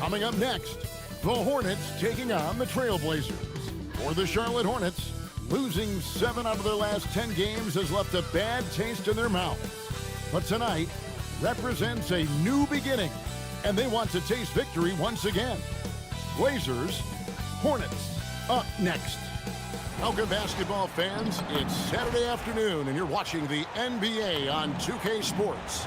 Coming up next, the Hornets taking on the Trailblazers. For the Charlotte Hornets, losing 7 out of their last 10 games has left a bad taste in their mouth. But tonight represents a new beginning, and they want to taste victory once again. Blazers, Hornets, up next. Welcome, basketball fans. It's Saturday afternoon, and you're watching the NBA on 2K Sports.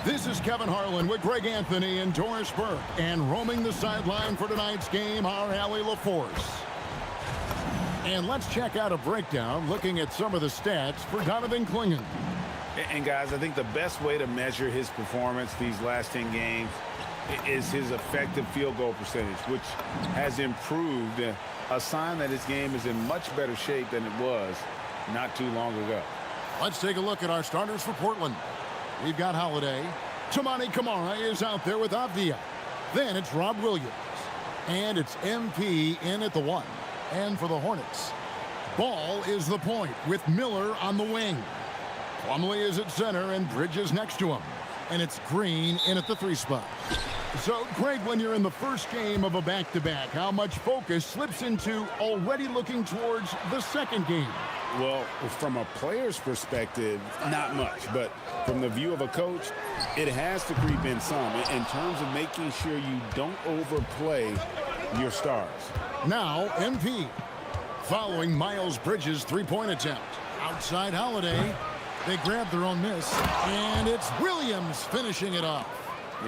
This is Kevin Harlan with Greg Anthony and Doris Burke, and roaming the sideline for tonight's game, our Allie LaForce. And let's check out a breakdown looking at some of the stats for Donovan Clingan. And guys, I think the best way to measure his performance these last 10 games is his effective field goal percentage, which has improved, a sign that his game is in much better shape than it was not too long ago. Let's take a look at our starters for Portland. We've got Holiday. Toumani Camara is out there with Avdia. Then it's Rob Williams. And it's MP in at the 1. And for the Hornets, Ball is the point with Miller on the wing. Plumlee is at center and Bridges next to him. And it's Green in at the 3 spot. So, Greg, when you're in the first game of a back-to-back, how much focus slips into already looking towards the second game? Well, from a player's perspective, not much. But from the view of a coach, it has to creep in some in terms of making sure you don't overplay your stars. Now, MP. Following Miles Bridges' 3-point attempt. Outside Holiday. They grab their own miss. And it's Williams finishing it off.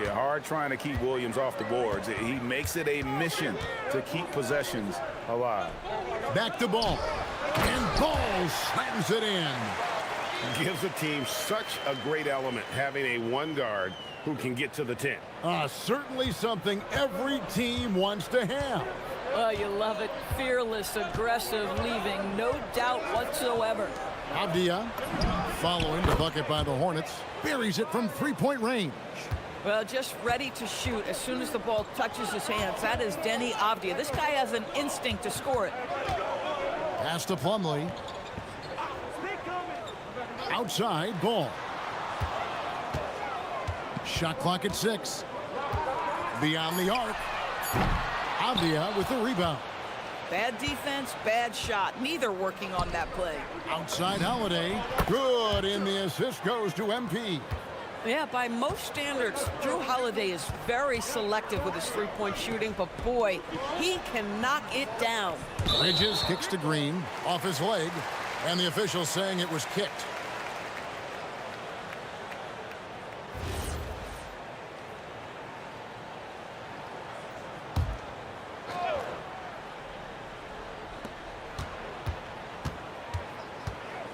Yeah, hard trying to keep Williams off the boards. He makes it a mission to keep possessions alive. Back to Ball. And Ball slams it in. Gives the team such a great element having a 1 guard who can get to the 10. Certainly something every team wants to have. Oh, you love it. Fearless, aggressive, leaving no doubt whatsoever. Avdia, following the bucket by the Hornets, buries it from 3-point range. Well, just ready to shoot as soon as the ball touches his hands. That is Denny Avdia. This guy has an instinct to score it. Pass to Plumlee. Outside, Ball. Shot clock at 6. Beyond the arc. Avdia with the rebound. Bad defense, bad shot. Neither working on that play. Outside Holiday. Good, and the assist goes to MP. Yeah, by most standards, Drew Holiday is very selective with his 3-point shooting, but boy, he can knock it down. Bridges kicks to Green, off his leg, and the official saying it was kicked.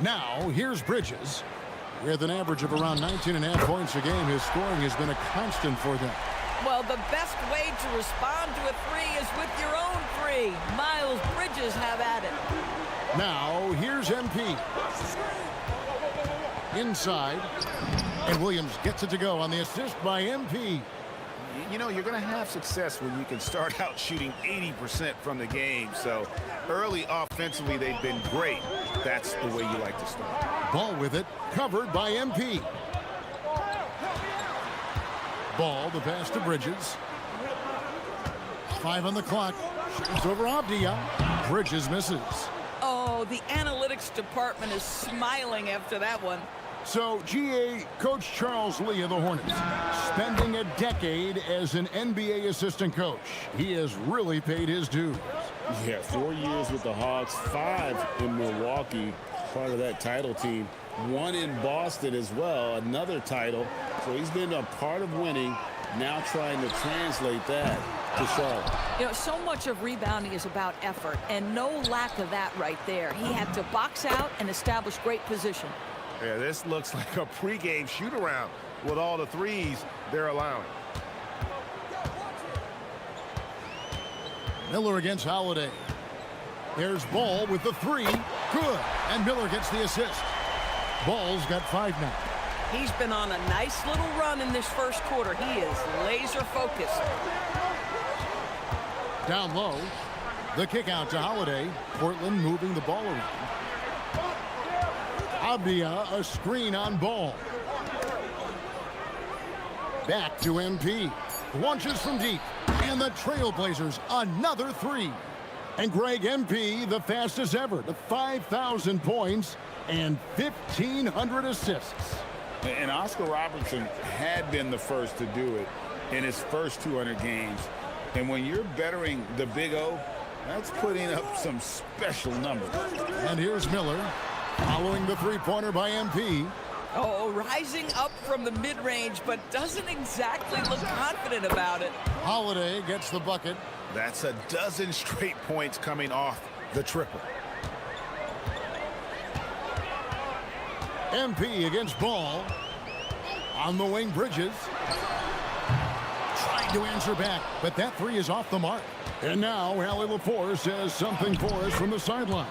Now, here's Bridges. With an average of around 19.5 points a game, his scoring has been a constant for them. Well, the best way to respond to a 3 is with your own 3. Miles Bridges have at it. Now, here's MP. Inside. And Williams gets it to go on the assist by MP. You know, you're going to have success when you can start out shooting 80% from the game. So early offensively, they've been great. That's the way you like to start. Ball with it, covered by MP. Ball, the pass to Bridges. 5 on the clock. Shoots over Avdia. Bridges misses. Oh, the analytics department is smiling after that one. So, GA Coach Charles Lee of the Hornets, spending a decade as an NBA assistant coach. He has really paid his dues. Yeah, 4 years with the Hawks, 5 in Milwaukee, part of that title team. 1 in Boston as well, another title. So he's been a part of winning, now trying to translate that to Charlotte. You know, so much of rebounding is about effort, and no lack of that right there. He had to box out and establish great position. Yeah, this looks like a pregame shoot-around with all the 3s they're allowing. Miller against Holiday. There's Ball with the 3. Good. And Miller gets the assist. Ball's got 5 now. He's been on a nice little run in this first quarter. He is laser focused. Down low. The kick out to Holiday. Portland moving the ball around. Avdia, a screen on Ball. Back to MP. Launches from deep. And the Trailblazers another 3. And Greg, MP, the fastest ever to 5,000 points and 1,500 assists. And Oscar Robertson had been the first to do it in his first 200 games. And when you're bettering the Big O, that's putting up some special numbers. And here's Miller following the three-pointer by MP. Oh, rising up from the mid-range, but doesn't exactly look confident about it. Holiday gets the bucket. That's a dozen straight points coming off the triple. MP against Ball. On the wing, Bridges. Trying to answer back, but that three is off the mark. And now, Allie LaForce says something for us from the sideline.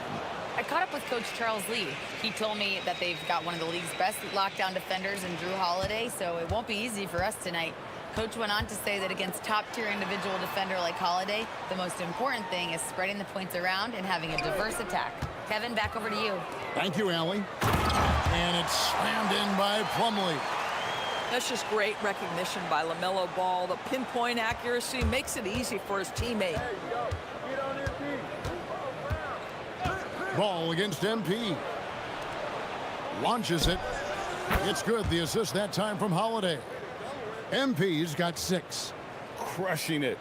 I caught up with Coach Charles Lee. He told me that they've got one of the league's best lockdown defenders in Drew Holiday, so it won't be easy for us tonight. Coach went on to say that against top-tier individual defender like Holiday, the most important thing is spreading the points around and having a diverse attack. Kevin, back over to you. Thank you, Allie. And it's slammed in by Plumlee. That's just great recognition by LaMelo Ball. The pinpoint accuracy makes it easy for his teammate. Ball against MP. Launches it. It's good. The assist that time from Holiday. MP's got 6. Crushing it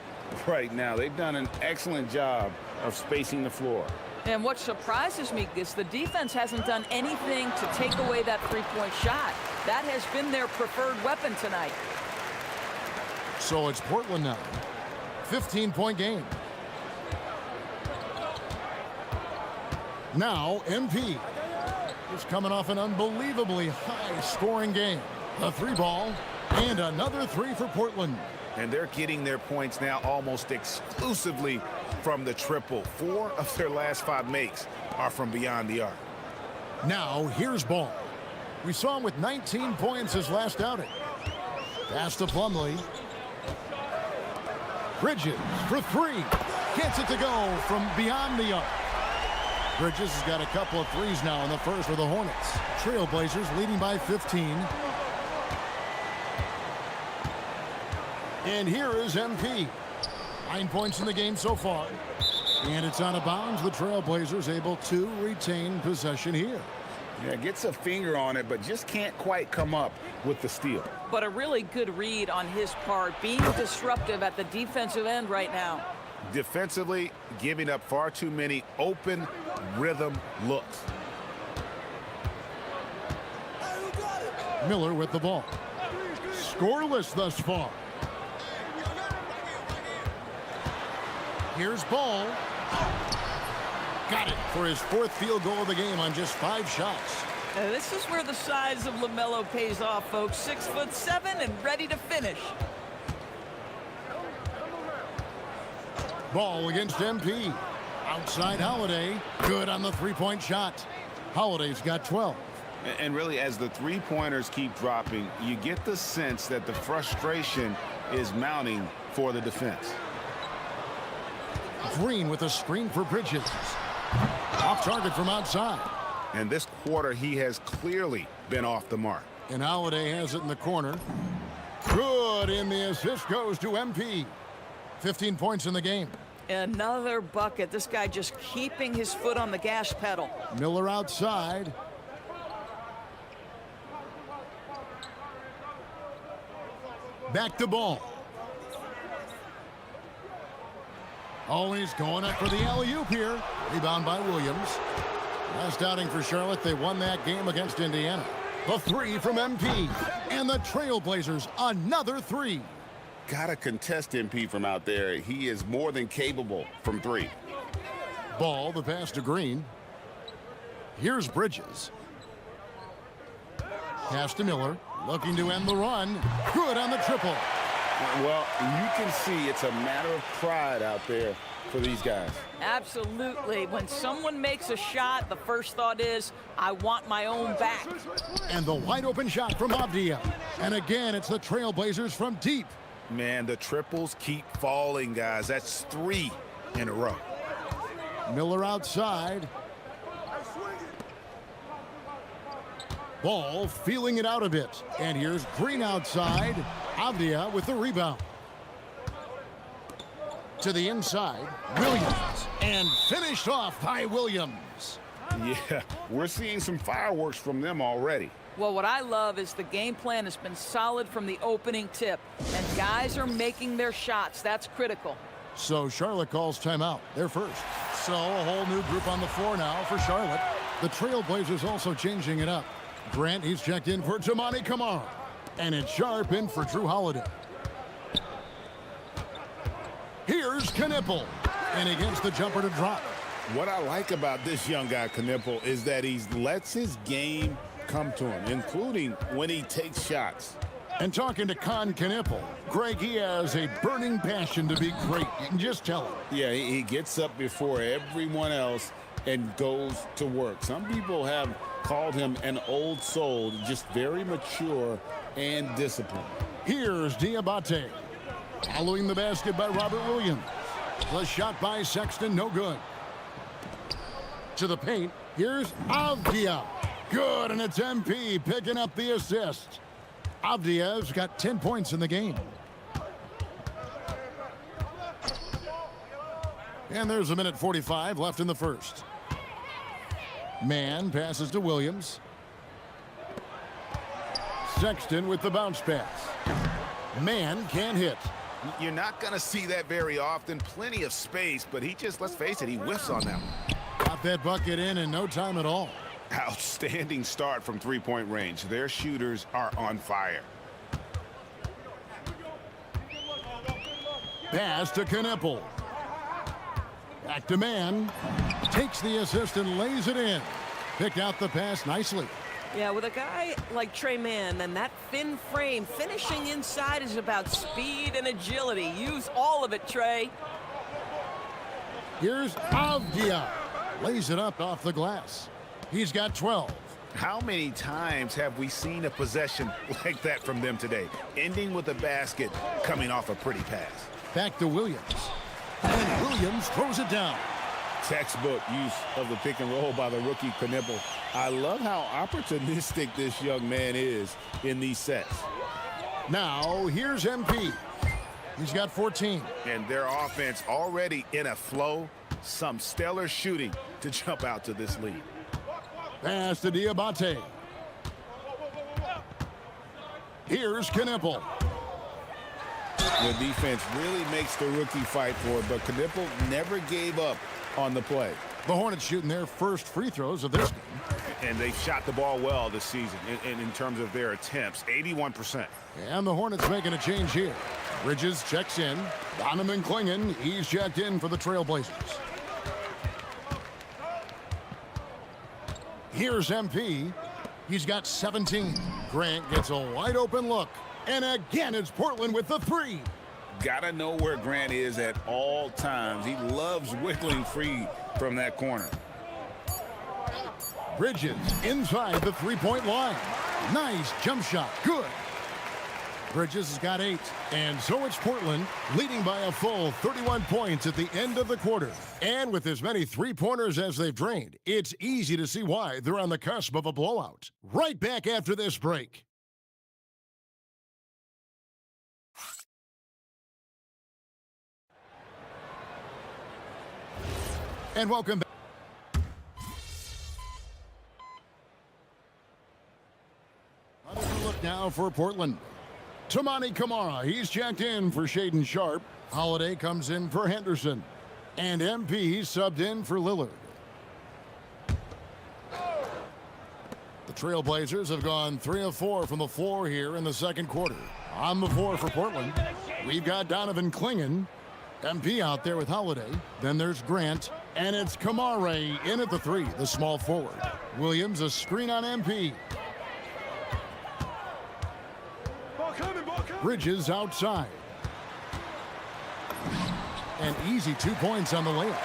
right now. They've done an excellent job of spacing the floor. And what surprises me is the defense hasn't done anything to take away that three-point shot. That has been their preferred weapon tonight. So it's Portland now. 15-point game. Now MP is coming off an unbelievably high-scoring game. A 3-ball and another 3 for Portland. And they're getting their points now almost exclusively from the triple. 4 of their last 5 makes are from beyond the arc. Now here's Ball. We saw him with 19 points his last outing. Pass to Plumlee. Bridges for 3. Gets it to go from beyond the arc. Bridges has got a couple of threes now in the first for the Hornets. Trailblazers leading by 15. And here is MP. 9 points in the game so far. And it's out of bounds. The Trailblazers able to retain possession here. Yeah, gets a finger on it, but just can't quite come up with the steal. But a really good read on his part, being disruptive at the defensive end right now. Defensively, giving up far too many open rhythm looks. Miller with the ball. Scoreless thus far. Here's Ball. Got it for his 4th field goal of the game on just 5 shots. And this is where the size of LaMelo pays off, folks. 6'7" and ready to finish. Ball against MP. Outside Holiday. Good on the 3-point shot. Holiday's got 12. And really, as the three-pointers keep dropping, you get the sense that the frustration is mounting for the defense. Green with a screen for Bridges. Off target from outside. And this quarter, he has clearly been off the mark. And Holiday has it in the corner. Good, and the assist goes to MP. 15 points in the game. Another bucket. This guy just keeping his foot on the gas pedal. Miller outside. Back to Ball. Always going up for the alley-oop here. Rebound by Williams. Last outing for Charlotte, they won that game against Indiana. The 3 from MP. And the Trailblazers, another 3. Gotta contest MP from out there. He is more than capable from 3. Ball, the pass to Green. Here's Bridges. Pass to Miller. Looking to end the run. Good on the triple. Well, you can see it's a matter of pride out there for these guys. Absolutely. When someone makes a shot, the first thought is, I want my own back. And the wide open shot from Avdia. And again, it's the Trailblazers from deep. Man, the triples keep falling, guys. That's 3 in a row. Miller outside. Ball feeling it out a bit. And here's Green outside. Avdia with the rebound. To the inside, Williams. And finished off by Williams. Yeah, we're seeing some fireworks from them already. Well, what I love is the game plan has been solid from the opening tip, and guys are making their shots. That's critical. So Charlotte calls timeout. They're first. So a whole new group on the floor now for Charlotte. The Trailblazers also changing it up. Grant, he's checked in for Toumani Camara. And it's Sharp in for Drew Holiday. Here's Knipple. And he gets the jumper to drop. What I like about this young guy, Knipple, is that he lets his game come to him, including when he takes shots. And talking to Con Knipple, Greg, he has a burning passion to be great. You can just tell him. Yeah, he gets up before everyone else and goes to work. Some people have called him an old soul, just very mature and disciplined. Here's Diabate. Following the basket by Robert Williams. The shot by Sexton, no good. To the paint, here's Avdia. Good, and it's MP picking up the assist. Avdia's got 10 points in the game. And there's a minute 45 left in the first. Mann passes to Williams. Sexton with the bounce pass. Mann can't hit. You're not going to see that very often. Plenty of space, but he just, let's face it, he whiffs on that one. Got that bucket in no time at all. Outstanding start from three-point range. Their shooters are on fire. Pass to Knipple. Back to Mann. Takes the assist and lays it in. Picked out the pass nicely. Yeah, with a guy like Trey Mann and that thin frame, finishing inside is about speed and agility. Use all of it, Trey. Here's Avdia. Lays it up off the glass. He's got 12. How many times have we seen a possession like that from them today? Ending with a basket, coming off a pretty pass. Back to Williams. And Williams throws it down. Textbook use of the pick and roll by the rookie Knipple. I love how opportunistic this young man is in these sets. Now, here's MP. He's got 14. And their offense already in a flow. Some stellar shooting to jump out to this lead. Pass to Diabate. Here's Knipple. The defense really makes the rookie fight for it, but Knipple never gave up on the play. The Hornets shooting their first free throws of this game. And they've shot the ball well this season in terms of their attempts, 81%. And the Hornets making a change here. Bridges checks in. Donovan Clingan, he's checked in for the Trailblazers. Here's MP. He's got 17. Grant gets a wide open look. And again, it's Portland with the three. Gotta know where Grant is at all times. He loves wiggling free from that corner. Bridges inside the three-point line. Nice jump shot. Good. Bridges has got 8. And so it's Portland leading by a full 31 points at the end of the quarter. And with as many three-pointers as they've drained, it's easy to see why they're on the cusp of a blowout. Right back after this break. And welcome back. Another look now for Portland. Toumani Camara, he's checked in for Shaedon Sharp. Holiday comes in for Henderson. And MP subbed in for Lillard. The Trailblazers have gone 3 of 4 from the floor here in the second quarter. On the floor for Portland, we've got Donovan Clingan. MP out there with Holiday. Then there's Grant. And it's Camara in at the 3, the small forward. Williams, a screen on MP. Bridges outside. An easy 2 points on the layup.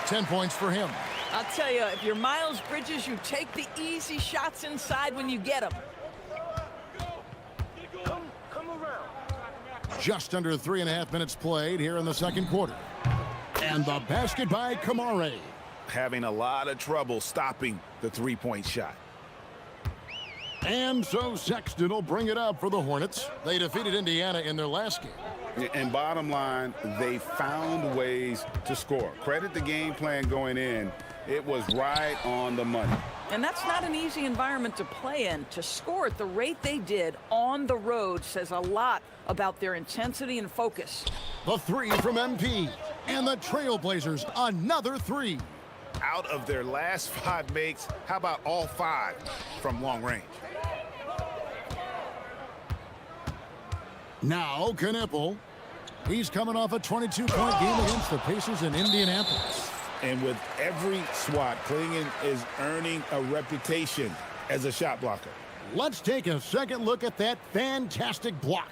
10 points for him. I'll tell you, if you're Miles Bridges, you take the easy shots inside when you get them. Just under 3.5 minutes played here in the second quarter. And the basket by Camara. Having a lot of trouble stopping the three-point shot. And so Sexton will bring it up for the Hornets. They defeated Indiana in their last game. And bottom line, they found ways to score. Credit the game plan going in. It was right on the money. And that's not an easy environment to play in. To score at the rate they did on the road says a lot about their intensity and focus. The three from MP. And the Trailblazers, another three. Out of their last 5 makes, how about all 5 from long range? Now Knippel. He's coming off a 22-point game against the Pacers in Indianapolis. And with every swat, Klingon is earning a reputation as a shot blocker. Let's take a second look at that fantastic block.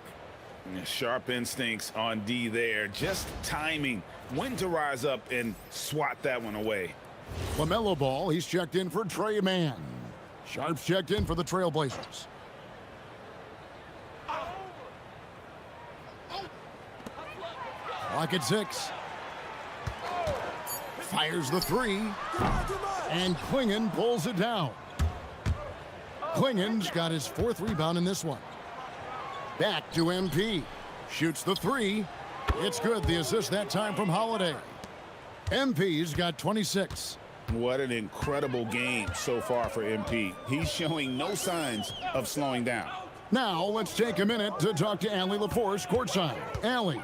Sharp instincts on D there. Just timing when to rise up and swat that one away. LaMelo Ball, he's checked in for Trey Mann. Sharp's checked in for the Trailblazers. Clock at 6. Fires the 3. And Klingon pulls it down. Klingon's got his 4th rebound in this one. Back to MP. Shoots the 3. It's good. The assist that time from Holiday. MP's got 26. What an incredible game so far for MP. He's showing no signs of slowing down. Now let's take a minute to talk to Allie LaForce courtside. Allie.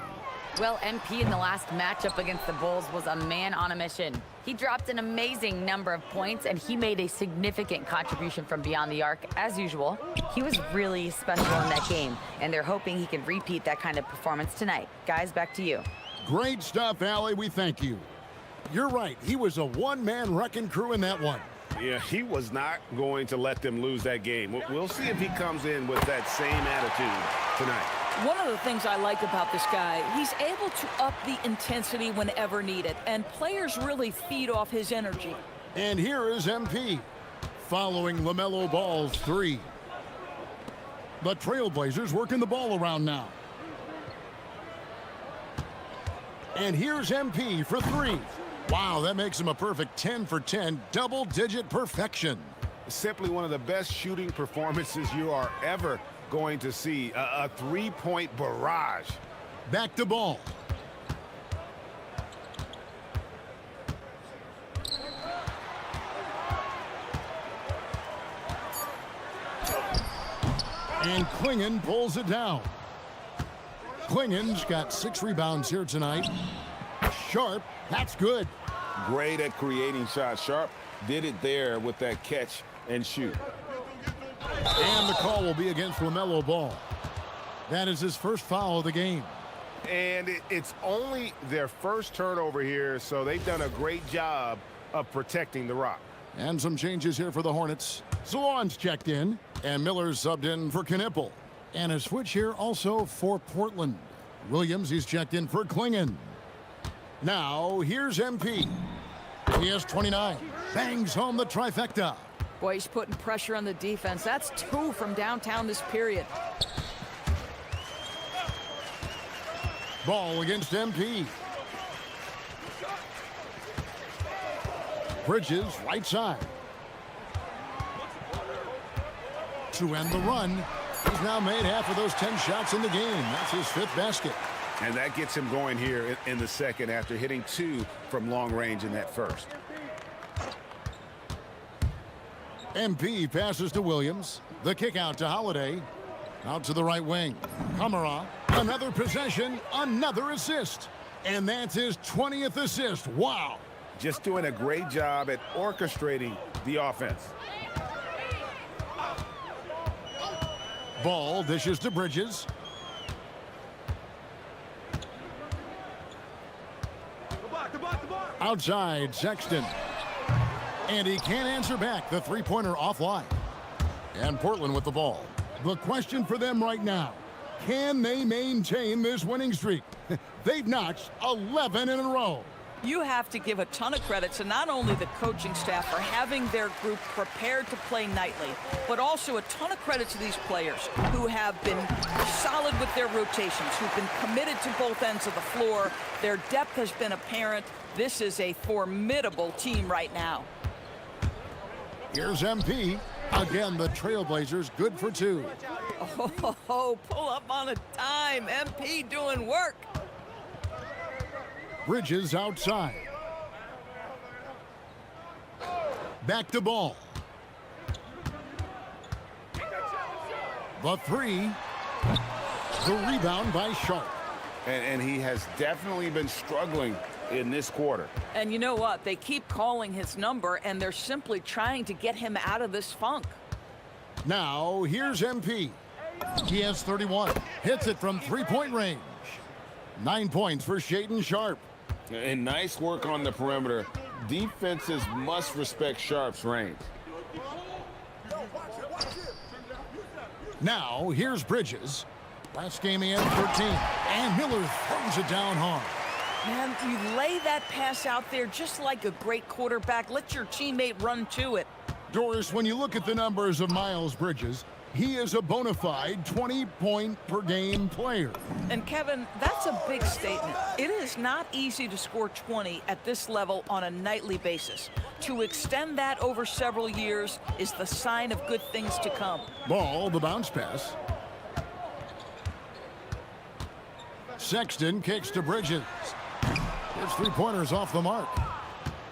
Well, MP in the last matchup against the Bulls was a man on a mission. He dropped an amazing number of points, and he made a significant contribution from beyond the arc, as usual. He was really special in that game, and they're hoping he can repeat that kind of performance tonight. Guys, back to you. Great stuff, Allie. We thank you. You're right. He was a one-man wrecking crew in that one. Yeah, he was not going to let them lose that game. We'll see if he comes in with that same attitude tonight. One of the things I like about this guy, he's able to up the intensity whenever needed, and players really feed off his energy. And here is MP, following LaMelo Ball's 3. The Trailblazers working the ball around now. And here's MP for 3. Wow, that makes him a perfect 10 for 10, double-digit perfection. Simply one of the best shooting performances you are ever going to see. A three-point barrage. Back to Ball. And Klingon pulls it down. Klingon's got 6 rebounds here tonight. Sharp, that's good. Great at creating shots. Sharp did it there with that catch and shoot. And the call will be against LaMelo Ball. That is his first foul of the game. And it's only their first turnover here, so they've done a great job of protecting the rock. And some changes here for the Hornets. Salon's checked in, and Miller's subbed in for Knippel. And a switch here also for Portland. Williams, he's checked in for Klingon. Now, here's MP. He has 29. Bangs home the trifecta. Boy, he's putting pressure on the defense. That's 2 from downtown this period. Ball against MP. Bridges, right side. To end the run, he's now made half of those 10 shots in the game. That's his 5th basket. And that gets him going here in the second after hitting 2 from long range in that first. MP passes to Williams. The kick out to Holiday. Out to the right wing. Kamara. Another possession. Another assist. And that's his 20th assist. Wow. Just doing a great job at orchestrating the offense. Ball dishes to Bridges. Outside, Sexton. And he can't answer back. The three-pointer offline. And Portland with the ball. The question for them right now, can they maintain this winning streak? They've notched 11 in a row. You have to give a ton of credit to not only the coaching staff for having their group prepared to play nightly, but also a ton of credit to these players who have been solid with their rotations, who've been committed to both ends of the floor. Their depth has been apparent. This is a formidable team right now. Here's MP. Again, the Trailblazers good for 2. Oh, pull up on a dime. MP doing work. Bridges outside. Back to Ball. The three. The rebound by Sharp. And he has definitely been struggling in this quarter. And you know what? They keep calling his number, and they're simply trying to get him out of this funk. Now, here's MP. He has 31. Hits it from three-point range. 9 points for Shaedon Sharp. And nice work on the perimeter. Defenses must respect Sharp's range. Now, here's Bridges. Last game he had 13. And Miller throws it down hard. Man, you lay that pass out there just like a great quarterback. Let your teammate run to it. Doris, when you look at the numbers of Miles Bridges, he is a bona fide 20-point-per-game player. And Kevin, that's a big statement. It is not easy to score 20 at this level on a nightly basis. To extend that over several years is the sign of good things to come. Ball, the bounce pass. Sexton kicks to Bridges. His three-pointers off the mark.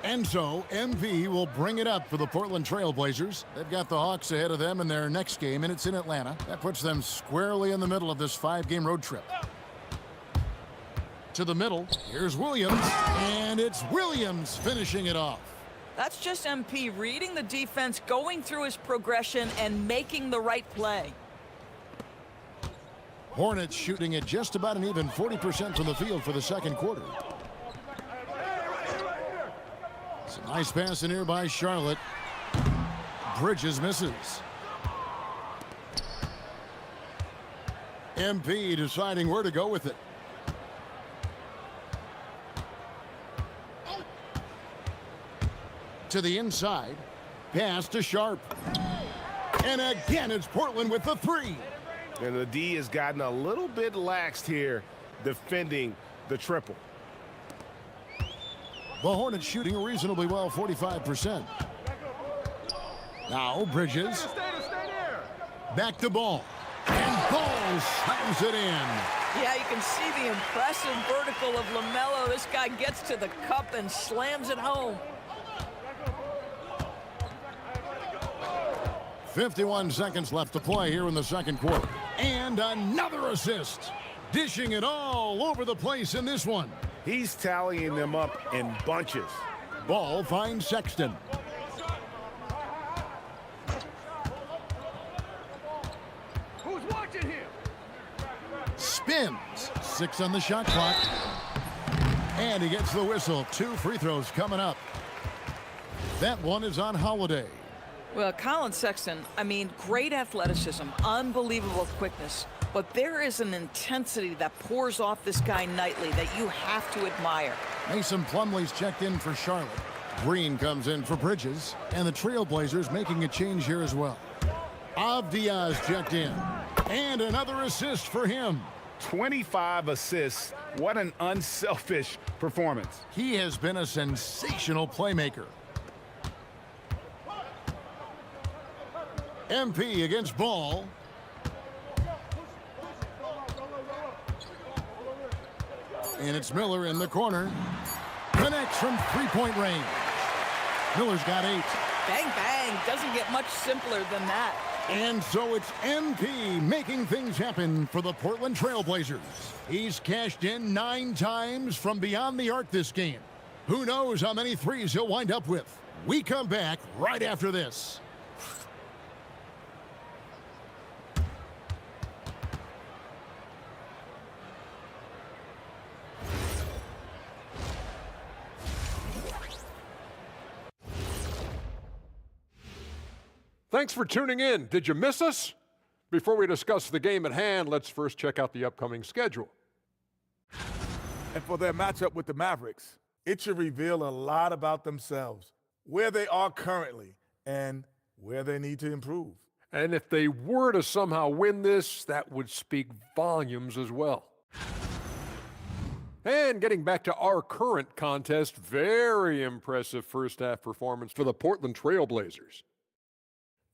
And so, MP will bring it up for the Portland Trail Blazers. They've got the Hawks ahead of them in their next game, and it's in Atlanta. That puts them squarely in the middle of this 5-game road trip. To the middle, here's Williams, and it's Williams finishing it off. That's just MP reading the defense, going through his progression, and making the right play. Hornets shooting at just about an even 40% from the field for the second quarter. It's a nice pass in here by Charlotte. Bridges misses. MP deciding where to go with it. To the inside. Pass to Sharp. And again, it's Portland with the three. And the D has gotten a little bit laxed here defending the triple. The Hornets shooting reasonably well, 45%. Now Bridges. Back to Ball. And Ball slams it in. Yeah, you can see the impressive vertical of LaMelo. This guy gets to the cup and slams it home. 51 seconds left to play here in the second quarter. And another assist. Dishing it all over the place in this one. He's tallying them up in bunches. Ball finds Sexton. Who's watching here? Spins. 6 on the shot clock. And he gets the whistle. 2 free throws coming up. That one is on Holiday. Well, Colin Sexton, I mean, great athleticism, unbelievable quickness, but there is an intensity that pours off this guy nightly that you have to admire. Mason Plumlee's checked in for Charlotte. Green comes in for Bridges, and the Trailblazers making a change here as well. Avdia's checked in, and another assist for him. 25 assists. What an unselfish performance. He has been a sensational playmaker. MP against Ball. And it's Miller in the corner. Connects from three-point range. Miller's got 8. Bang, bang. Doesn't get much simpler than that. And so it's MP making things happen for the Portland Trailblazers. He's cashed in 9 times from beyond the arc this game. Who knows how many threes he'll wind up with? We come back right after this. Thanks for tuning in. Did you miss us? Before we discuss the game at hand, let's first check out the upcoming schedule. And for their matchup with the Mavericks, it should reveal a lot about themselves, where they are currently, and where they need to improve. And if they were to somehow win this, that would speak volumes as well. And getting back to our current contest, very impressive first half performance for the Portland Trail Blazers.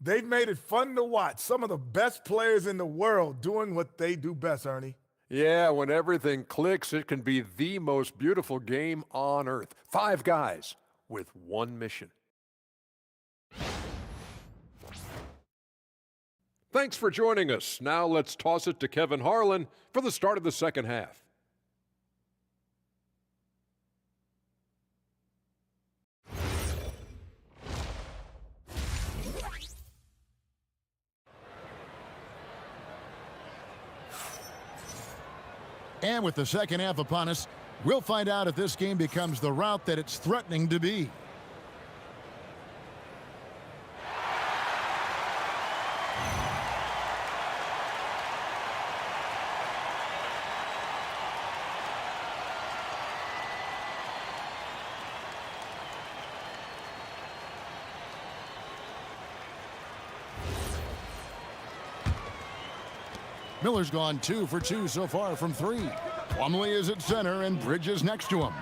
They've made it fun to watch. Some of the best players in the world doing what they do best, Ernie. Yeah, when everything clicks, it can be the most beautiful game on earth. 5 guys with one mission. Thanks for joining us. Now let's toss it to Kevin Harlan for the start of the second half. And with the second half upon us, we'll find out if this game becomes the route that it's threatening to be. Miller's gone 2 for 2 so far from 3. Plumlee is at center and Bridges next to him.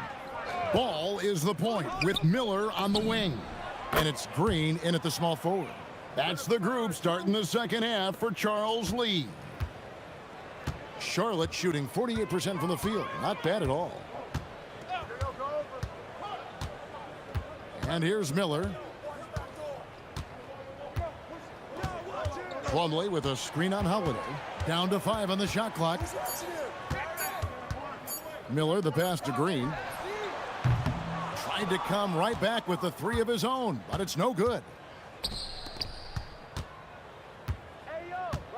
Ball is the point with Miller on the wing. And it's Green in at the small forward. That's the group starting the second half for Charles Lee. Charlotte shooting 48% from the field. Not bad at all. And here's Miller. Plumlee with a screen on Holiday. Down to 5 on the shot clock. Miller, the pass to Green. Tried to come right back with the 3 of his own, but it's no good.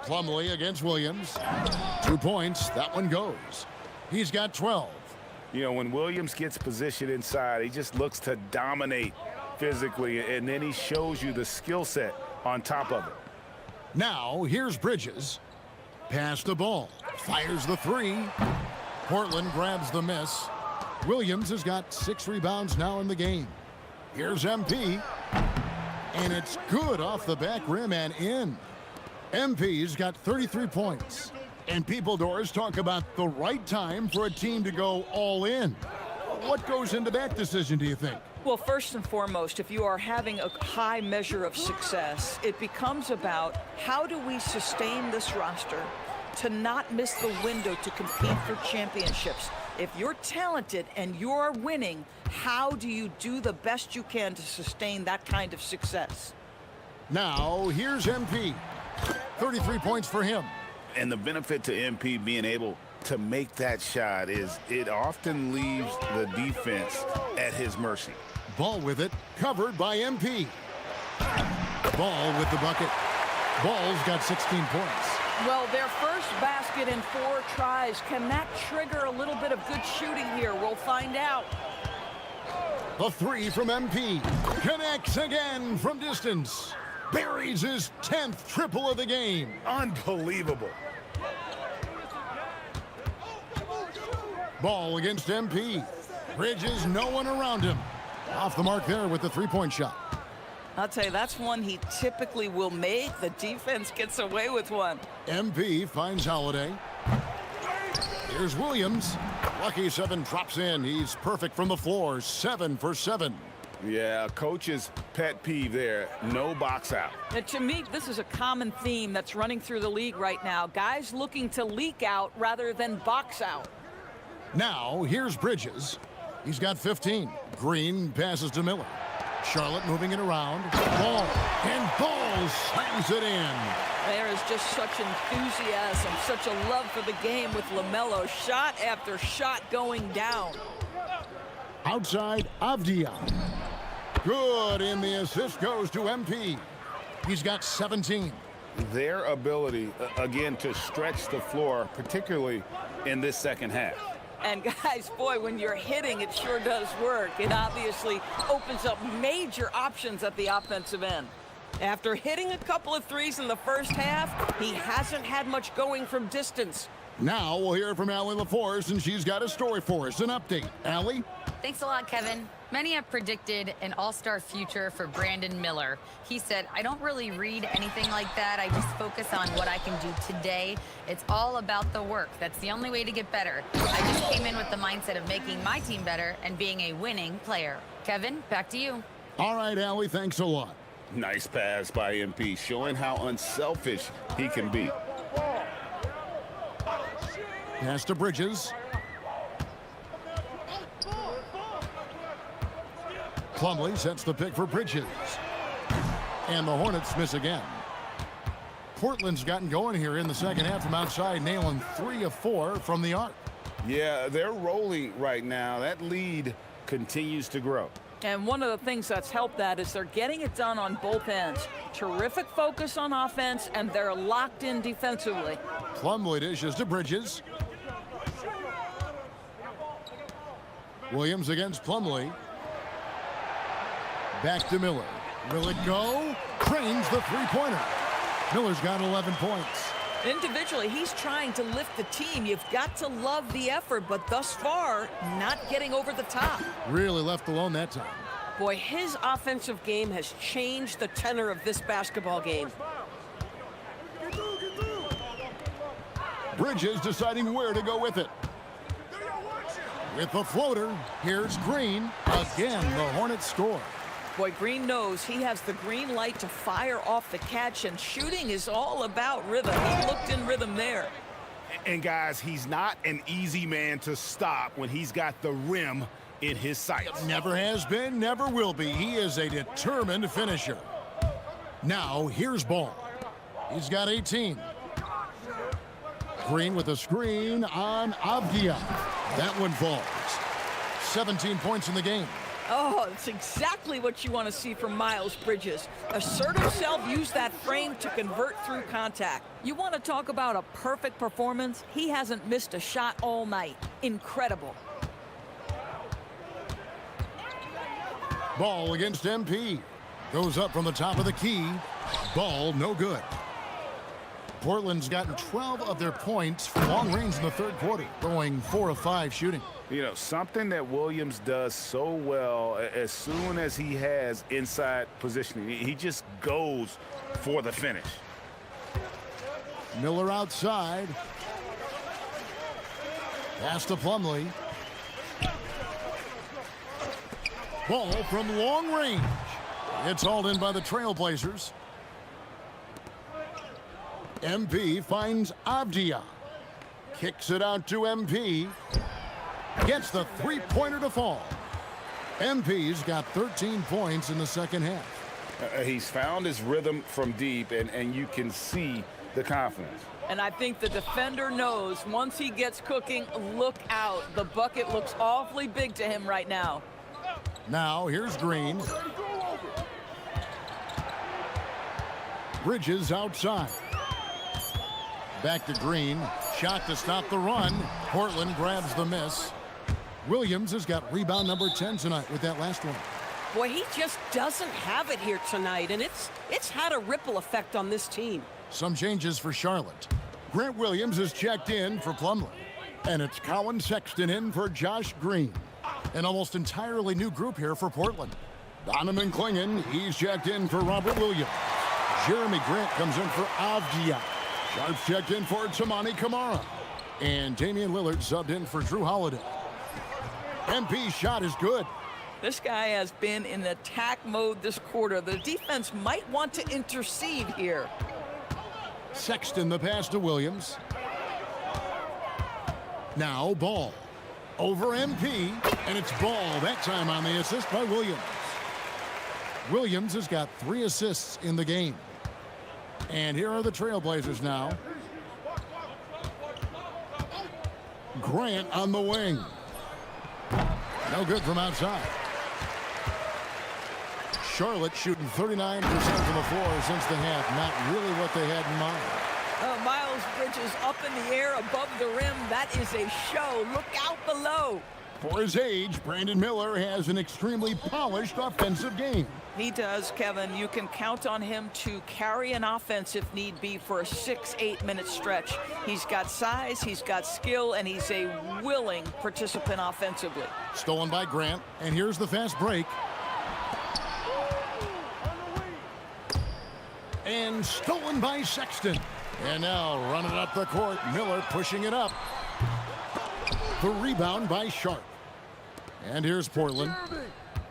Plumlee against Williams. 2 points. That one goes. He's got 12. You know, when Williams gets positioned inside, he just looks to dominate physically, and then he shows you the skill set on top of it. Now, here's Bridges. Pass the ball. Fires the 3. Portland grabs the miss. Williams has got 6 rebounds now in the game. Here's MP. And it's good off the back rim and in. MP's got 33 points. And people doors talk about the right time for a team to go all in. What goes into that decision, do you think? Well, first and foremost, if you are having a high measure of success, it becomes about how do we sustain this roster to not miss the window to compete for championships. If you're talented and you're winning, how do you do the best you can to sustain that kind of success? Now, here's MP. 33 points for him. And the benefit to MP being able to make that shot is it often leaves the defense at his mercy. Ball with it, covered by MP. Ball with the bucket. Ball's got 16 points. Well, their first basket in 4 tries. Can that trigger a little bit of good shooting here? We'll find out. A 3 from MP. Connects again from distance. Buries his 10th triple of the game. Unbelievable. Ball against MP. Bridges, no one around him. Off the mark there with the 3-point shot. I'll tell you, that's one he typically will make. The defense gets away with one. MP finds Holiday. Here's Williams. Lucky 7 drops in. He's perfect from the floor. 7 for 7. Yeah, coach's pet peeve there. No box out. And to me, this is a common theme that's running through the league right now. Guys looking to leak out rather than box out. Now, here's Bridges. He's got 15. Green passes to Miller. Charlotte moving it around. Ball. And Ball slams it in. There is just such enthusiasm, such a love for the game with LaMelo. Shot after shot going down. Outside, Avdia. Good, and the assist goes to MP. He's got 17. Their ability, again, to stretch the floor, particularly in this second half. And guys, boy, when you're hitting, it sure does work. It obviously opens up major options at the offensive end. After hitting a couple of threes in the first half, he hasn't had much going from distance. Now we'll hear from Allie LaForce, and she's got a story for us. An update. Allie? Thanks a lot, Kevin. Many have predicted an all-star future for Brandon Miller. He said, I don't really read anything like that. I just focus on what I can do today. It's all about the work. That's the only way to get better. I just came in with the mindset of making my team better and being a winning player. Kevin, back to you. All right, Allie, thanks a lot. Nice pass by MP, showing how unselfish he can be. Pass to Bridges. Plumlee sets the pick for Bridges. And the Hornets miss again. Portland's gotten going here in the second half from outside, nailing 3 of 4 from the arc. Yeah, they're rolling right now. That lead continues to grow. And one of the things that's helped that is they're getting it done on both ends. Terrific focus on offense, and they're locked in defensively. Plumlee dishes to Bridges. Williams against Plumlee. Back to Miller. Will it go? Cranes the three-pointer. Miller's got 11 points. Individually, he's trying to lift the team. You've got to love the effort, but thus far, not getting over the top. Really left alone that time. Boy, his offensive game has changed the tenor of this basketball game. Bridges deciding where to go with it. With the floater, here's Green. Again, the Hornets score. Boy, Green knows he has the green light to fire off the catch, and shooting is all about rhythm. He looked in rhythm there. And guys, he's not an easy man to stop when he's got the rim in his sights. Never has been, never will be. He is a determined finisher. Now, here's Ball. He's got 18. Green with a screen on Avdia. That one falls. 17 points in the game. Oh, it's exactly what you want to see from Miles Bridges. Assert himself, use that frame to convert through contact. You want to talk about a perfect performance? He hasn't missed a shot all night. Incredible. Ball against MP. Goes up from the top of the key. Ball no good. Portland's gotten 12 of their points from long range in the third quarter, going 4 of 5 shooting. You know, something that Williams does so well, as soon as he has inside positioning, he just goes for the finish. Miller outside. Pass to Plumlee. Ball from long range. It's hauled in by the Trailblazers. MP finds Avdia. Kicks it out to MP. Gets the three-pointer to fall. MP's got 13 points in the second half. He's found his rhythm from deep, and you can see the confidence. And I think the defender knows once he gets cooking, look out. The bucket looks awfully big to him right now. Now here's Green. Bridges outside. Back to Green. Shot to stop the run. Portland grabs the miss. Williams has got rebound number 10 tonight with that last one. Boy, he just doesn't have it here tonight, and it's had a ripple effect on this team. Some changes for Charlotte. Grant Williams is checked in for Plumlee. And it's Colin Sexton in for Josh Green. An almost entirely new group here for Portland. Donovan Clingan, he's checked in for Robert Williams. Jeremy Grant comes in for Avdia. Sharp's checked in for Tamani Kamara. And Damian Lillard subbed in for Drew Holiday. MP's shot is good. This guy has been in attack mode this quarter. The defense might want to intercede here. Sexton the pass to Williams. Now Ball. Over MP, and it's Ball that time on the assist by Williams. Williams has got 3 assists in the game. And here are the Trailblazers now. Grant on the wing. No good from outside. Charlotte shooting 39% from the floor since the half. Not really what they had in mind. Miles Bridges up in the air above the rim. That is a show. Look out below. For his age, Brandon Miller has an extremely polished offensive game. He does, Kevin. You can count on him to carry an offense if need be for a 6-8 minute stretch. He's got size, he's got skill, and he's a willing participant offensively. Stolen by Grant, and here's the fast break. And stolen by Sexton. And now running up the court, Miller pushing it up. The rebound by Sharp. And here's Portland.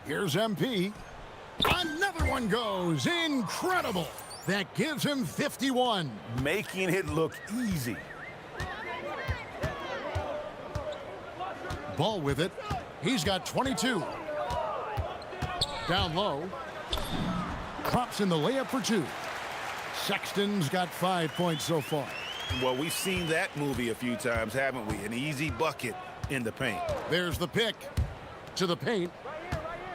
Here's MP. Another one goes. Incredible. That gives him 51. Making it look easy. Ball with it. He's got 22. Down low. Pops in the layup for 2. Sexton's got 5 points so far. Well, we've seen that movie a few times, haven't we? An easy bucket in the paint. There's the pick. To the paint.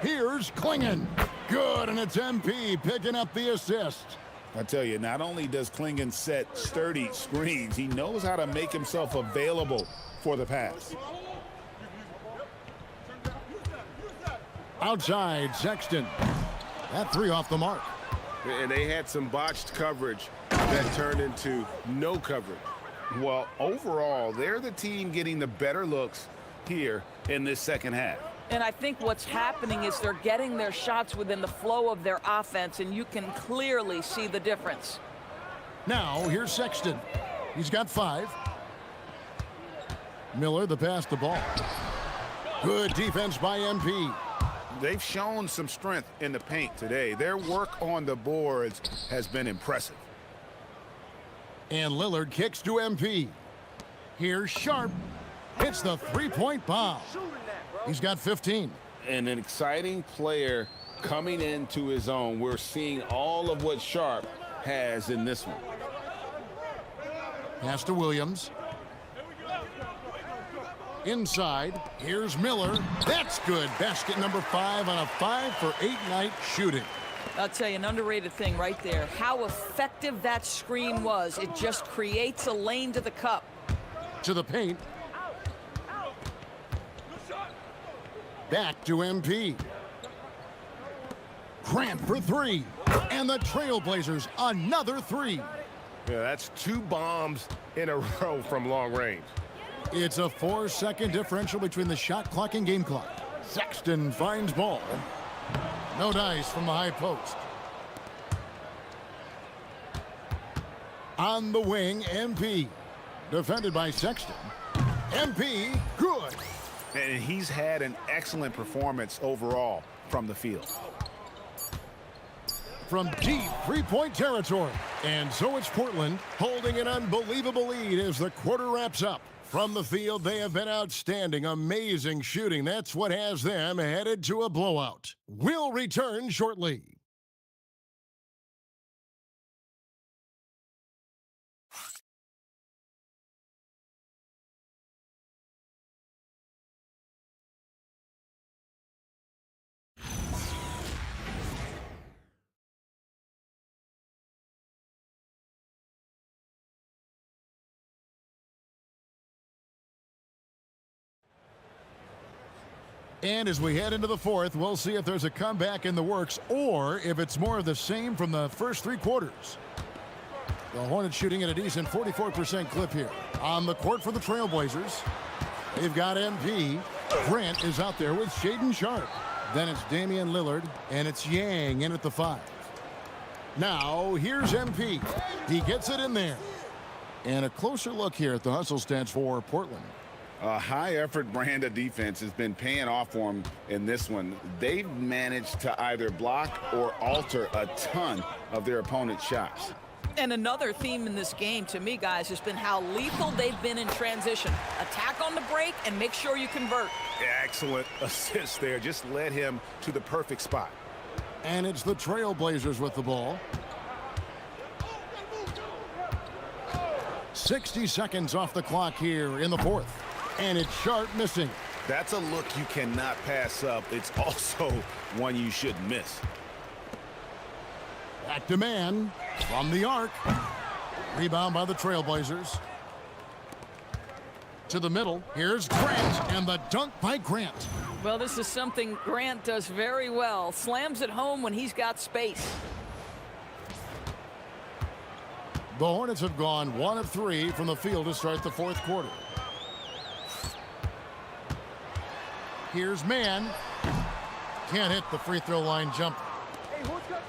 Here's Klingon. Good, and it's MP picking up the assist. I tell you, not only does Klingon set sturdy screens, he knows how to make himself available for the pass. Outside, Sexton. That 3 off the mark. And they had some botched coverage that turned into no coverage. Well, overall, they're the team getting the better looks here in this second half. And I think what's happening is they're getting their shots within the flow of their offense, and you can clearly see the difference. Now, here's Sexton. He's got 5. Miller, the pass the ball. Good defense by MP. They've shown some strength in the paint today. Their work on the boards has been impressive. And Lillard kicks to MP. Here's Sharp. Hits the 3-point bomb. He's got 15. And an exciting player coming into his own. We're seeing all of what Sharp has in this one. Pass to Williams. Inside, here's Miller. That's good. Basket number 5 on a 5-for-8 night shooting. I'll tell you, an underrated thing right there. How effective that screen was. It just creates a lane to the cup. To the paint. Back to MP. Grant for 3. And the Trailblazers, another 3. Yeah, that's 2 bombs in a row from long range. It's a 4-second differential between the shot clock and game clock. Sexton finds ball. No dice from the high post. On the wing, MP. Defended by Sexton. MP, good. And he's had an excellent performance overall from the field. From deep 3-point territory. And so it's Portland holding an unbelievable lead as the quarter wraps up. From the field, they have been outstanding, amazing shooting. That's what has them headed to a blowout. We'll return shortly. And as we head into the fourth, we'll see if there's a comeback in the works or if it's more of the same from the first 3 quarters. The Hornets shooting at a decent 44% clip here. On the court for the Trailblazers, they've got MP. Grant is out there with Shaedon Sharp. Then it's Damian Lillard, and it's Yang in at the 5. Now, here's MP. He gets it in there. And a closer look here at the hustle stats for Portland. A high-effort brand of defense has been paying off for them in this one. They've managed to either block or alter a ton of their opponent's shots. And another theme in this game, to me, guys, has been how lethal they've been in transition. Attack on the break and make sure you convert. Excellent assist there. Just led him to the perfect spot. And it's the Trailblazers with the ball. 60 seconds off the clock here in the fourth. And it's Sharp missing. That's a look you cannot pass up. It's also one you shouldn't miss. Back to man from the arc. Rebound by the Trailblazers. To the middle. Here's Grant, and the dunk by Grant. Well, this is something Grant does very well. Slams it home when he's got space. The Hornets have gone 1 of 3 from the field to start the fourth quarter. Here's man. Can't hit the free throw line jumper.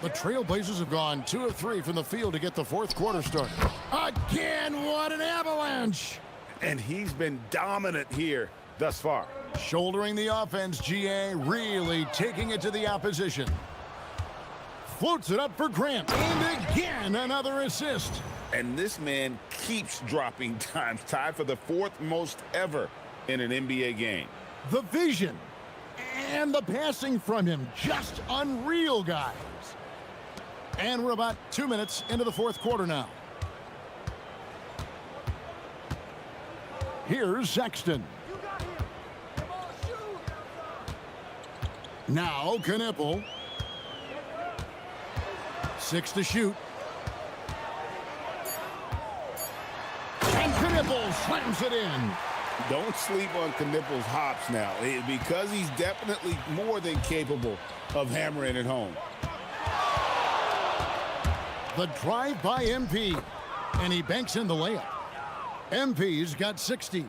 The Trailblazers have gone 2 of 3 from the field to get the fourth quarter started. Again, what an avalanche! And he's been dominant here thus far. Shouldering the offense, GA really taking it to the opposition. floats it up for Grant. And again, another assist. And this man keeps dropping dimes, tied for the 4th most ever in an NBA game. The vision and the passing from him, just unreal, guys. And we're about 2 minutes into the 4th quarter now. Here's Sexton. Now Knipple. 6 to shoot. And Knipple slams it in. Don't sleep on Knipple's hops now, because he's definitely more than capable of hammering it home. The drive by MP, and he banks in the layup. MP's got 60.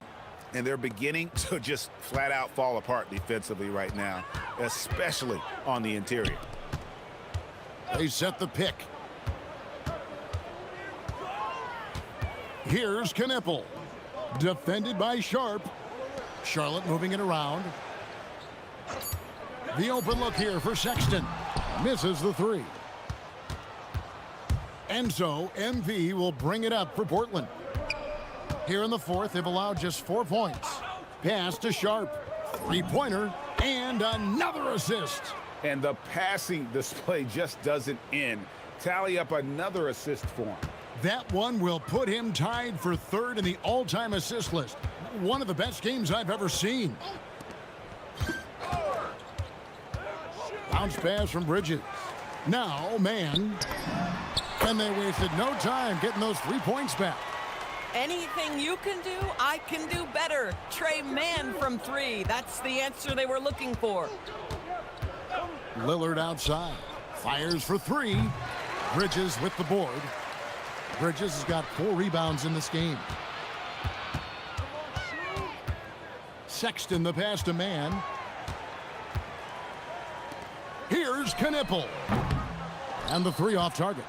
And they're beginning to just flat out fall apart defensively right now, especially on the interior. They set the pick. Here's Knipple. Defended by Sharp. Charlotte moving it around. The open look here for Sexton. Misses the 3. And so MP will bring it up for Portland. Here in the 4th, they've allowed just 4 points. Pass to Sharp. 3-pointer and another assist. And the passing display just doesn't end. Tally up another assist for him. That one will put him tied for 3rd in the all-time assist list. One of the best games I've ever seen. Bounce pass from Bridges. Now, man. And they wasted no time getting those 3 points back. Anything you can do, I can do better. Trey Mann from 3. That's the answer they were looking for. Lillard outside. Fires for 3. Bridges with the board. Bridges has got 4 rebounds in this game. Sexton the pass to Mann. Here's Knipple. And the 3 off target.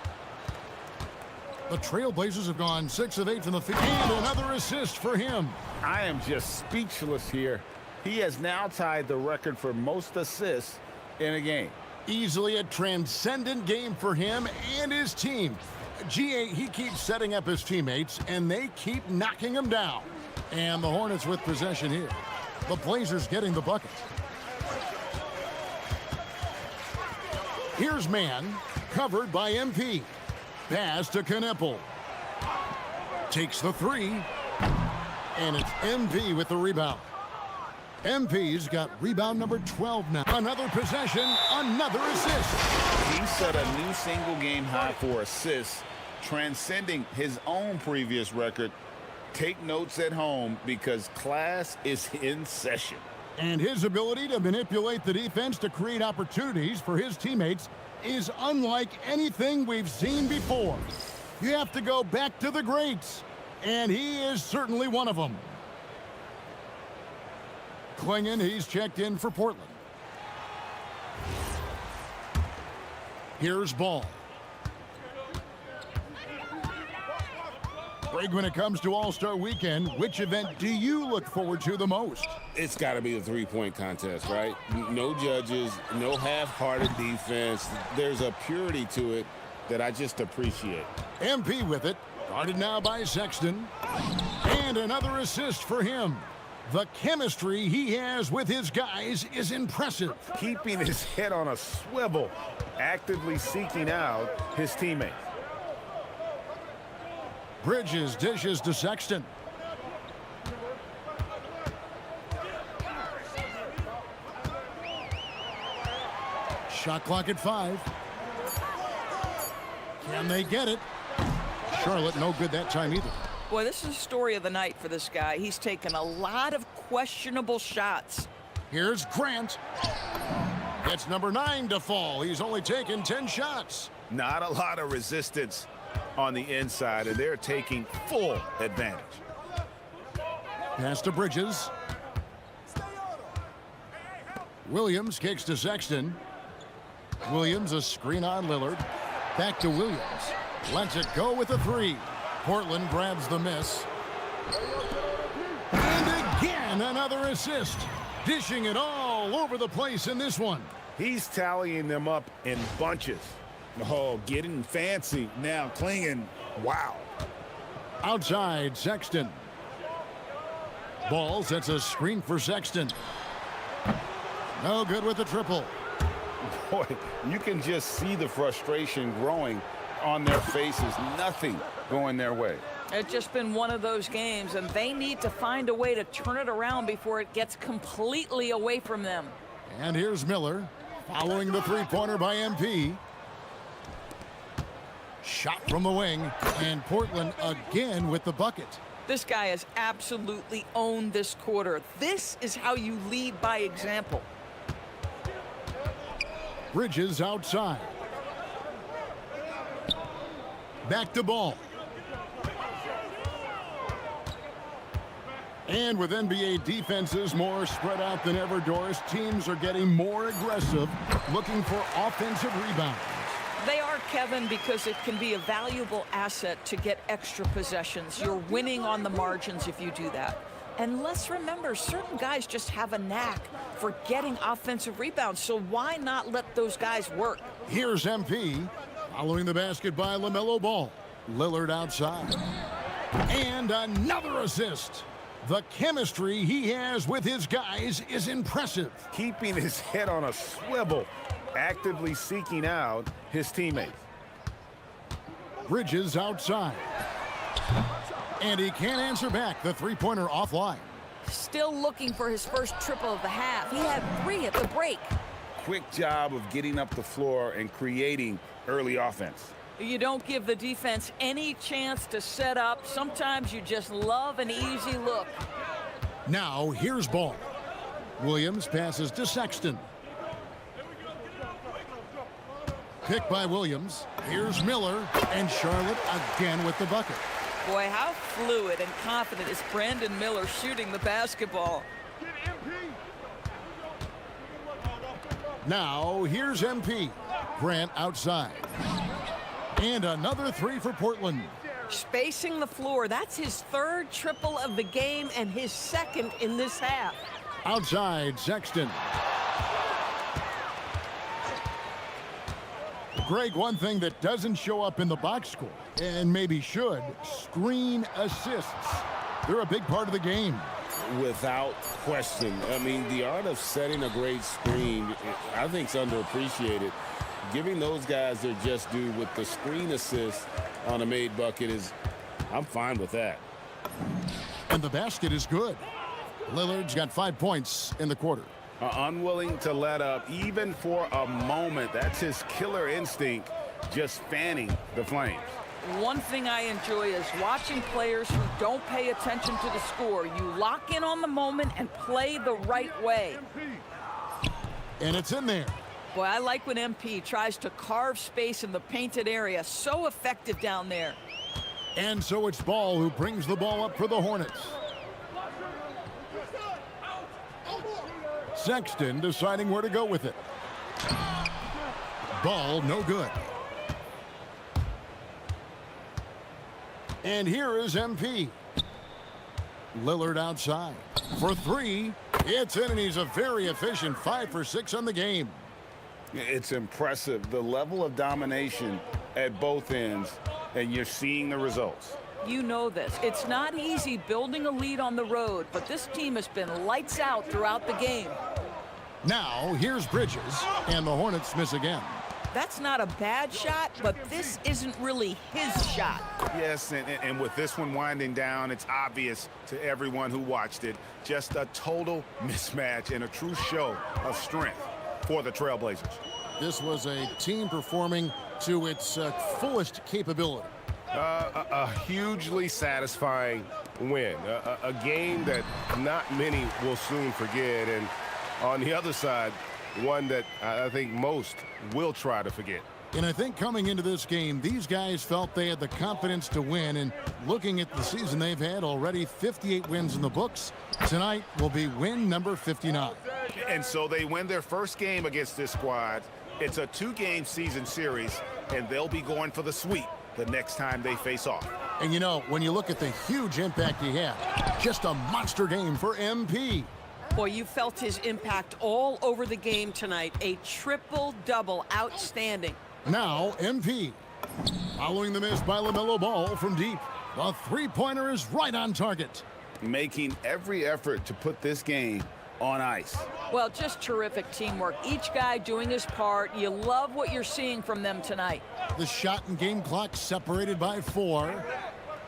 The Trailblazers have gone 6 of 8 from the field. And another assist for him. I am just speechless here. He has now tied the record for most assists in a game. Easily a transcendent game for him and his team. GA, he keeps setting up his teammates, and they keep knocking him down. And the Hornets with possession here. The Blazers getting the bucket. Here's Mann, covered by MP. Pass to Knipple. Takes the 3. And it's MP with the rebound. MP's got rebound number 12 now. Another possession, another assist. He set a new single-game high for assists, transcending his own previous record. Take notes at home because class is in session. And his ability to manipulate the defense to create opportunities for his teammates is unlike anything we've seen before. You have to go back to the greats, and he is certainly one of them. Klingon, he's checked in for Portland. Here's Ball. Greg, when it comes to All-Star Weekend, which event do you look forward to the most? It's got to be the 3-point contest, right? No judges, no half-hearted defense. There's a purity to it that I just appreciate. MP with it, guarded now by Sexton. And another assist for him. The chemistry he has with his guys is impressive. Keeping his head on a swivel, actively seeking out his teammates. Bridges dishes to Sexton. Shot clock at 5. Can they get it? Charlotte no good that time either. Boy, this is the story of the night for this guy. He's taken a lot of questionable shots. Here's Grant. It's number 9 to fall. He's only taken 10 shots. Not a lot of resistance on the inside, and they're taking full advantage. Pass to Bridges. Williams kicks to Sexton. Williams a screen on Lillard. Back to Williams. Lets it go with a 3. Portland grabs the miss. And again, another assist. Dishing it all over the place in this one. He's tallying them up in bunches. Oh, getting fancy. Now clinging. Wow. Outside, Sexton. Ball sets a screen for Sexton. No good with the triple. Boy, you can just see the frustration growing on their faces. Nothing going their way. It's just been one of those games, and they need to find a way to turn it around before it gets completely away from them. And here's Miller following the three-pointer by MP. Shot from the wing, and Portland again with the bucket. This guy has absolutely owned this quarter. This is how you lead by example. Bridges outside. Back to Ball. And with NBA defenses more spread out than ever, Doris, teams are getting more aggressive, looking for offensive rebounds. They are, Kevin, because it can be a valuable asset to get extra possessions. You're winning on the margins if you do that. And let's remember, certain guys just have a knack for getting offensive rebounds, so why not let those guys work? Here's MP following the basket by LaMelo Ball. Lillard outside. And another assist. The chemistry he has with his guys is impressive. Keeping his head on a swivel, actively seeking out his teammates. Bridges outside. And he can't answer back. The three-pointer offline. Still looking for his first triple of the half. He had 3 at the break. Quick job of getting up the floor and creating early offense. You don't give the defense any chance to set up. Sometimes you just love an easy look. Now here's Ball. Williams passes to Sexton. Pick by Williams. Here's Miller, and Charlotte again with the bucket. Boy, how fluid and confident is Brandon Miller shooting the basketball. Now here's MP. Grant outside. And another 3 for Portland. Spacing the floor. That's his 3rd triple of the game and his 2nd in this half. Outside, Sexton. Greg, one thing that doesn't show up in the box score, and maybe should, screen assists. They're a big part of the game. Without question. I mean, the art of setting a great screen, I think, is underappreciated. Giving those guys their just due with the screen assist on a made bucket is, I'm fine with that. And the basket is good. Lillard's got 5 points in the quarter. Unwilling to let up even for a moment. That's his killer instinct, just fanning the flames. One thing I enjoy is watching players who don't pay attention to the score. You lock in on the moment and play the right way. And it's in there. Boy, I like when MP tries to carve space in the painted area. So effective down there. And so it's Ball who brings the ball up for the Hornets. Sexton deciding where to go with it. Ball no good. And here is MP. Lillard outside. For 3, it's in, and he's a very efficient 5 for 6 on the game. It's impressive, the level of domination at both ends, and you're seeing the results. You know this. It's not easy building a lead on the road, but this team has been lights out throughout the game. Now, here's Bridges, and the Hornets miss again. That's not a bad shot, but this isn't really his shot. Yes, and with this one winding down, it's obvious to everyone who watched it. Just a total mismatch and a true show of strength for the Trailblazers. This was a team performing to its fullest capability. A hugely satisfying win. A game that not many will soon forget. And on the other side, one that I think most will try to forget. And I think coming into this game, these guys felt they had the confidence to win. And looking at the season they've had, already 58 wins in the books. Tonight will be win number 59. And so they win their first game against this squad. It's a 2-game season series, and they'll be going for the sweep the next time they face off. And you know, when you look at the huge impact he had, just a monster game for MP. Boy, you felt his impact all over the game tonight. A triple-double, outstanding. Now MP. Following the miss by LaMelo Ball from deep. The three-pointer is right on target. Making every effort to put this game on ice. Well, just terrific teamwork. Each guy doing his part. You love what you're seeing from them tonight. The shot and game clock separated by 4.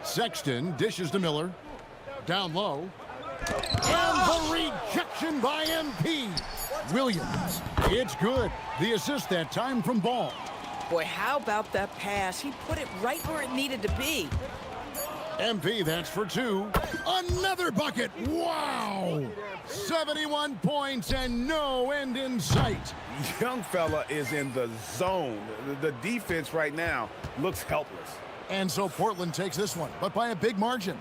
Sexton dishes to Miller. Down low. And the rejection by MP. Williams. It's good. The assist that time from Ball. Boy, how about that pass? He put it right where it needed to be. MP, that's for 2. Another bucket. Wow. 71 points and no end in sight. Young fella is in the zone. The defense right now looks helpless. And so Portland takes this one, but by a big margin.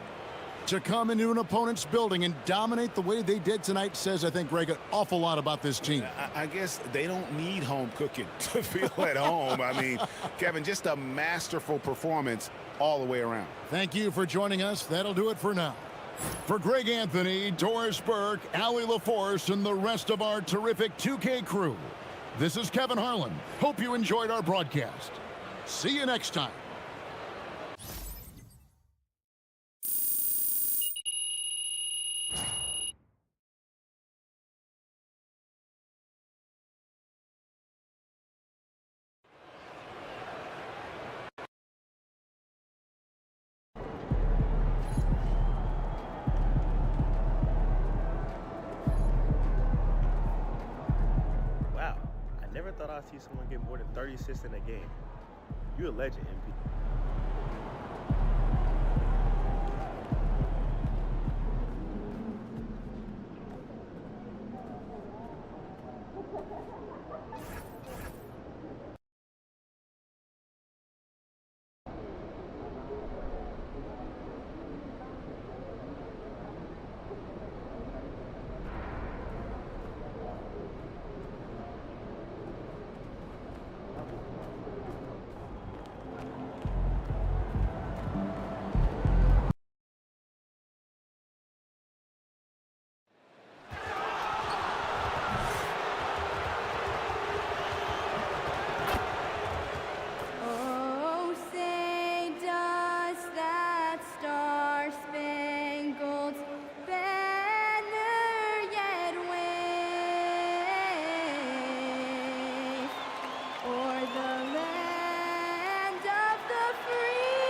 To come into an opponent's building and dominate the way they did tonight says, I think, Greg, an awful lot about this team. I guess they don't need home cooking to feel at home. I mean, Kevin, just a masterful performance all the way around. Thank you for joining us. That'll do it for now. For Greg Anthony, Doris Burke, Allie LaForce, and the rest of our terrific 2K crew, this is Kevin Harlan. Hope you enjoyed our broadcast. See you next time. Wow, I never thought I'd see someone get more than 30 assists in a game. You're a legend, MP. Oh, say does that star-spangled banner yet wave o'er the land of the free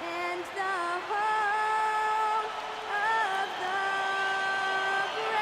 and the home of the brave?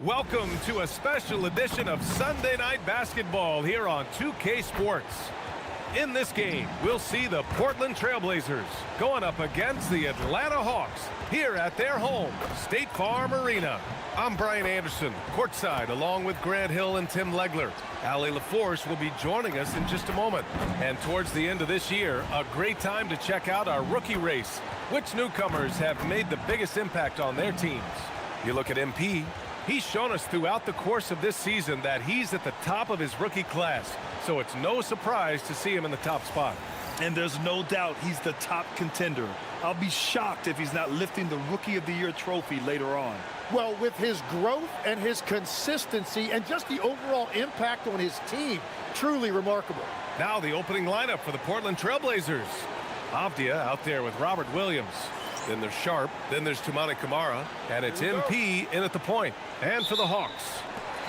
Welcome to a special edition of Sunday Night Basketball here on 2K Sports. In this game, we'll see the Portland Trailblazers going up against the Atlanta Hawks here at their home, State Farm Arena. I'm Brian Anderson, courtside, along with Grant Hill and Tim Legler. Allie LaForce will be joining us in just a moment. And towards the end of this year, a great time to check out our rookie race. Which newcomers have made the biggest impact on their teams? You look at MP. He's shown us throughout the course of this season that he's at the top of his rookie class, so it's no surprise to see him in the top spot. And there's no doubt he's the top contender. I'll be shocked if he's not lifting the Rookie of the Year trophy later on. Well, with his growth and his consistency and just the overall impact on his team, truly remarkable. Now the opening lineup for the Portland Trailblazers. Avdia out there with Robert Williams. Then there's Sharp, then there's Toumani Camara, and it's MP in at the point. And for the Hawks,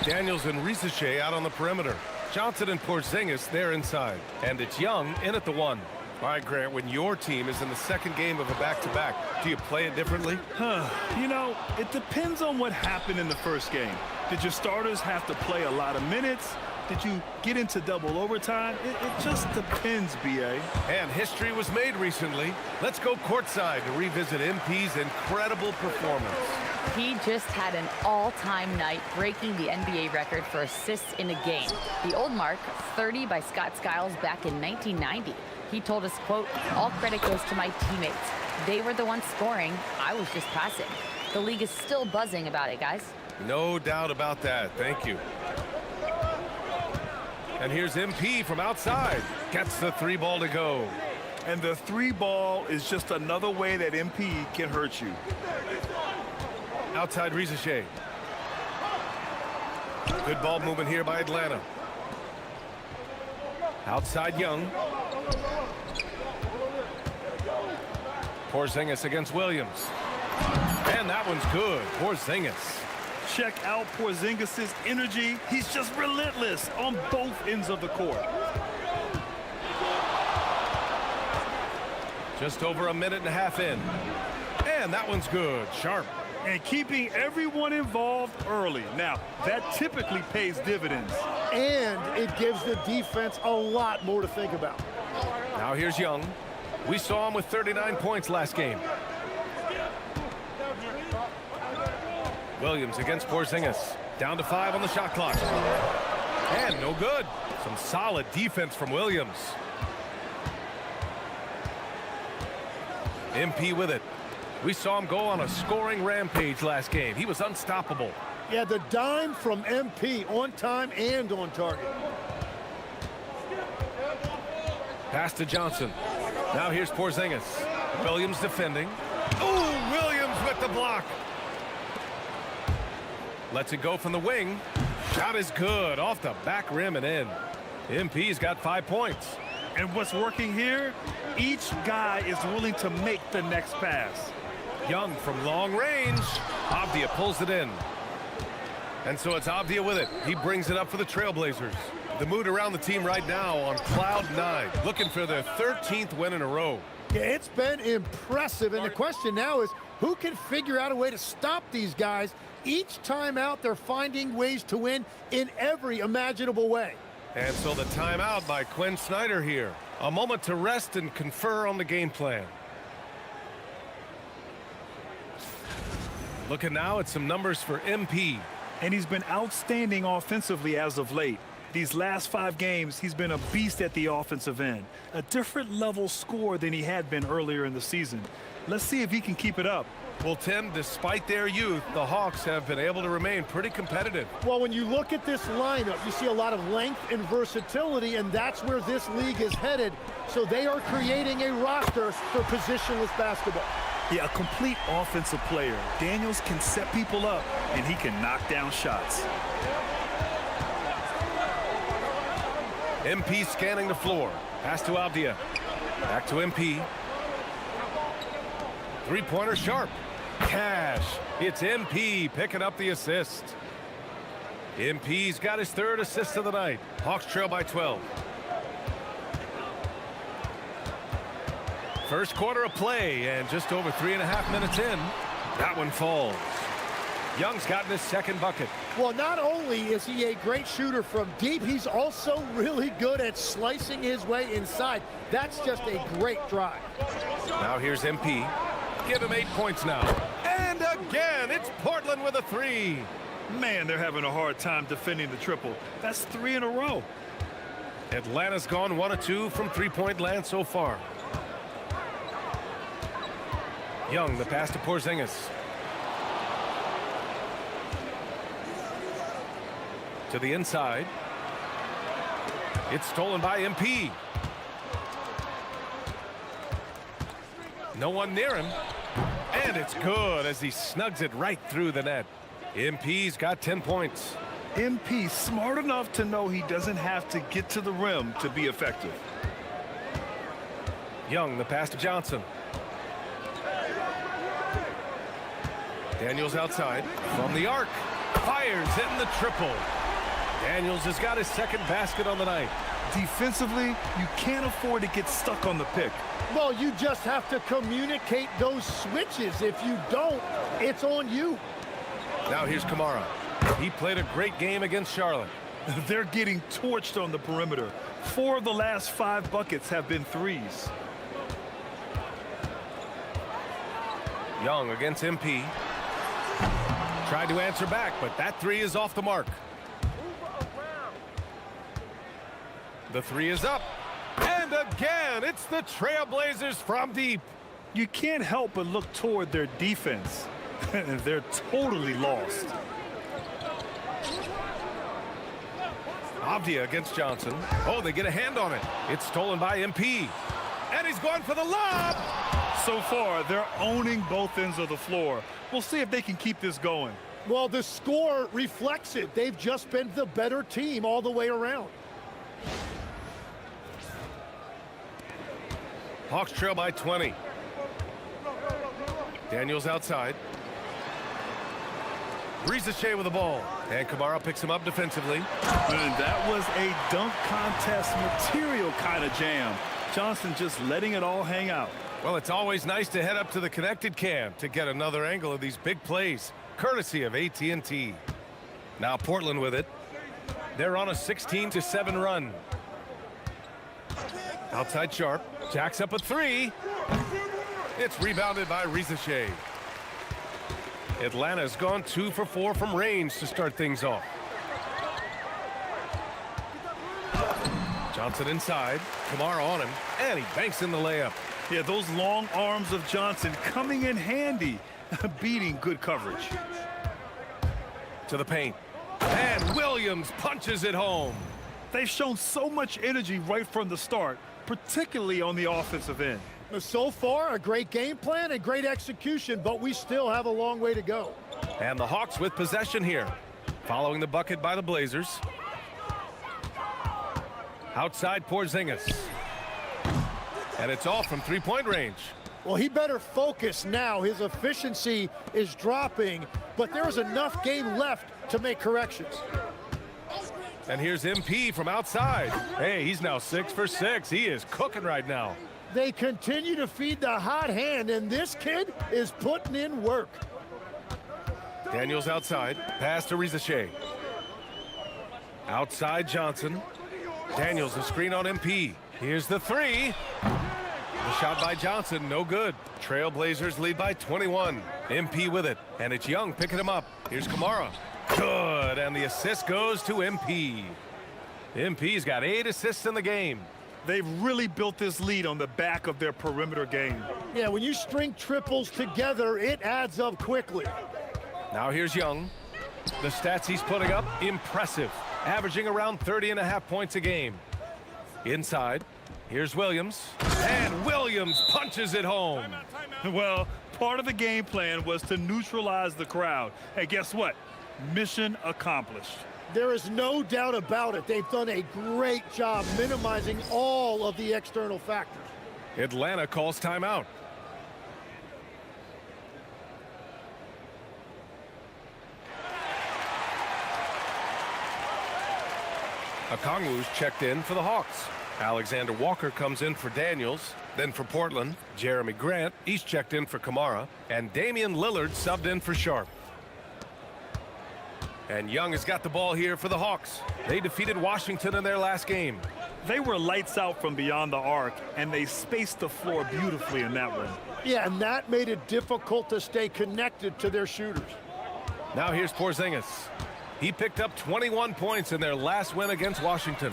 Daniels and Risache out on the perimeter. Johnson and Porzingis there inside. And it's Young in at the 1. All right, Grant, when your team is in the second game of a back-to-back, do you play it differently? You know, it depends on what happened in the first game. Did your starters have to play a lot of minutes? Did you get into double overtime? It just depends, B.A. And history was made recently. Let's go courtside to revisit MP's incredible performance. He just had an all-time night, breaking the NBA record for assists in a game. The old mark, 30 by Scott Skiles back in 1990. He told us, quote, "All credit goes to my teammates. They were the ones scoring. I was just passing." The league is still buzzing about it, guys. No doubt about that. Thank you. And here's MP from outside. Gets the three ball to go. And the three ball is just another way that MP can hurt you. Outside Rizachet. Good ball movement here by Atlanta. Outside Young. Porzingis against Williams. And that one's good. Porzingis. Check out Porzingis' energy. He's just relentless on both ends of the court. Just over a minute and a half in. And that one's good. Sharp. And keeping everyone involved early. Now, that typically pays dividends. And it gives the defense a lot more to think about. Now here's Young. We saw him with 39 points last game. Williams against Porzingis. Down to 5 on the shot clock. And no good. Some solid defense from Williams. MP with it. We saw him go on a scoring rampage last game. He was unstoppable. Yeah, the dime from MP, on time and on target. Pass to Johnson. Now here's Porzingis. Williams defending. Ooh, Williams with the block. Lets it go from the wing. Shot is good. Off the back rim and in. MP's got 5 points. And what's working here? Each guy is willing to make the next pass. Young from long range. Avdia pulls it in. And so it's Avdia with it. He brings it up for the Trailblazers. The mood around the team right now on cloud 9. Looking for their 13th win in a row. Yeah, it's been impressive. And the question now is, who can figure out a way to stop these guys? Each time out, they're finding ways to win in every imaginable way. And so the timeout by Quinn Snyder here. A moment to rest and confer on the game plan. Looking now at some numbers for MP. And he's been outstanding offensively as of late. These last 5 games, he's been a beast at the offensive end. A different level score than he had been earlier in the season. Let's see if he can keep it up. Well, Tim, despite their youth, the Hawks have been able to remain pretty competitive. Well, when you look at this lineup, you see a lot of length and versatility, and that's where this league is headed. So they are creating a roster for positionless basketball. Yeah, a complete offensive player. Daniels can set people up, and he can knock down shots. MP scanning the floor. Pass to Avdia. Back to MP. Three-pointer Sharp. Cash. It's MP picking up the assist. MP's got his 3rd assist of the night. Hawks trail by 12. First quarter of play, and just over 3.5 minutes in, that one falls. Young's gotten his 2nd bucket. Well, not only is he a great shooter from deep, he's also really good at slicing his way inside. That's just a great drive. Now here's MP. Give him 8 points now. And again, it's Portland with a 3. Man, they're having a hard time defending the triple. That's 3 in a row. Atlanta's gone 1 of 2 from three-point land so far. Young, the pass to Porzingis. To the inside. It's stolen by MP. No one near him. And it's good as he snugs it right through the net. MP's got 10 points. MP smart enough to know he doesn't have to get to the rim to be effective. Young, the pass to Johnson. Daniels outside from the arc. Fires in the triple. Daniels has got his 2nd basket on the night. Defensively, you can't afford to get stuck on the pick. Well, you just have to communicate those switches. If you don't, it's on you. Now here's Kamara. He played a great game against Charlotte. They're getting torched on the perimeter. 4 of the last 5 buckets have been threes. Young against MP. Tried to answer back, but that 3 is off the mark. The 3 is up. And again, it's the Trailblazers from deep. You can't help but look toward their defense. They're totally lost. Avdia against Johnson. Oh, they get a hand on it. It's stolen by MP. And he's going for the lob. So far, they're owning both ends of the floor. We'll see if they can keep this going. Well, the score reflects it. They've just been the better team all the way around. Hawks trail by 20. Daniels outside. Rizachet with the ball. And Kamara picks him up defensively. And that was a dunk contest material kind of jam. Johnson just letting it all hang out. Well, it's always nice to head up to the connected cam to get another angle of these big plays, courtesy of AT&T. Now Portland with it. They're on a 16-7 run. Outside Sharp. Jacks up a 3. It's rebounded by Rizachet. Atlanta's gone 2 for 4 from range to start things off. Johnson inside. Kamara on him. And he banks in the layup. Yeah, those long arms of Johnson coming in handy, beating good coverage. To the paint. And Williams punches it home. They've shown so much energy right from the start, particularly on the offensive end. So far, a great game plan and great execution, but we still have a long way to go. And the Hawks with possession here. Following the bucket by the Blazers. Outside Porzingis. And it's off from three-point range. Well, he better focus now. His efficiency is dropping, but there is enough game left to make corrections. And here's MP from outside. Hey, he's now 6 for 6. He is cooking right now. They continue to feed the hot hand, and this kid is putting in work. Daniels outside. Pass to Rizachet. Outside Johnson. Daniels a screen on MP. Here's the 3. The shot by Johnson, no good. Trailblazers lead by 21. MP with it, and it's Young picking him up. Here's Kamara. Good, and the assist goes to MP. MP's got 8 assists in the game. They've really built this lead on the back of their perimeter game. Yeah, when you string triples together, it adds up quickly. Now here's Young. The stats he's putting up, impressive. Averaging around 30.5 points a game. Inside, here's Williams. And Williams punches it home. Well, part of the game plan was to neutralize the crowd. Hey, guess what? Mission accomplished. There is no doubt about it. They've done a great job minimizing all of the external factors. Atlanta calls timeout. Okongwu's checked in for the Hawks. Alexander Walker comes in for Daniels. Then for Portland, Jeremy Grant, he's checked in for Kamara. And Damian Lillard subbed in for Sharp. And Young has got the ball here for the Hawks. They defeated Washington in their last game. They were lights out from beyond the arc, and they spaced the floor beautifully in that one. Yeah, and that made it difficult to stay connected to their shooters. Now here's Porzingis. He picked up 21 points in their last win against Washington.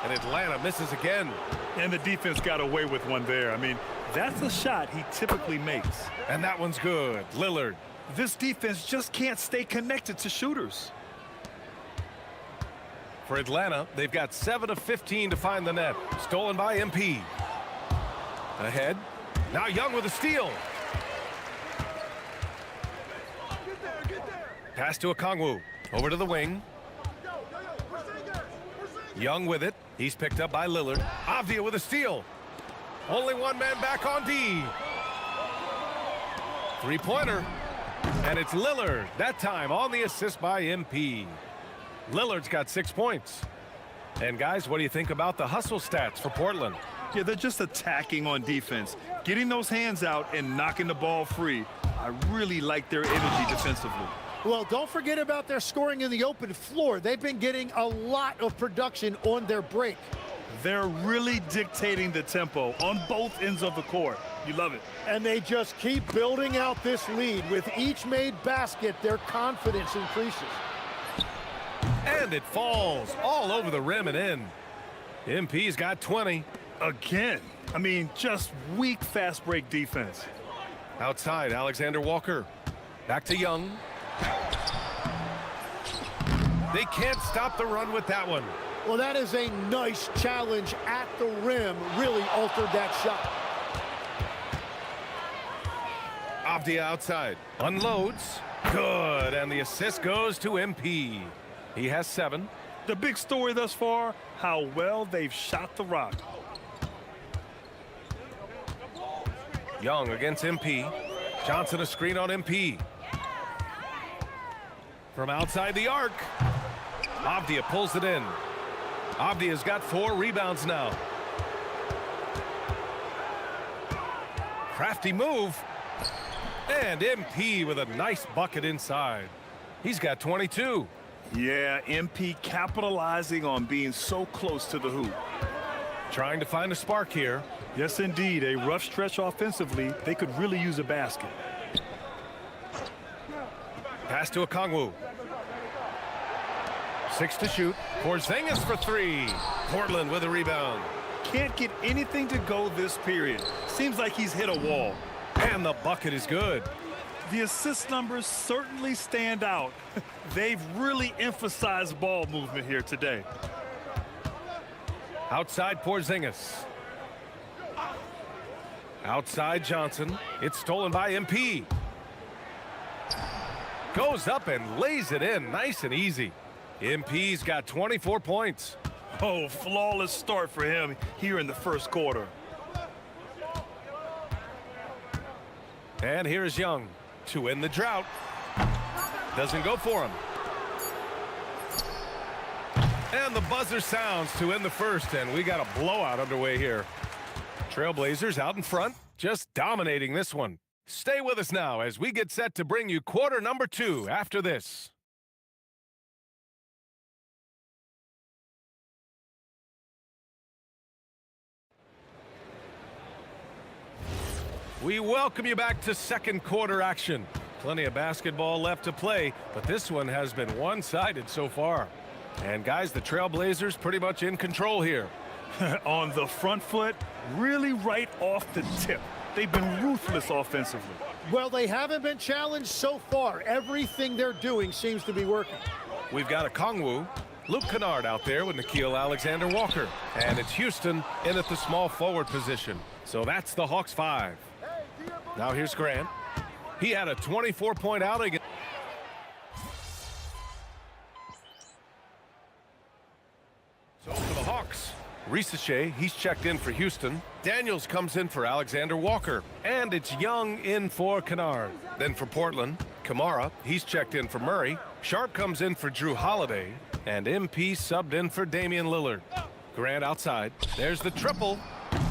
And Atlanta misses again. And the defense got away with one there. I mean, that's a shot he typically makes. And that one's good. Lillard. This defense just can't stay connected to shooters. For Atlanta, they've got 7 of 15 to find the net. Stolen by MP. Ahead. Now Young with a steal. Pass to Okongwu. Over to the wing. Young with it. He's picked up by Lillard. Avdia with a steal. Only one man back on D. Three-pointer. And it's Lillard, that time on the assist by MP. Lillard's got 6 points. And guys, what do you think about the hustle stats for Portland? Yeah, they're just attacking on defense, getting those hands out and knocking the ball free. I really like their energy defensively. Well, don't forget about their scoring in the open floor. They've been getting a lot of production on their break. They're really dictating the tempo on both ends of the court. You love it. And they just keep building out this lead. With each made basket, their confidence increases. And it falls all over the rim and in. MP's got 20. Again, I mean, just weak fast break defense. Outside, Alexander Walker. Back to Young. They can't stop the run with that one. Well, that is a nice challenge at the rim. Really altered that shot. Avdia outside. Unloads. Good. And the assist goes to MP. He has 7. The big story thus far, how well they've shot the rock. Young against MP. Johnson a screen on MP. From outside the arc. Avdia pulls it in. Avdia's got 4 rebounds now. Crafty move. And MP with a nice bucket inside. He's got 22. Yeah, MP capitalizing on being so close to the hoop. Trying to find a spark here. Yes, indeed. A rough stretch offensively. They could really use a basket. Pass to Okongwu. 6 to shoot. Porzingis for 3. Portland with a rebound. Can't get anything to go this period. Seems like he's hit a wall. And the bucket is good. The assist numbers certainly stand out. They've really emphasized ball movement here today. Outside Porzingis. Outside Johnson. It's stolen by MP. Goes up and lays it in nice and easy. MP's got 24 points. Oh, flawless start for him here in the first quarter. And here's Young to end the drought. Doesn't go for him. And the buzzer sounds to end the first, and we got a blowout underway here. Trailblazers out in front, just dominating this one. Stay with us now as we get set to bring you quarter number 2 after this. We welcome you back to second quarter action. Plenty of basketball left to play, but this one has been one-sided so far. And guys, the Trailblazers pretty much in control here. On the front foot, really right off the tip. They've been ruthless offensively. Well, they haven't been challenged so far. Everything they're doing seems to be working. We've got Okongwu, Luke Kennard out there with Nickeil Alexander-Walker. And it's Houston in at the small forward position. So that's the Hawks 5. Now here's Grant. He had a 24-point outing. So for the Hawks, Risache, he's checked in for Houston. Daniels comes in for Alexander Walker. And it's Young in for Kennard. Then for Portland, Kamara, he's checked in for Murray. Sharp comes in for Drew Holiday. And MP subbed in for Damian Lillard. Grant outside. There's the triple.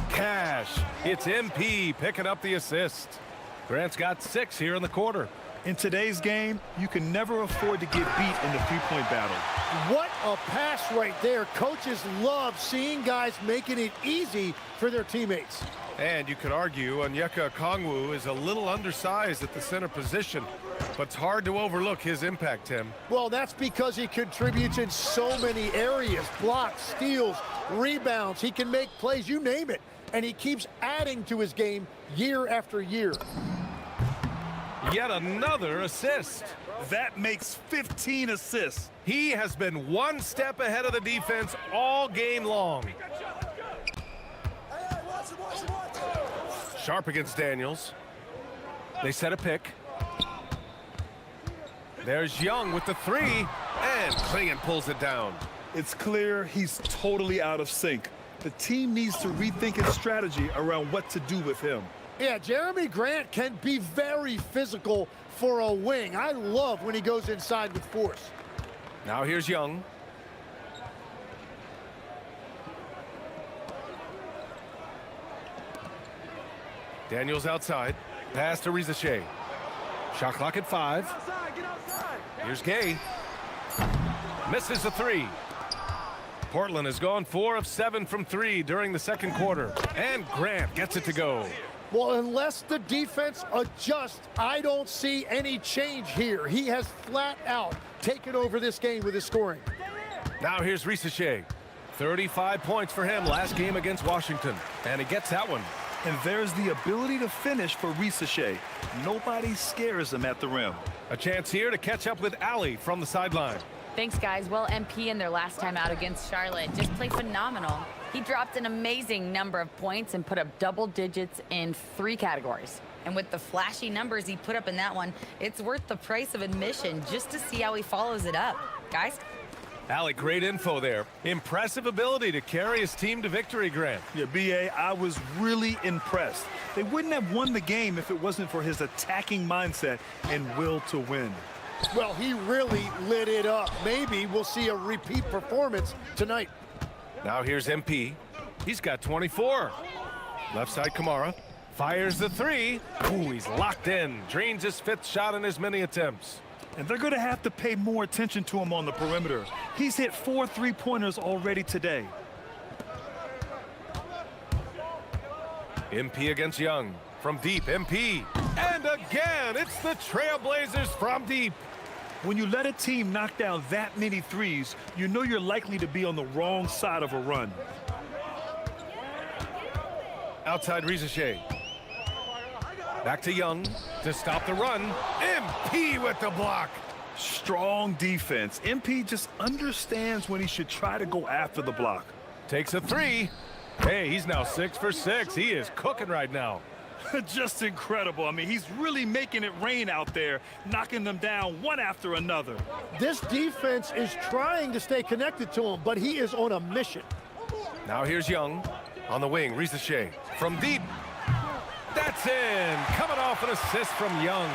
Cash. It's MP picking up the assist. Grant's got 6 here in the quarter. In today's game, you can never afford to get beat in the three-point battle. What a pass right there. Coaches love seeing guys making it easy for their teammates. And you could argue Onyeka Okongwu is a little undersized at the center position, but it's hard to overlook his impact, Tim. Well, that's because he contributes in so many areas. Blocks, steals, rebounds. He can make plays, you name it. And he keeps adding to his game year after year. Yet another assist. That makes 15 assists. He has been one step ahead of the defense all game long. Sharp against Daniels. They set a pick. There's Young with the 3, and Klingon pulls it down. It's clear he's totally out of sync. The team needs to rethink its strategy around what to do with him. Yeah, Jeremy Grant can be very physical for a wing. I love when he goes inside with force. Now here's Young. Daniels outside. Pass to Rizachet. Shot clock at 5. Here's Gay. Misses the 3. Portland has gone 4 of 7 from 3 during the second quarter. And Grant gets it to go. Well, unless the defense adjusts, I don't see any change here. He has flat out taken over this game with his scoring. Now here's Rizachet. 35 points for him last game against Washington. And he gets that one. And there's the ability to finish for Rizachet. Nobody scares him at the rim. A chance here to catch up with Allie from the sideline. Thanks, guys. Well, MP in their last time out against Charlotte just played phenomenal. He dropped an amazing number of points and put up double digits in 3 categories. And with the flashy numbers he put up in that one, it's worth the price of admission just to see how he follows it up. Guys? Allie, great info there. Impressive ability to carry his team to victory, Grant. Yeah, B.A., I was really impressed. They wouldn't have won the game if it wasn't for his attacking mindset and will to win. Well, he really lit it up. Maybe we'll see a repeat performance tonight. Now here's MP. He's got 24. Left side Kamara. Fires the 3. Ooh, he's locked in. Drains his 5th shot in as many attempts. And they're going to have to pay more attention to him on the perimeter. He's hit 4 3-pointers already today. MP against Young. From deep, MP. And again, it's the Trailblazers from deep. When you let a team knock down that many threes, you know you're likely to be on the wrong side of a run. Outside Rizachet. Back to Young to stop the run. MP with the block. Strong defense. MP just understands when he should try to go after the block. Takes a 3. Hey, he's now 6 for 6. He is cooking right now. Just incredible. I mean, he's really making it rain out there, knocking them down one after another. This defense is trying to stay connected to him, but he is on a mission. Now here's Young on the wing. Rizachet from deep. That's in. Coming off an assist from Young.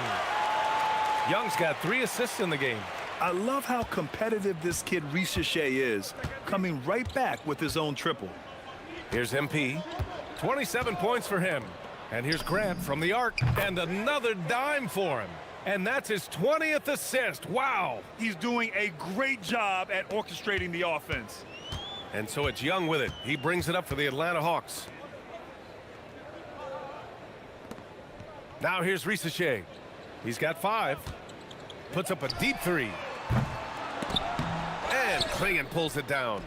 Young's got 3 assists in the game. I love how competitive this kid Rizachet is, coming right back with his own triple. Here's MP. 27 points for him. And here's Grant from the arc. And another dime for him. And that's his 20th assist. Wow. He's doing a great job at orchestrating the offense. And so it's Young with it. He brings it up for the Atlanta Hawks. Now here's Rizachet. He's got 5. Puts up a deep 3. And Klingon pulls it down.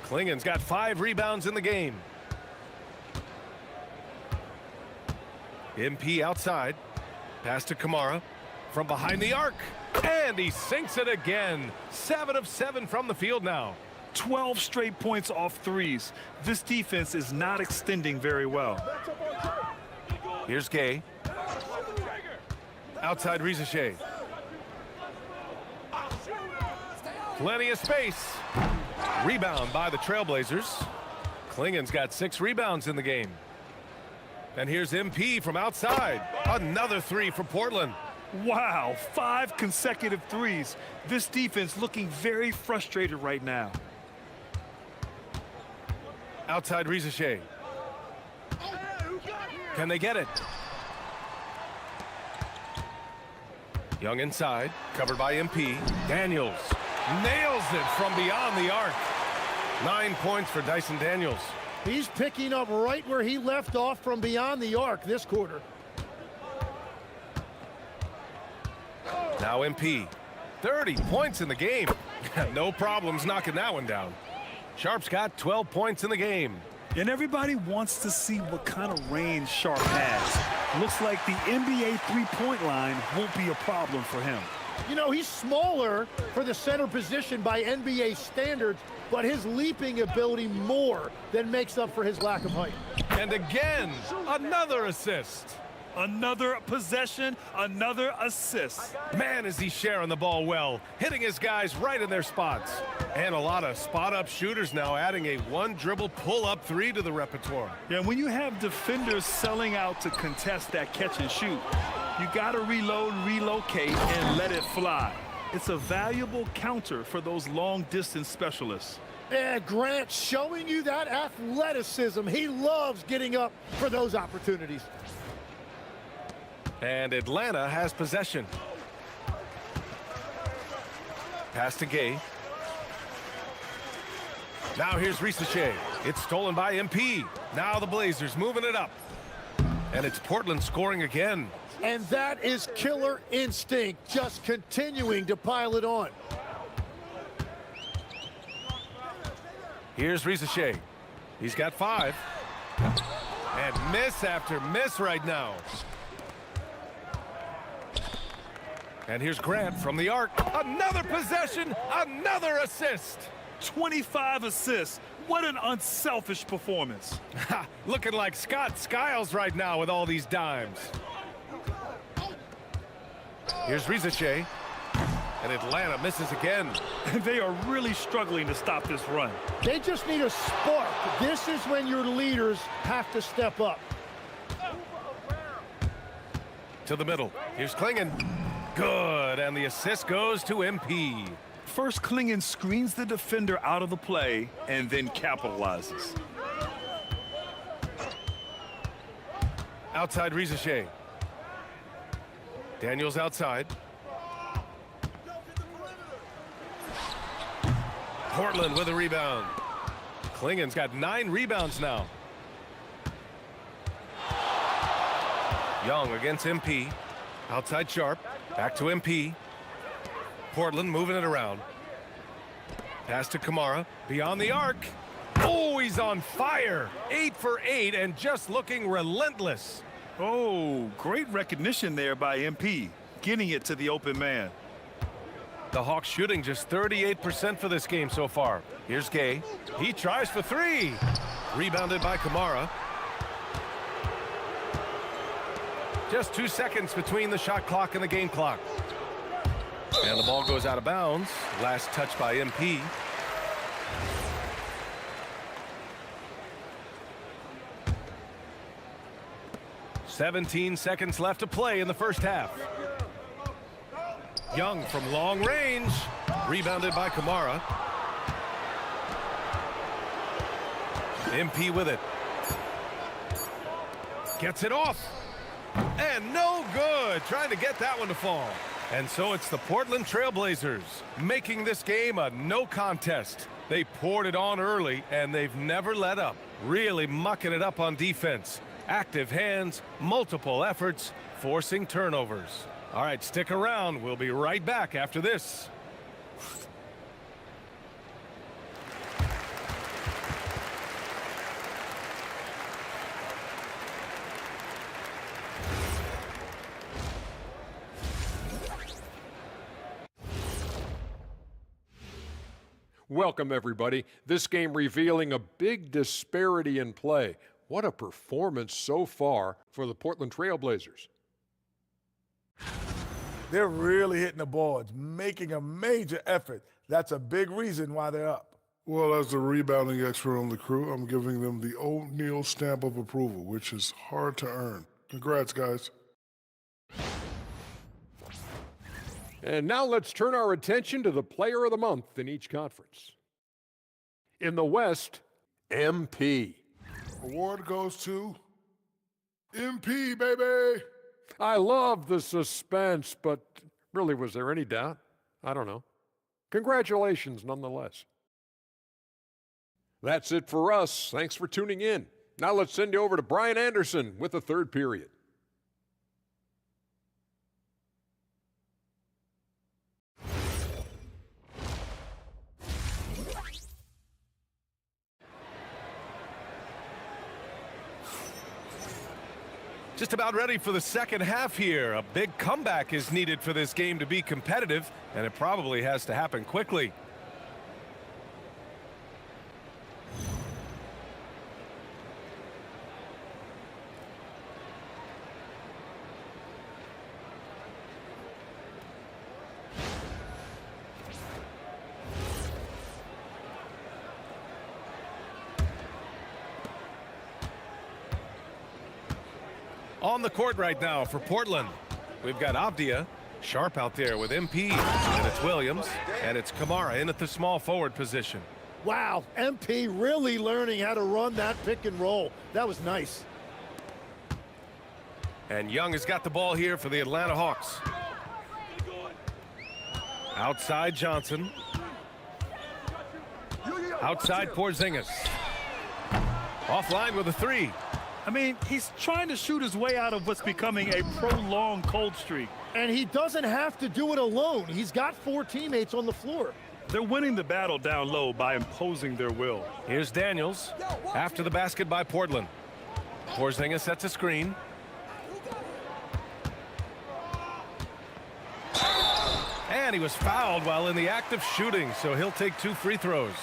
Klingon's got 5 rebounds in the game. MP outside. Pass to Kamara. From behind the arc. And he sinks it again. 7 of 7 from the field now. 12 straight points off threes. This defense is not extending very well. Here's Gay. Outside Rizachet. Plenty of space. Rebound by the Trailblazers. Klingon's got 6 rebounds in the game. And here's MP from outside. Another 3 for Portland. Wow, 5 consecutive threes. This defense looking very frustrated right now. Outside Rizachet. Can they get it? Young inside, covered by MP. Daniels nails it from beyond the arc. 9 points for Dyson Daniels. He's picking up right where he left off from beyond the arc this quarter. Now MP. 30 points in the game. No problems knocking that one down. Sharp's got 12 points in the game. And everybody wants to see what kind of range Sharp has. Looks like the NBA three-point line won't be a problem for him. You know, he's smaller for the center position by NBA standards, but his leaping ability more than makes up for his lack of height. And again, another assist. Another possession, another assist. Man, is he sharing the ball well, hitting his guys right in their spots. And a lot of spot-up shooters now, adding a 1-dribble pull-up 3 to the repertoire. Yeah, when you have defenders selling out to contest that catch and shoot, you got to reload, relocate, and let it fly. It's a valuable counter for those long-distance specialists. And Grant showing you that athleticism. He loves getting up for those opportunities. And Atlanta has possession. Pass to Gay. Now here's Risache. It's stolen by MP. Now the Blazers moving it up. And it's Portland scoring again. And that is killer instinct, just continuing to pile it on. Here's Risache. He's got 5. And miss after miss right now. And here's Grant from the arc. Another possession, another assist. 25 assists. What an unselfish performance. Looking like Scott Skiles right now with all these dimes. Here's Risache. And Atlanta misses again. They are really struggling to stop this run. They just need a spark. This is when your leaders have to step up. To the middle. Here's Klingon. Good, and the assist goes to MP. First, Klingon screens the defender out of the play and then capitalizes. Outside Risache. Daniels outside. Portland with a rebound. Klingon's got 9 rebounds now. Young against MP. Outside Sharp. Back to MP. Portland moving it around. Pass to Kamara. Beyond the arc. Oh, he's on fire. 8 for 8 and just looking relentless. Oh, great recognition there by MP. Getting it to the open man. The Hawks shooting just 38% for this game so far. Here's Gay. He tries for 3. Rebounded by Kamara. Just 2 seconds between the shot clock and the game clock. And the ball goes out of bounds. Last touch by MP. "17 seconds left to play in the first half. Young from long range. Rebounded by Kamara. MP with it. Gets it off. And no good. Trying to get that one to fall. And so it's the Portland Trailblazers making this game a no contest. They poured it on early, and they've never let up. Really mucking it up on defense. Active hands, multiple efforts, forcing turnovers. All right, stick around. We'll be right back after this. Welcome, everybody. This game revealing a big disparity in play. What a performance so far for the Portland Trailblazers. They're really hitting the boards, making a major effort. That's a big reason why they're up. Well, as the rebounding expert on the crew, I'm giving them the O'Neal stamp of approval, which is hard to earn. Congrats, guys. And now let's turn our attention to the player of the month in each conference. In the West, MP. Award goes to MP, baby. I love the suspense, but really, was there any doubt? I don't know. Congratulations, nonetheless. That's it for us. Thanks for tuning in. Now let's send you over to Brian Anderson with the third period. Just about ready for the second half here. A big comeback is needed for this game to be competitive, and it probably has to happen quickly. On the court right now for Portland, we've got Avdia, Sharp out there with MP, and it's Williams, and it's Kamara in at the small forward position. Wow, MP really learning how to run that pick and roll. That was nice. And Young has got the ball here for the Atlanta Hawks. Outside Johnson. Outside Porzingis. Offline with a three. I mean, he's trying to shoot his way out of what's becoming a prolonged cold streak. And he doesn't have to do it alone. He's got 4 teammates on the floor. They're winning the battle down low by imposing their will. Here's Daniels after the basket by Portland. Porzingis sets a screen. And he was fouled while in the act of shooting, so he'll take 2 free throws.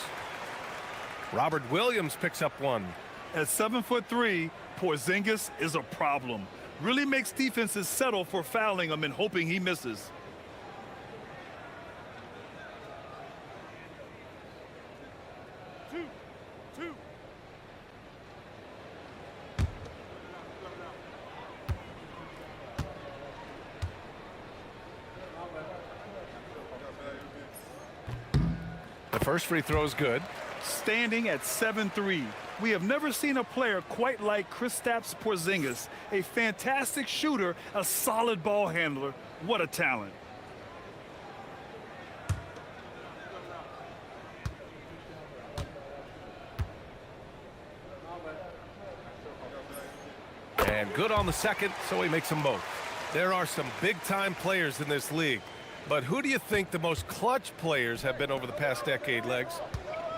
Robert Williams picks up one. At 7'3", Porzingis is a problem. Really makes defenses settle for fouling him and hoping he misses. The first free throw is good. Standing at 7'3", we have never seen a player quite like Kristaps Porzingis. A fantastic shooter, a solid ball handler. What a talent. And good on the second, so he makes them both. There are some big-time players in this league. But who do you think the most clutch players have been over the past decade, Legs?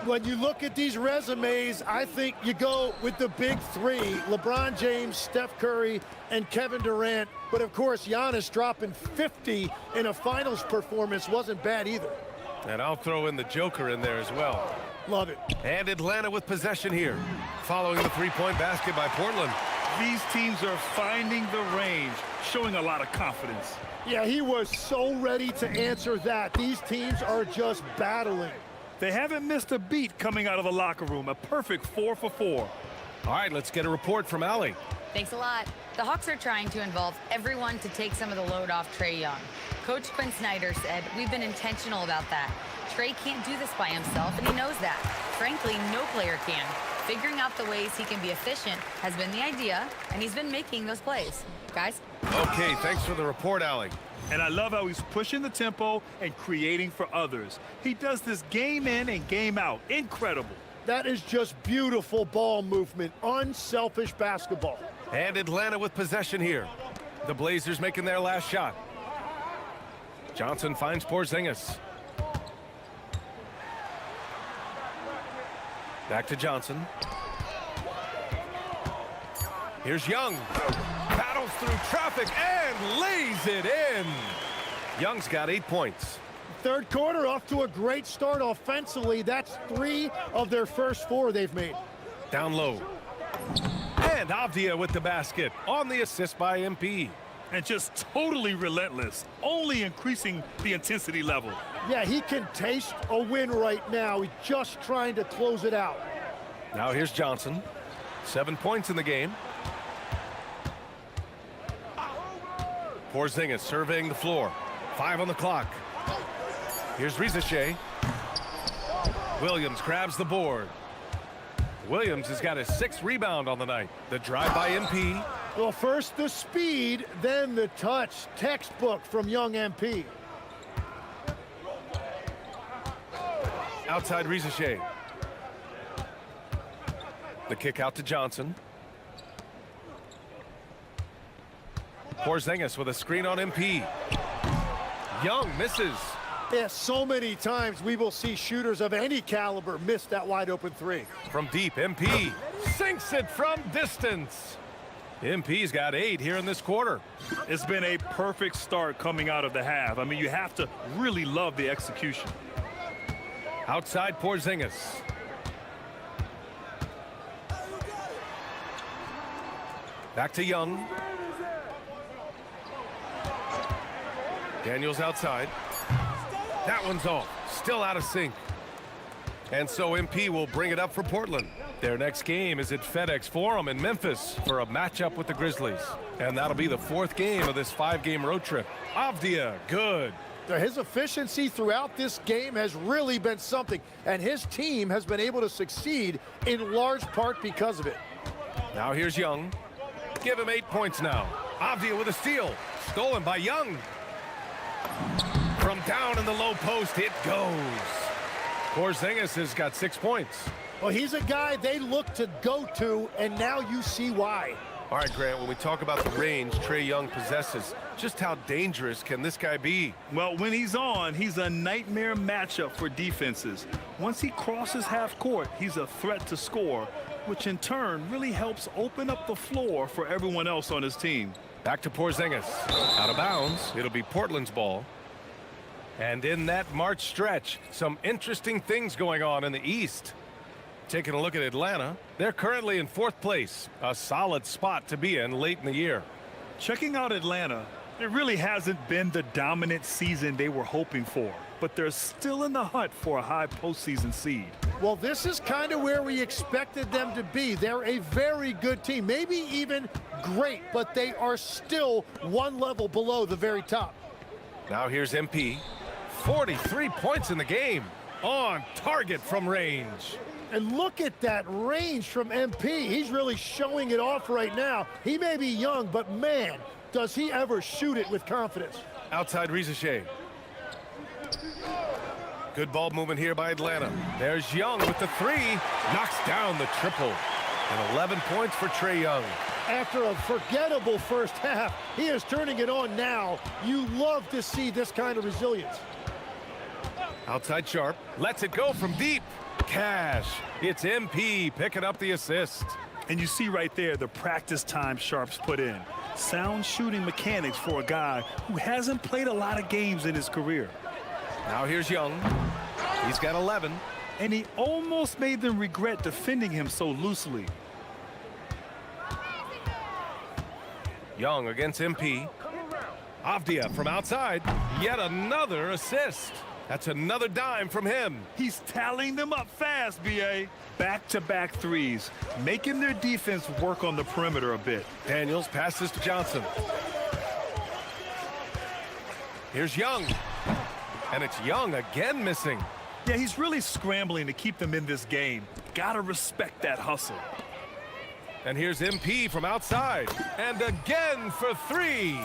When you look at these resumes, I think you go with the big 3, LeBron James, Steph Curry, and Kevin Durant. But of course, Giannis dropping 50 in a finals performance wasn't bad either. And I'll throw in the Joker in there as well. Love it. And Atlanta with possession here, following the three-point basket by Portland. These teams are finding the range, showing a lot of confidence. Yeah, he was so ready to answer that. These teams are just battling. They haven't missed a beat coming out of the locker room. A perfect 4 for 4. All right, let's get a report from Allie. Thanks a lot. The Hawks are trying to involve everyone to take some of the load off Trae Young. Coach Quinn Snyder said, "We've been intentional about that. Trae can't do this by himself, and he knows that. Frankly, no player can. Figuring out the ways he can be efficient has been the idea, and he's been making those plays." Guys? Okay, thanks for the report, Allie. And I love how he's pushing the tempo and creating for others. He does this game in and game out. Incredible. That is just beautiful ball movement, unselfish basketball. And Atlanta with possession here. The Blazers making their last shot. Johnson finds Porzingis. Back to Johnson. Here's Young. Battles through traffic and lays it in. Young's got 8 points. Third quarter off to a great start offensively. That's 3 of their first 4 they've made. Down low. And Avdia with the basket on the assist by MP. And just totally relentless, only increasing the intensity level. Yeah, he can taste a win right now. He's just trying to close it out. Now here's Johnson. 7 points in the game. Porzingis surveying the floor. 5 on the clock. Here's Rizachet. Williams grabs the board. Williams has got his 6th rebound on the night. The drive by MP. Well, first the speed, then the touch. Textbook from young MP. Outside Rizachet. The kick out to Johnson. Porzingis with a screen on MP. Young misses. Yeah, so many times we will see shooters of any caliber miss that wide open 3. From deep, MP sinks it from distance. MP's got 8 here in this quarter. It's been a perfect start coming out of the half. I mean, you have to really love the execution. Outside Porzingis. Back to Young. Daniels outside. That one's off. Still out of sync. And so MP will bring it up for Portland. Their next game is at FedEx Forum in Memphis for a matchup with the Grizzlies. And that'll be the 4th game of this 5-game road trip. Avdia, good. His efficiency throughout this game has really been something, and his team has been able to succeed in large part because of it. Now here's Young. Give him 8 points now. Avdia with a steal. Stolen by Young. From down in the low post, it goes. Porzingis has got 6 points. Well, he's a guy they look to go to, and now you see why. All right, Grant, when we talk about the range Trae Young possesses, just how dangerous can this guy be? Well, when he's on, he's a nightmare matchup for defenses. Once he crosses half court, he's a threat to score, which in turn really helps open up the floor for everyone else on his team. Back to Porzingis. Out of bounds. It'll be Portland's ball. And in that March stretch, some interesting things going on in the East. Taking a look at Atlanta, they're currently in 4th place, a solid spot to be in late in the year. Checking out Atlanta, it really hasn't been the dominant season they were hoping for, but they're still in the hunt for a high postseason seed. Well, this is kind of where we expected them to be. They're a very good team, maybe even great, but they are still one level below the very top. Now here's MP. 43 points in the game. On target from range. And look at that range from MP. He's really showing it off right now. He may be young, but man, does he ever shoot it with confidence. Outside Rizichet. Good ball movement here by Atlanta. There's Young with the 3. Knocks down the triple. And 11 points for Trae Young. After a forgettable first half, he is turning it on now. You love to see this kind of resilience. Outside Sharp. Lets it go from deep. Cash. It's MP picking up the assist. And you see right there the practice time Sharp's put in. Sound shooting mechanics for a guy who hasn't played a lot of games in his career. Now here's Young. He's got 11. And he almost made them regret defending him so loosely. Young against MP. Avdia from outside. Yet another assist. That's another dime from him. He's tallying them up fast, B.A. Back-to-back threes, making their defense work on the perimeter a bit. Daniels passes to Johnson. Here's Young. And it's Young again missing. Yeah, he's really scrambling to keep them in this game. Gotta respect that hustle. And here's MP from outside. And again for 3.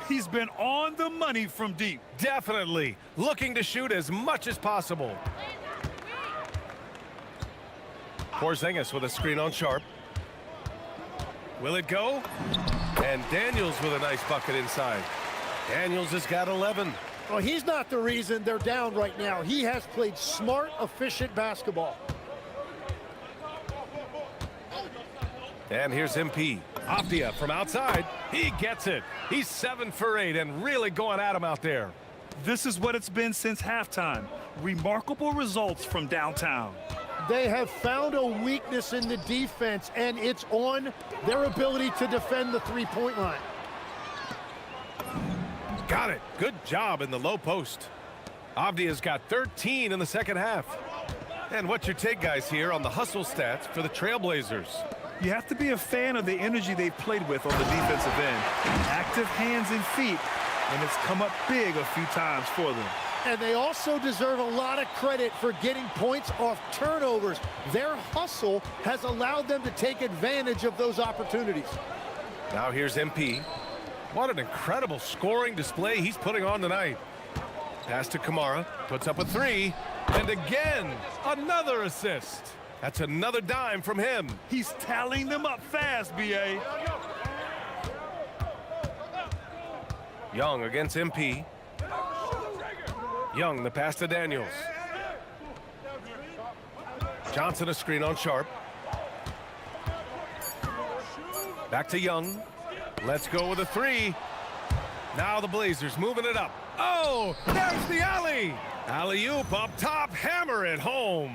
He's been on the money from deep. Definitely. Looking to shoot as much as possible. Porzingis with a screen on Sharp. Will it go? And Daniels with a nice bucket inside. Daniels has got 11. Well, he's not the reason they're down right now. He has played smart, efficient basketball. And here's MP. Avdia from outside. He gets it. He's 7 for 8 and really going at him out there. This is what it's been since halftime. Remarkable results from downtown. They have found a weakness in the defense, and it's on their ability to defend the three-point line. Got it. Good job in the low post. Avdia's got 13 in the second half. And what's your take, guys, here on the hustle stats for the Trailblazers? You have to be a fan of the energy they've played with on the defensive end. Active hands and feet, and it's come up big a few times for them. And they also deserve a lot of credit for getting points off turnovers. Their hustle has allowed them to take advantage of those opportunities. Now here's MP. What an incredible scoring display he's putting on tonight. Pass to Kamara, puts up a 3, and again, another assist. That's another dime from him. He's tallying them up fast, B.A. Young against MP. Young, the pass to Daniels. Johnson a screen on Sharp. Back to Young. Let's go with a 3. Now the Blazers moving it up. Oh, there's the alley. Alley-oop up top, hammer it home.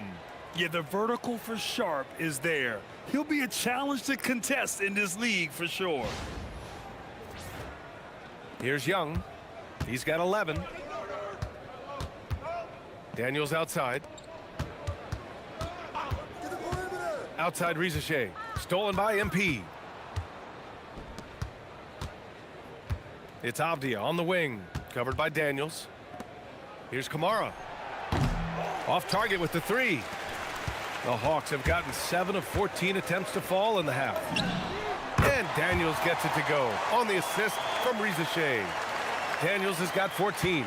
Yeah, the vertical for Sharp is there. He'll be a challenge to contest in this league for sure. Here's Young. He's got 11. Daniels outside. Outside Rizichet. Stolen by MP. It's Avdia on the wing. Covered by Daniels. Here's Kamara. Off target with the three. The Hawks have gotten 7 of 14 attempts to fall in the half. And Daniels gets it to go on the assist from Shea. Daniels has got 14.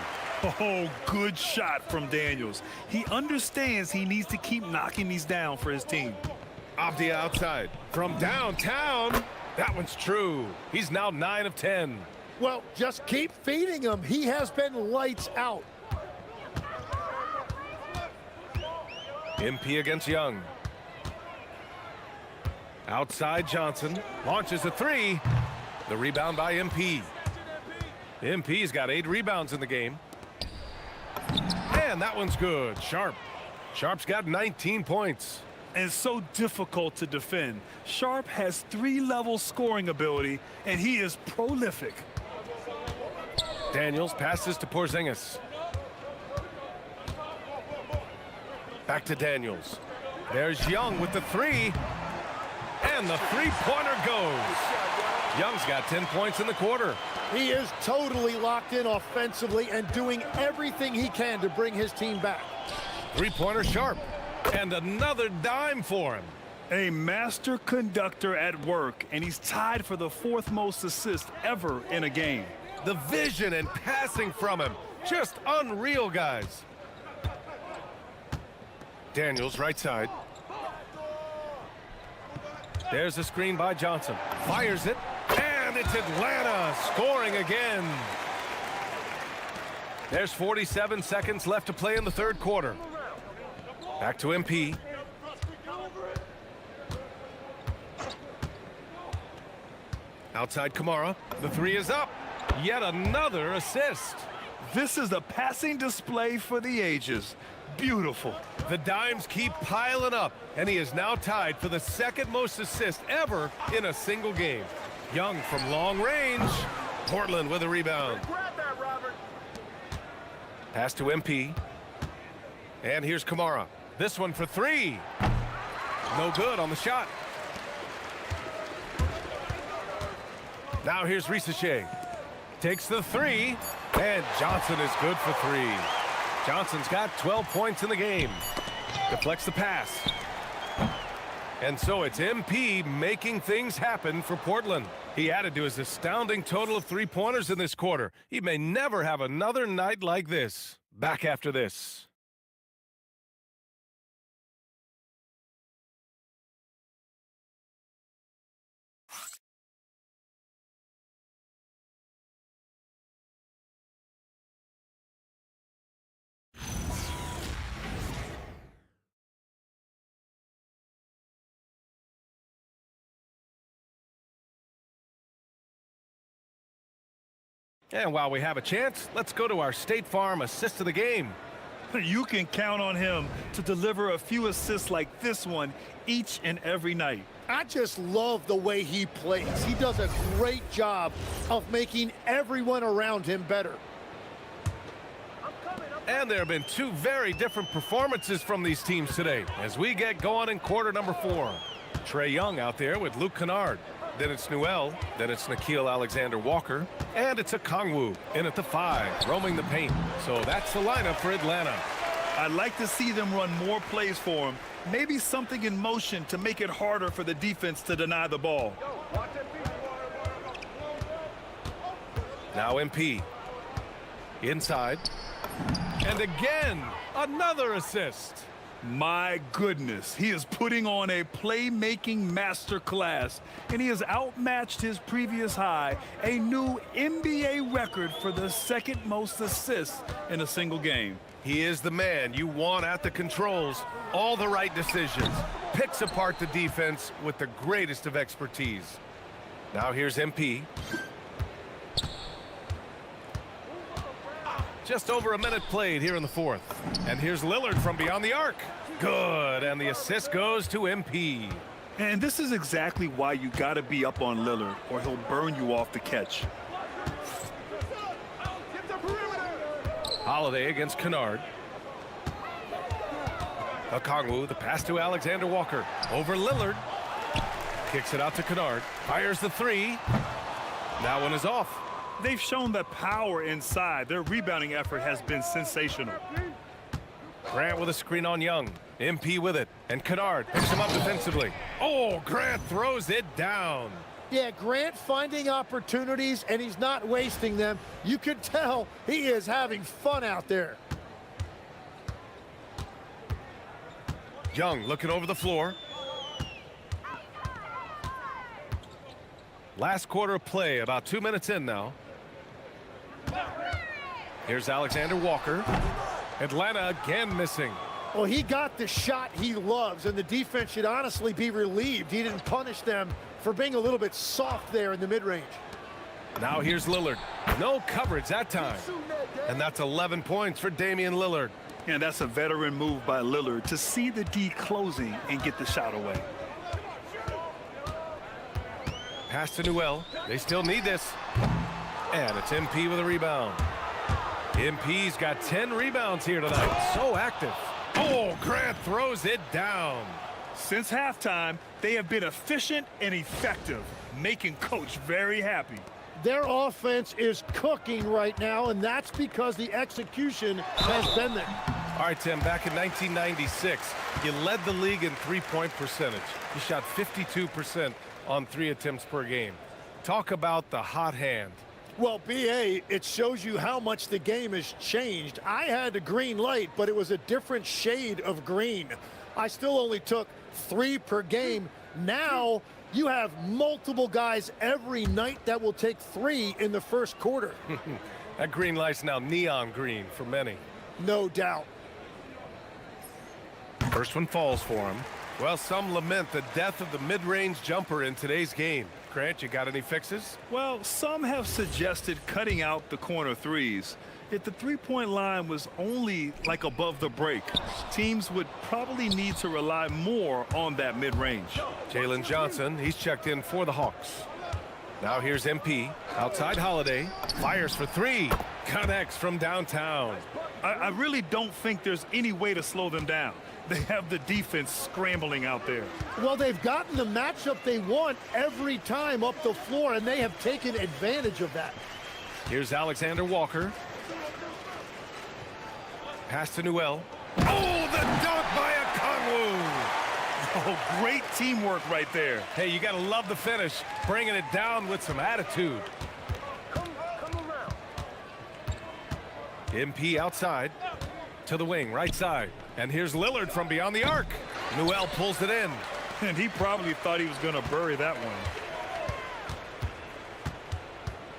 Oh, good shot from Daniels. He understands he needs to keep knocking these down for his team. Abdia outside from downtown. That one's true. He's now 9 of 10. Well, just keep feeding him. He has been lights out. MP against Young. Outside Johnson. Launches a three. The rebound by MP. MP's got 8 rebounds in the game. And that one's good. Sharp's got 19 points. And so difficult to defend. Sharp has 3-level scoring ability, and he is prolific. Daniels passes to Porzingis. Back to Daniels. There's Young with the three. And the three-pointer goes. Young's got 10 points in the quarter. He is totally locked in offensively and doing everything he can to bring his team back. Three-pointer Sharp. And another dime for him. A master conductor at work, and he's tied for the 4th most assists ever in a game. The vision and passing from him. Just unreal, guys. Daniels right side. There's a screen by Johnson. Fires it. And it's Atlanta scoring again. There's 47 seconds left to play in the 3rd quarter. Back to MP. Outside Kamara. The three is up. Yet another assist. This is a passing display for the ages. Beautiful. The dimes keep piling up, and he is now tied for the 2nd most assists ever in a single game. Young from long range. Portland with a rebound. Pass to MP. And here's Kamara. This one for three. No good on the shot. Now here's Shea. Takes the three. And Johnson is good for three. Johnson's got 12 points in the game. Deflects the pass. And so it's MP making things happen for Portland. He added to his astounding total of 3-pointers in this quarter. He may never have another night like this. Back after this. And while we have a chance, let's go to our State Farm assist of the game. You can count on him to deliver a few assists like this one each and every night. I just love the way he plays. He does a great job of making everyone around him better. And there have been 2 very different performances from these teams today as we get going in quarter number 4. Trae Young out there with Luke Kennard. Then it's Newell. Then it's Nickeil Alexander-Walker. And it's Okongwu in at the 5, roaming the paint. So that's the lineup for Atlanta. I'd like to see them run more plays for him. Maybe something in motion to make it harder for the defense to deny the ball. Now MP. Inside. And again, another assist. My goodness, he is putting on a playmaking masterclass, and he has outmatched his previous high, a new NBA record for the 2nd most assists in a single game. He is the man you want at the controls. All the right decisions. Picks apart the defense with the greatest of expertise. Now here's MP. Just over a minute played here in the 4th. And here's Lillard from beyond the arc. Good, and the assist goes to MP. And this is exactly why you got to be up on Lillard, or he'll burn you off the catch. Holiday against Kennard. Okongwu, the pass to Alexander-Walker. Over Lillard. Kicks it out to Kennard. Fires the three. That one is off. They've shown the power inside. Their rebounding effort has been sensational. Grant with a screen on Young. MP with it. And Kennard picks him up defensively. Oh, Grant throws it down. Yeah, Grant finding opportunities, and he's not wasting them. You can tell he is having fun out there. Young looking over the floor. Last quarter of play, about 2 minutes in now. Here's Alexander Walker. Atlanta again missing. Well, he got the shot he loves, and the defense should honestly be relieved he didn't punish them for being a little bit soft there in the mid-range. Now here's Lillard. No coverage that time. And that's 11 points for Damian Lillard. And that's a veteran move by Lillard to see the D closing and get the shot away. Pass to Newell. They still need this. And it's MP with a rebound. MP's got 10 rebounds here tonight. So active. Oh, Grant throws it down. Since halftime, they have been efficient and effective, making Coach very happy. Their offense is cooking right now, and that's because the execution has been there. All right, Tim, back in 1996, you led the league in three-point percentage. You shot 52% on 3 attempts per game. Talk about the hot hand. Well, B.A., it shows you how much the game has changed. I had a green light, but it was a different shade of green. I still only took 3 per game. Now you have multiple guys every night that will take 3 in the first quarter. That green light's now neon green for many. No doubt. First one falls for him. Well, some lament the death of the mid-range jumper in today's game. Grant, you got any fixes? Well, some have suggested cutting out the corner threes. If the three-point line was only like above the break, teams would probably need to rely more on that mid-range. Jalen Johnson, he's checked in for the Hawks. Now here's MP. Outside Holiday. Fires for 3. Connects from downtown. I really don't think there's any way to slow them down. They have the defense scrambling out there. Well, they've gotten the matchup they want every time up the floor, and they have taken advantage of that. Here's Alexander Walker. Pass to Newell. Oh, the dunk by Okongwu. Oh, great teamwork right there. Hey, you got to love the finish. Bringing it down with some attitude. MP outside to the wing, right side. And here's Lillard from beyond the arc. Newell pulls it in. And he probably thought he was going to bury that one.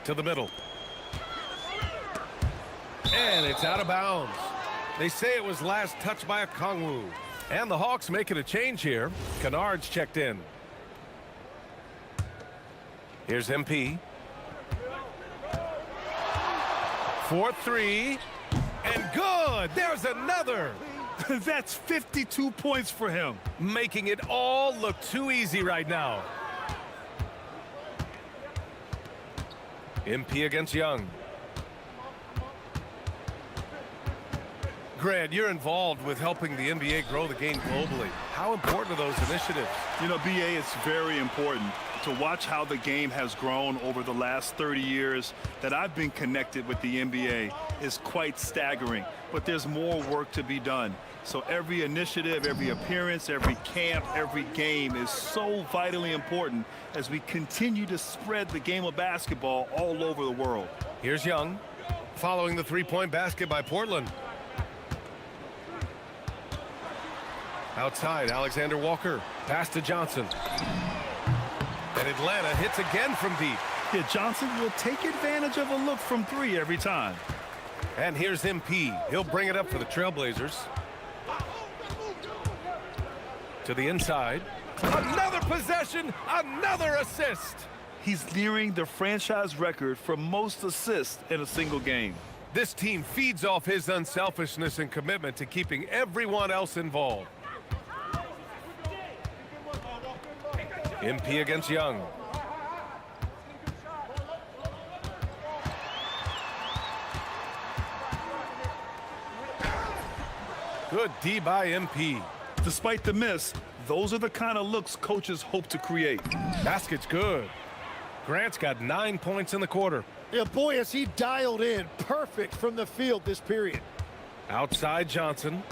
To the middle. And it's out of bounds. They say it was last touched by Okongwu. And the Hawks making a change here. Kennard's checked in. Here's MP. 4-3. And good. There's another. That's 52 points for him. Making it all look too easy right now. MP against Young. Grant, you're involved with helping the NBA grow the game globally. How important are those initiatives? You know, BA, it's very important to watch how the game has grown over the last 30 years that I've been connected with the NBA is quite staggering. But there's more work to be done. So every initiative, every appearance, every camp, every game is so vitally important as we continue to spread the game of basketball all over the world. Here's Young following the three-point basket by Portland. Outside, Alexander Walker. Pass to Johnson. And Atlanta hits again from deep. Yeah, Johnson will take advantage of a look from 3 every time. And here's MP. He'll bring it up for the Trailblazers. To the inside. Another possession, another assist. He's nearing the franchise record for most assists in a single game. This team feeds off his unselfishness and commitment to keeping everyone else involved. MP against Young. Good D by MP. Despite the miss, those are the kind of looks coaches hope to create. Basket's good. Grant's got 9 points in the quarter. Yeah, boy, has he dialed in. Perfect from the field this period. Outside Johnson.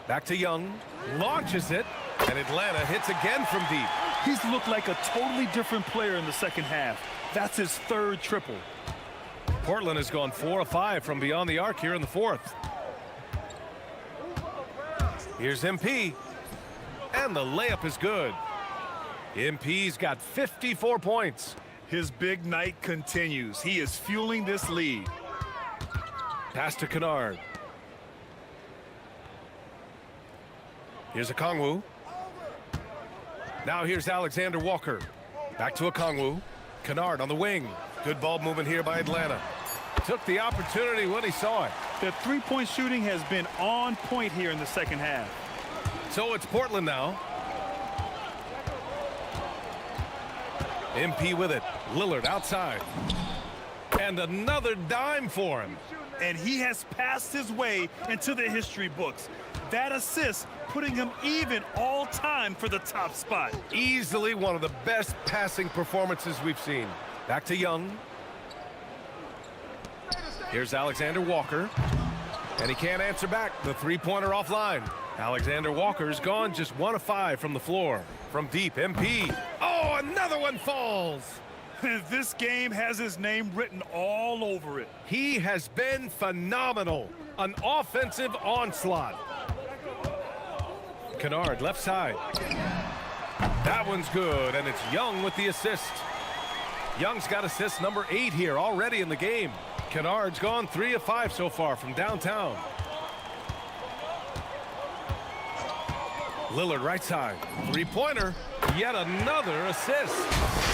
Back to Young. Launches it. And Atlanta hits again from deep. He's looked like a totally different player in the second half. That's his third triple. Portland has gone 4 of 5 from beyond the arc here in the fourth. Here's MP. And the layup is good. MP's got 54 points. His big night continues. He is fueling this lead. Pass to Kennard. Here's Okongwu. Now here's Alexander Walker. Back to Okongwu. Kennard on the wing. Good ball movement here by Atlanta. Took the opportunity when he saw it. The three-point shooting has been on point here in the second half. So it's Portland now. MP with it. Lillard outside. And another dime for him. And he has passed his way into the history books. That assist putting him even all time for the top spot. Easily one of the best passing performances we've seen. Back to Young. Here's Alexander Walker. And he can't answer back. The three-pointer offline. Alexander Walker's gone just 1 of 5 from the floor. From deep, MP. Oh, another one falls. This game has his name written all over it. He has been phenomenal. An offensive onslaught. Kennard, left side. That one's good, and it's Young with the assist. Young's got assist number 8 here already in the game. Kennard's gone 3 of 5 so far from downtown. Lillard right side. Three-pointer. Yet another assist.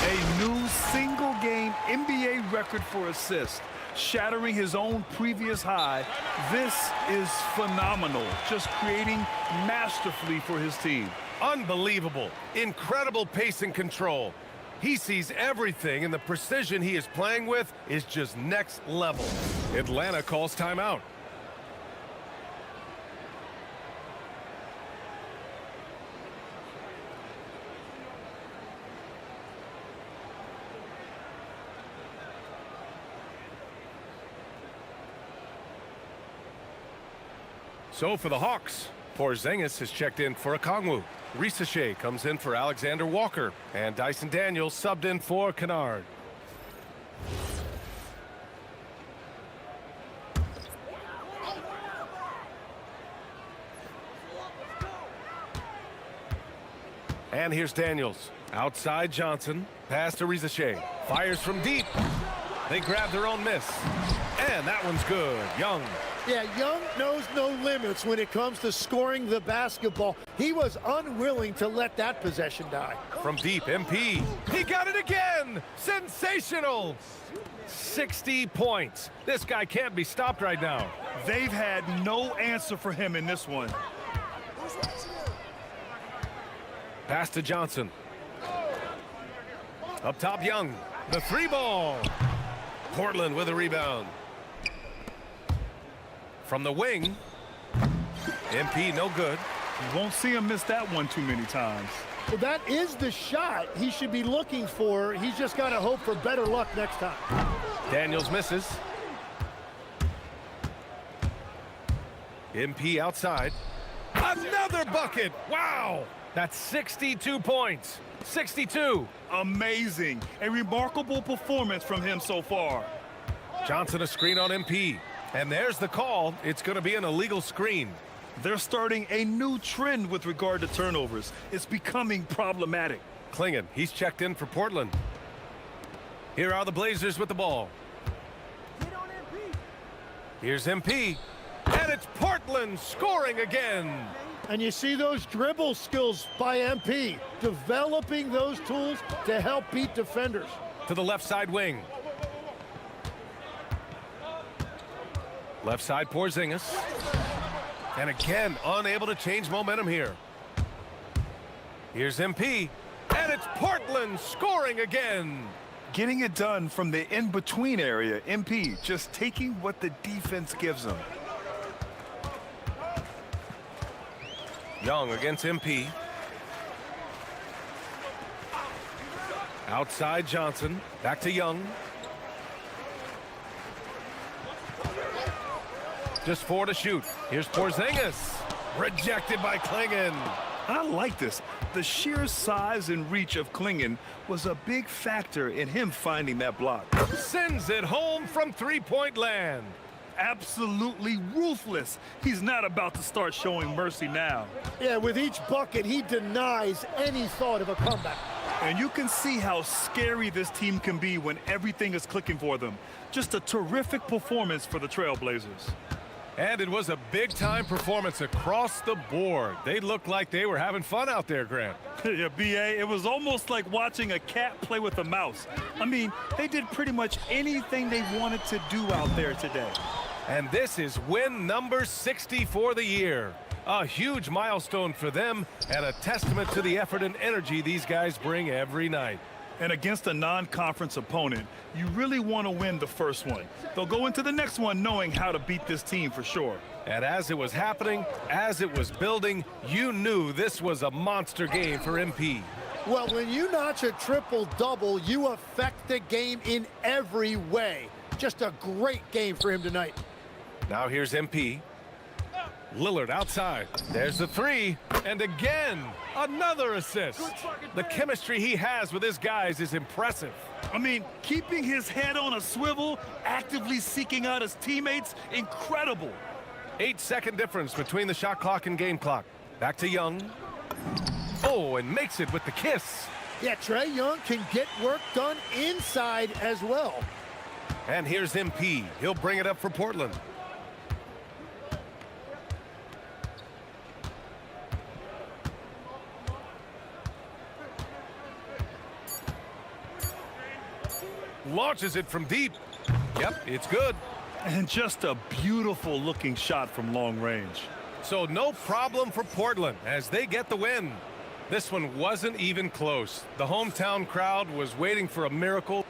A new single-game NBA record for assists, shattering his own previous high. This is phenomenal. Just creating masterfully for his team. Unbelievable. Incredible pace and control. He sees everything, and the precision he is playing with is just next level. Atlanta calls timeout. So for the Hawks, Porzingis has checked in for Okongwu. Risache comes in for Alexander Walker. And Dyson Daniels subbed in for Kennard. And here's Daniels. Outside Johnson. Pass to Risache. Fires from deep. They grab their own miss. And that one's good. Young. Yeah, Young knows no limits when it comes to scoring the basketball. He was unwilling to let that possession die. From deep, MP. He got it again! Sensational! 60 points. This guy can't be stopped right now. They've had no answer for him in this one. Pass to Johnson. Up top, Young. The 3-ball. Portland with a rebound. From the wing, MP no good. You won't see him miss that one too many times. Well, that is the shot he should be looking for. He's just got to hope for better luck next time. Daniels misses. MP outside. Another bucket. Wow. That's 62 points. 62. Amazing. A remarkable performance from him so far. Johnson a screen on MP. And there's the call. It's going to be an illegal screen. They're starting a new trend with regard to turnovers. It's becoming problematic. Klingon, he's checked in for Portland. Here are the Blazers with the ball. Here's MP. And it's Portland scoring again. And you see those dribble skills by MP, developing those tools to help beat defenders. To the left side wing. Left side Porzingis. And again, unable to change momentum here. Here's MP. And it's Portland scoring again. Getting it done from the in-between area. MP just taking what the defense gives him. Young against MP. Outside Johnson. Back to Young. Just 4 to shoot. Here's Porzingis. Rejected by Klingon. I like this. The sheer size and reach of Klingon was a big factor in him finding that block. Sends it home from three-point land. Absolutely ruthless. He's not about to start showing mercy now. Yeah, with each bucket, he denies any thought of a comeback. And you can see how scary this team can be when everything is clicking for them. Just a terrific performance for the Trailblazers. And it was a big-time performance across the board. They looked like they were having fun out there, Grant. Yeah, B.A., it was almost like watching a cat play with a mouse. I mean, they did pretty much anything they wanted to do out there today. And this is win number 60 for the year. A huge milestone for them and a testament to the effort and energy these guys bring every night. And against a non-conference opponent, you really want to win the first one. They'll go into the next one knowing how to beat this team for sure. And as it was happening, as it was building, you knew this was a monster game for MP. Well, when you notch a triple-double, you affect the game in every way. Just a great game for him tonight. Now here's MP. Lillard outside. There's the three. And again, another assist. The chemistry he has with his guys is impressive. I mean, keeping his head on a swivel, actively seeking out his teammates, incredible. 8-second difference between the shot clock and game clock. Back to Young. Oh, and makes it with the kiss. Yeah, Trae Young can get work done inside as well. And here's MP. He'll bring it up for Portland. Launches it from deep. Yep, it's good. And just a beautiful looking shot from long range. So no problem for Portland as they get the win. This one wasn't even close. The hometown crowd was waiting for a miracle.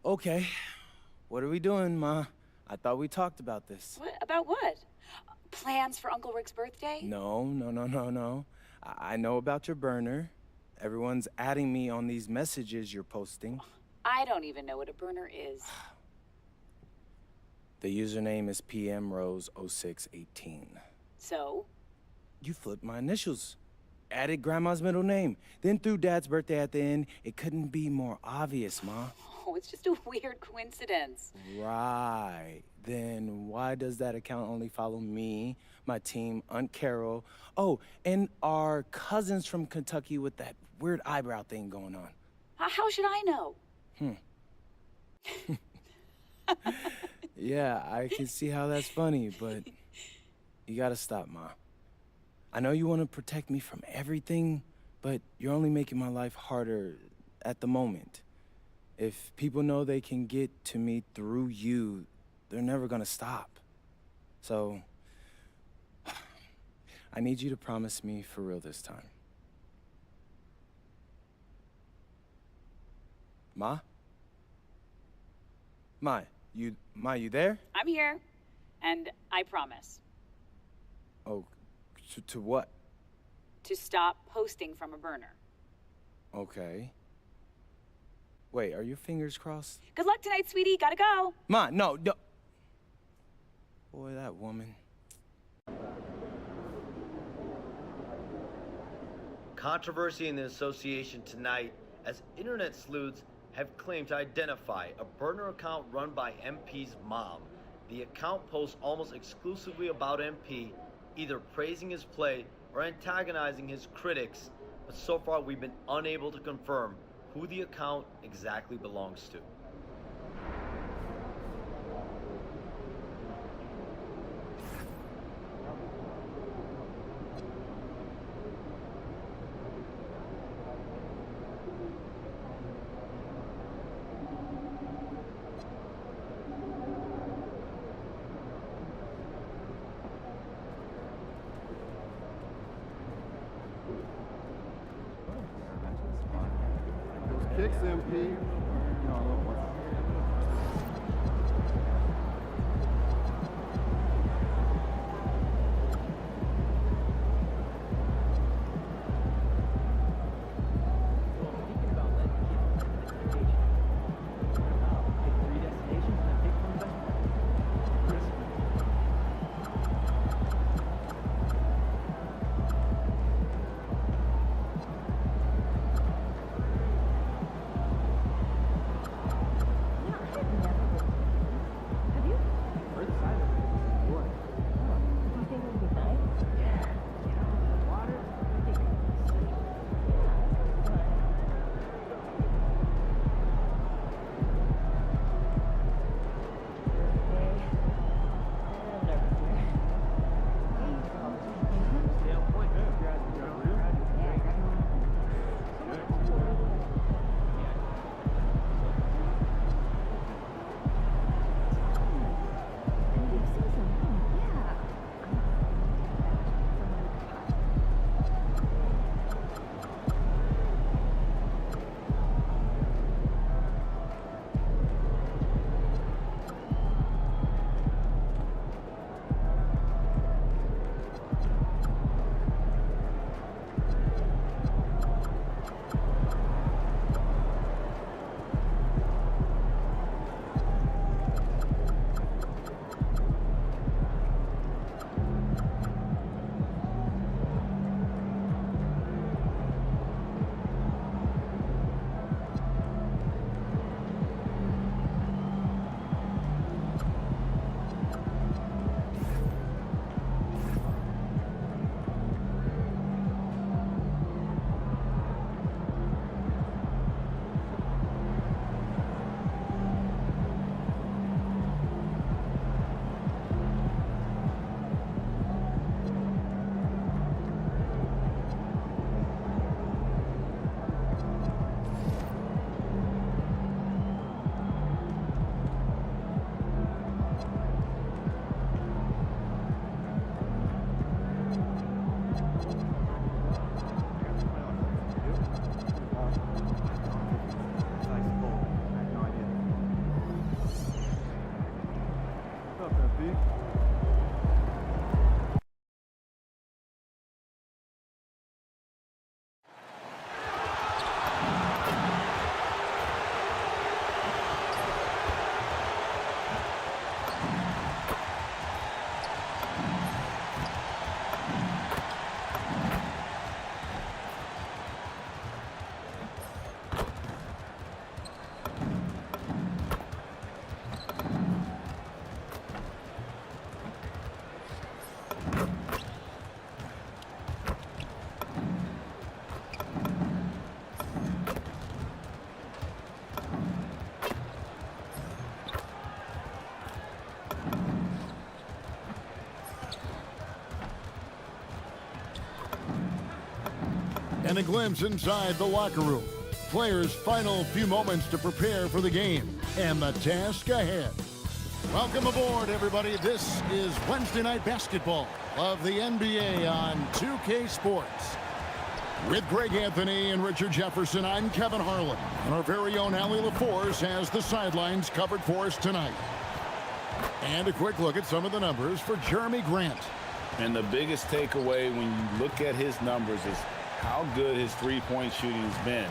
Okay, what are we doing, Ma? I thought we talked about this. What? About what? Plans for Uncle Rick's birthday? No. I know about your burner. Everyone's adding me on these messages you're posting. I don't even know what a burner is. The username is PMRose0618. So? You flipped my initials. Added Grandma's middle name. Then threw Dad's birthday at the end. It couldn't be more obvious, Ma. Oh, it's just a weird coincidence. Right. Then why does that account only follow me, my team, Aunt Carol, oh, and our cousins from Kentucky with that weird eyebrow thing going on? How should I know? Yeah, I can see how that's funny, but you gotta stop, Ma. I know you want to protect me from everything, but you're only making my life harder at the moment. If people know they can get to me through you, they're never gonna stop. So, I need you to promise me for real this time. Ma? Ma, you there? I'm here, and I promise. Oh, to what? To stop posting from a burner. Okay. Wait, are your fingers crossed? Good luck tonight, sweetie. Gotta go. Ma, no. Boy, that woman. Controversy in the association tonight as internet sleuths have claimed to identify a burner account run by MP's mom. The account posts almost exclusively about MP, either praising his play or antagonizing his critics, but so far we've been unable to confirm who the account exactly belongs to. Kicks MP. And a glimpse inside the locker room. Players' final few moments to prepare for the game and the task ahead. Welcome aboard, everybody. This is Wednesday Night Basketball of the NBA on 2K Sports. With Greg Anthony and Richard Jefferson, I'm Kevin Harlan. And our very own Allie LaForce has the sidelines covered for us tonight. And a quick look at some of the numbers for Jeremy Grant. And the biggest takeaway when you look at his numbers is how good his three-point shooting has been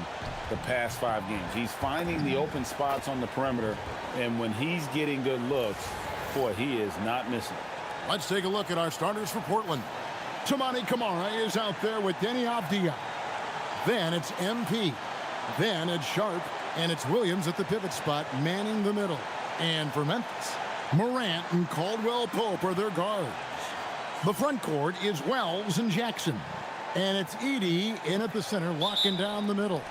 the past 5 games. He's finding the open spots on the perimeter, and when he's getting good looks, boy, he is not missing. Let's take a look at our starters for Portland. Toumani Camara is out there with Deni Avdija. Then it's MP. Then it's Sharp, and it's Williams at the pivot spot, manning the middle. And for Memphis, Morant and Caldwell Pope are their guards. The front court is Wells and Jackson. And it's Edey in at the center, locking down the middle.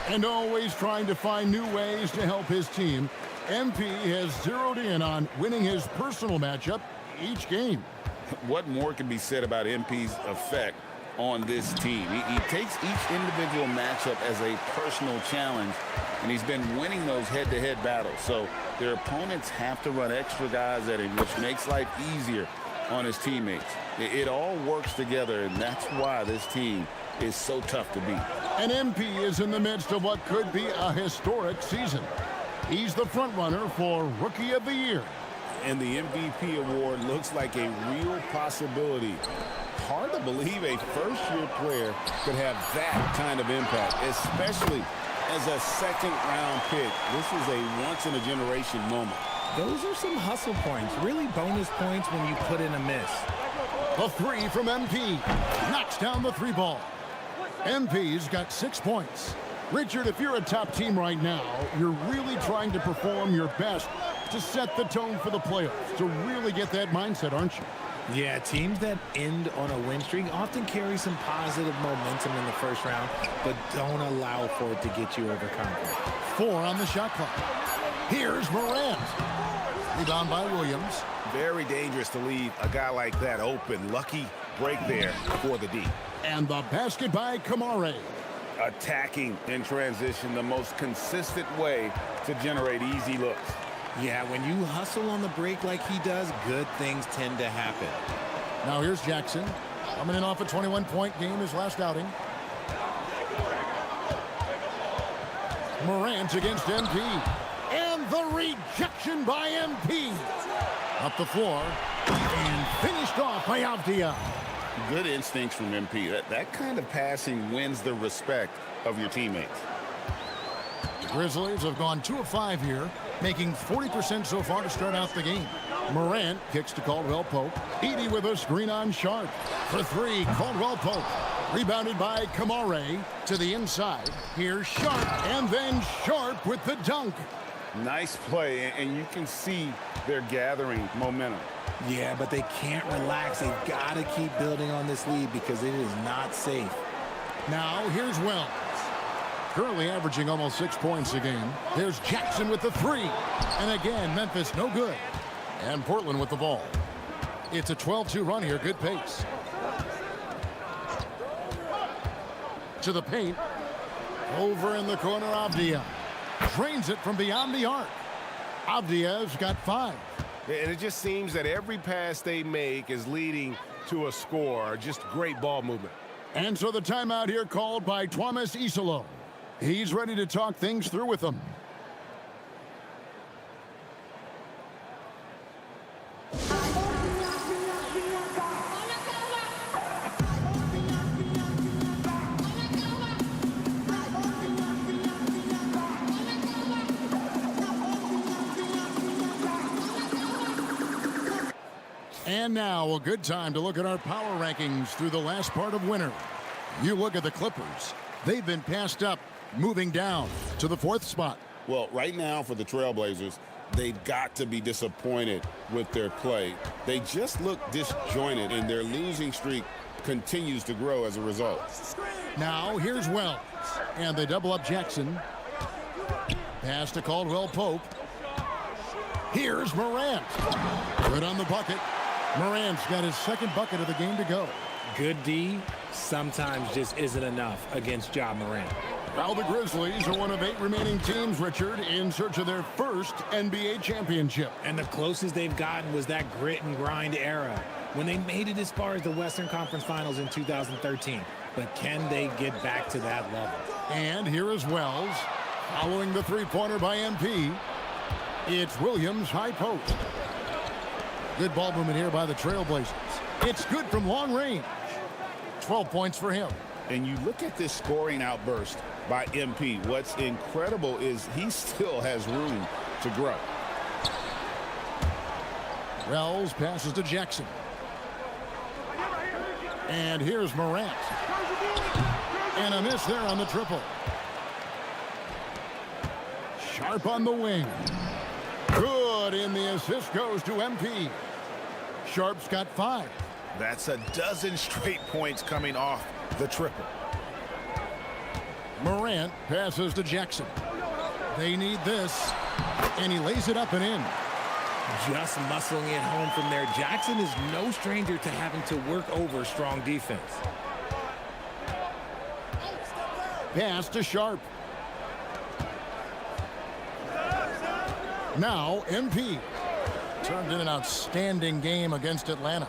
And always trying to find new ways to help his team. MP has zeroed in on winning his personal matchup each game. What more can be said about MP's effect on this team? He takes each individual matchup as a personal challenge, and he's been winning those head-to-head battles. So their opponents have to run extra guys at him, which makes life easier on his teammates. It all works together, and that's why this team is so tough to beat. And MP is in the midst of what could be a historic season. He's the front runner for Rookie of the Year. And the MVP award looks like a real possibility. Hard to believe a first-year player could have that kind of impact, especially as a second-round pick. This is a once-in-a-generation moment. Those are some hustle points, really bonus points when you put in a miss. A three from MP. Knocks down the three ball. MP's got 6 points. Richard, if you're a top team right now, you're really trying to perform your best to set the tone for the playoffs, to really get that mindset, aren't you? Yeah, teams that end on a win streak often carry some positive momentum in the first round, but don't allow for it to get you overconfident. 4 on the shot clock. Here's Morant. Rebound by Williams. Very dangerous to leave a guy like that open. Lucky break there for the D. And the basket by Kamare. Attacking in transition, the most consistent way to generate easy looks. Yeah, when you hustle on the break like he does, good things tend to happen. Now here's Jackson. Coming in off a 21-point game his last outing. Morant against MP. And the rejection by MP. Up the floor. And finished off by Avdia. Good instincts from MP. That kind of passing wins the respect of your teammates. The Grizzlies have gone 2 of 5 here, making 40% so far to start out the game. Morant kicks to Caldwell Pope. Edey with a screen on Sharp. For 3, Caldwell Pope. Rebounded by Kamare to the inside. Here's Sharp, and then Sharp with the dunk. Nice play, and you can see they're gathering momentum. Yeah, but they can't relax. They've got to keep building on this lead because it is not safe. Now here's Wells. Currently averaging almost 6 points a game. There's Jackson with the 3. And again, Memphis no good. And Portland with the ball. It's a 12-2 run here. Good pace. To the paint. Over in the corner, Avdia. Drains it from beyond the arc. Avdia's got 5. And it just seems that every pass they make is leading to a score. Just great ball movement. And so the timeout here called by Thomas Isolo. He's ready to talk things through with them. And now a good time to look at our power rankings through the last part of winter. You look at the Clippers. They've been passed up, moving down to the 4th spot. Well, right now for the Trailblazers, they've got to be disappointed with their play. They just look disjointed, and their losing streak continues to grow as a result. Now here's Wells, and they double up Jackson. Pass to Caldwell Pope. Here's Morant. Good on the bucket. Morant's got his 2nd bucket of the game to go. Good D sometimes just isn't enough against Ja Morant. Now the Grizzlies are one of 8 remaining teams, Richard, in search of their first NBA championship. And the closest they've gotten was that grit and grind era when they made it as far as the Western Conference Finals in 2013. But can they get back to that level? And here is Wells. Following the 3-pointer by MP. It's Williams high post. Good ball movement here by the Trailblazers. It's good from long range. 12 points for him. And you look at this scoring outburst by MP. What's incredible is he still has room to grow. Wells passes to Jackson. And here's Morant. And a miss there on the triple. Sharp on the wing. Good, and the assist goes to MP. Sharp's got 5. That's a dozen straight points coming off the triple. Morant passes to Jackson. They need this, and he lays it up and in. Just muscling it home from there. Jackson is no stranger to having to work over strong defense. Pass to Sharp. Now MP. Turned in an outstanding game against Atlanta.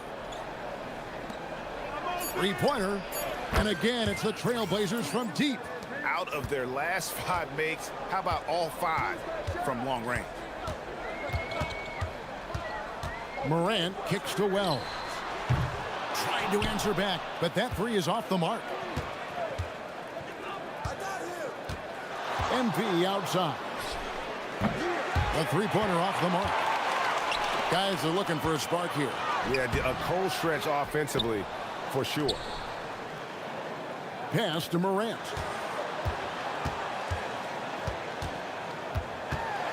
Three-pointer. And again, it's the Trailblazers from deep. Out of their last 5 makes, how about all 5 from long range? Morant kicks to Wells. Trying to answer back, but that three is off the mark. MP outside. The three-pointer off the mark. Guys are looking for a spark here. Yeah, a cold stretch offensively for sure. Pass to Morant.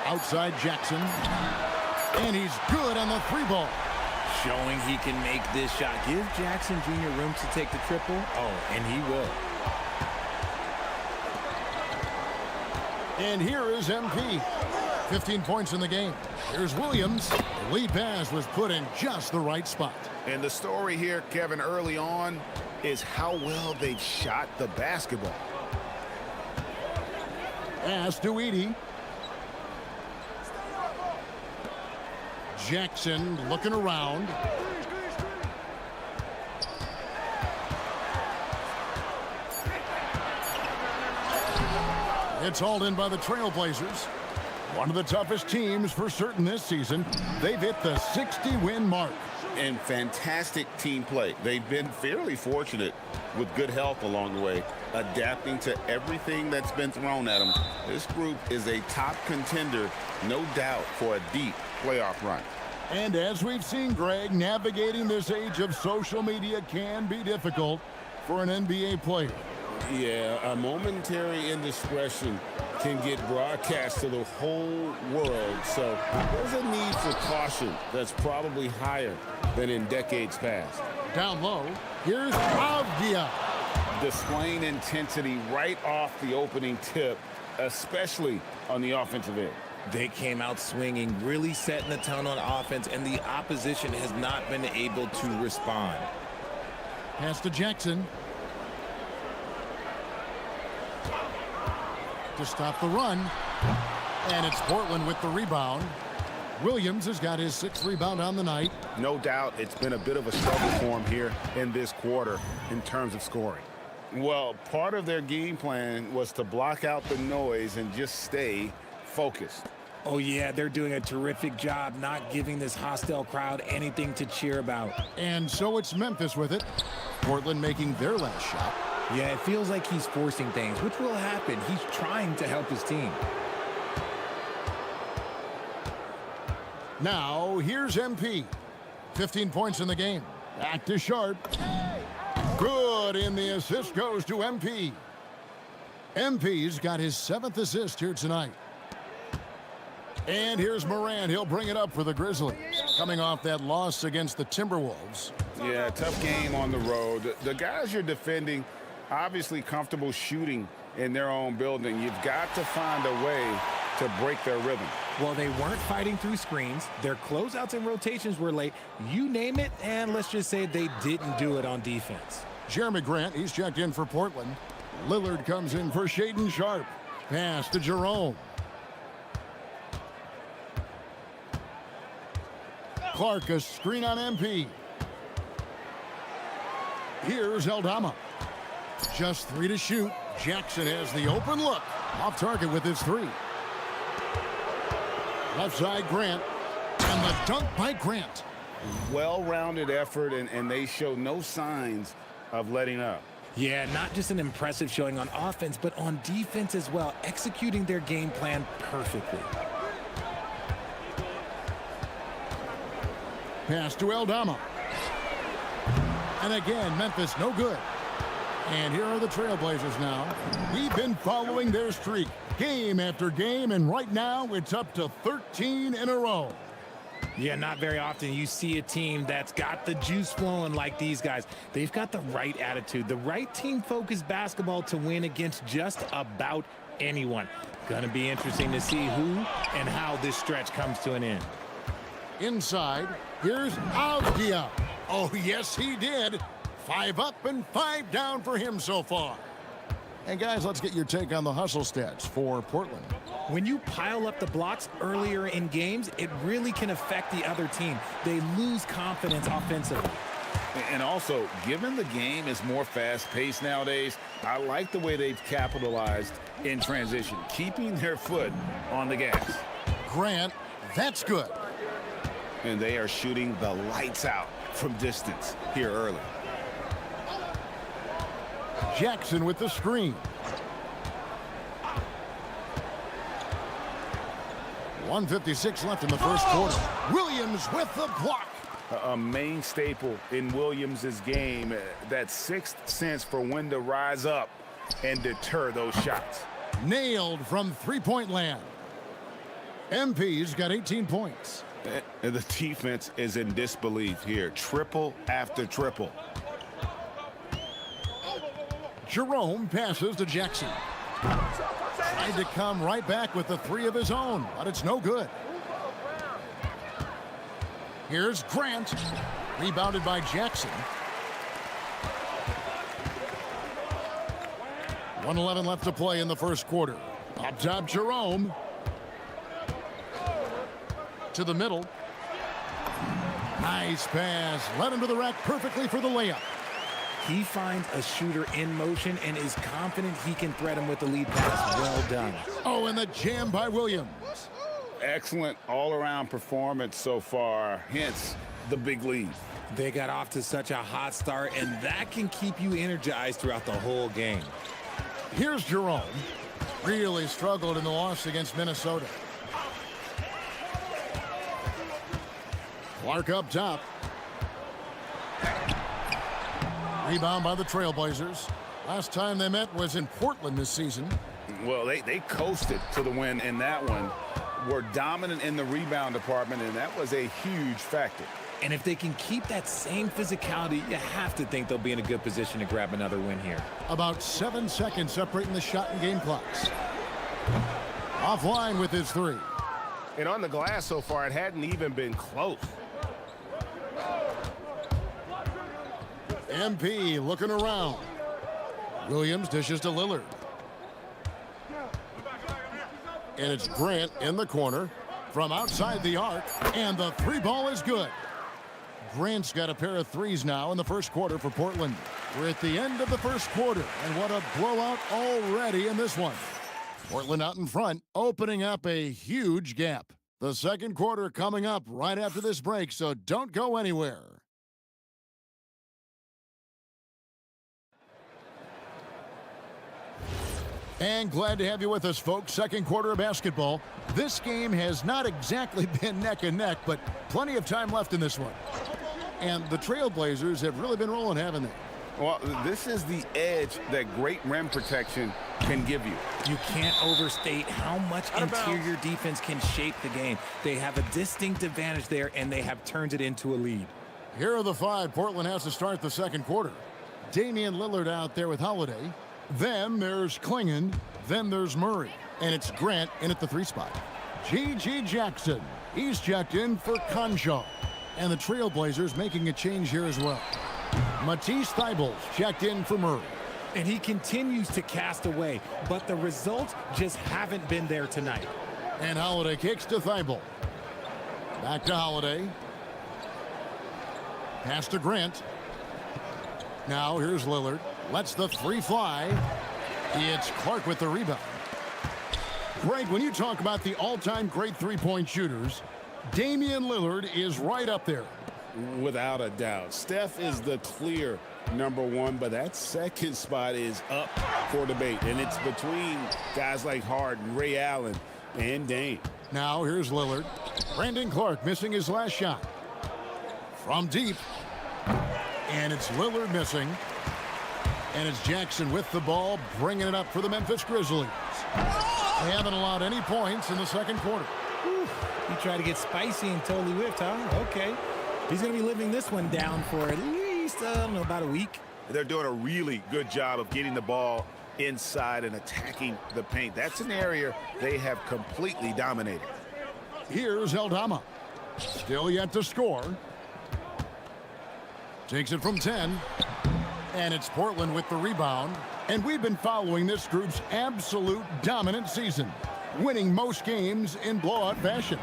Outside Jackson. And he's good on the three ball. Showing he can make this shot. Give Jackson Jr. room to take the triple. Oh, and he will. And here is MP. 15 points in the game. Here's Williams. The lead pass was put in just the right spot. And the story here, Kevin, early on is how well they've shot the basketball. Pass to Edie. Jackson looking around. It's hauled in by the Trailblazers. One of the toughest teams for certain this season. They've hit the 60-win mark. And fantastic team play. They've been fairly fortunate with good health along the way, adapting to everything that's been thrown at them. This group is a top contender, no doubt, for a deep playoff run. And as we've seen, Greg, navigating this age of social media can be difficult for an NBA player. Yeah, a momentary indiscretion can get broadcast to the whole world. So there's a need for caution that's probably higher than in decades past. Down low, here's Avdia. Displaying intensity right off the opening tip, especially on the offensive end. They came out swinging, really setting the tone on offense, and the opposition has not been able to respond. Pass to Jackson. To stop the run. And it's Portland with the rebound. Williams has got his 6th rebound on the night. No doubt it's been a bit of a struggle for him here in this quarter in terms of scoring. Well, part of their game plan was to block out the noise and just stay focused. Oh, yeah, they're doing a terrific job not giving this hostile crowd anything to cheer about. And so it's Memphis with it. Portland making their last shot. Yeah, it feels like he's forcing things, which will happen. He's trying to help his team. Now, here's MP. 15 points in the game. Back to Sharp. Good, and the assist goes to MP. MP's got his 7th assist here tonight. And here's Morant. He'll bring it up for the Grizzlies. Coming off that loss against the Timberwolves. Yeah, tough game on the road. The guys you're defending, obviously comfortable shooting in their own building. You've got to find a way to break their rhythm. Well, they weren't fighting through screens. Their closeouts and rotations were late. You name it, and let's just say they didn't do it on defense. Jeremy Grant, he's checked in for Portland. Lillard comes in for Shaedon Sharp. Pass to Jerome. Clark, a screen on MP. Here's Aldama. Just 3 to shoot. Jackson has the open look. Off target with his 3. Left side, Grant. And the dunk by Grant. Well-rounded effort, and they show no signs of letting up. Yeah, not just an impressive showing on offense, but on defense as well, executing their game plan perfectly. Pass to Aldama. And again, Memphis no good. And here are the Trailblazers now. We've been following their streak game after game, and right now it's up to 13 in a row. Yeah, not very often you see a team that's got the juice flowing like these guys. They've got the right attitude, the right team-focused basketball to win against just about anyone. Going to be interesting to see who and how this stretch comes to an end. Inside, here's Avdia. Oh, yes, he did. 5 up and 5 down for him so far. And guys, let's get your take on the hustle stats for Portland. When you pile up the blocks earlier in games, it really can affect the other team. They lose confidence offensively. And also, given the game is more fast-paced nowadays, I like the way they've capitalized in transition, keeping their foot on the gas. Grant, that's good. And they are shooting the lights out from distance here early. Jackson with the screen. 1:56 left in the first quarter. Williams with the block. A main staple in Williams' game, that sixth sense for when to rise up and deter those shots. Nailed from three-point land. MP's got 18 points. And the defense is in disbelief here. Triple after triple. Jerome passes to Jackson. Tried to come right back with the 3 of his own, but it's no good. Here's Grant, rebounded by Jackson. 1:11 left to play in the first quarter. Up top, Jerome. To the middle. Nice pass. Led him to the rack perfectly for the layup. He finds a shooter in motion and is confident he can thread him with the lead pass. Well done. Oh, and the jam by Williams. Excellent all-around performance so far, hence the big lead. They got off to such a hot start, and that can keep you energized throughout the whole game. Here's Jerome. Really struggled in the loss against Minnesota. Clark up top. Rebound by the Trailblazers. Last time they met was in Portland this season. Well, they coasted to the win in that one. Were dominant in the rebound department, and that was a huge factor. And if they can keep that same physicality, you have to think they'll be in a good position to grab another win here. About 7 seconds separating the shot and game clocks. Offline with his 3. And on the glass so far, it hadn't even been close. MP looking around. Williams dishes to Lillard. And it's Grant in the corner from outside the arc, and the 3 ball is good. Grant's got a pair of 3s now in the first quarter for Portland. We're at the end of the first quarter, and what a blowout already in this one. Portland out in front, opening up a huge gap. The second quarter coming up right after this break, so don't go anywhere. And glad to have you with us, folks. Second quarter of basketball. This game has not exactly been neck and neck, but plenty of time left in this one. And the Trailblazers have really been rolling, haven't they? Well, this is the edge that great rim protection can give you. You can't overstate how much interior defense can shape the game. They have a distinct advantage there, and they have turned it into a lead. Here are the 5 Portland has to start the second quarter. Damian Lillard out there with Holiday. Then there's Klingon. Then there's Murray. And it's Grant in at the 3 spot. G.G. Jackson. He's checked in for Conjo. And the Trailblazers making a change here as well. Matisse Thybulle's checked in for Murray. And he continues to cast away, but the results just haven't been there tonight. And Holiday kicks to Thybulle. Back to Holiday. Pass to Grant. Now here's Lillard. Lets the 3 fly. It's Clark with the rebound. Greg, when you talk about the all-time great three-point shooters, Damian Lillard is right up there. Without a doubt. Steph is the clear #1, but that second spot is up for debate. And it's between guys like Harden, Ray Allen, and Dame. Now here's Lillard. Brandon Clark missing his last shot. From deep. And it's Lillard missing. And it's Jackson with the ball, bringing it up for the Memphis Grizzlies. They haven't allowed any points in the second quarter. He tried to get spicy and totally whiffed, huh? Okay. He's going to be living this one down for at least, I don't know, about a week. They're doing a really good job of getting the ball inside and attacking the paint. That's an area they have completely dominated. Here's Eldama. Still yet to score. Takes it from 10. And it's Portland with the rebound. And we've been following this group's absolute dominant season, winning most games in blowout fashion.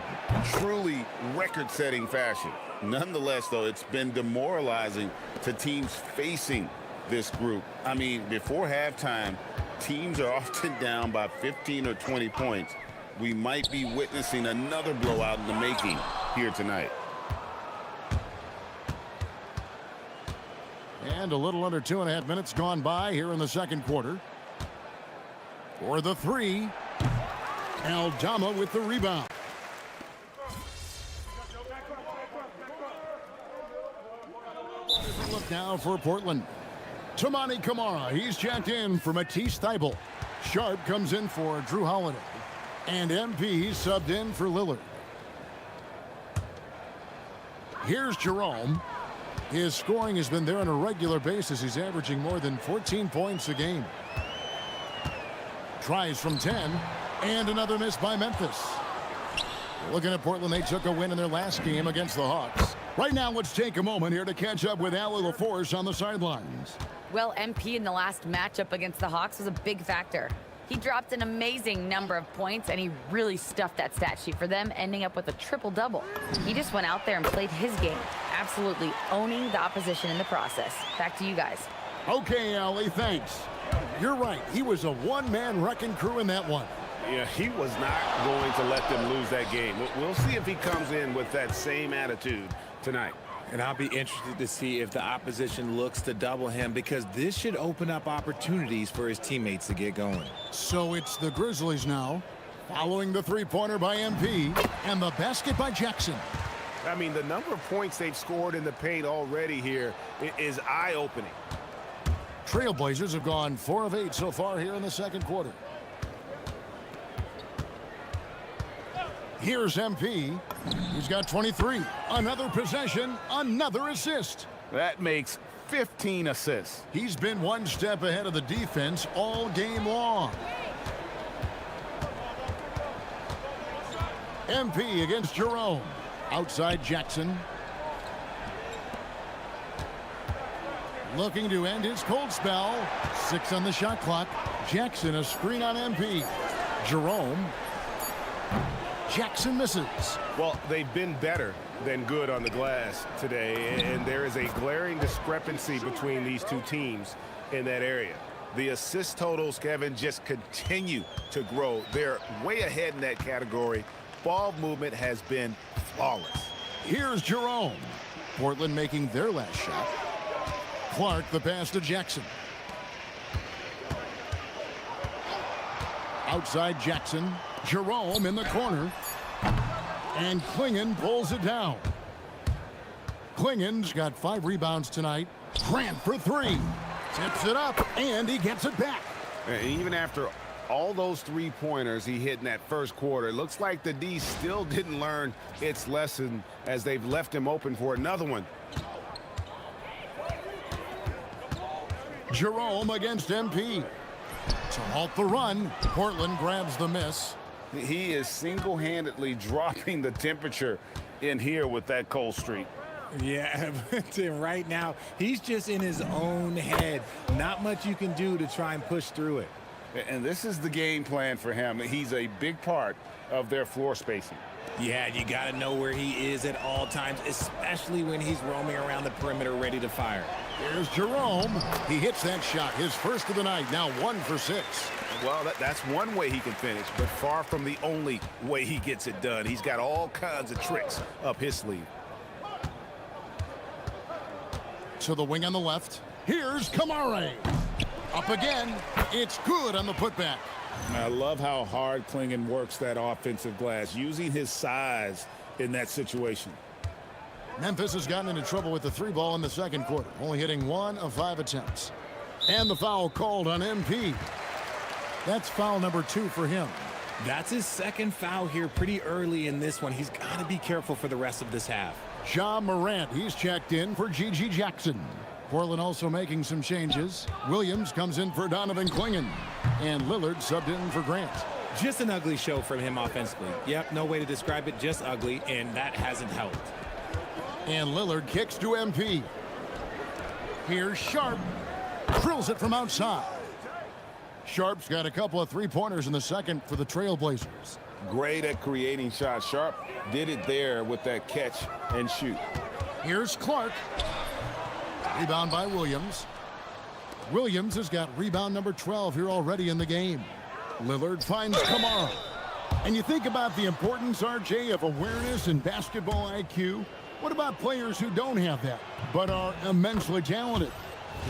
Truly record-setting fashion. Nonetheless, though, it's been demoralizing to teams facing this group. I mean, before halftime, teams are often down by 15 or 20 points. We might be witnessing another blowout in the making here tonight. And a little under 2.5 minutes gone by here in the second quarter. For the three, Eldama with the rebound. Look now for Portland. Toumani Camara, he's checked in for Matisse Thybulle. Sharp comes in for Drew Holiday. And MP subbed in for Lillard. Here's Jerome. His scoring has been there on a regular basis. He's averaging more than 14 points a game. Tries from 10. And another miss by Memphis. Looking at Portland, they took a win in their last game against the Hawks. Right now, let's take a moment here to catch up with Allie LaForce on the sidelines. Well, MP in the last matchup against the Hawks was a big factor. He dropped an amazing number of points, and he really stuffed that stat sheet for them, ending up with a triple-double. He just went out there and played his game, absolutely owning the opposition in the process. Back to you guys. Okay, Allie, thanks. You're right. He was a one-man wrecking crew in that one. Yeah, he was not going to let them lose that game. We'll see if he comes in with that same attitude tonight. And I'll be interested to see if the opposition looks to double him, because this should open up opportunities for his teammates to get going. So it's the Grizzlies now, following the three-pointer by MP and the basket by Jackson. I mean, the number of points they've scored in the paint already here is eye-opening. Trailblazers have gone 4 of 8 so far here in the second quarter. Here's MP. He's got 23. Another possession, another assist. That makes 15 assists. He's been one step ahead of the defense all game long. MP against Jerome. Outside Jackson. Looking to end his cold spell. 6 on the shot clock. Jackson a screen on MP. Jerome. Jackson misses. Well, they've been better than good on the glass today, and there is a glaring discrepancy between these two teams in that area. The assist totals, Kevin, just continue to grow. They're way ahead in that category. Ball movement has been flawless. Here's Jerome. Portland making their last shot. Clark the pass to Jackson. Outside Jackson. Jerome in the corner. And Klingon pulls it down. Klingon's got 5 rebounds tonight. Grant for 3. Tips it up, and he gets it back. And even after all those three-pointers he hit in that first quarter, it looks like the D still didn't learn its lesson as they've left him open for another one. Jerome against MP. To halt the run, Portland grabs the miss. He is single-handedly dropping the temperature in here with that cold streak. Yeah, but right now, he's just in his own head. Not much you can do to try and push through it. And this is the game plan for him. He's a big part of their floor spacing. Yeah, you got to know where he is at all times, especially when he's roaming around the perimeter ready to fire. Here's Jerome. He hits that shot, his first of the night, now 1 for 6. Well, that's one way he can finish, but far from the only way he gets it done. He's got all kinds of tricks up his sleeve. To the wing on the left. Here's Camara. Up again. It's good on the putback. I love how hard Klingon works that offensive glass, using his size in that situation. Memphis has gotten into trouble with the 3 ball in the second quarter, only hitting 1 of 5 attempts. And the foul called on MP. That's foul number 2 for him. That's his second foul here pretty early in this one. He's got to be careful for the rest of this half. Ja Morant, he's checked in for Gigi Jackson. Portland also making some changes. Williams comes in for Donovan Clingan. And Lillard subbed in for Grant. Just an ugly show from him offensively. Yep, no way to describe it, just ugly, and that hasn't helped. And Lillard kicks to MP. Here's Sharp. Drills it from outside. Sharp's got a couple of three-pointers in the second for the Trailblazers. Great at creating shots. Sharp did it there with that catch and shoot. Here's Clark. Rebound by Williams. Williams has got rebound number 12 here already in the game. Lillard finds Kamara. And you think about the importance, RJ, of awareness and basketball IQ. What about players who don't have that, but are immensely talented?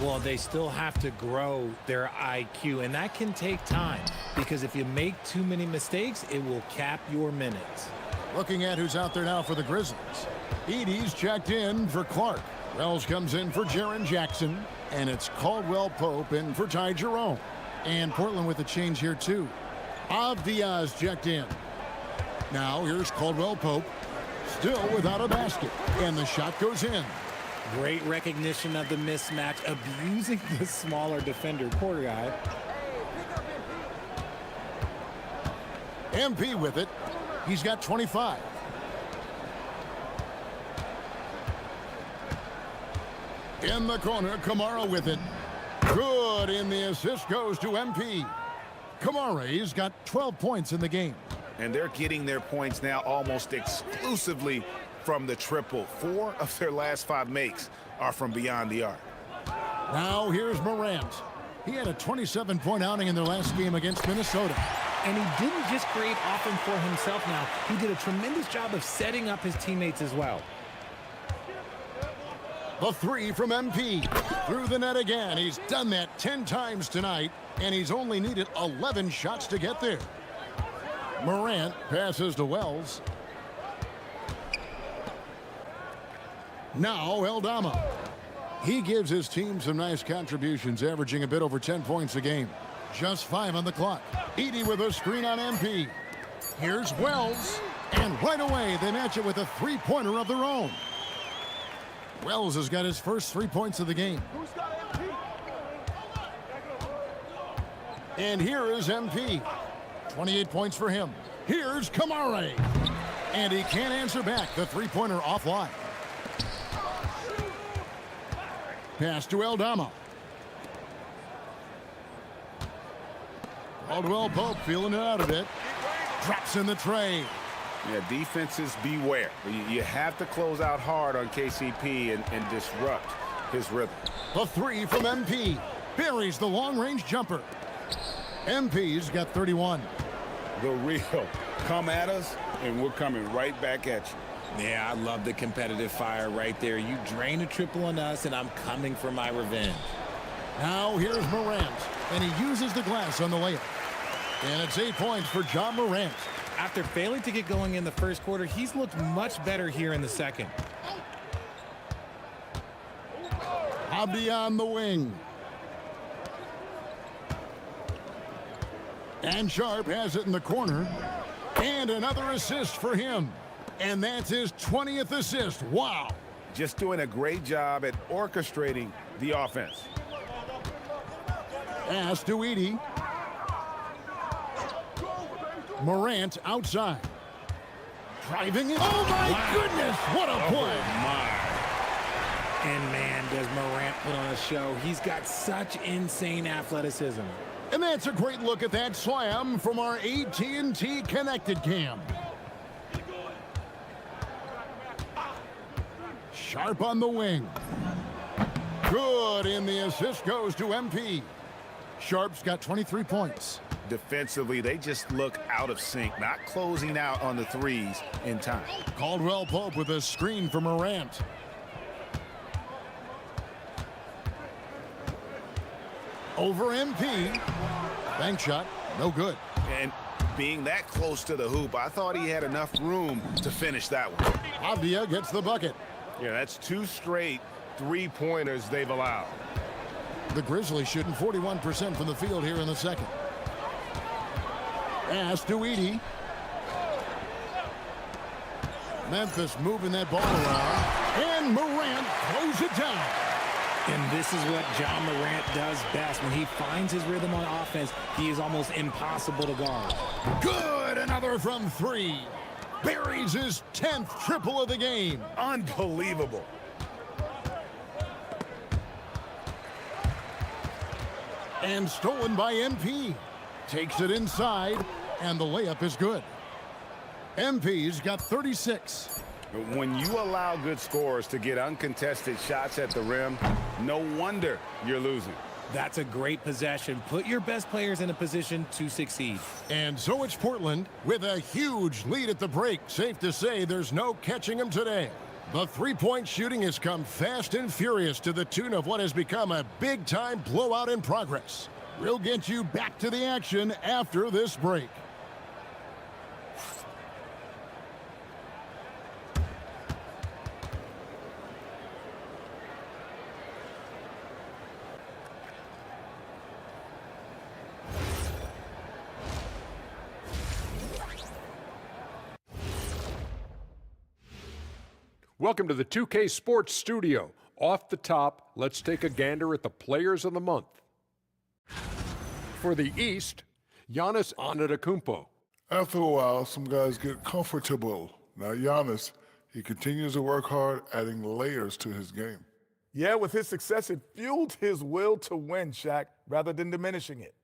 Well, they still have to grow their IQ, and that can take time because if you make too many mistakes, it will cap your minutes. Looking at who's out there now for the Grizzlies. Edey's checked in for Clark. Wells comes in for Jaren Jackson, and it's Caldwell Pope in for Ty Jerome. And Portland with a change here, too. Avdia's checked in. Now here's Caldwell Pope, still without a basket, and the shot goes in. Great recognition of the mismatch, abusing the smaller defender, poor guy. MP with it. He's got 25. In the corner, Kamara with it. Good, and the assist goes to MP. Kamara's got 12 points in the game. And they're getting their points now almost exclusively from the triple. 4 of their last 5 makes are from beyond the arc. Now here's Morant. He had a 27-point outing in their last game against Minnesota. And he didn't just create offense for himself now. He did a tremendous job of setting up his teammates as well. The three from MP. Through the net again. He's done that 10 times tonight, and he's only needed 11 shots to get there. Morant passes to Wells. Now Eldama. He gives his team some nice contributions, averaging a bit over 10 points a game. Just 5 on the clock. Edey with a screen on MP. Here's Wells. And right away, they match it with a three-pointer of their own. Wells has got his first 3 points of the game. And here is MP. 28 points for him. Here's Kamara. And he can't answer back. The three-pointer offline. Pass to Eldama. Caldwell Pope feeling it out a bit. Drops in the tray. Yeah, defenses beware. You have to close out hard on KCP and disrupt his rhythm. The three from MP. Buries the long-range jumper. MP's got 31. The real. Come at us, and we're coming right back at you. Yeah, I love the competitive fire right there. You drain a triple on us, and I'm coming for my revenge. Now here's Morant, and he uses the glass on the layup. And it's 8 points for Ja Morant. After failing to get going in the first quarter, he's looked much better here in the second. Abdi on the wing. And Sharp has it in the corner. And another assist for him. And that's his 20th assist. Wow. Just doing a great job at orchestrating the offense. Pass to Edey. Morant outside. Driving it. Oh, my goodness. What a play. And, man, does Morant put on a show. He's got such insane athleticism. And that's a great look at that slam from our AT&T Connected Cam. Sharp on the wing. Good, and the assist goes to MP. Sharp's got 23 points. Defensively, they just look out of sync, not closing out on the threes in time. Caldwell Pope with a screen for Morant. Over MP. Bank shot, no good. And being that close to the hoop, I thought he had enough room to finish that one. Avdia gets the bucket. Yeah, that's 2 straight three-pointers they've allowed. The Grizzlies shooting 41% from the field here in the second. Pass to Edey. Memphis moving that ball around. And Morant throws it down. And this is what John Morant does best. When he finds his rhythm on offense, he is almost impossible to guard. Good, another from three. Buries his 10th triple of the game. Unbelievable. And stolen by MP. Takes it inside, and the layup is good. MP's got 36. When you allow good scorers to get uncontested shots at the rim, no wonder you're losing. That's a great possession. Put your best players in a position to succeed. And so it's Portland with a huge lead at the break. Safe to say there's no catching them today. The three-point shooting has come fast and furious to the tune of what has become a big-time blowout in progress. We'll get you back to the action after this break. Welcome to the 2K Sports Studio. Off the top, let's take a gander at the players of the month. For the East, Giannis Antetokounmpo. After a while, some guys get comfortable. Now Giannis, he continues to work hard, adding layers to his game. Yeah, with his success, it fueled his will to win, Shaq, rather than diminishing it.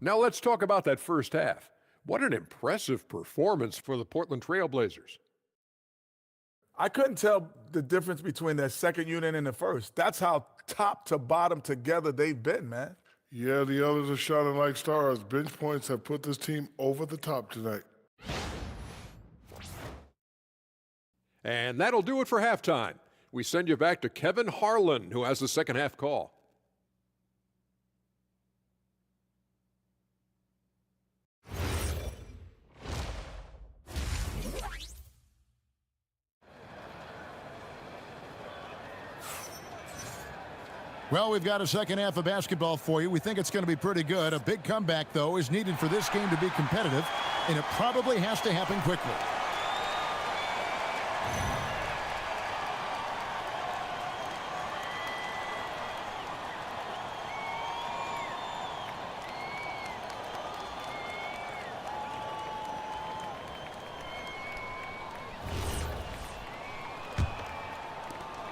Now let's talk about that first half. What an impressive performance for the Portland Trail Blazers. I couldn't tell the difference between their second unit and the first. That's how top to bottom together they've been, man. Yeah, the others are shining like stars. Bench points have put this team over the top tonight. And that'll do it for halftime. We send you back to Kevin Harlan, who has the second half call. Well, we've got a second half of basketball for you. We think it's going to be pretty good. A big comeback, though, is needed for this game to be competitive, and it probably has to happen quickly.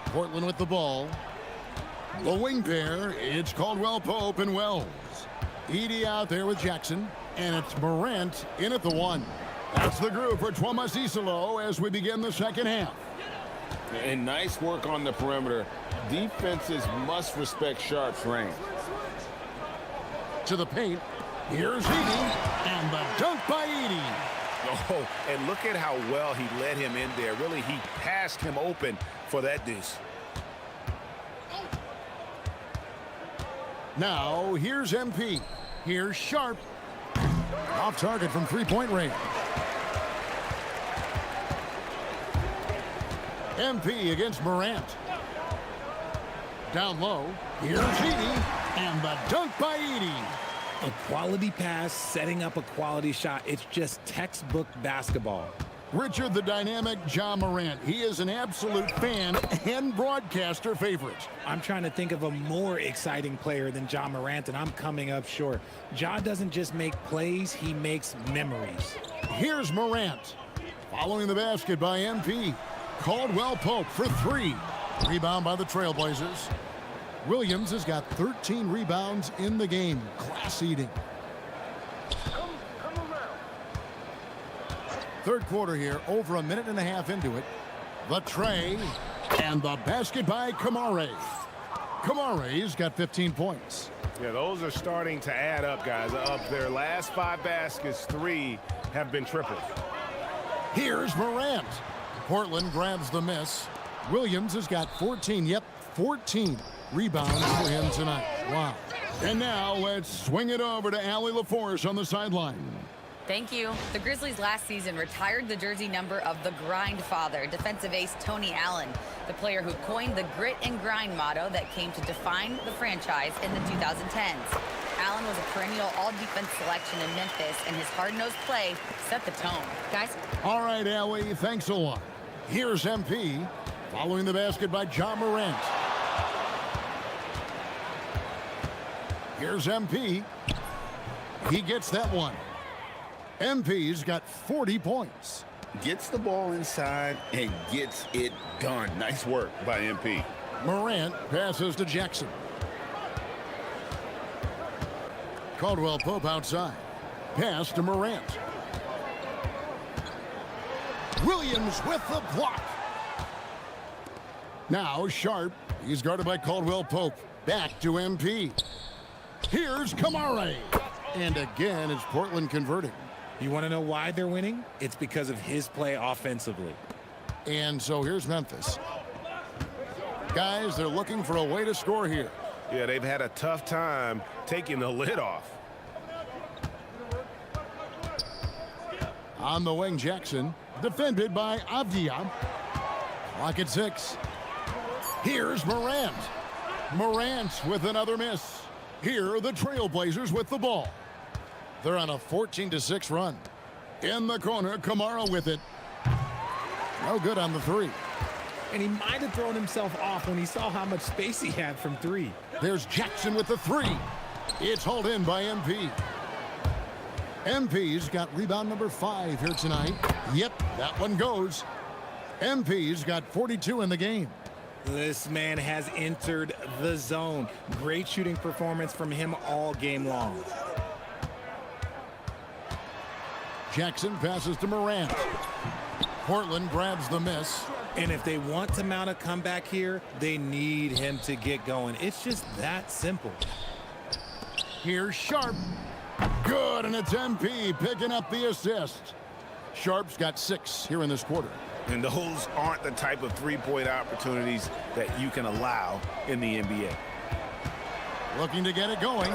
Portland with the ball. The wing pair, it's Caldwell Pope and Wells. Edey out there with Jackson, and it's Morant in at the one. That's the group for Thomas Isolo as we begin the second half. And nice work on the perimeter. Defenses must respect Sharp's range. To the paint, here's Edey, and the dunk by Edey. Oh, and look at how well he led him in there. Really, he passed him open for that deuce. Now, here's MP. Here's Sharp. Off target from three-point range. MP against Morant. Down low. Here's Edey. And the dunk by Edey. A quality pass, setting up a quality shot. It's just textbook basketball. Richard, the dynamic Ja Morant. He is an absolute fan and broadcaster favorite. I'm trying to think of a more exciting player than Ja Morant, and I'm coming up short. Ja doesn't just make plays, he makes memories. Here's Morant. Following the basket by MP. Caldwell Pope for three. Rebound by the Trailblazers. Williams has got 13 rebounds in the game. Class eating. Third quarter here, over a minute and a half into it. The tray and the basket by Kamare. Kamare's got 15 points. Yeah, those are starting to add up, guys. Of their last 5 baskets, 3 have been triples. Here's Morant. Portland grabs the miss. Williams has got 14. Yep, 14 rebounds for him tonight. Wow. And now let's swing it over to Allie LaForce on the sideline. Thank you. The Grizzlies last season retired the jersey number of the grind father, defensive ace Tony Allen, the player who coined the grit and grind motto that came to define the franchise in the 2010s. Allen was a perennial all-defense selection in Memphis, and his hard-nosed play set the tone. Guys? All right, Allie, thanks a lot. Here's MP, following the basket by John Morant. Here's MP. He gets that one. MP's got 40 points. Gets the ball inside and gets it done. Nice work by MP. Morant passes to Jackson. Caldwell Pope outside. Pass to Morant. Williams with the block. Now Sharp. He's guarded by Caldwell Pope. Back to MP. Here's Kamara. And again, it's Portland converting. You want to know why they're winning? It's because of his play offensively. And so here's Memphis. Guys, they're looking for a way to score here. Yeah, they've had a tough time taking the lid off. On the wing, Jackson. Defended by Avdia. Clock at 6. Here's Morant. Morant with another miss. Here are the Trailblazers with the ball. They're on a 14-6 run. In the corner, Kamara with it. No good on the 3. And he might have thrown himself off when he saw how much space he had from 3. There's Jackson with the 3. It's hauled in by MP. MP's got rebound number 5 here tonight. Yep, that one goes. MP's got 42 in the game. This man has entered the zone. Great shooting performance from him all game long. Jackson passes to Morant. Portland grabs the miss. And if they want to mount a comeback here, they need him to get going. It's just that simple. Here's Sharp. Good, and it's MP picking up the assist. Sharp's got 6 here in this quarter. And those aren't the type of three-point opportunities that you can allow in the NBA. Looking to get it going.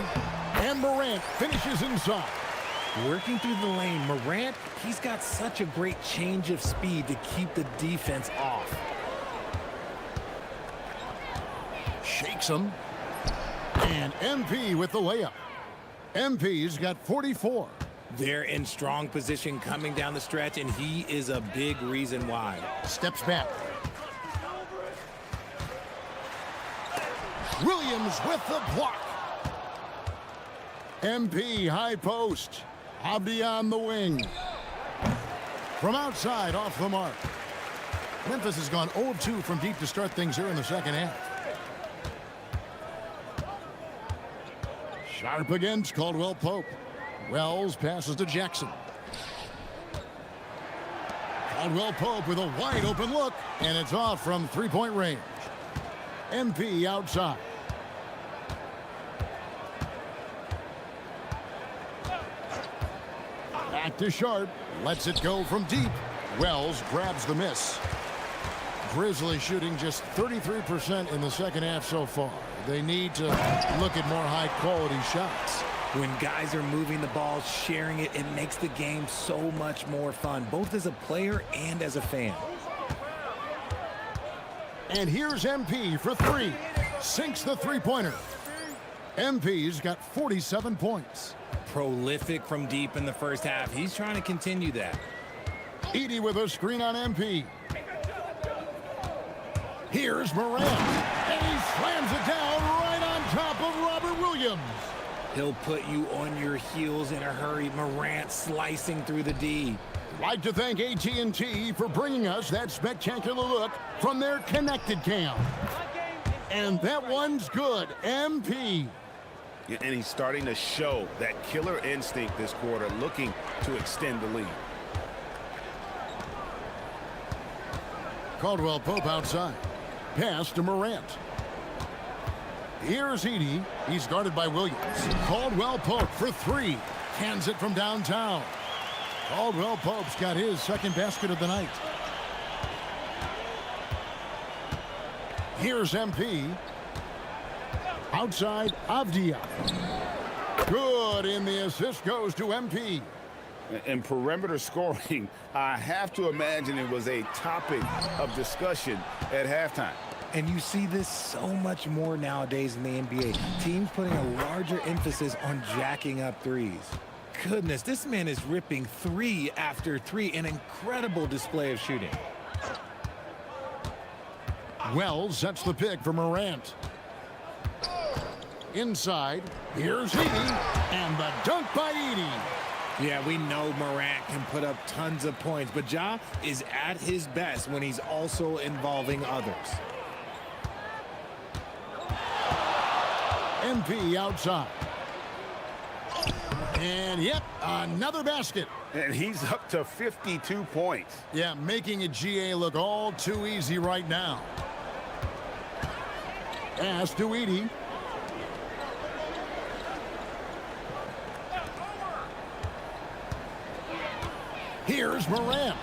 And Morant finishes inside. Working through the lane, Morant, he's got such a great change of speed to keep the defense off. Shakes him. And MP with the layup. MP's got 44. They're in strong position coming down the stretch, and he is a big reason why. Steps back. Williams with the block. MP high post. Abdi on the wing. From outside, off the mark. Memphis has gone 0 of 2 from deep to start things here in the second half. Sharp against Caldwell Pope. Wells passes to Jackson. Caldwell Pope with a wide open look, and it's off from three-point range. MP outside. Back to Sharp. Lets it go from deep. Wells grabs the miss. Grizzlies shooting just 33% in the second half so far. They need to look at more high-quality shots. When guys are moving the ball, sharing it, it makes the game so much more fun, both as a player and as a fan. And here's MP for 3. Sinks the three-pointer. MP's got 47 points. Prolific from deep in the first half. He's trying to continue that. Edey with a screen on MP. Here's Morant. And he slams it down right on top of Robert Williams. He'll put you on your heels in a hurry. Morant slicing through the D. Like to thank AT&T for bringing us that spectacular look from their connected cam. And that one's good. MP. Yeah, and he's starting to show that killer instinct this quarter, looking to extend the lead. Caldwell Pope outside. Pass to Morant. Here's Edey. He's guarded by Williams. Caldwell Pope for 3. Cans it from downtown. Caldwell Pope's got his second basket of the night. Here's MP. Outside, Avdia. Good, and the assist goes to MP. In perimeter scoring, I have to imagine it was a topic of discussion at halftime. And you see this so much more nowadays in the NBA. Teams putting a larger emphasis on jacking up threes. Goodness, this man is ripping three after three. An incredible display of shooting. Wells sets the pick for Morant. Inside, here's Edey, and the dunk by Edey. Yeah, we know Morant can put up tons of points, but Ja is at his best when he's also involving others. MP outside. And yep, another basket. And he's up to 52 points. Yeah, making a GA look all too easy right now. Pass to Edey. Here's Morant.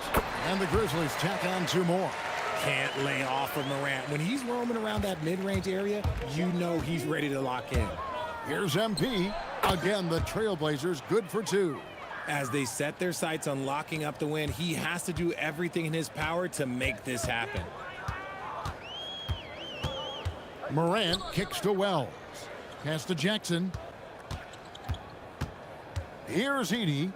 And the Grizzlies tack on 2 more. Can't lay off of Morant. When he's roaming around that mid-range area, you know he's ready to lock in. Here's MP. Again, the Trailblazers good for 2. As they set their sights on locking up the win, he has to do everything in his power to make this happen. Morant kicks to Wells. Pass to Jackson. Here's Edey.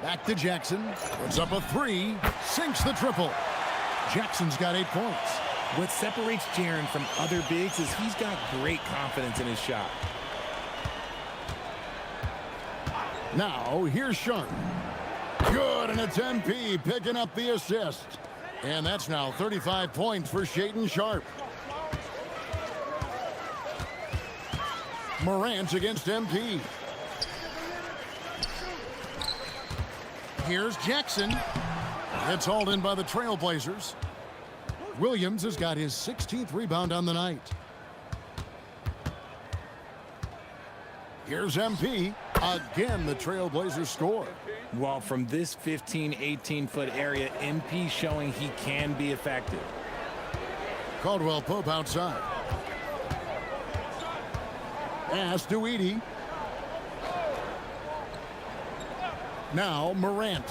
Back to Jackson. Puts up a 3. Sinks the triple. Jackson's got 8 points. What separates Jaren from other bigs is he's got great confidence in his shot. Now, here's Sharp. Good, and it's MP picking up the assist. And that's now 35 points for Shaedon Sharp. Morant against MP. Here's Jackson. It's hauled in by the Trailblazers. Williams has got his 16th rebound on the night. Here's MP. Again, the Trailblazers score. Well, from this 15, 18-foot area, MP showing he can be effective. Caldwell Pope outside. Pass to Edey. Now Morant.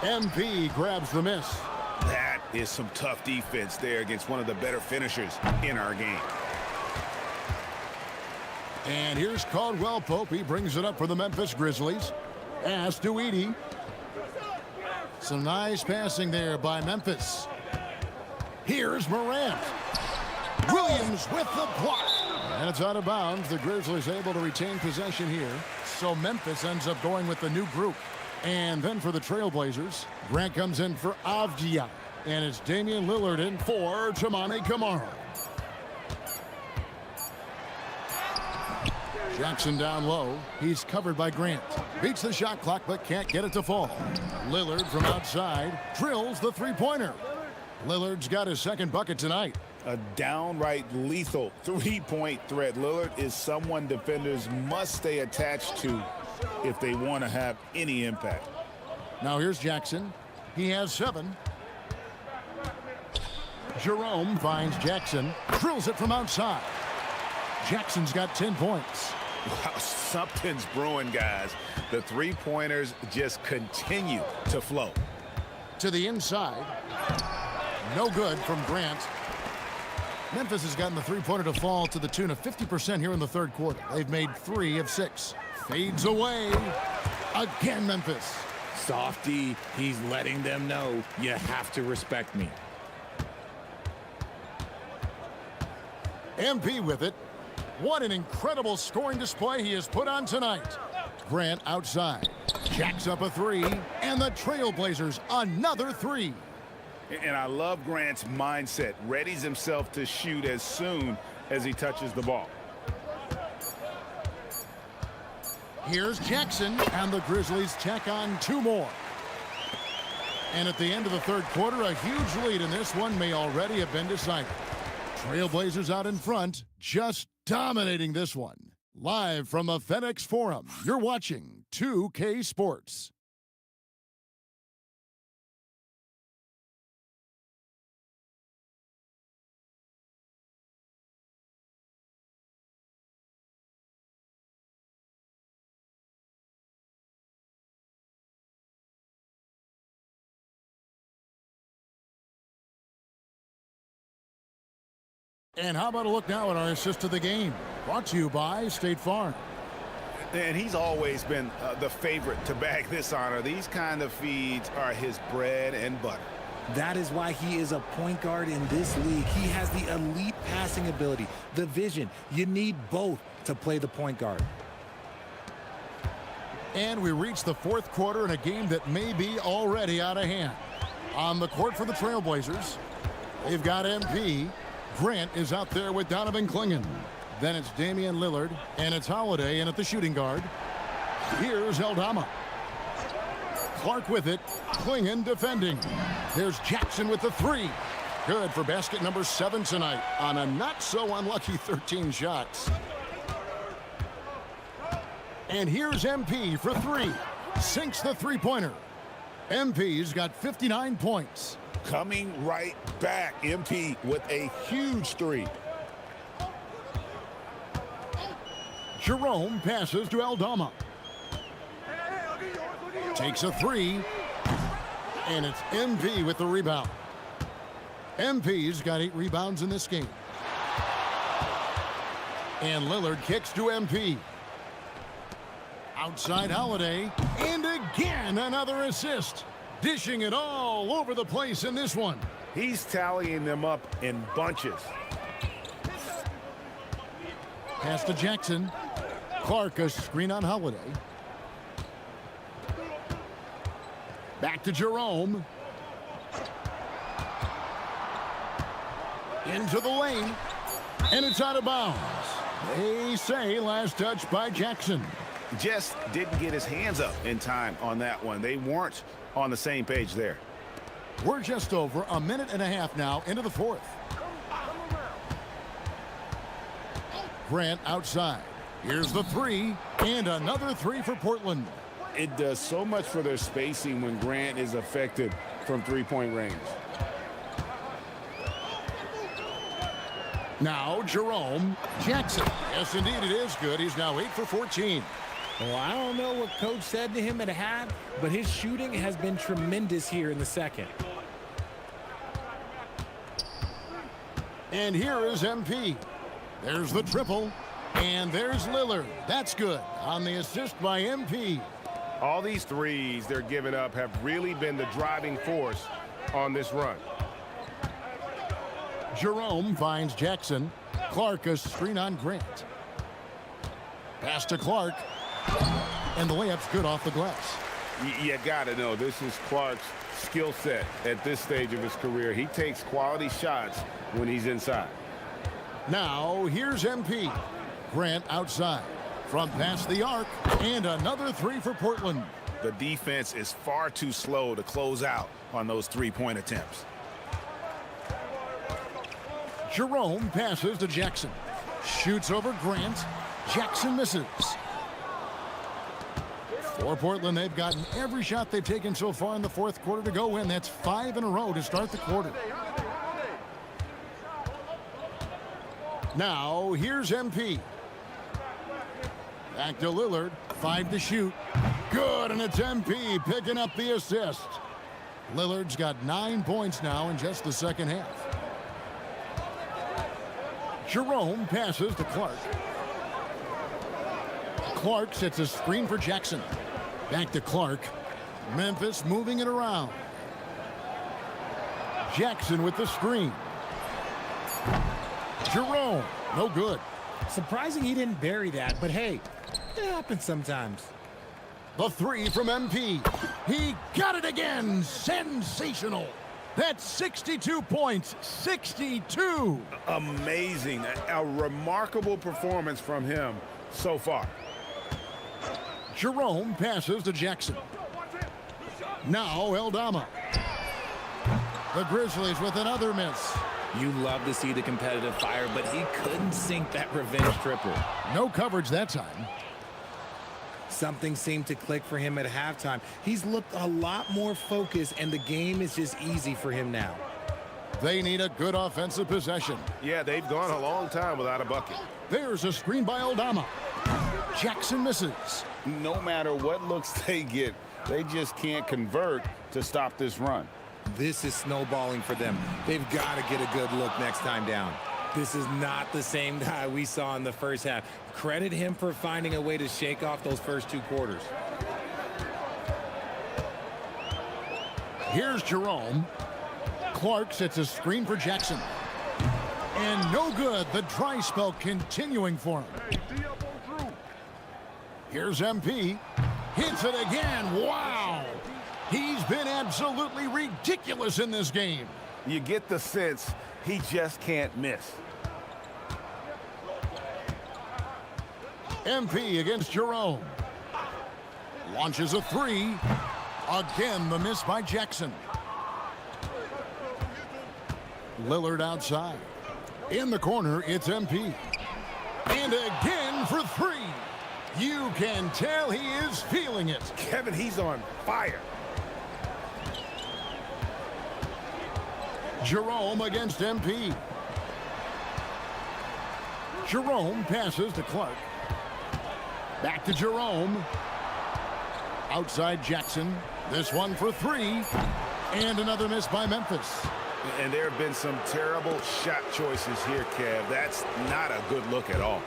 MP grabs the miss. That is some tough defense there against one of the better finishers in our game. And here's Caldwell Pope. He brings it up for the Memphis Grizzlies. Pass to Edey. Some nice passing there by Memphis. Here's Morant. Williams with the block. And it's out of bounds. The Grizzlies able to retain possession here. So Memphis ends up going with the new group. And then for the Trailblazers, Grant comes in for Avdia. And it's Damian Lillard in for Toumani Camara. Jackson down low. He's covered by Grant. Beats the shot clock but can't get it to fall. Lillard from outside drills the three-pointer. Lillard's got his second bucket tonight. A downright lethal three-point threat. Lillard is someone defenders must stay attached to if they want to have any impact. Now here's Jackson. He has 7. Jerome finds Jackson. Drills it from outside. Jackson's got 10 points. Wow, something's brewing, guys. The three-pointers just continue to flow. To the inside. No good from Grant. Memphis has gotten the three-pointer to fall to the tune of 50% here in the third quarter. They've made 3 of 6. Fades away. Again, Memphis. Softy, he's letting them know you have to respect me. MP with it. What an incredible scoring display he has put on tonight. Grant outside. Jacks up a 3. And the Trailblazers another 3. And I love Grant's mindset. Readies himself to shoot as soon as he touches the ball. Here's Jackson, and the Grizzlies tack on 2 more. And at the end of the third quarter, a huge lead in this one may already have been decided. Trailblazers out in front, just dominating this one. Live from the FedEx Forum, you're watching 2K Sports. And how about a look now at our assist of the game? Brought to you by State Farm. And he's always been the favorite to bag this honor. These kind of feeds are his bread and butter. That is why he is a point guard in this league. He has the elite passing ability, the vision. You need both to play the point guard. And we reach the fourth quarter in a game that may be already out of hand. On the court for the Trailblazers, they've got MP. Grant is out there with Donovan Clingan. Then it's Damian Lillard, and it's Holiday in at the shooting guard. Here's Aldama. Clark with it. Clingan defending. There's Jackson with the three. Good for basket number 7 tonight on a not-so-unlucky 13 shots. And here's MP for 3. Sinks the three-pointer. MP's got 59 points. Coming right back. MP with a huge 3. Jerome passes to Aldama. Takes a 3. And it's MP with the rebound. MP's got 8 rebounds in this game. And Lillard kicks to MP. Outside Holiday. And again, another assist. Dishing it all over the place in this one. He's tallying them up in bunches. Pass to Jackson. Clark, a screen on Holiday. Back to Jerome. Into the lane. And it's out of bounds. They say last touch by Jackson. Just didn't get his hands up in time on that one. They weren't on the same page there. We're just over a minute and a half now into the fourth. Grant outside. Here's the 3, and another 3 for Portland. It does so much for their spacing when Grant is effective from three-point range. Now Jerome. Jackson. Yes, indeed, it is good. He's now 8 for 14. Well, I don't know what coach said to him at half, but his shooting has been tremendous here in the second. And here is MP. There's the triple. And there's Lillard. That's good on the assist by MP. All these threes they're giving up have really been the driving force on this run. Jerome finds Jackson. Clark a screen on Grant. Pass to Clark. And the layup's good off the glass. You got to know this is Clark's skill set at this stage of his career. He takes quality shots when he's inside. Now here's MP. Grant outside. From past the arc. And another 3 for Portland. The defense is far too slow to close out on those three-point attempts. Jerome passes to Jackson. Shoots over Grant. Jackson misses. For Portland, they've gotten every shot they've taken so far in the fourth quarter to go in. That's 5 in a row to start the quarter. Now, here's MP. Back to Lillard. 5 to shoot. Good, and it's MP picking up the assist. Lillard's got 9 points now in just the second half. Jerome passes to Clark. Clark sets a screen for Jackson. Back to Clark. Memphis moving it around. Jackson with the screen. Jerome, no good. Surprising he didn't bury that, but hey, it happens sometimes. The 3 from MP. He got it again. Sensational. That's 62 points. 62. Amazing. A remarkable performance from him so far. Jerome passes to Jackson. Now Aldama. The Grizzlies with another miss. You love to see the competitive fire, but he couldn't sink that revenge triple. No coverage that time. Something seemed to click for him at halftime. He's looked a lot more focused, and the game is just easy for him now. They need a good offensive possession. Yeah, they've gone a long time without a bucket. There's a screen by Aldama. Jackson misses. No matter what looks they get, they just can't convert to stop this run. This is snowballing for them. They've got to get a good look next time down. This is not the same guy we saw in the first half. Credit him for finding a way to shake off those first 2 quarters. Here's Jerome. Clark sets a screen for Jackson. And no good. The dry spell continuing for him. Here's MP. Hits it again. Wow. He's been absolutely ridiculous in this game. You get the sense he just can't miss. MP against Jerome. Launches a 3. Again, the miss by Jackson. Lillard outside. In the corner, it's MP. And again for 3. You can tell he is feeling it. Kevin, he's on fire. Jerome against MP. Jerome passes to Clark. Back to Jerome. Outside Jackson. This one for 3. And another miss by Memphis. And there have been some terrible shot choices here, Kev. That's not a good look at all.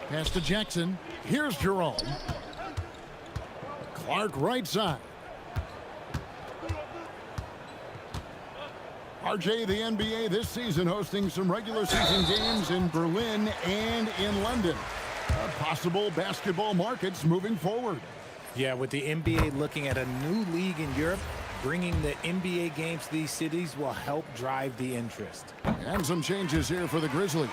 Pass to Jackson. Here's Jerome. Clark right side. RJ, the NBA this season hosting some regular season games in Berlin and in London. Possible basketball markets moving forward. Yeah, with the NBA looking at a new league in Europe, bringing the NBA games to these cities will help drive the interest. And some changes here for the Grizzlies.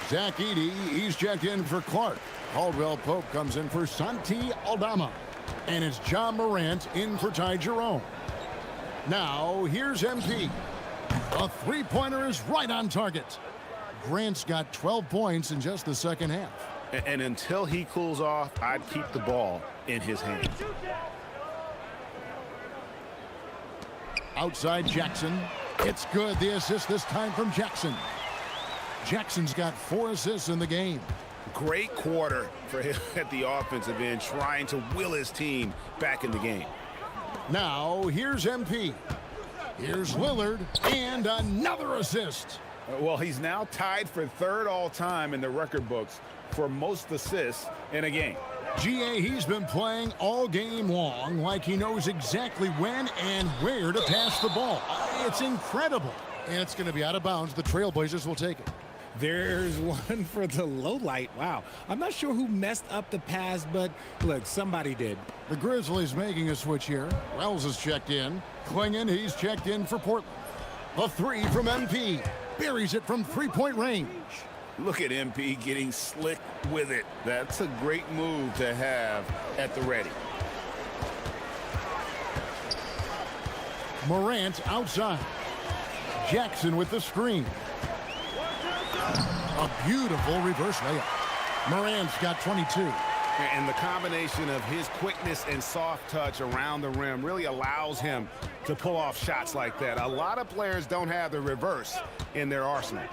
Zach Edey, he's checked in for Clark. Caldwell Pope comes in for Santi Aldama. And it's John Morant in for Ty Jerome. Now, here's MP. A three-pointer is right on target. Grant's got 12 points in just the second half. And until he cools off, I'd keep the ball in his hand. Outside Jackson. It's good. The assist this time from Jackson. Jackson's got 4 assists in the game. Great quarter for him at the offensive end, trying to will his team back in the game. Now, here's MP. Here's Lillard, and another assist. Well, he's now tied for 3rd all-time in the record books for most assists in a game. GA, he's been playing all game long like he knows exactly when and where to pass the ball. It's incredible. And it's going to be out of bounds. The Trailblazers will take it. There's one for the low light. Wow. I'm not sure who messed up the pass, but look, somebody did. The Grizzlies making a switch here. Wells is checked in. Klingon, he's checked in for Portland. The 3 from MP. Buries it from three-point range. Look at MP getting slick with it. That's a great move to have at the ready. Morant outside. Jackson with the screen. A beautiful reverse layup. Morant's got 22. And the combination of his quickness and soft touch around the rim really allows him to pull off shots like that. A lot of players don't have the reverse in their arsenal.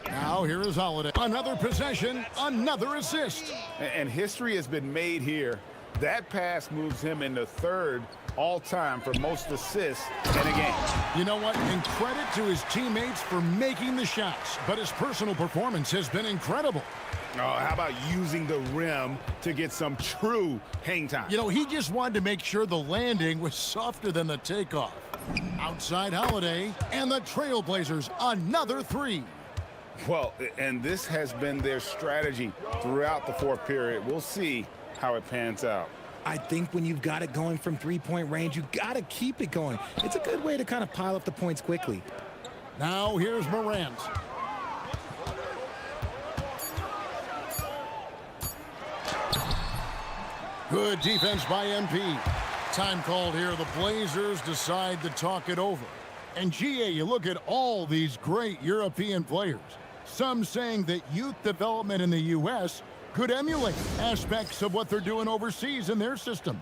Now here is Holiday. Another possession, another assist. And history has been made here. That pass moves him into 3rd all-time for most assists in a game. You know what? And credit to his teammates for making the shots. But his personal performance has been incredible. Oh, how about using the rim to get some true hang time? You know, he just wanted to make sure the landing was softer than the takeoff. Outside Holiday, and the Trailblazers, another 3. Well, and this has been their strategy throughout the 4th period. We'll see how it pans out. I think when you've got it going from three-point range, you got to keep it going. It's a good way to kind of pile up the points quickly. Now here's Morant. Good defense by MP. Time called here. The Blazers decide to talk it over. And GA, you look at all these great European players. Some saying that youth development in the U.S. could emulate aspects of what they're doing overseas in their systems.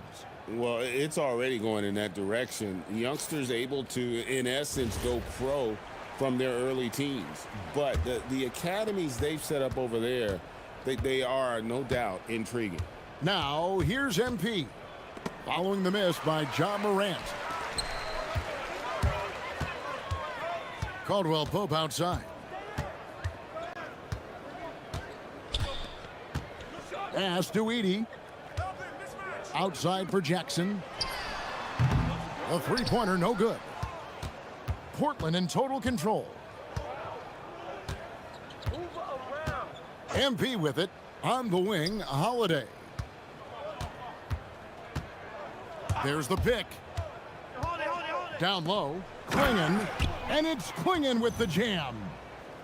Well, it's already going in that direction. Youngsters able to, in essence, go pro from their early teens. But the academies they've set up over there, they are, no doubt, intriguing. Now, here's MP. Following the miss by John Morant. Caldwell Pope outside. Pass to Edie. Outside for Jackson. A three-pointer, no good. Portland in total control. MP with it. On the wing, Holiday. There's the pick. Down low, Klingon. And it's Klingon with the jam.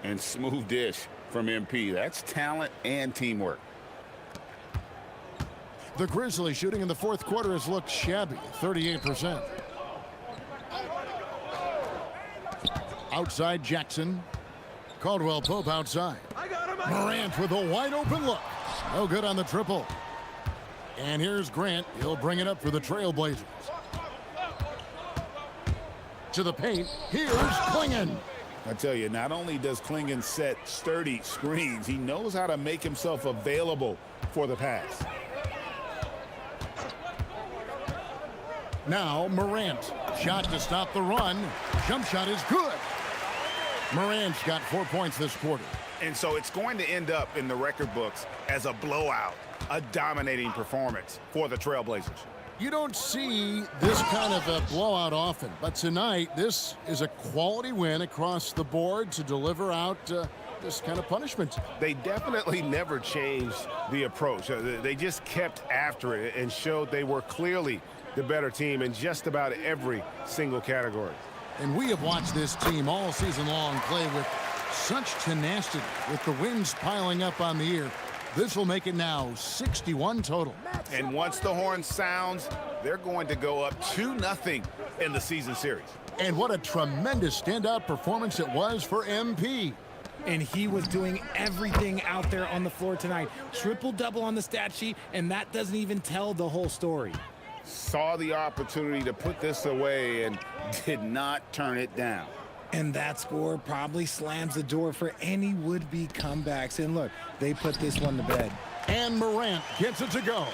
And smooth dish from MP. That's talent and teamwork. The Grizzlies shooting in the fourth quarter has looked shabby, 38%. Outside Jackson. Caldwell Pope outside. Morant with a wide open look. No good on the triple. And here's Grant. He'll bring it up for the Trailblazers. To the paint. Here's Klingon. I tell you, not only does Klingon set sturdy screens, he knows how to make himself available for the pass. Now Morant. Shot to stop the run. Jump shot is good. Morant's got 4 points this quarter. And so it's going to end up in the record books as a blowout, a dominating performance for the Trailblazers. You don't see this kind of a blowout often, but tonight this is a quality win across the board to deliver out this kind of punishment. They definitely never changed the approach. They just kept after it and showed they were clearly the better team in just about every single category. And we have watched this team all season long play with such tenacity, with the wins piling up on the year. This will make it now 61 total. And once the horn sounds, they're going to go up 2-0 in the season series. And what a tremendous standout performance it was for MP. And he was doing everything out there on the floor tonight. Triple-double on the stat sheet, and that doesn't even tell the whole story. Saw the opportunity to put this away and did not turn it down. And that score probably slams the door for any would-be comebacks. And look, they put this one to bed. And Morant gets it to go.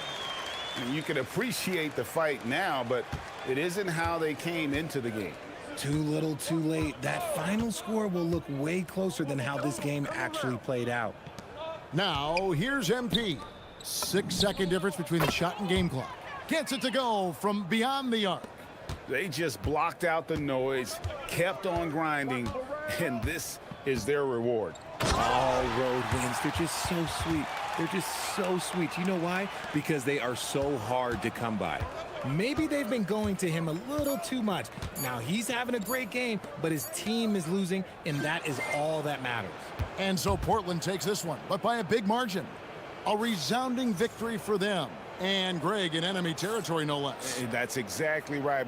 And you can appreciate the fight now, but it isn't how they came into the game. Too little, too late. That final score will look way closer than how this game actually played out. Now, here's MP. 6-second difference between the shot and game clock. Gets it to go from beyond the arc. They just blocked out the noise, kept on grinding, and this is their reward. All road wins. They're just so sweet. They're just so sweet. You know why? Because they are so hard to come by. Maybe they've been going to him a little too much. Now he's having a great game, but his team is losing, and that is all that matters. And so Portland takes this one, but by a big margin. A resounding victory for them. And Greg in enemy territory, no less. That's exactly right.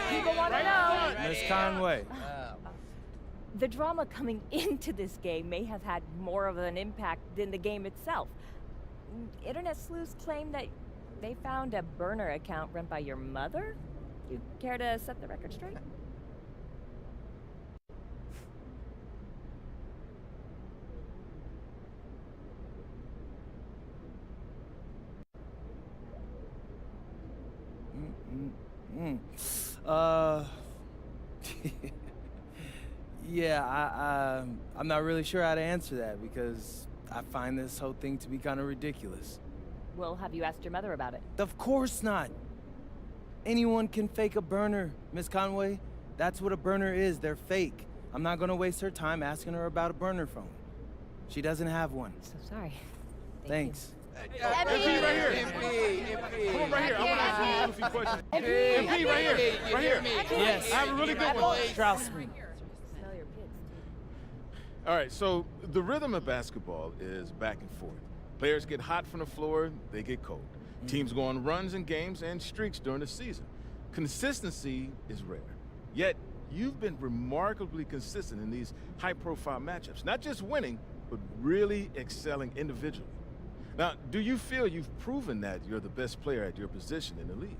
People want to know. Miss Conway. The drama coming into this game may have had more of an impact than the game itself. Internet sleuths claim that they found a burner account run by your mother. You care to set the record straight? Yeah, I'm not really sure how to answer that because I find this whole thing to be kind of ridiculous. Well, have you asked your mother about it? Of course not. Anyone can fake a burner, Miss Conway. That's what a burner is. They're fake. I'm not gonna waste her time asking her about a burner phone. She doesn't have one. So sorry. Thanks. MP right here. MP. Come on right here. I want to ask you a few questions. MP right here. Right here. Yes. I have a really good one. Trust me. Smell your pits. All right, so the rhythm of basketball is back and forth. Players get hot from the floor, they get cold. Teams go on runs in games and streaks during the season. Consistency is rare. Yet, you've been remarkably consistent in these high-profile matchups. Not just winning, but really excelling individually. Now, do you feel you've proven that you're the best player at your position in the league?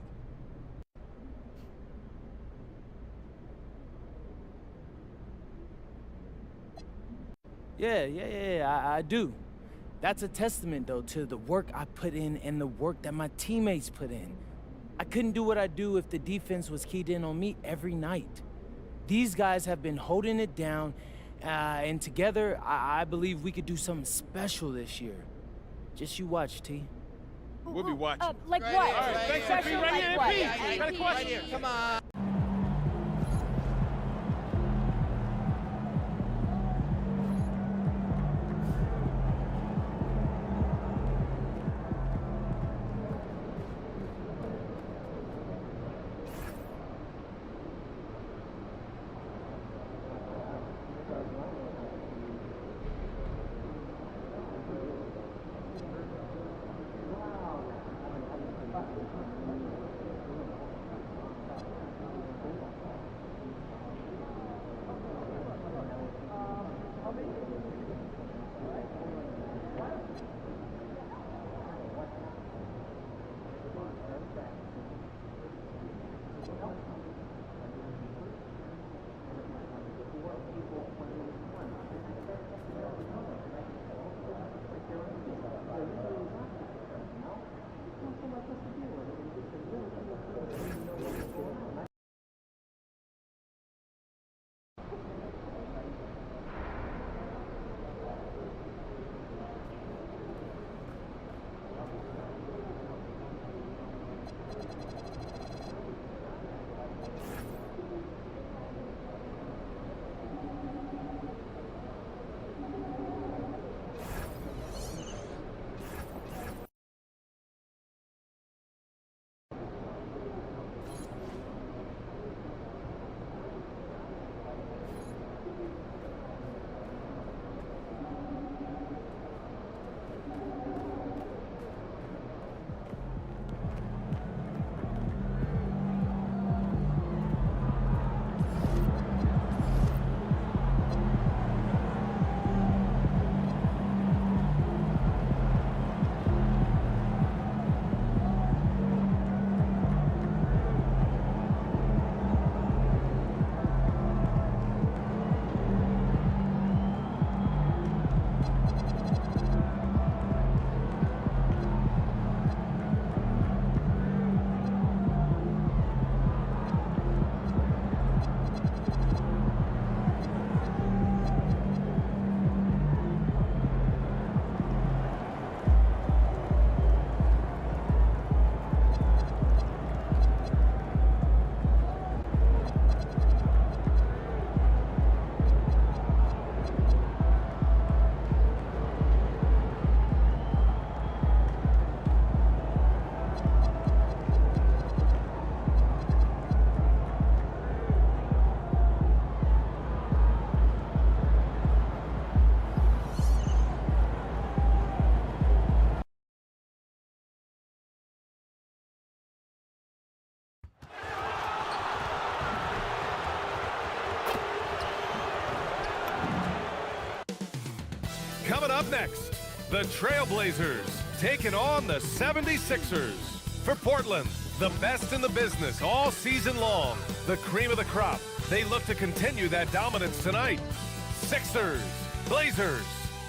Yeah, I do. That's a testament, though, to the work I put in and the work that my teammates put in. I couldn't do what I do if the defense was keyed in on me every night. These guys have been holding it down, and together, I believe we could do something special this year. Just you watch, T. We'll be watching. Like what? All right, thanks, Special MP. Right like here, what? MP. Got a question? Right here. Come on. Coming up next, the Trailblazers taking on the 76ers. For Portland, the best in the business all season long. The cream of the crop. They look to continue that dominance tonight. Sixers, Blazers,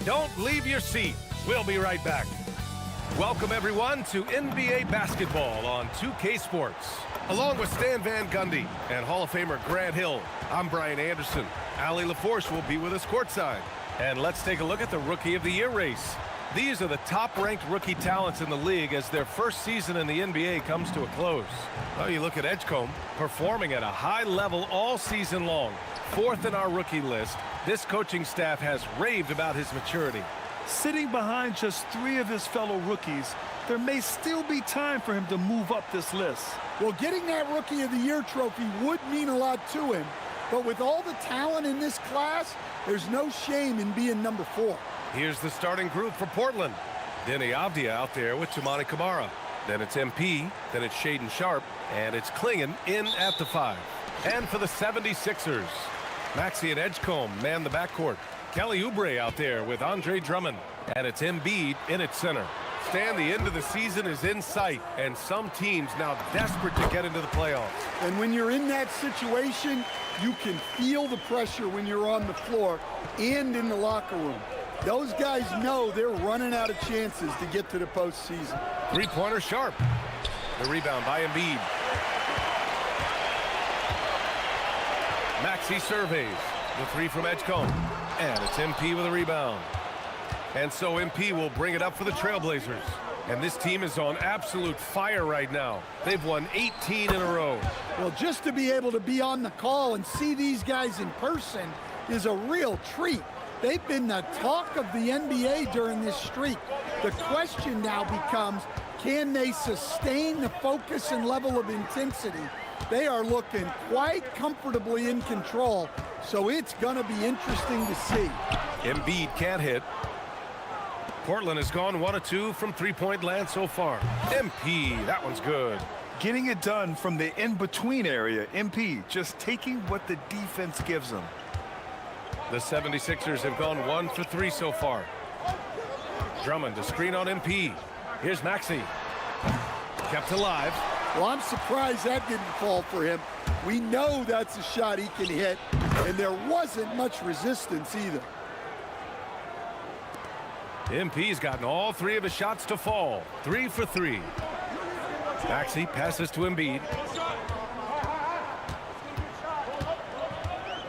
don't leave your seat. We'll be right back. Welcome, everyone, to NBA basketball on 2K Sports. Along with Stan Van Gundy and Hall of Famer Grant Hill, I'm Brian Anderson. Allie LaForce will be with us courtside. And let's take a look at the Rookie of the Year race. These are the top-ranked rookie talents in the league as their first season in the NBA comes to a close. Well, you look at Edgecombe, performing at a high level all season long. Fourth in our rookie list, this coaching staff has raved about his maturity. Sitting behind just 3 of his fellow rookies, there may still be time for him to move up this list. Well, getting that Rookie of the Year trophy would mean a lot to him. But with all the talent in this class, there's no shame in being number 4. Here's the starting group for Portland. Denny Avdia out there with Toumani Camara. Then it's MP, then it's Shaedon Sharpe, and it's Klingon in at the 5. And for the 76ers, Maxey and Edgecombe man the backcourt. Kelly Oubre out there with Andre Drummond. And it's Embiid in at center. Stan, the end of the season is in sight, and some teams now desperate to get into the playoffs. And when you're in that situation, you can feel the pressure when you're on the floor and in the locker room. Those guys know they're running out of chances to get to the postseason. Three-pointer Sharp. The rebound by Embiid. Maxey surveys. The three from Edgecombe. And it's MP with a rebound. And so MP will bring it up for the Trailblazers. And this team is on absolute fire right now. They've won 18 in a row. Well, just to be able to be on the call and see these guys in person is a real treat. They've been the talk of the NBA during this streak. The question now becomes, can they sustain the focus and level of intensity? They are looking quite comfortably in control, so it's going to be interesting to see. Embiid can't hit. Portland has gone 1 of 2 from three-point land so far. MP, that one's good. Getting it done from the in-between area. MP just taking what the defense gives them. The 76ers have gone 1 for 3 so far. Drummond, a screen on MP. Here's Maxey. Kept alive. Well, I'm surprised that didn't fall for him. We know that's a shot he can hit, and there wasn't much resistance either. MP's gotten all 3 of his shots to fall. 3 for 3. Maxey passes to Embiid.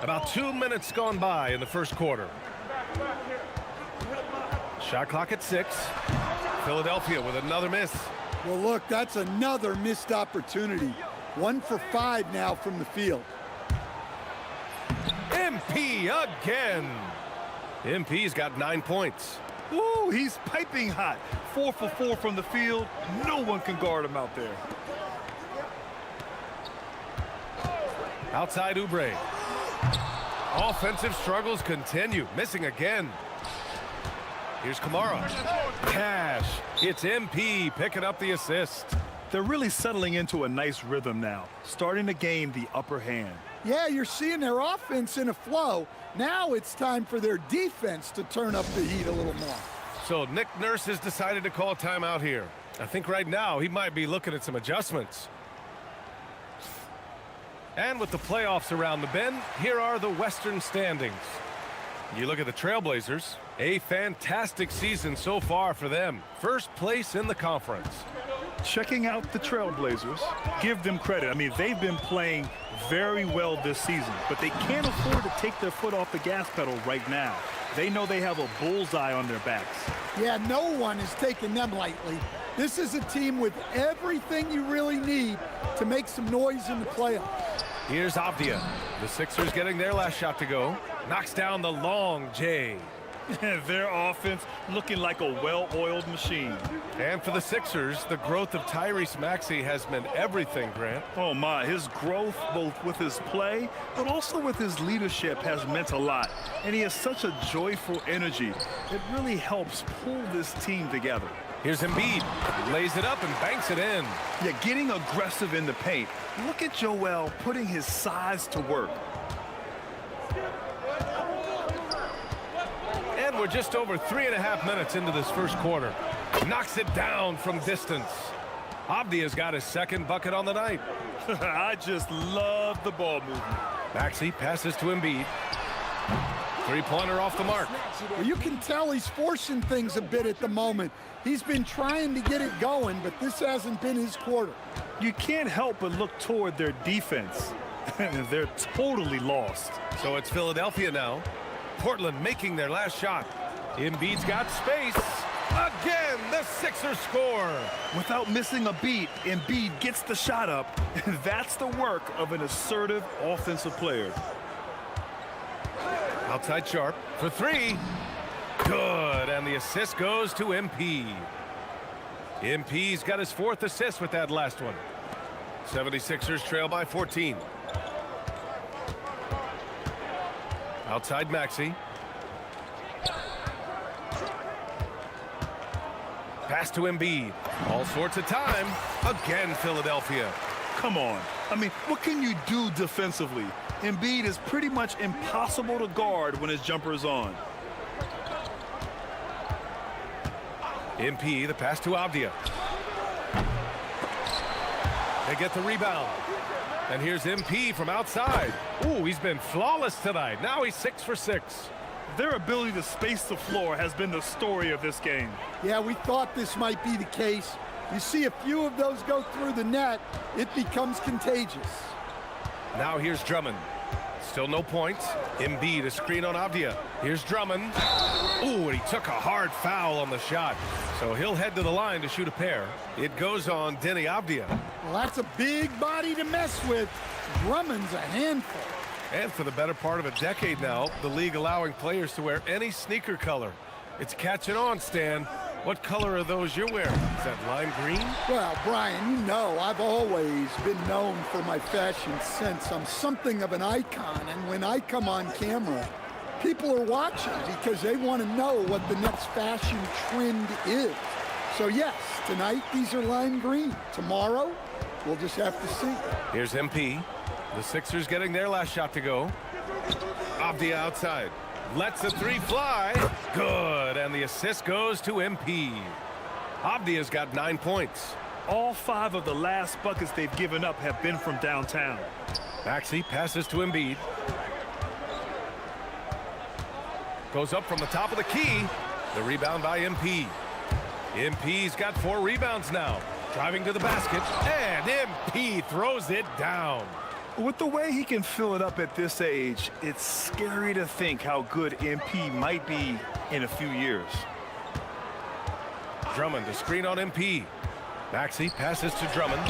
About 2 minutes gone by in the first quarter. Shot clock at 6. Philadelphia with another miss. Well, look, that's another missed opportunity. 1 for 5 now from the field. MP again. MP's got 9 points. Ooh, he's piping hot. 4 for 4 from the field. No one can guard him out there. Outside Oubre. Offensive struggles continue. Missing again. Here's Kamara. Cash. It's MP picking up the assist. They're really settling into a nice rhythm now, starting to gain the upper hand. Yeah, you're seeing their offense in a flow. Now it's time for their defense to turn up the heat a little more. So Nick Nurse has decided to call a timeout here. I think right now he might be looking at some adjustments. And with the playoffs around the bend, here are the Western standings. You look at the Trailblazers, a fantastic season so far for them. First place in the conference. Checking out the Trailblazers, give them credit. I mean, they've been playing very well this season, but they can't afford to take their foot off the gas pedal right now. They know they have a bullseye on their backs. Yeah, no one is taking them lightly. This is a team with everything you really need to make some noise in the playoffs. Here's Avdia. The Sixers getting their last shot to go. Knocks down the long J. Their offense looking like a well-oiled machine. And for the Sixers, the growth of Tyrese Maxey has meant everything, Grant. Oh, my. His growth, both with his play, but also with his leadership, has meant a lot. And he has such a joyful energy. It really helps pull this team together. Here's Embiid. Lays it up and banks it in. Yeah, getting aggressive in the paint. Look at Joel putting his size to work. And we're just over 3.5 minutes into this first quarter. Knocks it down from distance. Avdia's got his second bucket on the night. I just love the ball movement. Maxey passes to Embiid. Three-pointer off the mark. Well, you can tell he's forcing things a bit at the moment. He's been trying to get it going, but this hasn't been his quarter. You can't help but look toward their defense. They're totally lost. So it's Philadelphia now. Portland making their last shot. Embiid's got space. Again, the Sixers score. Without missing a beat, Embiid gets the shot up. That's the work of an assertive offensive player. Outside Sharp for 3. Good, and the assist goes to MP. MP's got his 4th assist with that last one. 76ers trail by 14. Outside Maxey. Pass to Embiid. All sorts of time. Again, Philadelphia. Come on. I mean, what can you do defensively? Embiid is pretty much impossible to guard when his jumper is on. MP, the pass to Avdia. They get the rebound. And here's MP from outside. Ooh, he's been flawless tonight. Now he's 6 for 6. Their ability to space the floor has been the story of this game. Yeah, we thought this might be the case. You see a few of those go through the net, it becomes contagious. Now here's Drummond. Still no points. Embiid, a screen on Avdia. Here's Drummond. Ooh, and he took a hard foul on the shot. So he'll head to the line to shoot a pair. It goes on Denny Avdia. Well, that's a big body to mess with. Drummond's a handful. And for the better part of a decade now, the league allowing players to wear any sneaker color. It's catching on, Stan. What color are those you're wearing? Is that lime green? Well, Brian, you know I've always been known for my fashion sense. I'm something of an icon, and when I come on camera, people are watching because they want to know what the next fashion trend is. So yes, tonight these are lime green. Tomorrow, we'll just have to see. Here's MP. The Sixers getting their last shot to go. Avdia outside. Lets a three fly. Good. And the assist goes to MP. Avdia's got 9 points. All 5 of the last buckets they've given up have been from downtown. Maxey passes to Embiid. Goes up from the top of the key. The rebound by MP. MP's got 4 rebounds now. Driving to the basket. And MP throws it down. With the way he can fill it up at this age, it's scary to think how good MP might be in a few years. Drummond, a screen on MP. Maxey passes to Drummond.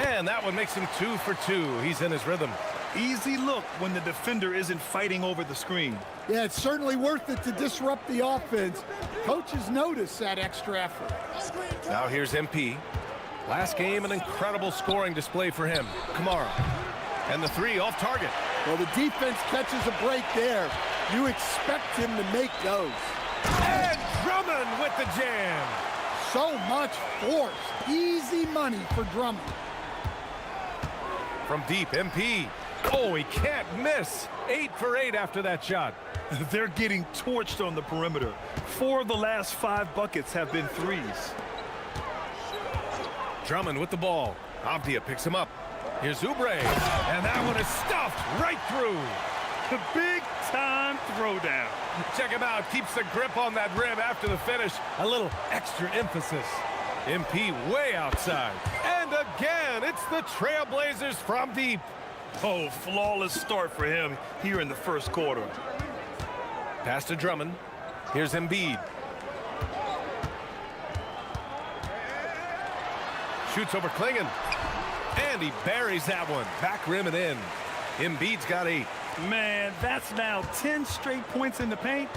And that one makes him 2 for 2. He's in his rhythm. Easy look when the defender isn't fighting over the screen. Yeah, it's certainly worth it to disrupt the offense. Coaches notice that extra effort. Now here's MP. Last game, an incredible scoring display for him. Kamara. And the 3 off target. Well, the defense catches a break there. You expect him to make those. And Drummond with the jam. So much force. Easy money for Drummond. From deep, MP. Oh, he can't miss. 8 for 8 after that shot. They're getting torched on the perimeter. 4 of the last 5 buckets have been threes. Drummond with the ball. Avdia picks him up. Here's Oubre. And that one is stuffed right through. The big-time throwdown. Check him out. Keeps the grip on that rim after the finish. A little extra emphasis. MP way outside. And again, it's the Trailblazers from deep. Oh, flawless start for him here in the first quarter. Pass to Drummond. Here's Embiid. Shoots over Klingon. And he buries that one. Back rim and in. Embiid's got 8. Man, that's now 10 straight points in the paint.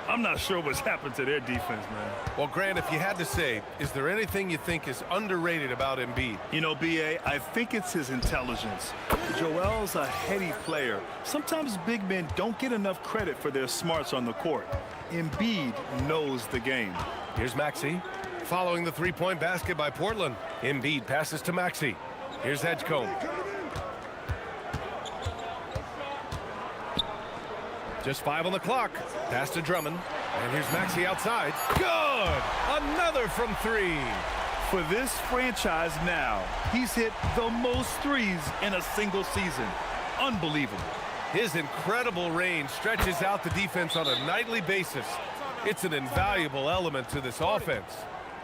I'm not sure what's happened to their defense, man. Well, Grant, if you had to say, is there anything you think is underrated about Embiid? You know, B.A., I think it's his intelligence. Joel's a heady player. Sometimes big men don't get enough credit for their smarts on the court. Embiid knows the game. Here's Maxey. Following the three-point basket by Portland. Embiid passes to Maxey. Here's Edgecombe. Just 5 on the clock. Pass to Drummond. And here's Maxey outside. Good! Another from 3. For this franchise now, he's hit the most threes in a single season. Unbelievable. His incredible range stretches out the defense on a nightly basis. It's an invaluable element to this offense.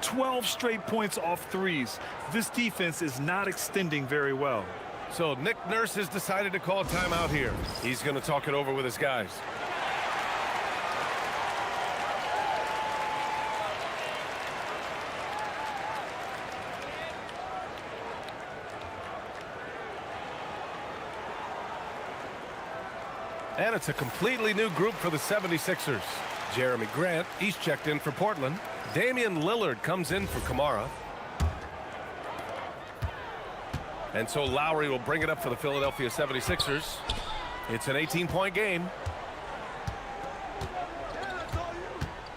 12 straight points off threes. This defense is not extending very well. So Nick Nurse has decided to call timeout here. He's going to talk it over with his guys. And it's a completely new group for the 76ers. Jeremy Grant, he's checked in for Portland. Damian Lillard comes in for Kamara. And so Lowry will bring it up for the Philadelphia 76ers. It's an 18-point game.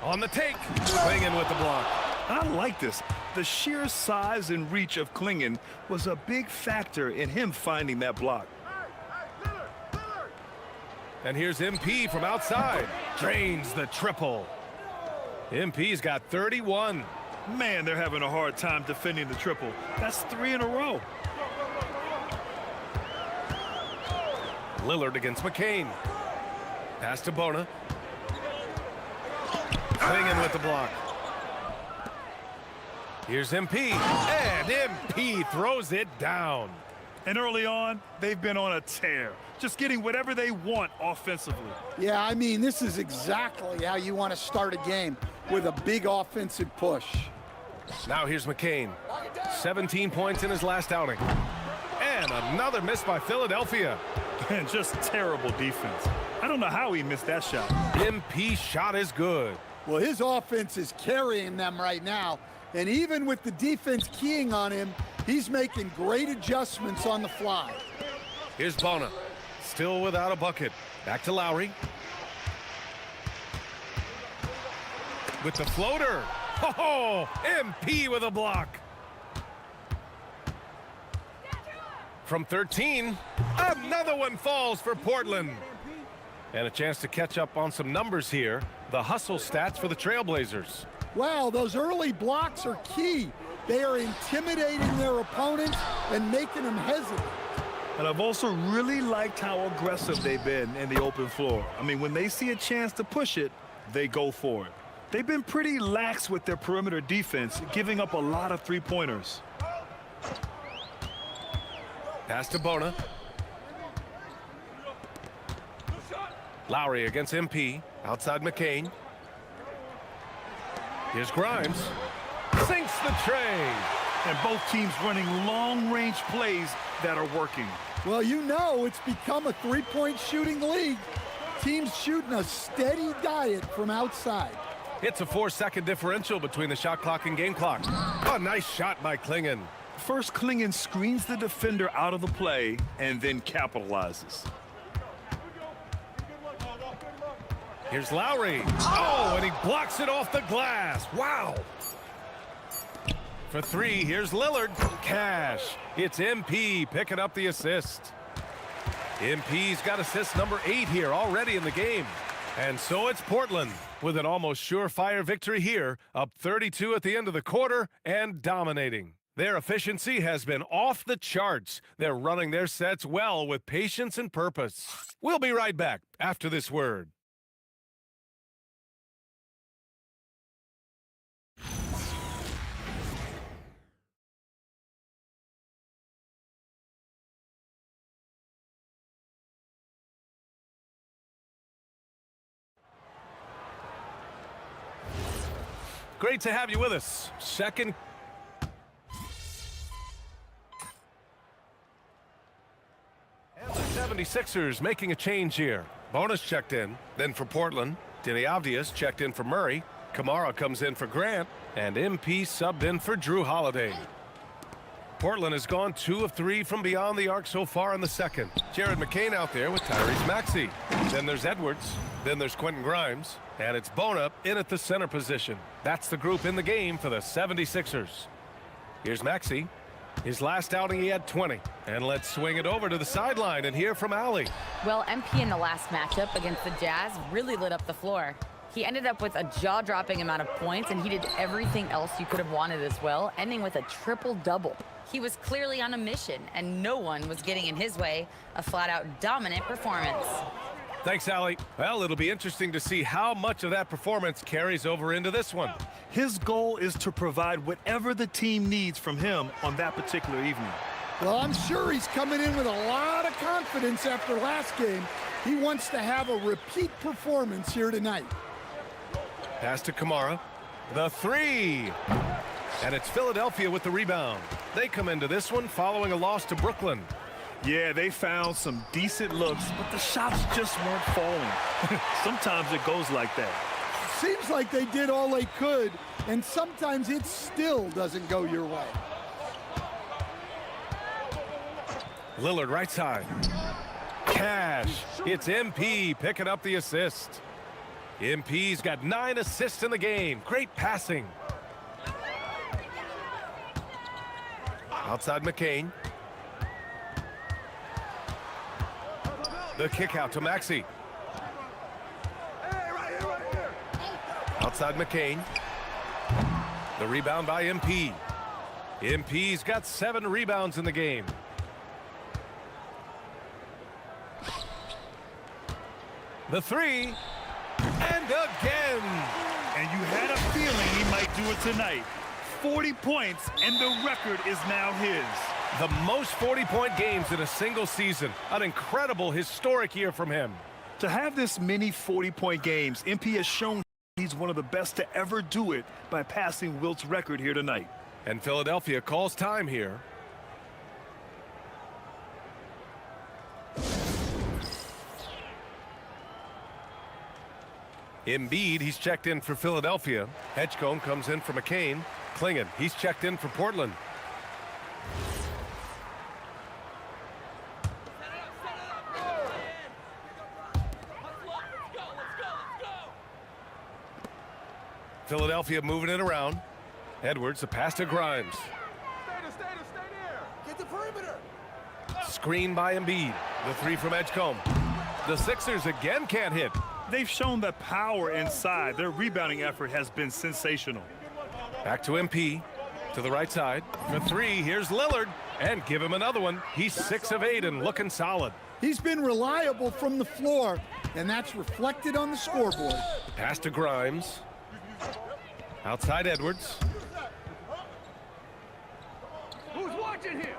On the take, Klingon with the block. I like this. The sheer size and reach of Klingon was a big factor in him finding that block. And here's MP from outside. Drains the triple. MP's got 31. Man, they're having a hard time defending the triple. That's 3 in a row. Lillard against McCain. Pass to Bona. Clingan with the block. Here's MP, and MP throws it down. And early on, they've been on a tear, just getting whatever they want offensively. Yeah, I mean, this is exactly how you want to start a game, with a big offensive push. Now here's McCain. 17 points in his last outing. And another miss by Philadelphia. And just terrible defense. I don't know how he missed that shot. MP shot is good. Well, his offense is carrying them right now. And even with the defense keying on him, he's making great adjustments on the fly. Here's Bona. Still without a bucket. Back to Lowry. With the floater. Oh, MP with a block. From 13, another one falls for Portland. And a chance to catch up on some numbers here. The hustle stats for the Trailblazers. Wow, those early blocks are key. They are intimidating their opponents and making them hesitant. And I've also really liked how aggressive they've been in the open floor. I mean, when they see a chance to push it, they go for it. They've been pretty lax with their perimeter defense, giving up a lot of three-pointers. Pass to Bona. Lowry against MP. Outside McCain. Here's Grimes. Sinks the tray. And both teams running long-range plays that are working. Well, you know it's become a three-point shooting league. Teams shooting a steady diet from outside. It's a 4-second differential between the shot clock and game clock. A nice shot by Clingan. First, Clingan screens the defender out of the play and then capitalizes. Here's Lowry. Oh, and he blocks it off the glass. Wow. For three, here's Lillard. Cash. It's MP picking up the assist. MP's got assist number 8 here already in the game. And so it's Portland with an almost surefire victory here, up 32 at the end of the quarter and dominating. Their efficiency has been off the charts. They're running their sets well with patience and purpose. We'll be right back after this word. Great to have you with us. Second. And the 76ers making a change here. Bonus checked in. Then for Portland, Denny Avdias checked in for Murray. Kamara comes in for Grant. And MP subbed in for Drew Holiday. Portland has gone 2 of 3 from beyond the arc so far in the second. Jared McCain out there with Tyrese Maxey. Then there's Edwards. Then there's Quentin Grimes. And it's Bona in at the center position. That's the group in the game for the 76ers. Here's Maxey. His last outing, he had 20. And let's swing it over to the sideline and hear from Allie. Well, MP in the last matchup against the Jazz really lit up the floor. He ended up with a jaw-dropping amount of points, and he did everything else you could have wanted as well, ending with a triple-double. He was clearly on a mission, and no one was getting in his way. A flat-out dominant performance. Thanks, Allie. Well, it'll be interesting to see how much of that performance carries over into this one. His goal is to provide whatever the team needs from him on that particular evening. Well, I'm sure he's coming in with a lot of confidence after last game. He wants to have a repeat performance here tonight. Pass to Kamara. The three. And it's Philadelphia with the rebound. They come into this one following a loss to Brooklyn. Yeah, they found some decent looks, but the shots just weren't falling. Sometimes it goes like that. Seems like they did all they could, and sometimes it still doesn't go your way. Lillard right side. Cash. It's MP picking up the assist. MP's got 9 assists in the game. Great passing. Outside McCain. The kick out to Maxey. Outside McCain. The rebound by MP. MP's got 7 rebounds in the game. The three. And again. And You had a feeling he might do it tonight. 40 points, and the record is now his. The most 40-point games in a single season. An incredible historic year from him. To have this many 40-point games, MP has shown he's one of the best to ever do it by passing Wilt's record here tonight. And Philadelphia calls time here. Embiid, he's checked in for Philadelphia. Edgecombe comes in for McCain. Klingon, he's checked in for Portland. Philadelphia moving it around. Edwards, a pass to Grimes. Get the perimeter. Screen by Embiid. The three from Edgecombe. The Sixers again can't hit. They've shown the power inside. Their rebounding effort has been sensational. Back to MP. To the right side. For three, here's Lillard. And give him another one. He's 6 of 8 and looking solid. He's been reliable from the floor, and that's reflected on the scoreboard. Pass to Grimes. Outside Edwards. Who's watching here?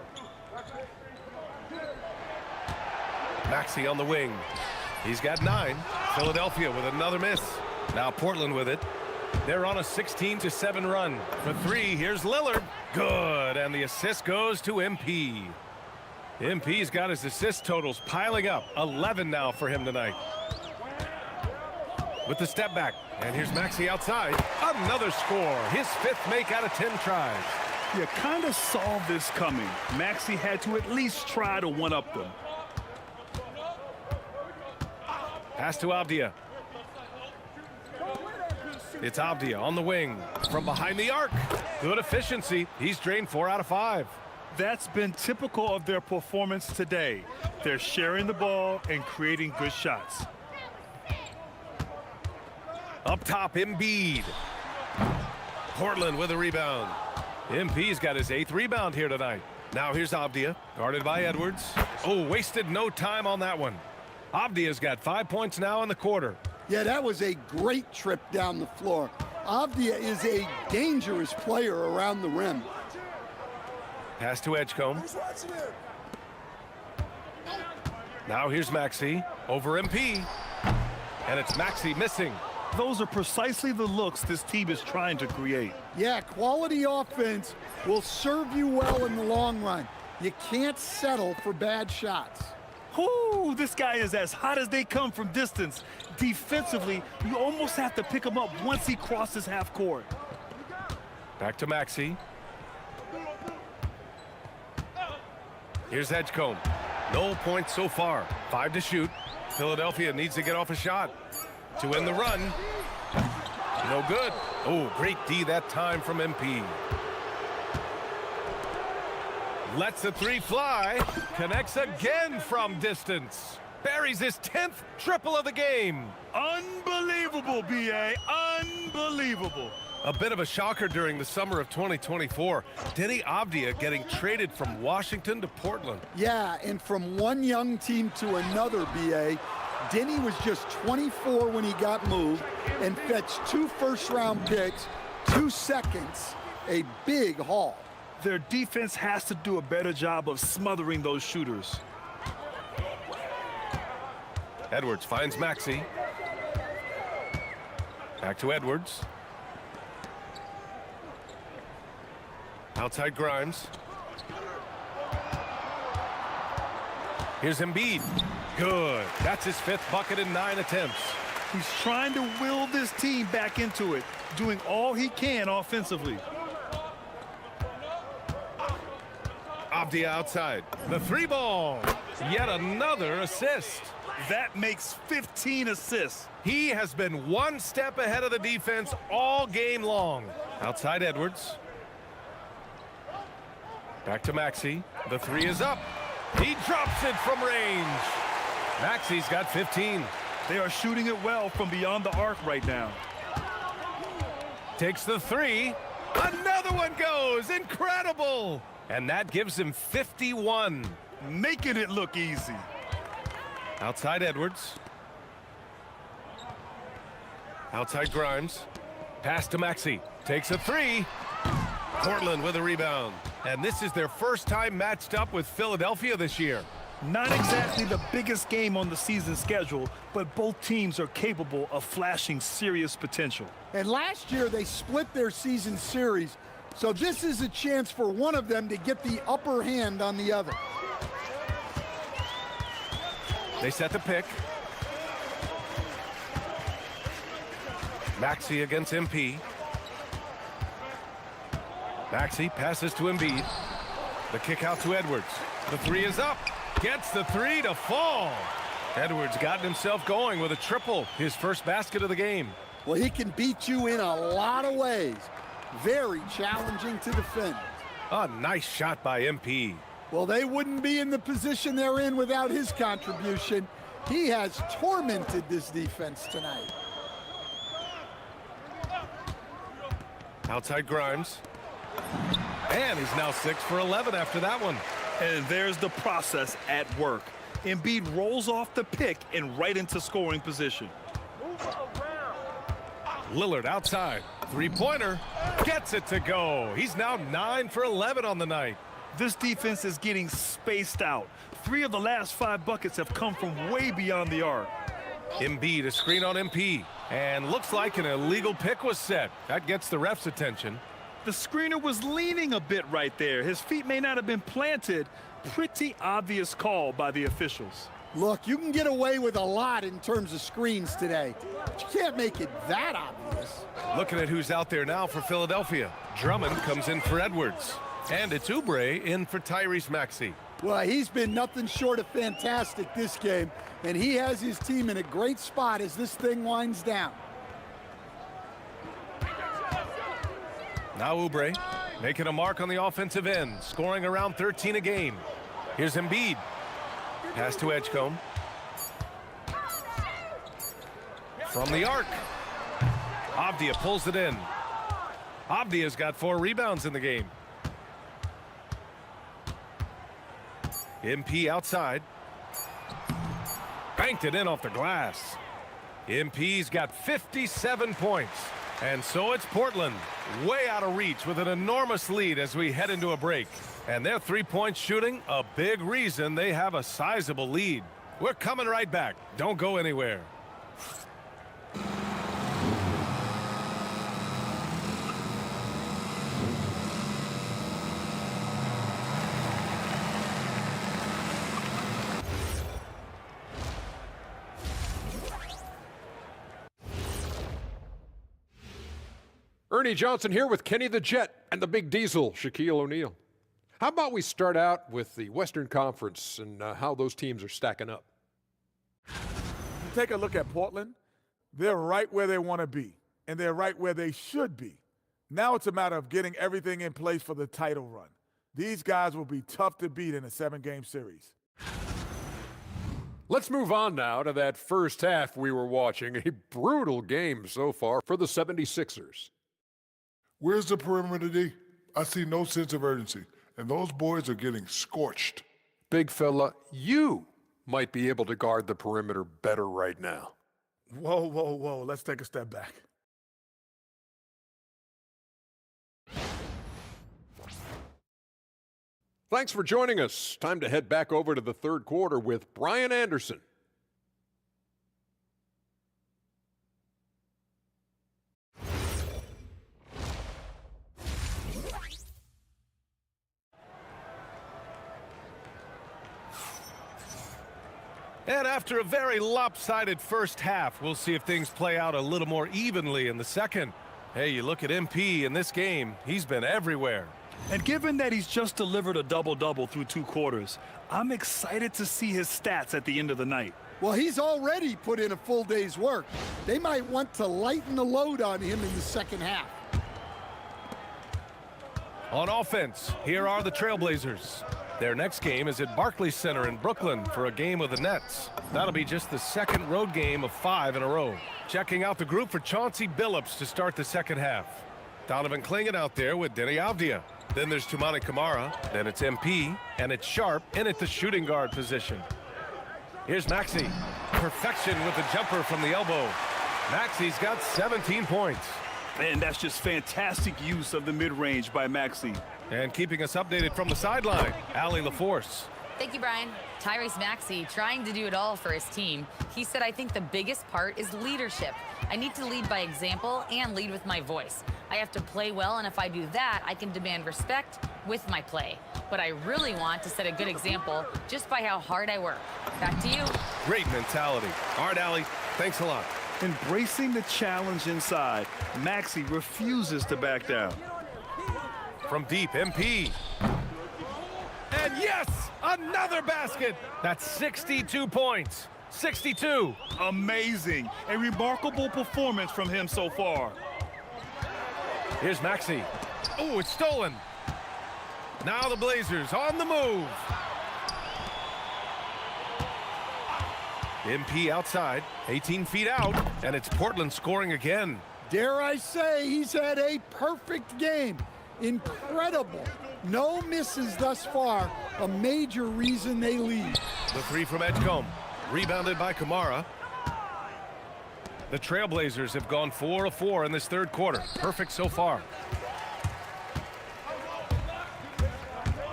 Maxey on the wing. He's got 9. Philadelphia with another miss. Now Portland with it. They're on a 16-7 run. For three, here's Lillard. Good, and the assist goes to MP. MP's got his assist totals piling up. 11 now for him tonight. With the step back, and here's Maxey outside. Another score, his 5th make out of 10 tries. You kind of saw this coming. Maxey had to at least try to one-up them. Pass to Avdia. It's Avdia on the wing from behind the arc. Good efficiency. He's drained 4 out of 5. That's been typical of their performance today. They're sharing the ball and creating good shots. Up top, Embiid. Portland with a rebound. MP's got his 8th rebound here tonight. Now here's Avdia, guarded by Edwards. Oh, wasted no time on that one. Avdia's got 5 points now in the quarter. Yeah, that was a great trip down the floor. Avdia is a dangerous player around the rim. Pass to Edgecombe. Now here's Maxey over MP. And it's Maxey missing. Those are precisely the looks this team is trying to create. Yeah, quality offense will serve you well in the long run. You can't settle for bad shots. Whoo, this guy is as hot as they come from distance. Defensively, you almost have to pick him up once he crosses half court. Back to Maxey. Here's Edgecombe. No points so far. 5 to shoot. Philadelphia needs to get off a shot to end the run. No good. Oh, great D that time from MP. Lets the 3 fly. Connects again from distance. Buries his 10th triple of the game. Unbelievable, B.A. Unbelievable. A bit of a shocker during the summer of 2024. Denny Avdia getting traded from Washington to Portland. Yeah, and from one young team to another, B.A., Denny was just 24 when he got moved and fetched 2 first-round picks, 2 seconds, a big haul. Their defense has to do a better job of smothering those shooters. Edwards finds Maxey. Back to Edwards. Outside Grimes. Here's Embiid. Good. That's his 5th bucket in 9 attempts. He's trying to will this team back into it, doing all he can offensively. Avdia outside. The 3 ball. Yet another assist. That makes 15 assists. He has been 1 step ahead of the defense all game long. Outside Edwards. Back to Maxey. The 3 is up. He drops it from range. Maxey's got 15. They are shooting it well from beyond the arc right now. Takes the 3. Another one goes. Incredible. And that gives him 51. Making it look easy. Outside Edwards. Outside Grimes. Pass to Maxey. Takes a three. Portland with a rebound. And this is their first time matched up with Philadelphia this year. Not exactly the biggest game on the season schedule, but both teams are capable of flashing serious potential. And last year they split their season series, so this is a chance for one of them to get the upper hand on the other. They set the pick. Maxey against MP. Maxey passes to Embiid. The kick out to Edwards. The three is up. Gets the three to fall. Edwards got himself going with a triple, his first basket of the game. Well, he can beat you in a lot of ways. Very challenging to defend. A nice shot by MP. Well, they wouldn't be in the position they're in without his contribution. He has tormented this defense tonight. Outside Grimes. And he's now 6 for 11 after that one. And there's the process at work. Embiid rolls off the pick and right into scoring position. Lillard outside. Three-pointer. Gets it to go. He's now 9 for 11 on the night. This defense is getting spaced out. 3 of the last 5 buckets have come from way beyond the arc. Embiid, a screen on MP. And looks like an illegal pick was set. That gets the ref's attention. The screener was leaning a bit right there. His feet may not have been planted. Pretty obvious call by the officials. Look, you can get away with a lot in terms of screens today, but you can't make it that obvious. Looking at who's out there now for Philadelphia. Drummond comes in for Edwards. And it's Oubre in for Tyrese Maxey. Well, he's been nothing short of fantastic this game, and he has his team in a great spot as this thing winds down. Now Oubre making a mark on the offensive end, scoring around 13 a game. Here's Embiid. Pass to Edgecombe. From the arc. Avdia pulls it in. Avdia's got 4 rebounds in the game. MP outside. Banked it in off the glass. MP's got 57 points. And so it's Portland, way out of reach with an enormous lead as we head into a break. And their three-point shooting, a big reason they have a sizable lead. We're coming right back. Don't go anywhere. Ernie Johnson here with Kenny the Jet and the Big Diesel, Shaquille O'Neal. How about we start out with the Western Conference and how those teams are stacking up? Take a look at Portland. They're right where they want to be, and they're right where they should be. Now it's a matter of getting everything in place for the title run. These guys will be tough to beat in a 7-game series. Let's move on now to that first half we were watching. A brutal game so far for the 76ers. Where's the perimeter, D? I see no sense of urgency, and those boys are getting scorched. Big fella, you might be able to guard the perimeter better right now. Whoa, whoa, whoa. Let's take a step back. Thanks for joining us. Time to head back over to the third quarter with Brian Anderson. And after a very lopsided first half, we'll see if things play out a little more evenly in the second. Hey, you look at MP in this game, he's been everywhere. And given that he's just delivered a double-double through 2 quarters, I'm excited to see his stats at the end of the night. Well, he's already put in a full day's work. They might want to lighten the load on him in the second half. On offense, here are the Trailblazers. Their next game is at Barclays Center in Brooklyn for a game with the Nets. That'll be just the second road game of 5 in a row. Checking out the group for Chauncey Billups to start the second half. Donovan Clingan out there with Denny Avdia. Then there's Toumani Camara. Then it's MP. And it's Sharp in at the shooting guard position. Here's Maxey. Perfection with the jumper from the elbow. Maxey's got 17 points. And that's just fantastic use of the mid-range by Maxey. And keeping us updated from the sideline, Allie LaForce. Thank you, Brian. Tyrese Maxey trying to do it all for his team. He said, I think the biggest part is leadership. I need to lead by example and lead with my voice. I have to play well, and if I do that, I can demand respect with my play. But I really want to set a good example just by how hard I work. Back to you. Great mentality. All right, Allie, thanks a lot. Embracing the challenge inside, Maxey refuses to back down. From deep, MP. And yes, another basket. That's 62 points. 62. Amazing. A remarkable performance from him so far. Here's Maxey. Oh, it's stolen. Now the Blazers on the move. MP outside, 18 feet out, and it's Portland scoring again. Dare I say he's had a perfect game. Incredible. No misses thus far. A major reason they lead. The three from Edgecombe. Rebounded by Kamara. The Trailblazers have gone 4 of 4 in this third quarter. Perfect so far.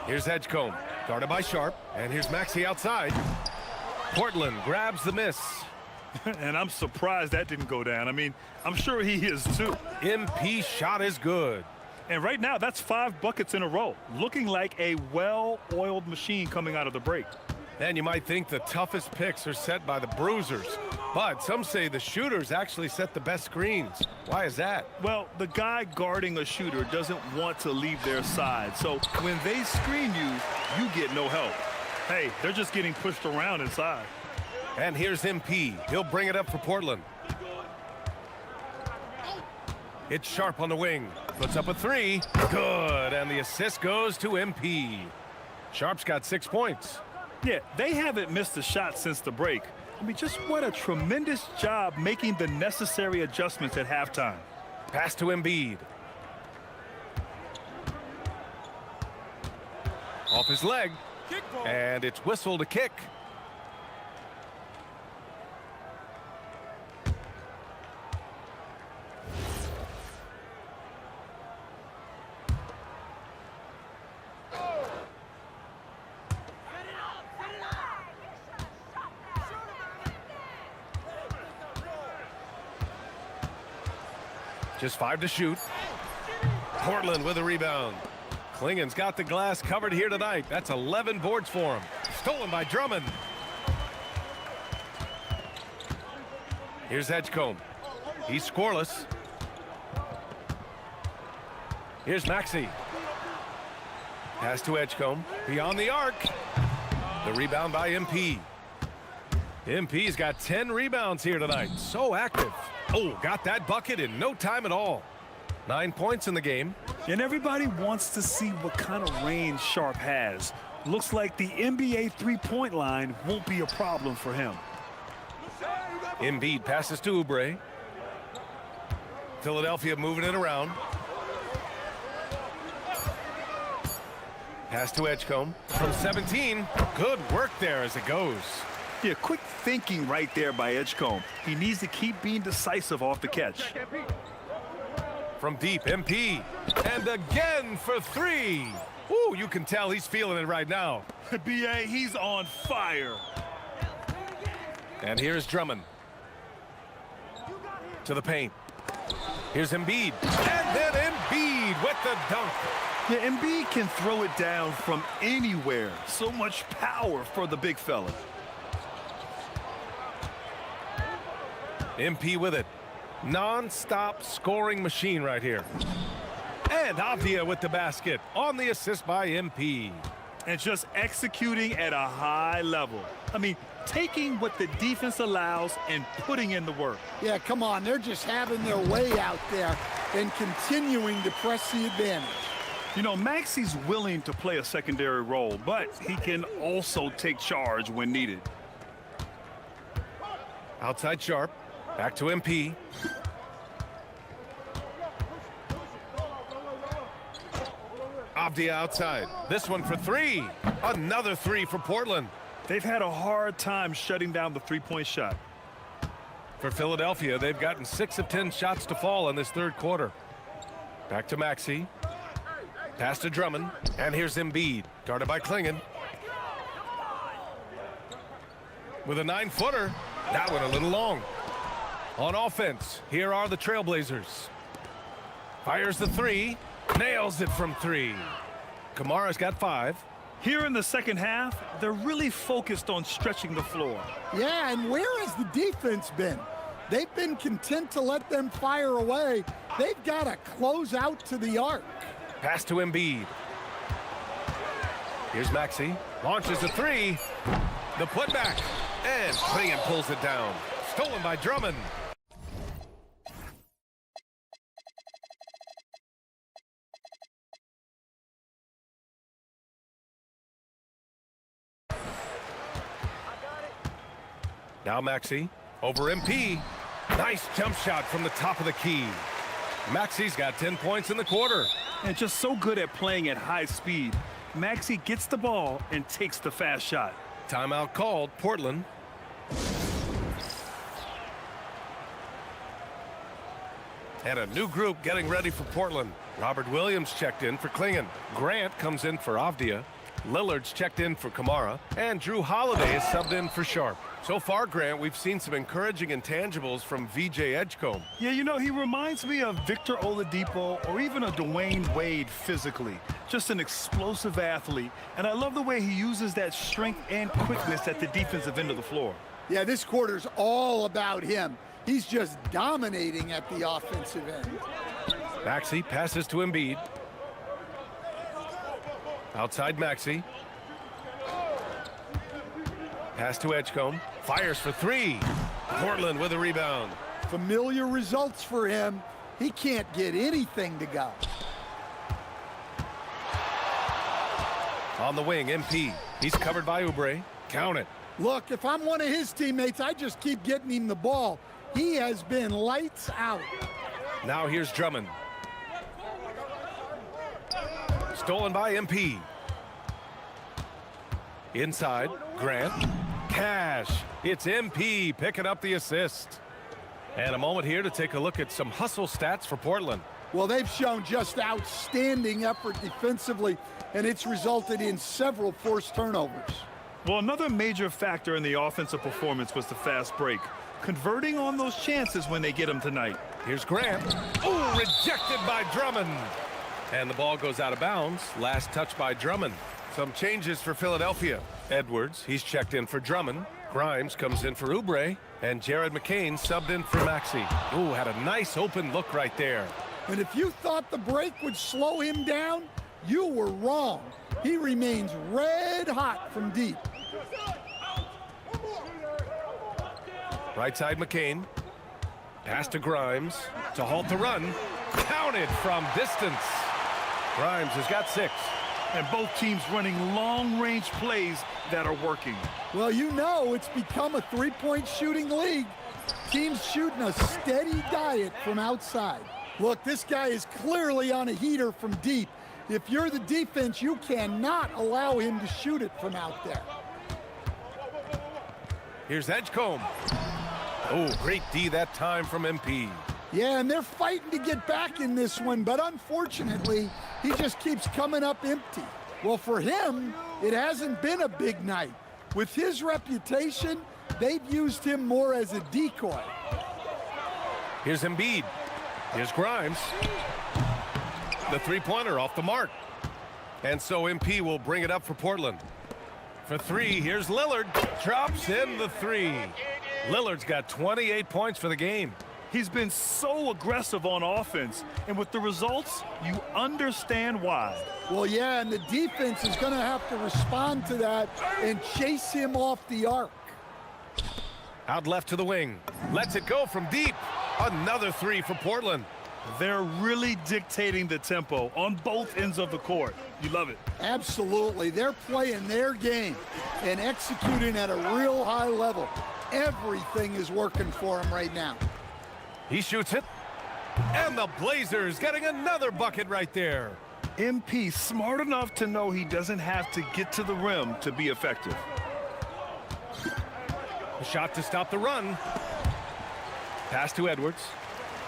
Here's Edgecombe, guarded by Sharp. And here's Maxey outside. Portland grabs the miss. And I'm surprised that didn't go down. I mean, I'm sure he is too. MP shot is good. And right now, that's 5 buckets in a row. Looking like a well-oiled machine coming out of the break. And you might think the toughest picks are set by the bruisers. But some say the shooters actually set the best screens. Why is that? Well, the guy guarding a shooter doesn't want to leave their side. So when they screen you, you get no help. Hey, they're just getting pushed around inside. And here's MP. He'll bring it up for Portland. It's Sharp on the wing. Puts up a 3. Good. And the assist goes to MP. Sharp's got 6 points. Yeah, they haven't missed a shot since the break. I mean, just what a tremendous job making the necessary adjustments at halftime. Pass to Embiid. Off his leg. And it's whistled a kick. Just 5 to shoot. Portland with a rebound. Klingen's got the glass covered here tonight. That's 11 boards for him. Stolen by Drummond. Here's Edgecombe. He's scoreless. Here's Maxey. Pass to Edgecombe. Beyond the arc. The rebound by MP. MP's got 10 rebounds here tonight. So active. Oh, got that bucket in no time at all. 9 points in the game. And everybody wants to see what kind of range Sharp has. Looks like the NBA three-point line won't be a problem for him. Embiid passes to Oubre. Philadelphia moving it around. Pass to Edgecombe from 17. Good work there as it goes. Yeah, quick thinking right there by Edgecombe. He needs to keep being decisive off the catch. From deep, MP. And again for 3. Ooh, you can tell he's feeling it right now. B.A., he's on fire. And here's Drummond. To the paint. Here's Embiid. And then Embiid with the dunk. Yeah, Embiid can throw it down from anywhere. So much power for the big fella. MP with it. Non-stop scoring machine right here. And Avdia with the basket on the assist by MP. And just executing at a high level. I mean, taking what the defense allows and putting in the work. Yeah, come on. They're just having their way out there and continuing to press the advantage. You know, Maxey's willing to play a secondary role, but he can also take charge when needed. Outside Sharp. Back to MP. Avdia outside. This one for 3. Another 3 for Portland. They've had a hard time shutting down the three-point shot. For Philadelphia, they've gotten 6 of 10 shots to fall in this third quarter. Back to Maxey. Pass to Drummond. And here's Embiid, guarded by Klingon. With a 9-footer. That one a little long. On offense, here are the Trailblazers. Fires the 3. Nails it from 3. Kamara's got 5. Here in the second half, they're really focused on stretching the floor. Yeah, and where has the defense been? They've been content to let them fire away. They've got to close out to the arc. Pass to Embiid. Here's Maxey. Launches a 3. The putback. And Klingon pulls it down. Stolen by Drummond. Now Maxey over MP. Nice jump shot from the top of the key. Maxey's got 10 points in the quarter. And just so good at playing at high speed. Maxey gets the ball and takes the fast shot. Timeout called, Portland. And a new group getting ready for Portland. Robert Williams checked in for Klingon. Grant comes in for Avdia. Lillard's checked in for Kamara. And Drew Holiday is subbed in for Sharp. So far, Grant, we've seen some encouraging intangibles from VJ Edgecombe. Yeah, you know, he reminds me of Victor Oladipo or even a Dwayne Wade physically. Just an explosive athlete. And I love the way he uses that strength and quickness at the defensive end of the floor. Yeah, this quarter's all about him. He's just dominating at the offensive end. Maxey passes to Embiid. Outside Maxey. Pass to Edgecombe. Fires for 3. Portland with a rebound. Familiar results for him. He can't get anything to go. On the wing, MP. He's covered by Oubre. Count it. Look, if I'm one of his teammates, I just keep getting him the ball. He has been lights out. Now here's Drummond. Stolen by MP. Inside, Grant. Cash. It's MP picking up the assist. And a moment here to take a look at some hustle stats for Portland. Well, they've shown just outstanding effort defensively, and it's resulted in several forced turnovers. Well, another major factor in the offensive performance was the fast break. Converting on those chances when they get them tonight. Here's Grant. Oh, rejected by Drummond. And the ball goes out of bounds. Last touch by Drummond. Some changes for Philadelphia. Edwards, he's checked in for Drummond. Grimes comes in for Oubre. And Jared McCain subbed in for Maxey. Ooh, had a nice open look right there. And if you thought the break would slow him down, you were wrong. He remains red hot from deep. Right side McCain. Pass to Grimes to halt the run. Counted from distance. Grimes has got 6. And both teams running long-range plays that are working. Well, you know it's become a three-point shooting league. Teams shooting a steady diet from outside. Look, this guy is clearly on a heater from deep. If you're the defense, you cannot allow him to shoot it from out there. Here's Edgecombe. Oh, great D that time from MP. Yeah, and they're fighting to get back in this one, but unfortunately, he just keeps coming up empty. Well, for him, it hasn't been a big night. With his reputation, they've used him more as a decoy. Here's Embiid. Here's Grimes. The three-pointer off the mark. And so MP will bring it up for Portland. For 3, here's Lillard. Drops in the 3. Lillard's got 28 points for the game. He's been so aggressive on offense, and with the results, you understand why. Well, yeah, and the defense is going to have to respond to that and chase him off the arc. Out left to the wing. Lets it go from deep. Another 3 for Portland. They're really dictating the tempo on both ends of the court. You love it. Absolutely. They're playing their game and executing at a real high level. Everything is working for them right now. He shoots it. And the Blazers getting another bucket right there. MP smart enough to know he doesn't have to get to the rim to be effective. A shot to stop the run. Pass to Edwards.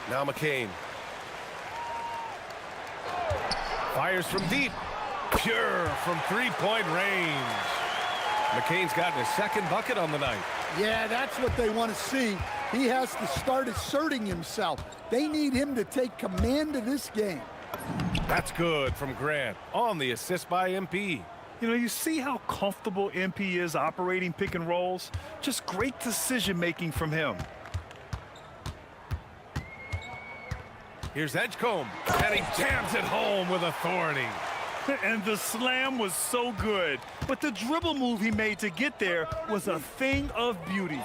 Now McCain. Fires from deep. Pure from three-point range. McCain's gotten his second bucket on the night. Yeah, that's what they want to see. He has to start asserting himself. They need him to take command of this game. That's good from Grant on the assist by MP. You know, you see how comfortable MP is operating pick and rolls? Just great decision-making from him. Here's Edgecombe, and he jams it home with authority. And the slam was so good, but the dribble move he made to get there was a thing of beauty.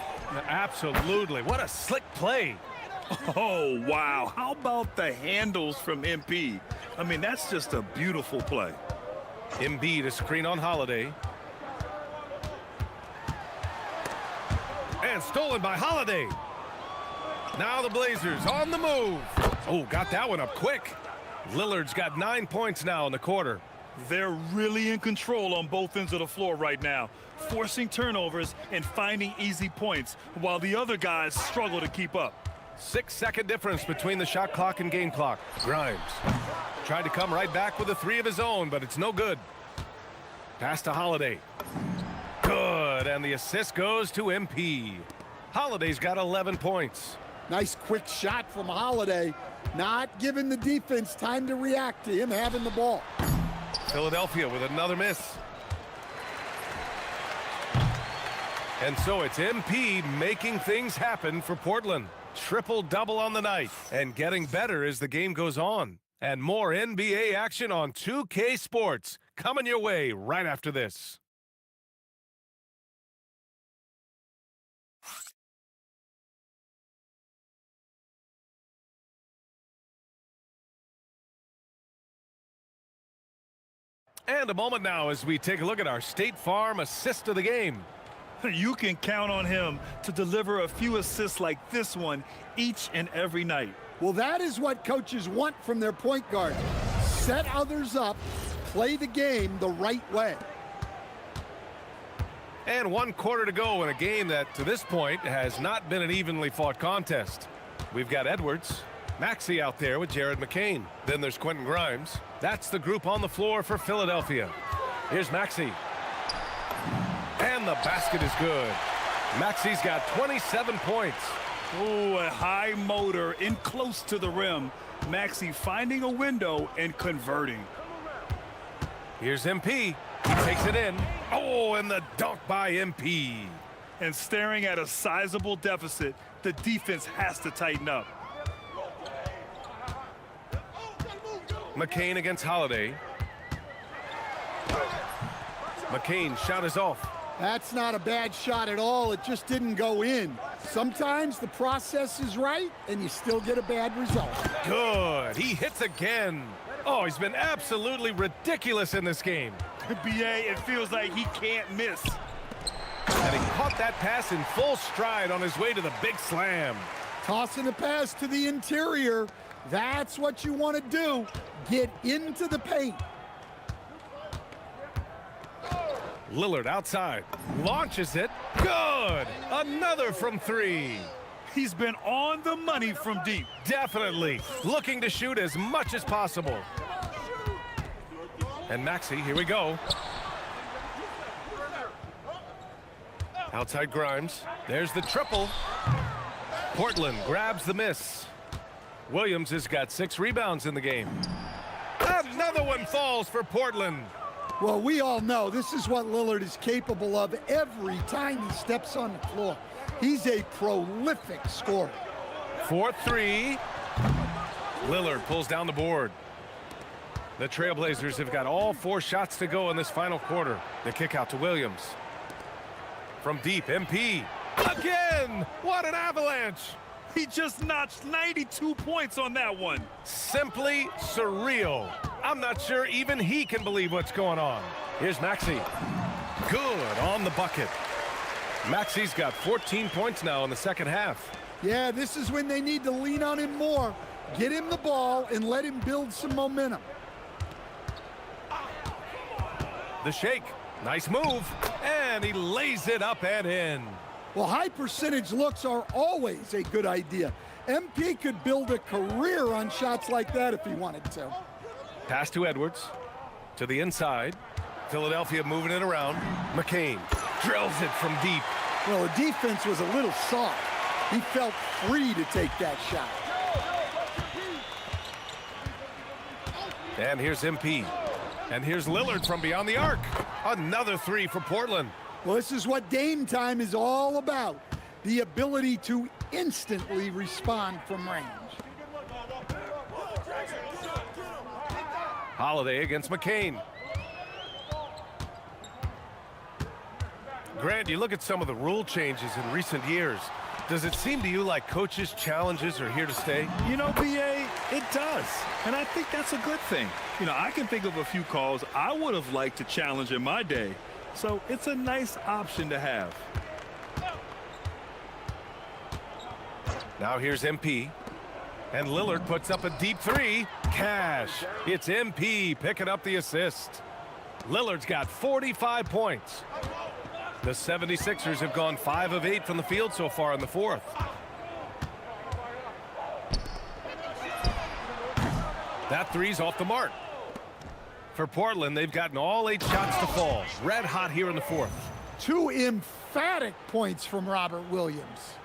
Absolutely. What a slick play. Oh, wow. How about the handles from MP? I mean, that's just a beautiful play. Embiid a screen on Holiday. And stolen by Holiday. Now the Blazers on the move. Oh, got that one up quick. Lillard's got 9 points now in the quarter. They're really in control on both ends of the floor right now, forcing turnovers and finding easy points while the other guys struggle to keep up. 6-second difference between the shot clock and game clock. Grimes tried to come right back with a three of his own, but it's no good. Pass to Holiday. Good, and the assist goes to MP. Holiday's got 11 points. Nice quick shot from Holiday, not giving the defense time to react to him having the ball. Philadelphia with another miss. And so it's MP making things happen for Portland. Triple-double on the night and getting better as the game goes on. And more NBA action on 2K Sports coming your way right after this. And a moment now as we take a look at our State Farm assist of the game. You can count on him to deliver a few assists like this one each and every night. Well, that is what coaches want from their point guard. Set others up, play the game the right way. And 1 quarter to go in a game that, to this point, has not been an evenly fought contest. We've got Edwards, Maxey out there with Jared McCain. Then there's Quentin Grimes. That's the group on the floor for Philadelphia. Here's Maxey. And the basket is good. Maxey's got 27 points. Oh, a high motor in close to the rim. Maxey finding a window and converting. Here's MP. He takes it in. Oh, and the dunk by MP. And staring at a sizable deficit, the defense has to tighten up. McCain against Holiday. McCain shot is off. That's not a bad shot at all. It just didn't go in. Sometimes the process is right, and you still get a bad result. Good. He hits again. Oh, he's been absolutely ridiculous in this game. BA, it feels like he can't miss. And he caught that pass in full stride on his way to the big slam. Tossing a pass to the interior. That's what you want to do. Get into the paint. Lillard outside. Launches it. Good. Another from three. He's been on the money from deep. Definitely. Looking to shoot as much as possible. And Maxey, here we go. Outside Grimes. There's the triple. Portland grabs the miss. Williams has got 6 rebounds in the game. Another one falls for Portland. Well, we all know this is what Lillard is capable of every time he steps on the floor. He's a prolific scorer. 4-3. Lillard pulls down the board. The Trailblazers have got all 4 shots to go in this final quarter. The kick out to Williams. From deep, MP. Again! What an avalanche! He just notched 92 points on that one. Simply surreal. I'm not sure even he can believe what's going on. Here's Maxey. Good on the bucket. Maxey's got 14 points now in the second half. Yeah, this is when they need to lean on him more. Get him the ball and let him build some momentum. The shake. Nice move. And he lays it up and in. Well, high percentage looks are always a good idea. MP could build a career on shots like that if he wanted to. Pass to Edwards. To the inside. Philadelphia moving it around. McCain drills it from deep. Well, the defense was a little soft. He felt free to take that shot. And here's MP. And here's Lillard from beyond the arc. Another three for Portland. Well, this is what Dame time is all about. The ability to instantly respond from range. Holiday against McCain. Grant, you look at some of the rule changes in recent years. Does it seem to you like coaches' challenges are here to stay? You know, BA, it does. And I think that's a good thing. You know, I can think of a few calls I would have liked to challenge in my day. So it's a nice option to have. Now here's MP. And Lillard puts up a deep three. Cash. It's MP picking up the assist. Lillard's got 45 points. The 76ers have gone 5 of 8 from the field so far in the fourth. That three's off the mark. For Portland, they've gotten all 8 shots to fall. Red hot here in the fourth. 2 emphatic points from Robert Williams.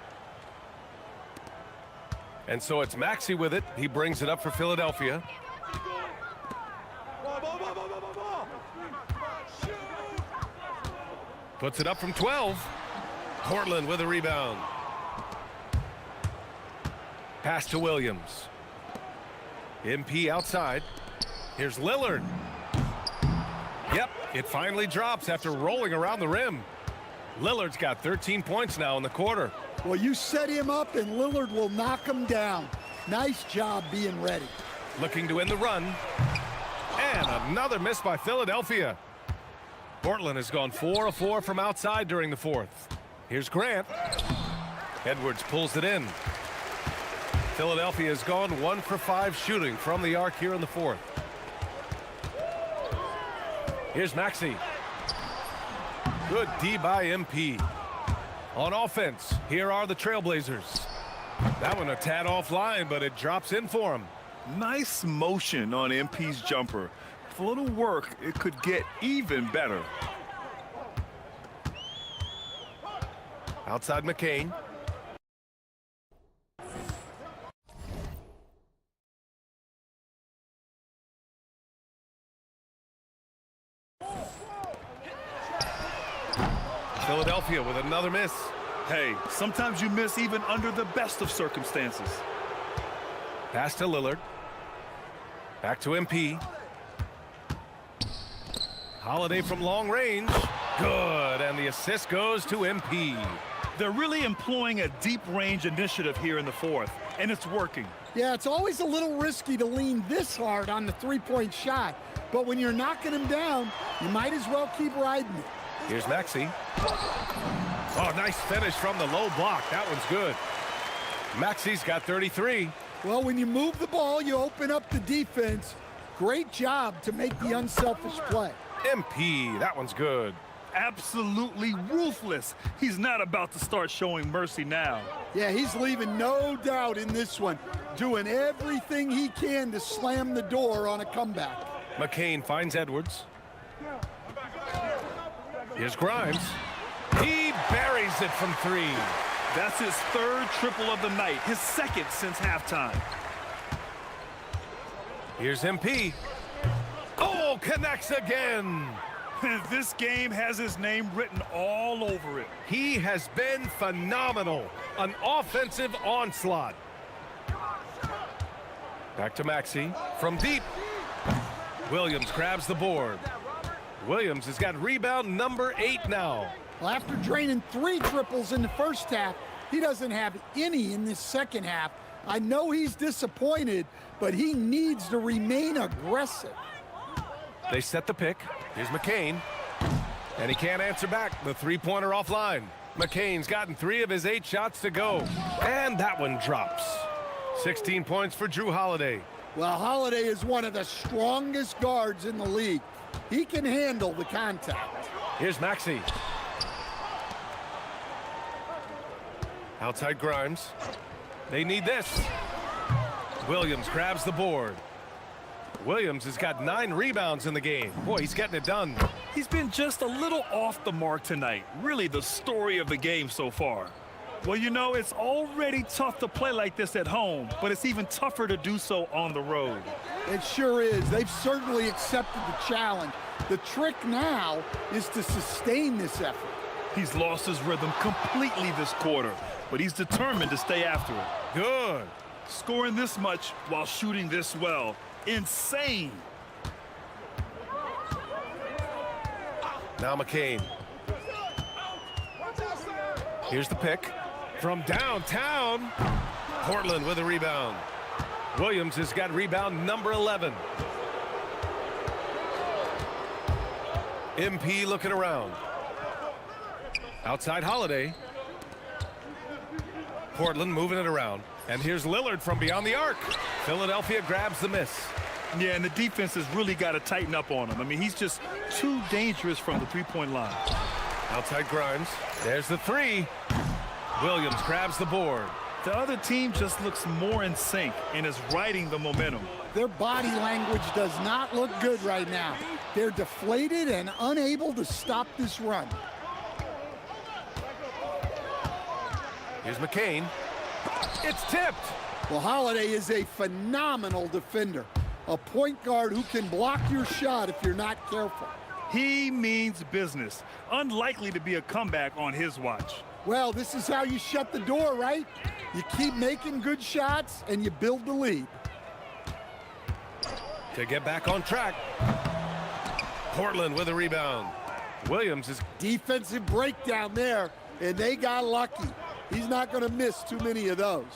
And so it's Maxey with it. He brings it up for Philadelphia. Puts it up from 12. Portland with a rebound. Pass to Williams. MP outside. Here's Lillard. Yep, it finally drops after rolling around the rim. Lillard's got 13 points now in the quarter. Well, you set him up and Lillard will knock him down. Nice job being ready. Looking to end the run. And another miss by Philadelphia. Portland has gone 4 of 4 from outside during the fourth. Here's Grant. Edwards pulls it in. Philadelphia has gone 1 for 5 shooting from the arc here in the fourth. Here's Maxey. Good D by MP. On offense, here are the Trailblazers. That one a tad offline, but it drops in for him. Nice motion on MP's jumper. With a little work, it could get even better. Outside McCain. Philadelphia with another miss. Hey, sometimes you miss even under the best of circumstances. Pass to Lillard. Back to MP. Holiday from long range. Good, and the assist goes to MP. They're really employing a deep range initiative here in the fourth, and it's working. Yeah, it's always a little risky to lean this hard on the three-point shot, but when you're knocking him down, you might as well keep riding it. Here's Maxey. Oh, nice finish from the low block. That one's good. Maxey's got 33. Well, when you move the ball, you open up the defense. Great job to make the unselfish play. MP, that one's good. Absolutely ruthless. He's not about to start showing mercy now. Yeah, he's leaving no doubt in this one, doing everything he can to slam the door on a comeback. McCain finds Edwards. Here's Grimes. He buries it from 3. That's his 3rd triple of the night, his 2nd since halftime. Here's MP. Oh, connects again. This game has his name written all over it. He has been phenomenal. An offensive onslaught. Back to Maxey from deep. Williams grabs the board. Williams has got rebound number 8 now. Well, after draining 3 triples in the first half, he doesn't have any in this second half. I know he's disappointed, but he needs to remain aggressive. They set the pick. Here's McCain. And he can't answer back. The three-pointer offline. McCain's gotten 3 of his 8 shots to go. And that one drops. 16 points for Drew Holiday. Well, Holiday is one of the strongest guards in the league. He can handle the contact. Here's Maxey. Outside Grimes. They need this. Williams grabs the board. Williams has got 9 rebounds in the game. Boy, he's getting it done. He's been just a little off the mark tonight. Really the story of the game so far. Well, you know, it's already tough to play like this at home, but it's even tougher to do so on the road. It sure is. They've certainly accepted the challenge. The trick now is to sustain this effort. He's lost his rhythm completely this quarter, but he's determined to stay after it. Good. Scoring this much while shooting this well. Insane. Now McCain. Here's the pick. From downtown. Portland with a rebound. Williams has got rebound number 11. MP looking around. Outside Holiday. Portland moving it around. And here's Lillard from beyond the arc. Philadelphia grabs the miss. Yeah, and the defense has really got to tighten up on him. I mean, he's just too dangerous from the three-point line. Outside Grimes. There's the 3. Williams grabs the board. The other team just looks more in sync and is riding the momentum. Their body language does not look good right now. They're deflated and unable to stop this run. Here's McCain. It's tipped. Well, Holiday is a phenomenal defender. A point guard who can block your shot if you're not careful. He means business. Unlikely to be a comeback on his watch. Well, this is how you shut the door, right? You keep making good shots and you build the lead. To get back on track. Portland with a rebound. Williams is... Defensive breakdown there, and they got lucky. He's not going to miss too many of those.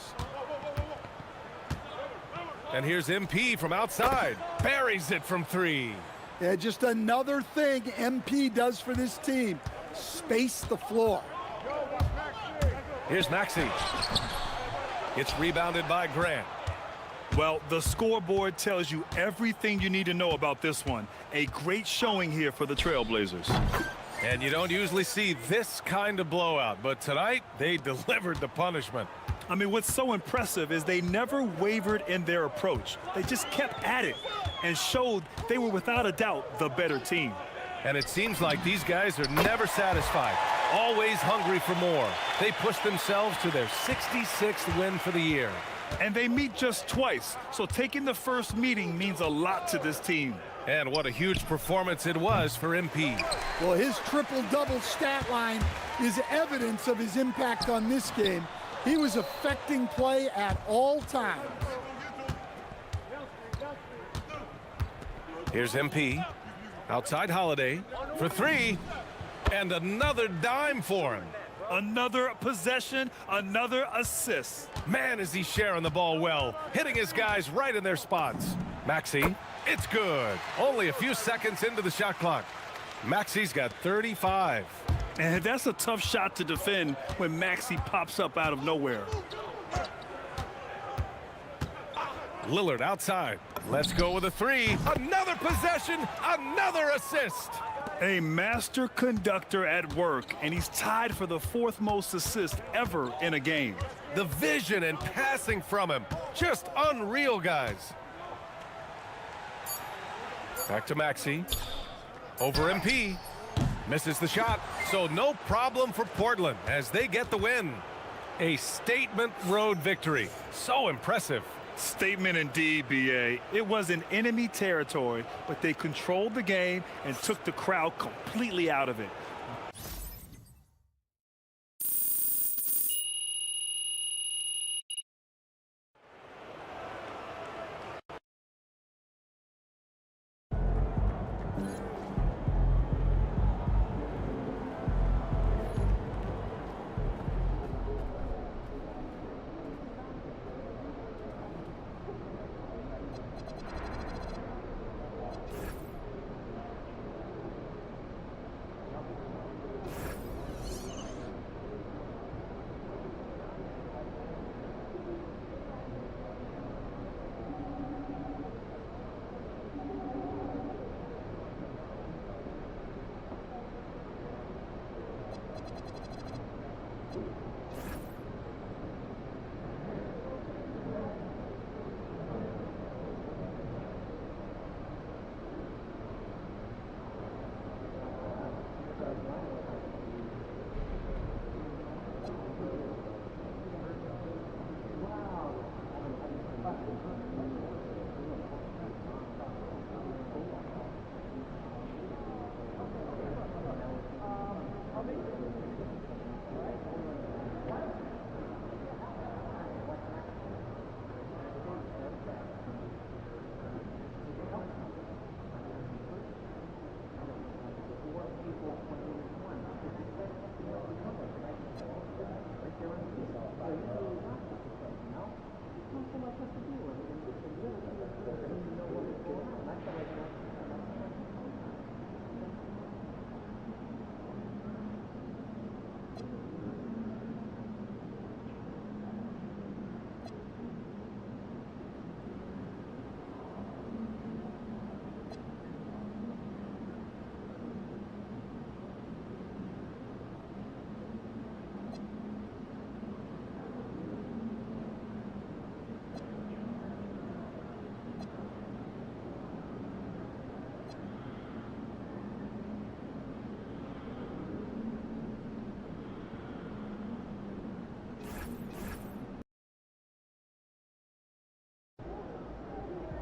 And here's MP from outside. Buries it from 3. Yeah, just another thing MP does for this team. Space the floor. Here's Maxey. It's rebounded by Grant. Well, the scoreboard tells you everything you need to know about this one. A great showing here for the Trailblazers. And you don't usually see this kind of blowout, but tonight they delivered the punishment. I mean, what's so impressive is they never wavered in their approach. They just kept at it and showed they were without a doubt the better team. And it seems like these guys are never satisfied, always hungry for more. They pushed themselves to their 66th win for the year. And they meet just twice, so taking the first meeting means a lot to this team. And what a huge performance it was for MP. Well, his triple-double stat line is evidence of his impact on this game. He was affecting play at all times. Here's MP. Outside Holiday for 3. And another dime for him. Another possession, another assist. Man, is he sharing the ball well, hitting his guys right in their spots. Maxey, it's good. Only a few seconds into the shot clock. Maxey's got 35. And that's a tough shot to defend when Maxey pops up out of nowhere. Lillard outside. Let's go with a 3. Another possession, another assist. A master conductor at work, and he's tied for the 4th most assists ever in a game. The vision and passing from him, just unreal, guys. Back to Maxey. Over MP. Misses the shot, so no problem for Portland as they get the win. A statement road victory. So impressive. Statement indeed, B.A. It was in enemy territory, but they controlled the game and took the crowd completely out of it.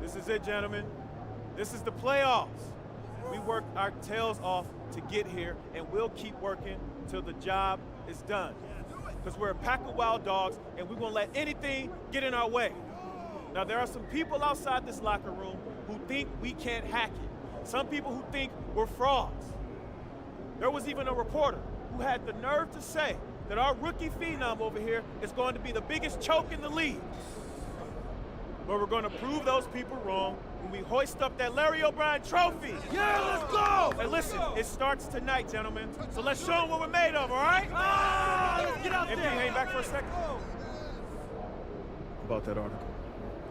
This is it, gentlemen. This is the playoffs. We worked our tails off to get here, and we'll keep working till the job is done. Because we're a pack of wild dogs, and we won't let anything get in our way. Now, there are some people outside this locker room who think we can't hack it. Some people who think we're frauds. There was even a reporter who had the nerve to say that our rookie phenom over here is going to be the biggest choke in the league. But we're going to prove those people wrong when we hoist up that Larry O'Brien trophy. Yeah, let's go! And listen, it starts tonight, gentlemen. So let's show them what we're made of, all right? Let's get out MP, there. hang back for a second. About that article.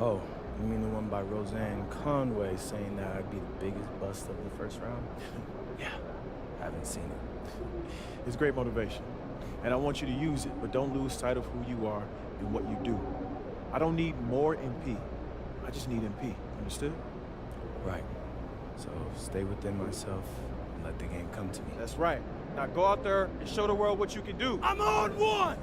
Oh, you mean the one by Roseanne Conway saying that I'd be the biggest bust of the first round? Yeah, haven't seen it. It's great motivation. And I want you to use it, but don't lose sight of who you are and what you do. I don't need more MP. I just need MP. Understood? Right. So stay within myself and let the game come to me. That's right. Now go out there and show the world what you can do. I'm on one!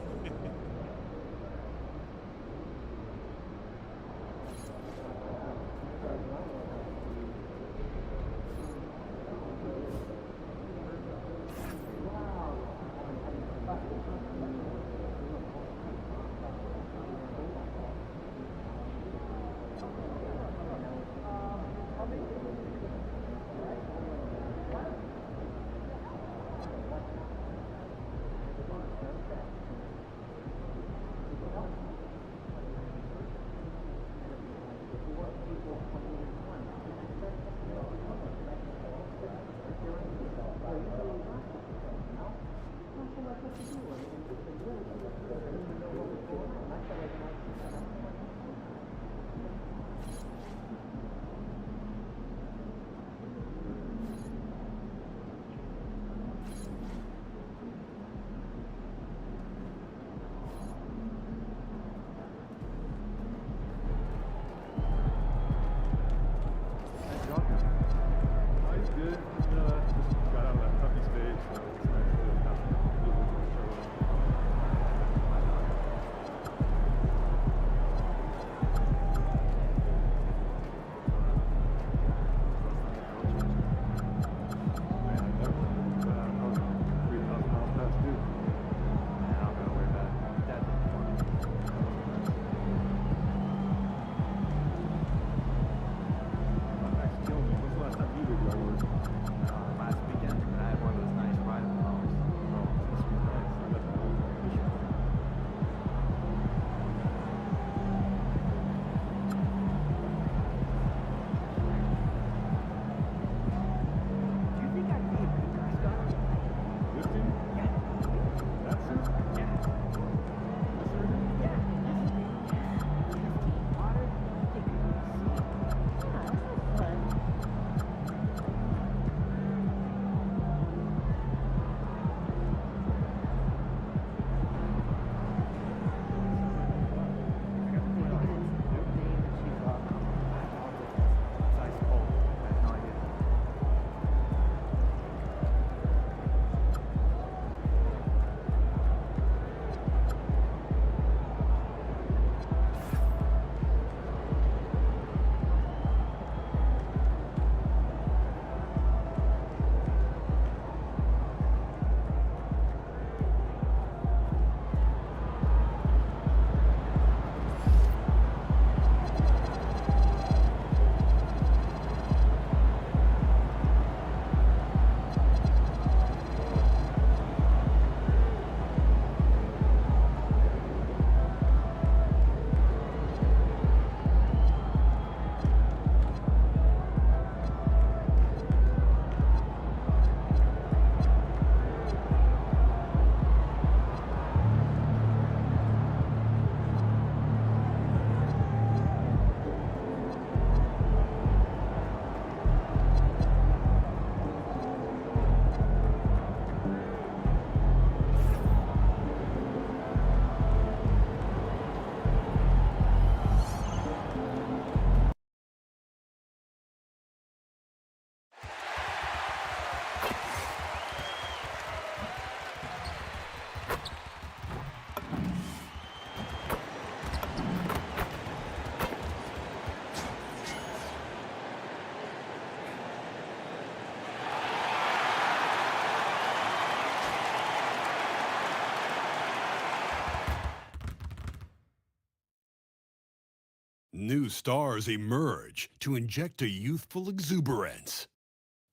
New stars emerge to inject a youthful exuberance.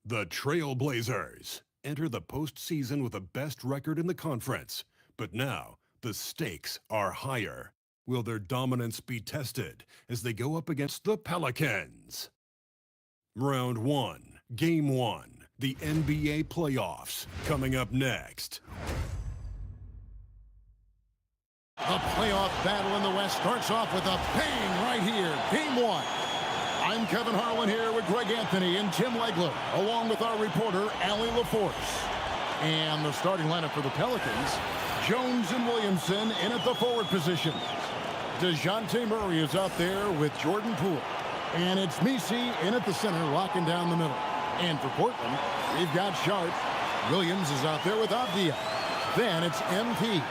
The Trailblazers enter the postseason with the best record in the conference, but now the stakes are higher. Will their dominance be tested as they go up against the Pelicans? Round 1, Game 1, the NBA playoffs, coming up next. The playoff battle in the West starts off with a bang right here. Game 1. I'm Kevin Harlan here with Greg Anthony and Tim Legler, along with our reporter, Allie LaForce. And the starting lineup for the Pelicans, Jones and Williamson in at the forward position. DeJounte Murray is out there with Jordan Poole. And it's Messi in at the center, locking down the middle. And for Portland, we've got Sharp. Williams is out there with Avdia. Then it's MP.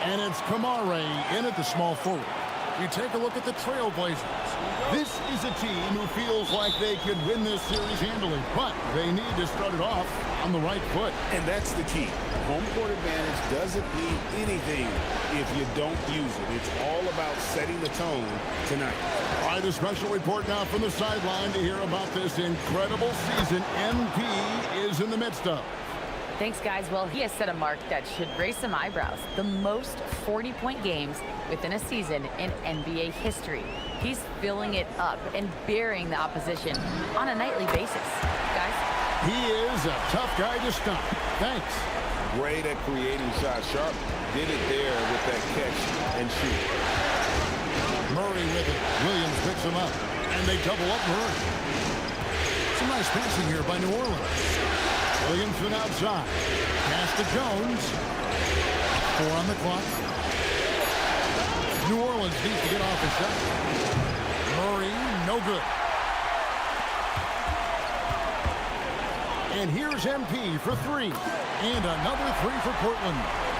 And it's Kamare in at the small forward. You take a look at the Trailblazers. This is a team who feels like they could win this series handily, but they need to start it off on the right foot. And that's the key. Home court advantage doesn't mean anything if you don't use it. It's all about setting the tone tonight. All right, a special report now from the sideline to hear about this incredible season MP is in the midst of. Thanks, guys. Well, he has set a mark that should raise some eyebrows. The most 40-point games within a season in NBA history. He's filling it up and burying the opposition on a nightly basis. Guys? He is a tough guy to stop. Thanks. Great at creating shots. Sharp did it there with that catch and shoot. Murray with it. Williams picks him up. And they double up Murray. Some nice passing here by New Orleans. Williamson outside. Pass to Jones. 4 on the clock. New Orleans needs to get off the shot. Murray, no good. And here's MP for 3. And another 3 for Portland.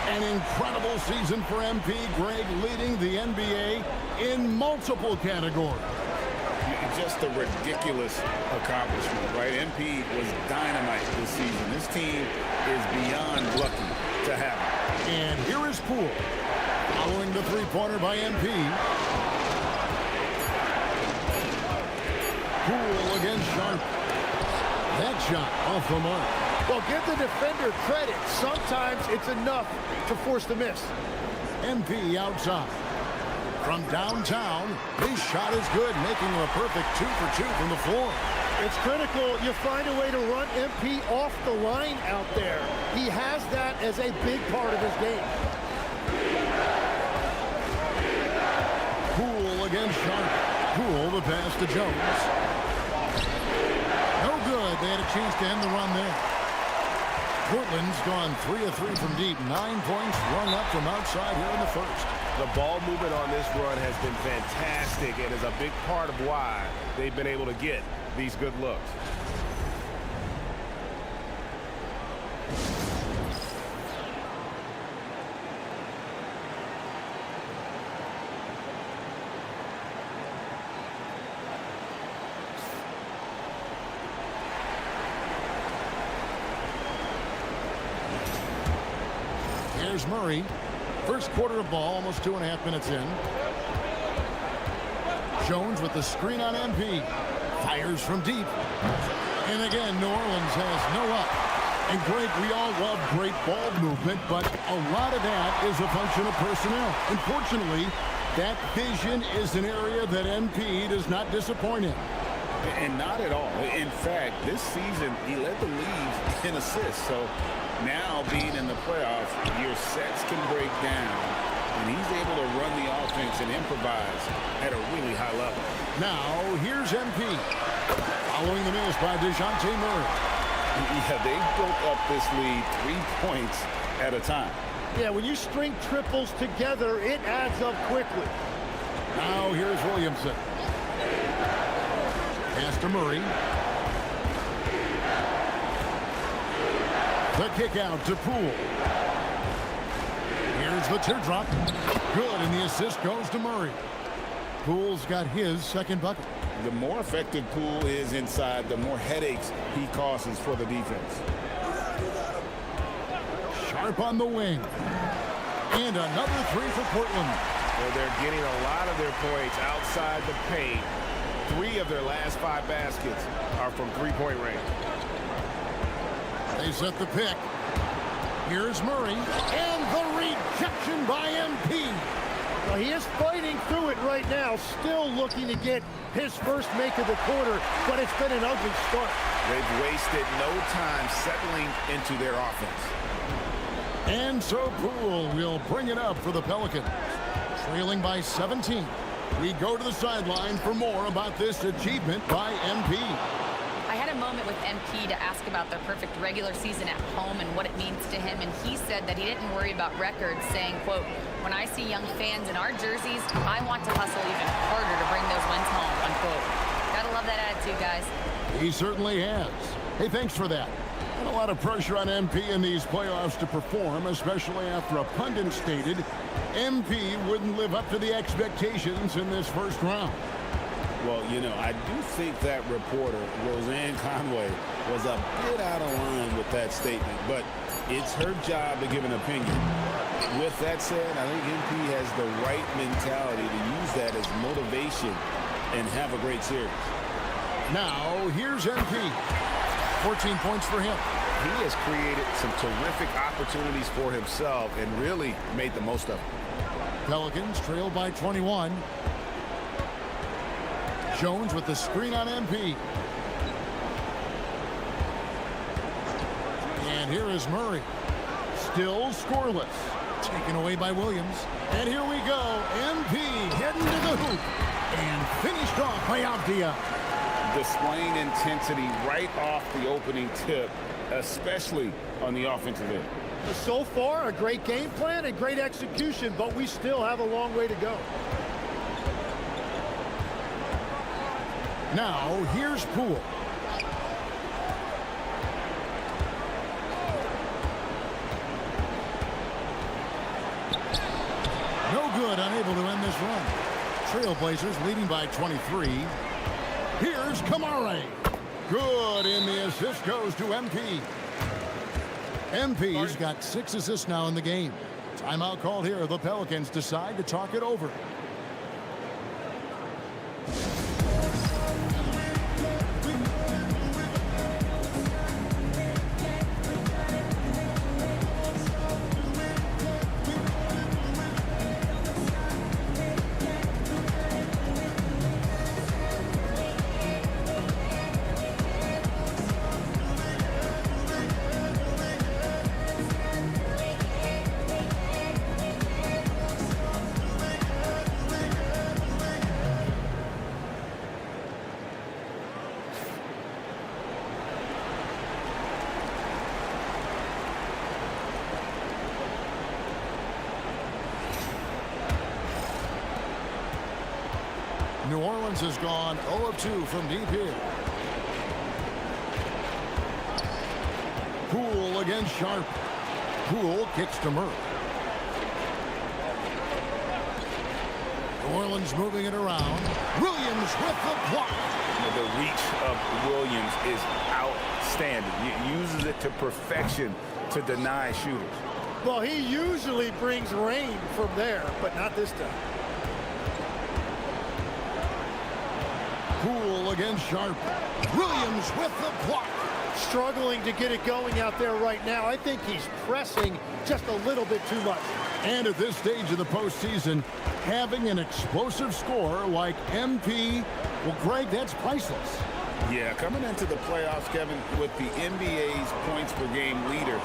An incredible season for MP. Greg leading the NBA in multiple categories. Just a ridiculous accomplishment, right? MP was dynamite this season. This team is beyond lucky to have him. And here is Poole. Following the three-pointer by MP. Poole against Sharp. That shot off the mark. Well, give the defender credit. Sometimes it's enough to force the miss. MP outside. From downtown, his shot is good, making him a perfect 2 for 2 from the floor. It's critical you find a way to run MP off the line out there. He has that as a big part of his game. Poole against Sharp. Poole the pass to Jones. No good. They had a chance to end the run there. Portland's gone 3 of 3 from deep. 9 points run up from outside here in the first. The ball movement on this run has been fantastic and is a big part of why they've been able to get these good looks. Here's Murray. First quarter of ball, almost 2.5 minutes in. Jones with the screen on MP. Fires from deep. And again, New Orleans has no up. And Greg, we all love great ball movement, but a lot of that is a function of personnel. Unfortunately, that vision is an area that MP does not disappoint in. And not at all. In fact, this season, he led the league in assists. So now being in the playoffs, your sets can break down, and he's able to run the offense and improvise at a really high level. Now, here's MP. Following the miss by DeJounte Murray. Yeah, they built up this lead 3 points at a time. Yeah, when you string triples together, it adds up quickly. Now, here's Williamson. Pass to Murray. The kick out to Poole. Here's the teardrop. Good, and the assist goes to Murray. Poole's got his second bucket. The more effective Poole is inside, the more headaches he causes for the defense. Sharp on the wing. And another 3 for Portland. Well, they're getting a lot of their points outside the paint. 3 of their last 5 baskets are from three-point range. They set the pick. Here's Murray, and the rejection by MP. Well, he is fighting through it right now, still looking to get his first make of the quarter, but it's been an ugly start. They've wasted no time settling into their offense. And so Poole will bring it up for the Pelicans. Trailing by 17. We go to the sideline for more about this achievement by MP. I had a moment with MP to ask about their perfect regular season at home and what it means to him, and he said that he didn't worry about records, saying, quote, "When I see young fans in our jerseys, I want to hustle even harder to bring those wins home," unquote. Gotta love that attitude, guys. He certainly has. Hey, thanks for that. And a lot of pressure on MP in these playoffs to perform, especially after a pundit stated MP wouldn't live up to the expectations in this first round. Well, you know, I do think that reporter, Roseanne Conway, was a bit out of line with that statement, but it's her job to give an opinion. With that said, I think MP has the right mentality to use that as motivation and have a great series. Now, here's MP. 14 points for him. He has created some terrific opportunities for himself and really made the most of it. Pelicans trail by 21. Jones with the screen on MP. And here is Murray. Still scoreless. Taken away by Williams. And here we go. MP heading to the hoop. And finished off by Avdia. Displaying intensity right off the opening tip, especially on the offensive end. So far, a great game plan and great execution, but we still have a long way to go. Now, here's Poole. No good, unable to end this run. Trailblazers leading by 23. Here's Kamare. Good, and the assist goes to MP. MP's got 6 assists now in the game. Timeout called here. The Pelicans decide to talk it over. New Orleans has gone 0 of 2 from deep here. Poole against Sharp. Poole kicks to Murray. New Orleans moving it around. Williams with the block. The reach of Williams is outstanding. He uses it to perfection to deny shooters. Well, he usually brings rain from there, but not this time. Poole against Sharp. Williams with the block. Struggling to get it going out there right now. I think he's pressing just a little bit too much. And at this stage of the postseason, having an explosive scorer like MP, well, Greg, that's priceless. Yeah, coming into the playoffs, Kevin, with the NBA's points per game leader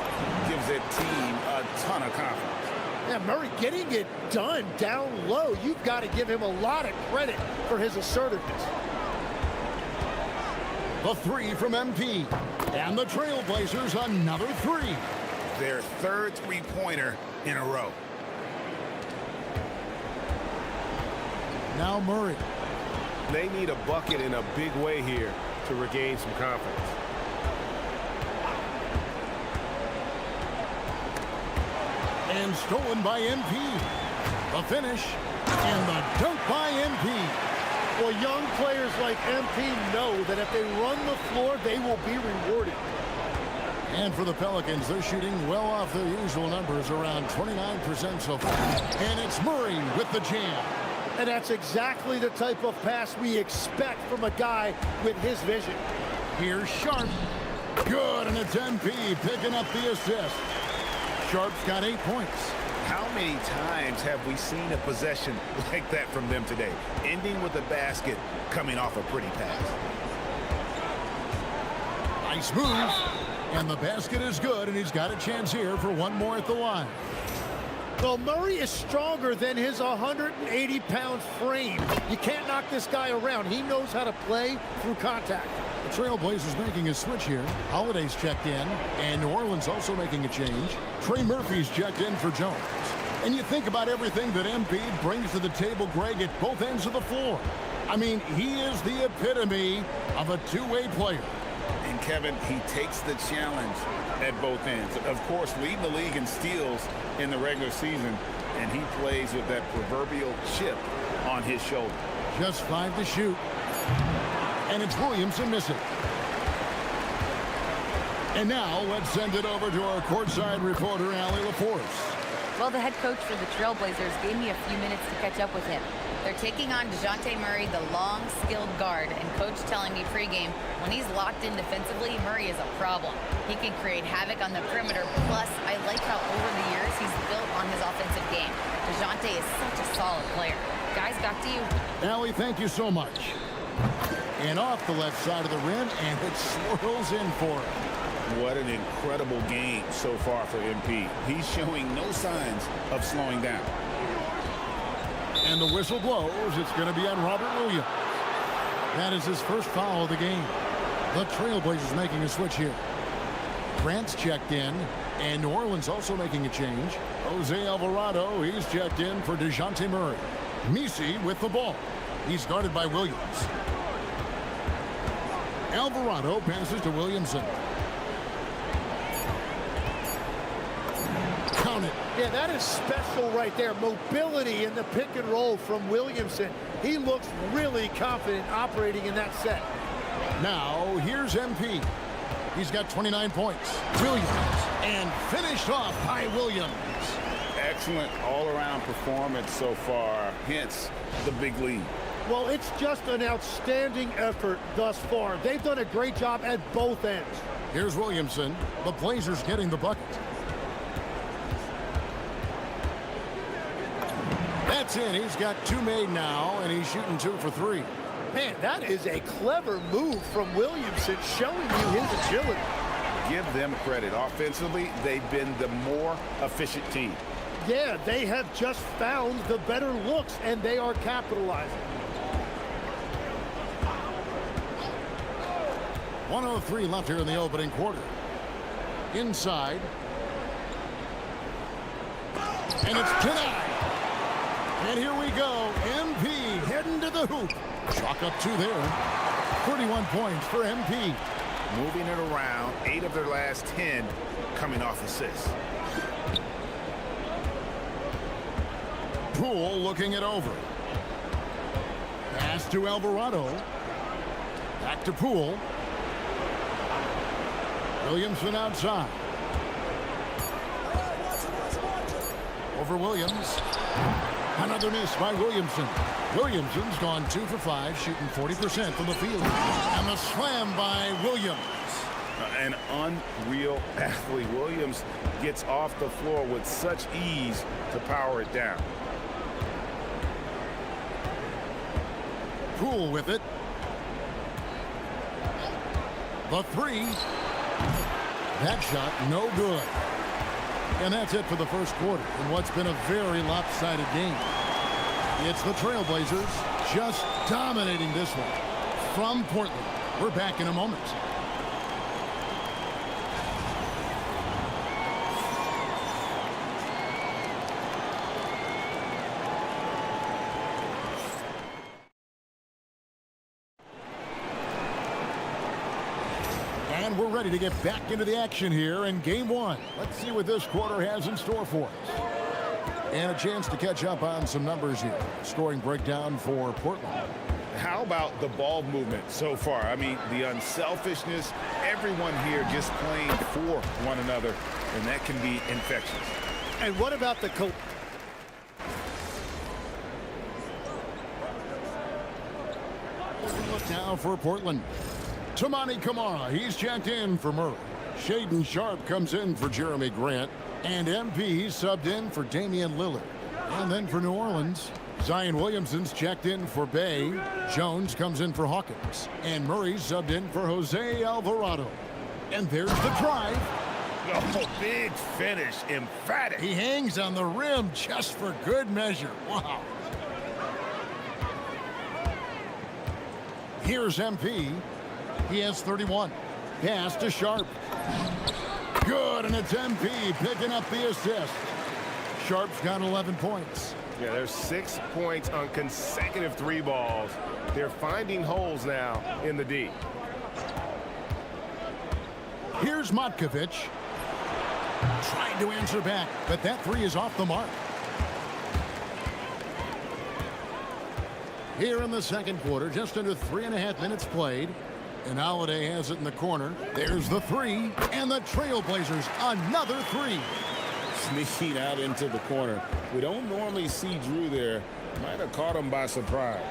gives that team a ton of confidence. Yeah, Murray getting it done down low. You've got to give him a lot of credit for his assertiveness. The 3 from MP. And the Trailblazers another 3. Their third three-pointer in a row. Now Murray. They need a bucket in a big way here to regain some confidence. And stolen by MP. The finish. And the dunk by MP. Well, young players like MP know that if they run the floor, they will be rewarded. And for the Pelicans, they're shooting well off their usual numbers, around 29% so far. And it's Murray with the jam. And that's exactly the type of pass we expect from a guy with his vision. Here's Sharp. Good, and it's MP picking up the assist. Sharp's got 8 points. How many times have we seen a possession like that from them today? Ending with a basket, coming off a pretty pass. Nice move. And the basket is good, and he's got a chance here for one more at the line. Well, Murray is stronger than his 180-pound frame. You can't knock this guy around. He knows how to play through contact. The Trailblazers making a switch here. Holiday's checked in, and New Orleans also making a change. Trey Murphy's checked in for Jones. And you think about everything that Embiid brings to the table, Greg, at both ends of the floor. I mean, he is the epitome of a two-way player. And Kevin, he takes the challenge at both ends. Of course, leading the league in steals in the regular season, and he plays with that proverbial chip on his shoulder. Just 5 to shoot. And it's Williamson missing. And now let's send it over to our courtside reporter, Allie LaForce. Well, the head coach for the Trailblazers gave me a few minutes to catch up with him. They're taking on DeJounte Murray, the long, skilled guard, and coach telling me pregame, when he's locked in defensively, Murray is a problem. He can create havoc on the perimeter, plus I like how over the years he's built on his offensive game. DeJounte is such a solid player. Guys, back to you. Allie, thank you so much. And off the left side of the rim, and it swirls in for him. What an incredible game so far for MP. He's showing no signs of slowing down. And the whistle blows. It's going to be on Robert Williams. That is his first foul of the game. The Trailblazers making a switch here. Grant's checked in, and New Orleans also making a change. Jose Alvarado, he's checked in for DeJounte Murray. Misi with the ball. He's guarded by Williams. Alvarado passes to Williamson. Count it. Yeah, that is special right there. Mobility in the pick and roll from Williamson. He looks really confident operating in that set. Now, here's MP. He's got 29 points. Williams, and finished off by Williams. Excellent all-around performance so far, hence the big lead. Well, it's just an outstanding effort thus far. They've done a great job at both ends. Here's Williamson. The Blazers getting the bucket. That's in. He's got 2 made now, and he's shooting 2 for 3. Man, that is a clever move from Williamson, showing you his agility. Give them credit. Offensively, they've been the more efficient team. Yeah, they have just found the better looks, and they are capitalizing. 1:03 left here in the opening quarter. Inside. And it's denied. And here we go. MP heading to the hoop. Chalk up 2 there. 31 points for MP. Moving it around, 8 of their last 10 coming off assists. Poole looking it over. Pass to Alvarado. Back to Poole. Williamson outside. Over Williams. Another miss by Williamson. Williamson's gone 2 for 5, shooting 40% from the field. And the slam by Williams. An unreal athlete. Williams gets off the floor with such ease to power it down. Poole with it. The 3. That shot no good. And that's it for the first quarter in what's been a very lopsided game. It's the Trailblazers just dominating this one. From Portland, we're back in a moment. And we're ready to get back into the action here in game 1. Let's see what this quarter has in store for us. And a chance to catch up on some numbers here. Scoring breakdown for Portland. how about the ball movement so far? I mean, the unselfishness, everyone here just playing for one another, and that can be infectious. And what about the Look now for Portland. Tamani Kamara, he's checked in for Murray. Shaden Sharp comes in for Jeremy Grant. And MP subbed in for Damian Lillard. And then for New Orleans, Zion Williamson's checked in for Bay. Jones comes in for Hawkins. And Murray subbed in for Jose Alvarado. And there's the drive. Oh, big finish, emphatic. He hangs on the rim just for good measure. Wow. Here's MP. He has 31. Pass to Sharp. Good, and it's MP picking up the assist. Sharp's got 11 points. Yeah, there's 6 points on consecutive 3 balls. They're finding holes now in the D. Here's Matkovic. Trying to answer back, but that 3 is off the mark. Here in the second quarter, just under 3.5 minutes played. And Holiday has it in the corner. There's the 3, and the Trailblazers another 3. Sneaking out into the corner. We don't normally see Drew there. Might have caught him by surprise.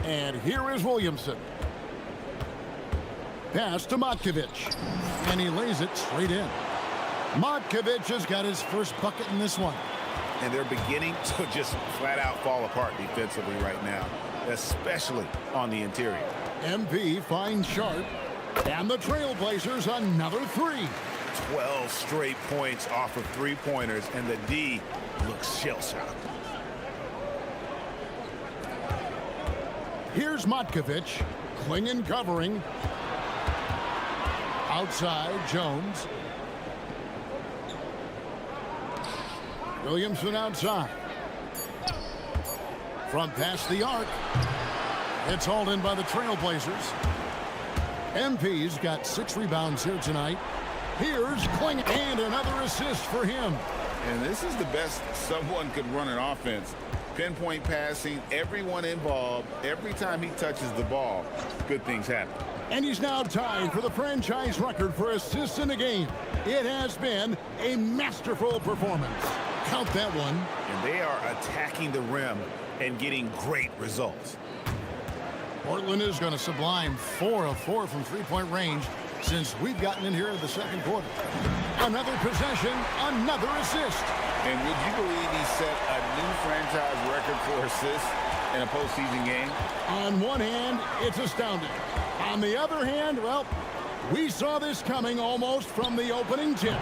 And here is Williamson. Pass to Matkovic. And he lays it straight in. Matkovic has got his first bucket in this one. And they're beginning to just flat out fall apart defensively right now, especially on the interior. MP finds Sharp. And the Trailblazers another 3. 12 straight points off of 3-pointers, and the D looks shell-shocked. Here's Matkovic. Clinging, covering. Outside, Jones. Williamson outside. From past the arc. It's hauled in by the Trailblazers. MP's got 6 rebounds here tonight. Here's Kling, and another assist for him. And this is the best someone could run an offense. Pinpoint passing, everyone involved. Every time he touches the ball, good things happen. And he's now tied for the franchise record for assists in a game. It has been a masterful performance. Count that one. And they are attacking the rim and getting great results. Portland is going to sublime 4 of 4 from three-point range since we've gotten in here in the second quarter. Another possession, another assist. And would you believe he set a new franchise record for assists in a postseason game? On one hand, it's astounding. On the other hand, well, we saw this coming almost from the opening tip.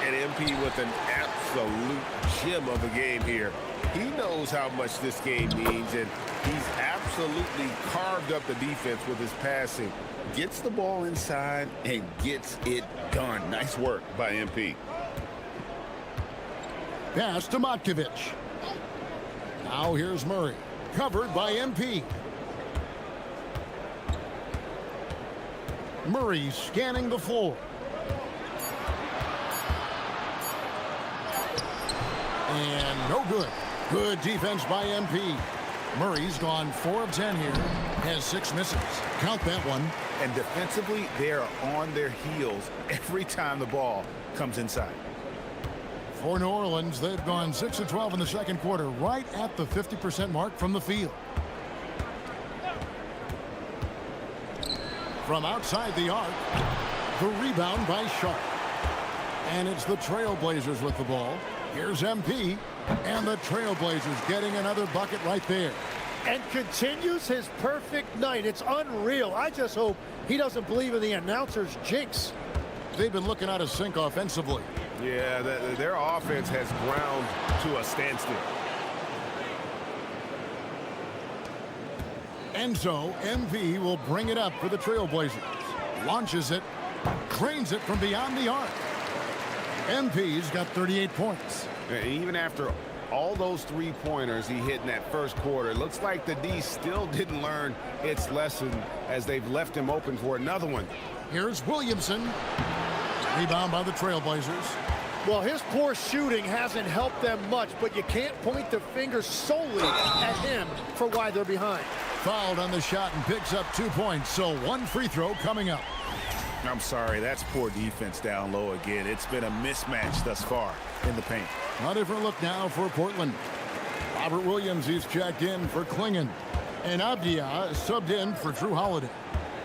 And MP with an absolute gem of a game here. He knows how much this game means, and he's absolutely carved up the defense with his passing. Gets the ball inside and gets it done. Nice work by MP. Pass to Matkovic. Now here's Murray. Covered by MP. Murray scanning the floor. And no good. Good defense by MP. Murray's gone 4 of 10 here. Has 6 misses. Count that one. And defensively, they are on their heels every time the ball comes inside. For New Orleans, they've gone 6 of 12 in the second quarter, right at the 50% mark from the field. From outside the arc, the rebound by Sharp. And it's the Trailblazers with the ball. Here's MP, and the Trailblazers getting another bucket right there. And continues his perfect night. It's unreal. I just hope he doesn't believe in the announcer's jinx. They've been looking out of sync offensively. Yeah, their offense has ground to a standstill. And so, MV will bring it up for the Trailblazers. Launches it, drains it from beyond the arc. MP's got 38 points. Even after all those 3-pointers he hit in that first quarter, it looks like the D still didn't learn its lesson as they've left him open for another one. Here's Williamson. Rebound by the Trailblazers. Well, his poor shooting hasn't helped them much, but you can't point the finger solely at him for why they're behind. Fouled on the shot and picks up 2 points, so one free throw coming up. I'm sorry, that's poor defense down low again. It's been a mismatch thus far in the paint. A different look now for Portland. Robert Williams, he's checked in for Klingon. And Abdia subbed in for Drew Holiday.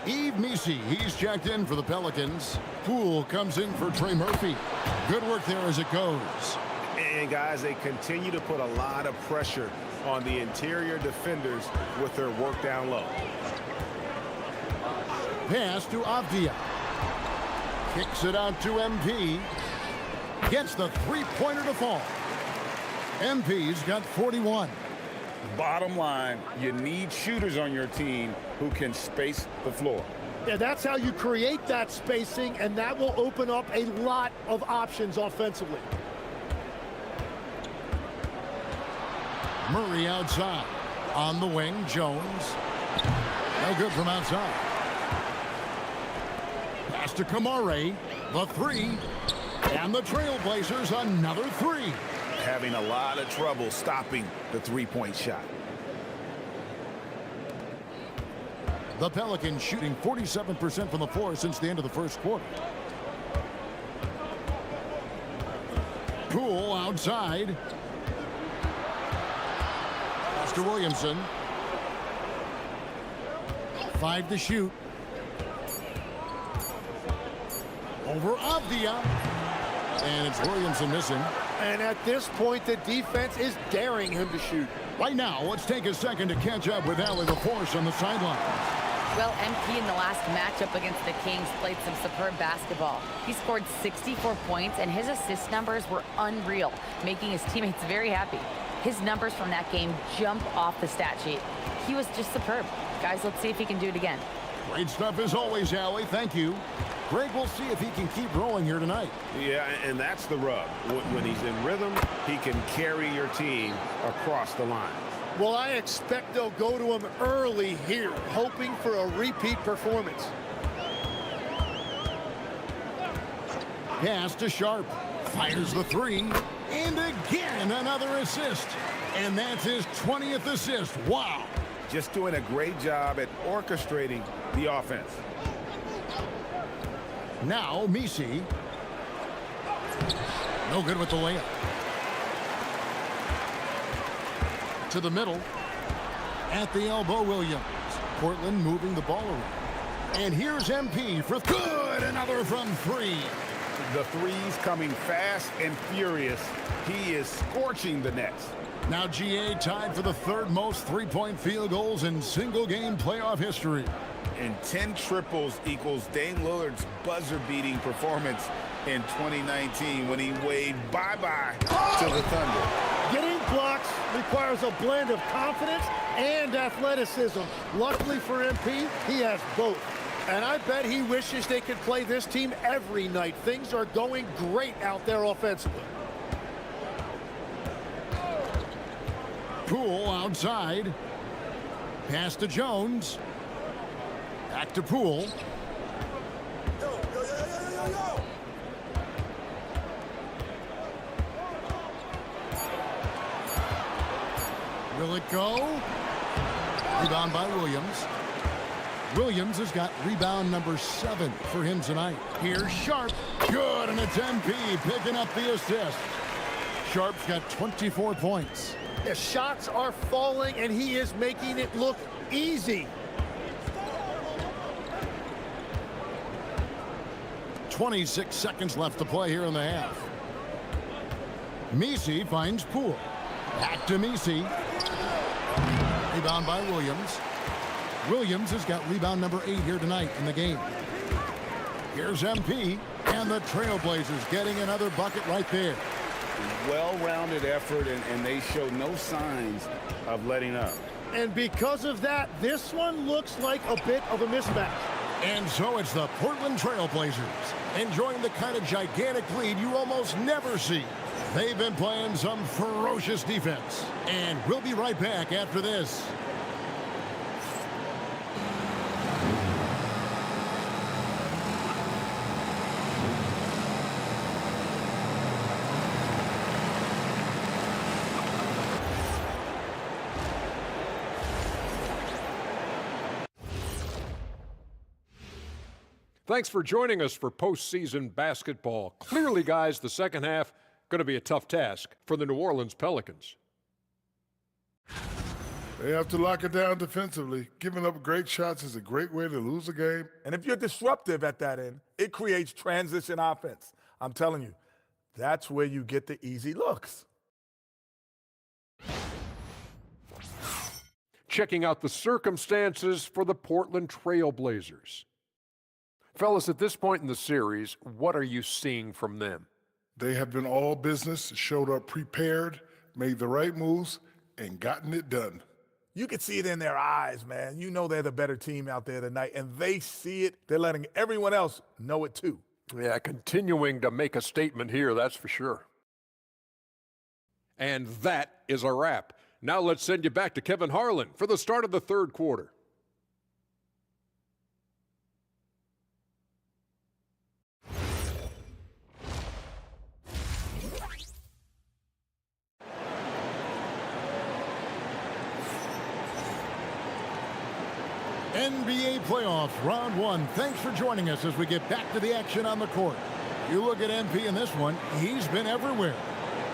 Yves Missi, he's checked in for the Pelicans. Poole comes in for Trey Murphy. Good work there as it goes. And guys, they continue to put a lot of pressure on the interior defenders with their work down low. Pass to Abdia. Kicks it out to MP. Gets the three-pointer to fall. MP's got 41. Bottom line, you need shooters on your team who can space the floor. Yeah, that's how you create that spacing, and that will open up a lot of options offensively. Murray outside. On the wing, Jones. No good from outside. Pass to Kamare. The three. And the Trailblazers another three. Having a lot of trouble stopping the three-point shot. The Pelicans shooting 47% from the floor since the end of the first quarter. Poole outside. Pass to Williamson. 5 to shoot. Over Avdia. And it's Williamson missing. And at this point, the defense is daring him to shoot. Right now, let's take a second to catch up with Allie LaForce on the sideline. Well, MP in the last matchup against the Kings played some superb basketball. He scored 64 points, and his assist numbers were unreal, making his teammates very happy. His numbers from that game jump off the stat sheet. He was just superb. Guys, let's see if he can do it again. Great stuff as always, Allie. Thank you. Greg, we'll see if he can keep rolling here tonight. Yeah, and that's the rub. When he's in rhythm, he can carry your team across the line. Well, I expect they'll go to him early here, hoping for a repeat performance. Pass to Sharp. Fires the three. And again, another assist. And that's his 20th assist. Wow. Just doing a great job at orchestrating the offense. Now, Missi. No good with the layup. To the middle. At the elbow, Williams. Portland moving the ball around. And here's MP for good. Another from three. The threes coming fast and furious. He is scorching the nets. Now GA tied for the third most three-point field goals in single-game playoff history. And 10 triples equals Dame Lillard's buzzer-beating performance in 2019 when he waved bye-bye to the Thunder. Getting blocks requires a blend of confidence and athleticism. Luckily for MP, he has both. And I bet he wishes they could play this team every night. Things are going great out there offensively. Poole outside. Pass to Jones. Back to Poole. Will it go? Rebound by Williams. Williams has got rebound number 7 for him tonight. Here's Sharp. Good, and it's MP picking up the assist. Sharp's got 24 points. The shots are falling, and he is making it look easy. 26 seconds left to play here in the half. Missi finds Poole. Back to Missi. Rebound by Williams. Williams has got rebound number 8 here tonight in the game. Here's MP, and the Trailblazers getting another bucket right there. Well-rounded effort, and they show no signs of letting up. And because of that, this one looks like a bit of a mismatch. And so it's the Portland Trailblazers enjoying the kind of gigantic lead you almost never see. They've been playing some ferocious defense. And we'll be right back after this. Thanks for joining us for postseason basketball. Clearly, guys, the second half going to be a tough task for the New Orleans Pelicans. They have to lock it down defensively. Giving up great shots is a great way to lose a game. And if you're disruptive at that end, it creates transition offense. I'm telling you, that's where you get the easy looks. Checking out the circumstances for the Portland Trail Blazers. Fellas, at this point in the series, what are you seeing from them? They have been all business, showed up prepared, made the right moves, and gotten it done. You can see it in their eyes, man. You know they're the better team out there tonight, and they see it. They're letting everyone else know it too. Yeah, continuing to make a statement here, that's for sure. And that is a wrap. Now let's send you back to Kevin Harlan for the start of the third quarter. NBA playoffs, round one. Thanks for joining us as we get back to the action on the court. You look at MP in this one, he's been everywhere.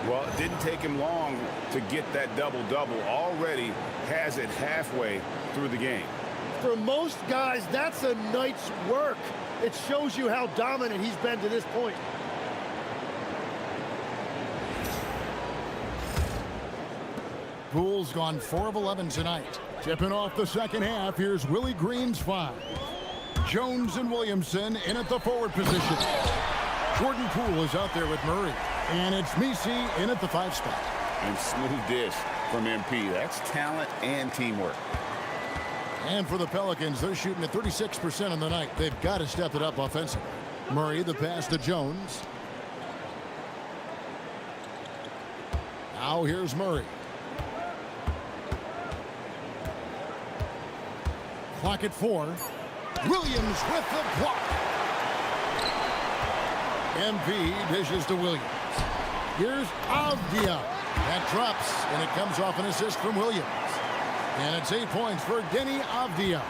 Well, it didn't take him long to get that double-double. Already has it halfway through the game. For most guys, that's a night's work. It shows you how dominant he's been to this point. Poole's gone 4 of 11 tonight. Tipping off the second half, here's Willie Green's 5. Jones and Williamson in at the forward position. Jordan Poole is out there with Murray. And it's Messi in at the 5 spot. And smooth dish from MP. That's talent and teamwork. And for the Pelicans, they're shooting at 36% on the night. They've got to step it up offensively. Murray, the pass to Jones. Now here's Murray. Clock at 4. Williams with the block. MP dishes to Williams. Here's Avdia. That drops, and it comes off an assist from Williams. And it's 8 points for Denny Avdia.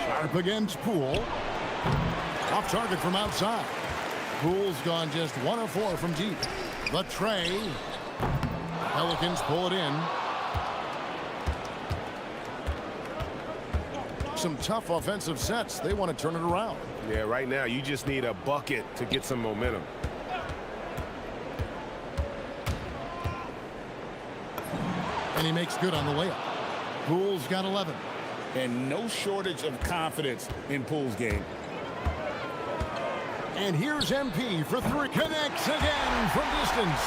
Sharp against Poole. Off target from outside. Poole's gone just 1 of 4 from deep. The tray. Pelicans pull it in. Some tough offensive sets. They want to turn it around. Yeah, right now you just need a bucket to get some momentum. And he makes good on the layup. Poole's got 11. And no shortage of confidence in Poole's game. And here's MP for 3. Connects again from distance.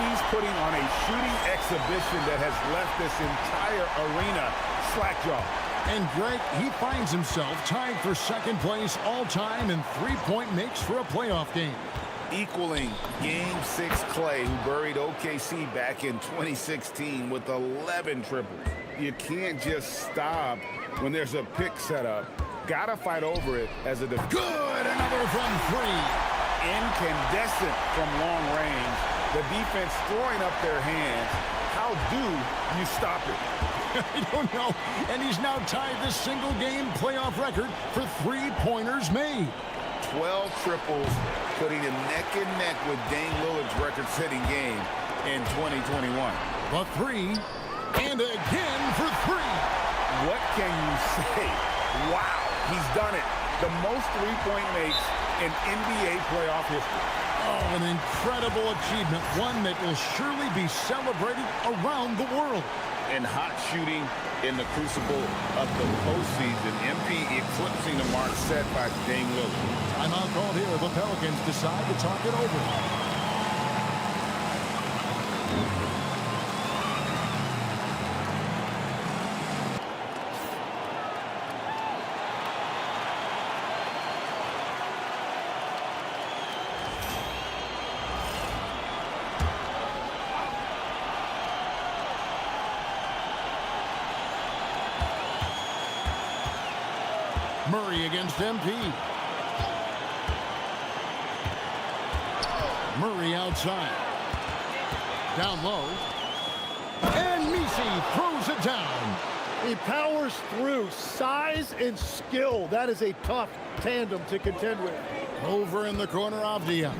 He's putting on a shooting exhibition that has left this entire arena slack-jawed. And Greg, he finds himself tied for second place all-time in three-point makes for a playoff game. Equaling Game 6 Clay, who buried OKC back in 2016 with 11 triples. You can't just stop when there's a pick set up. Gotta fight over it as a defense. Good, another from 3. Incandescent from long range. The defense throwing up their hands. How do you stop it? I don't know. And he's now tied this single-game playoff record for three-pointers made. 12 triples, putting him neck and neck with Dame Lillard's record-setting game in 2021. The 3, and again for 3. What can you say? Wow, he's done it. The most three-point makes in NBA playoff history. Oh, an incredible achievement, one that will surely be celebrated around the world. And hot shooting in the crucible of the postseason. MP eclipsing the mark set by Dame Lillard. Timeout called here. The Pelicans decide to talk it over. Murray against MP. Murray outside. Down low. And Messi throws it down. He powers through. Size and skill. That is a tough tandem to contend with. Over in the corner, Avdia.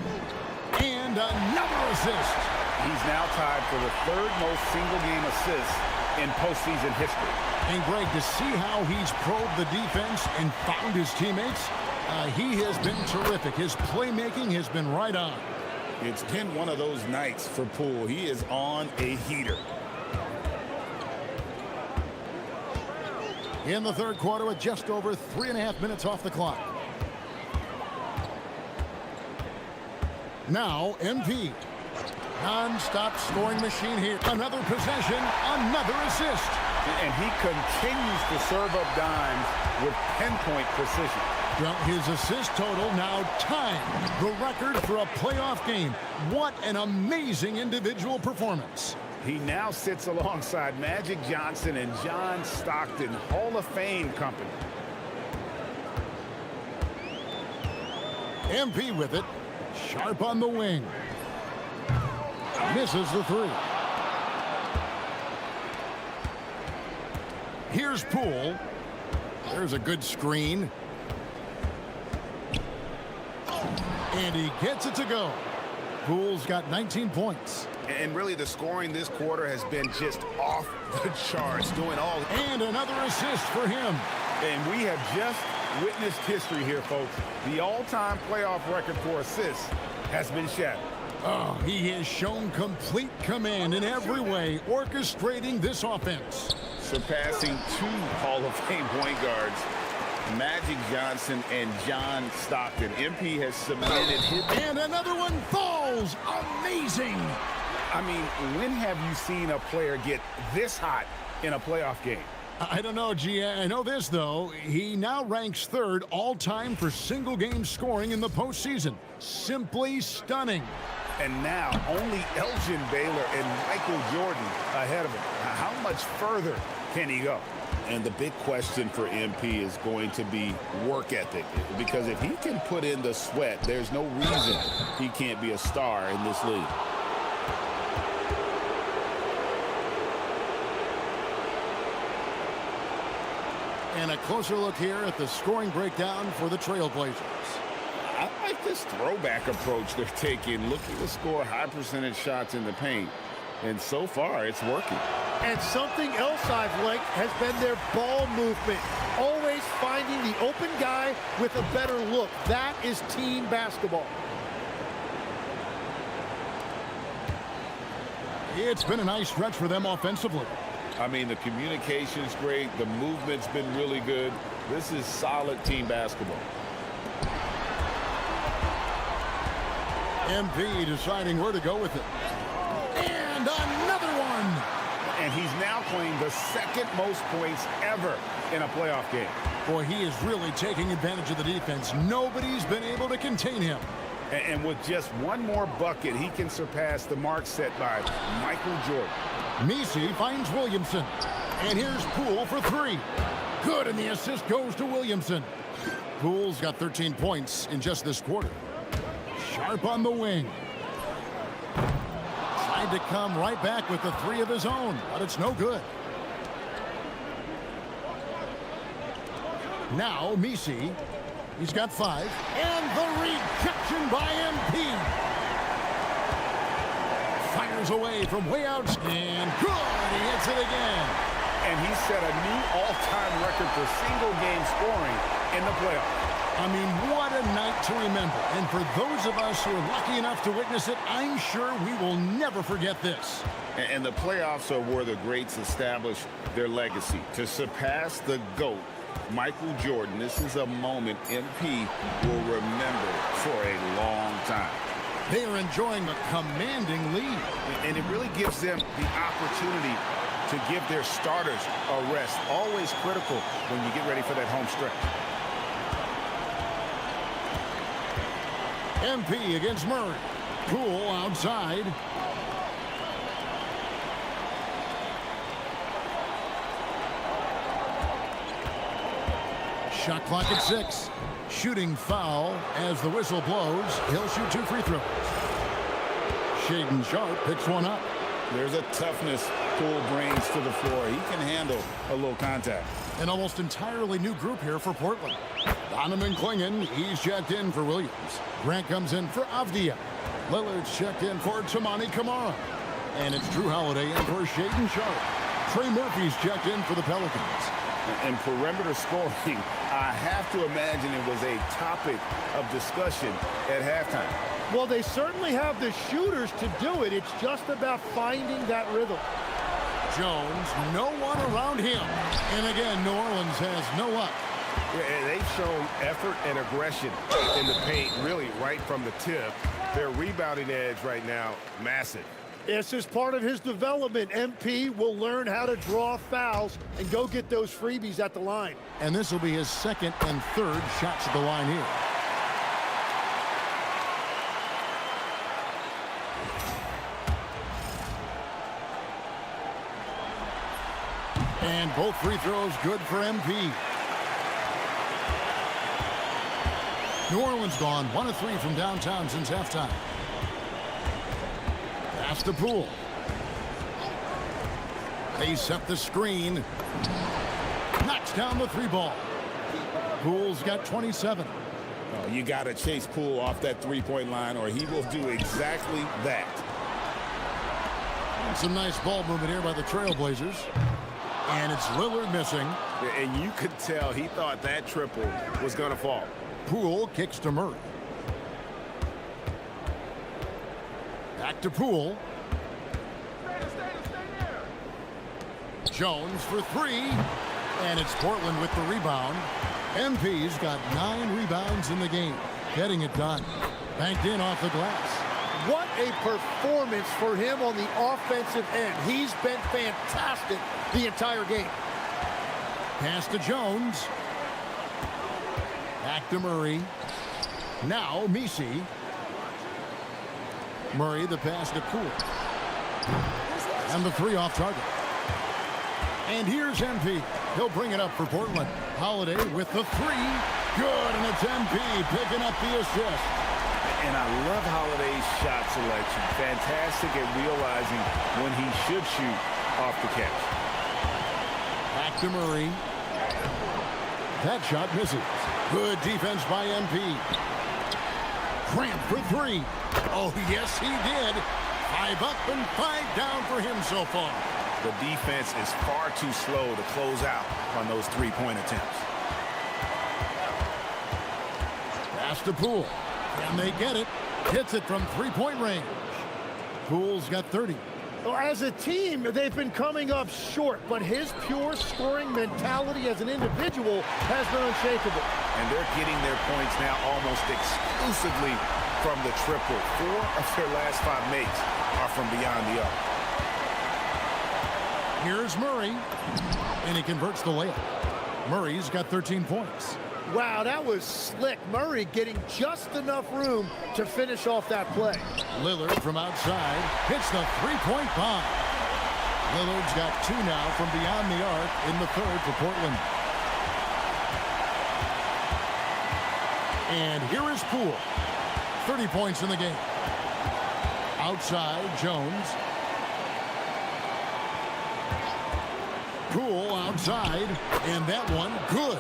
And another assist. He's now tied for the third most single-game assists in postseason history. And Greg, to see how he's probed the defense and found his teammates, he has been terrific. His playmaking has been right on. It's been one of those nights for Poole. He is on a heater. In the third quarter with just over 3.5 minutes off the clock. Now, MP. Non-stop scoring machine here. Another possession, another assist. And he continues to serve up dimes with pinpoint precision. Well, his assist total now tying the record for a playoff game. What an amazing individual performance. He now sits alongside Magic Johnson and John Stockton, Hall of Fame company. MP with it. Sharp on the wing. Misses the three. Here's Poole. There's a good screen. And he gets it to go. Poole's got 19 points. And really the scoring this quarter has been just off the charts, doing all. And another assist for him. And we have just witnessed history here, folks. The all-time playoff record for assists has been shattered. Oh, he has shown complete command in every way, orchestrating this offense. Surpassing two Hall of Fame point guards, Magic Johnson and John Stockton. MP has submitted his... And another one falls. Amazing. I mean, when have you seen a player get this hot in a playoff game? I don't know, G. I know this, though. He now ranks third all-time for single-game scoring in the postseason. Simply stunning. And now only Elgin Baylor and Michael Jordan ahead of him. How much further can he go? And the big question for MP is going to be work ethic. Because if he can put in the sweat, there's no reason he can't be a star in this league. And a closer look here at the scoring breakdown for the Trailblazers. I like this throwback approach they're taking, looking to score high percentage shots in the paint. And so far, it's working. And something else I've liked has been their ball movement. Always finding the open guy with a better look. That is team basketball. It's been a nice stretch for them offensively. I mean, the communication's great. The movement's been really good. This is solid team basketball. MP deciding where to go with it. And another one. And he's now playing the second most points ever in a playoff game. Boy, he is really taking advantage of the defense. Nobody's been able to contain him. And with just one more bucket, he can surpass the mark set by Michael Jordan. Messi finds Williamson. And here's Poole for three. Good, and the assist goes to Williamson. Poole's got 13 points in just this quarter. Sharp on the wing. Tried to come right back with the three of his own, but it's no good. Now Messi. He's got 5. And the rejection by MP. Fires away from way out. And good. He hits it again. And he set a new all-time record for single-game scoring in the playoffs. I mean, what a night to remember. And for those of us who are lucky enough to witness it, I'm sure we will never forget this. And the playoffs are where the greats establish their legacy. To surpass the GOAT, Michael Jordan, this is a moment MP will remember for a long time. They are enjoying a commanding lead. And it really gives them the opportunity to give their starters a rest. Always critical when you get ready for that home stretch. MP against Murray. Poole outside. Shot clock at 6. Shooting foul as the whistle blows. He'll shoot 2 free throws. Shaden Sharp picks one up. There's a toughness Poole brings to the floor. He can handle a little contact. An almost entirely new group here for Portland. Donovan Clingan, he's checked in for Williams. Grant comes in for Avdia. Lillard's checked in for Tamani Kamara. And it's Drew Holiday in for Shaedon Sharpe. Trey Murphy's checked in for the Pelicans. And perimeter scoring, I have to imagine it was a topic of discussion at halftime. Well, they certainly have the shooters to do it. It's just about finding that rhythm. Jones, no one around him. And again, New Orleans has no luck. Yeah, they've shown effort and aggression in the paint, really right from the tip. Their rebounding edge right now, massive. This is part of his development. MP will learn how to draw fouls and go get those freebies at the line. And this will be his second and third shots at the line here. And both free throws good for MP. New Orleans gone 1 of 3 from downtown since halftime. Pass to Poole. They set the screen. Knocks down the 3 ball. Poole's got 27. Oh, you got to chase Poole off that three-point line or he will do exactly that. And some nice ball movement here by the Trailblazers. And it's Lillard missing. And you could tell he thought that triple was going to fall. Poole kicks to Murray. Back to Poole. Jones for 3. And it's Portland with the rebound. MP's got 9 rebounds in the game. Getting it done. Banked in off the glass. What a performance for him on the offensive end. He's been fantastic the entire game. Pass to Jones. Back to Murray. Now Misi. Murray the pass to Poole. And the 3 off target. And here's MP. He'll bring it up for Portland. Holiday with the 3. Good, and it's MP picking up the assist. And I love Holiday's shot selection. Fantastic at realizing when he should shoot off the catch. Back to Murray. That shot misses. Good defense by MP. Grant for 3. Oh, yes, he did. 5 up and 5 down for him so far. The defense is far too slow to close out on those 3-point attempts. Pass to Poole. And they get it. Hits it from 3-point range. Poole's got 30. Well, as a team, they've been coming up short, but his pure scoring mentality as an individual has been unshakable. And they're getting their points now almost exclusively from the triple. 4 of their last 5 makes are from beyond the arc. Here's Murray. And he converts the layup. Murray's got 13 points. Wow, that was slick. Murray getting just enough room to finish off that play. Lillard from outside hits the 3-point bomb. Lillard's got 2 now from beyond the arc in the 3rd for Portland. And here is Poole. 30 points in the game. Outside, Jones. Poole outside, and that one good.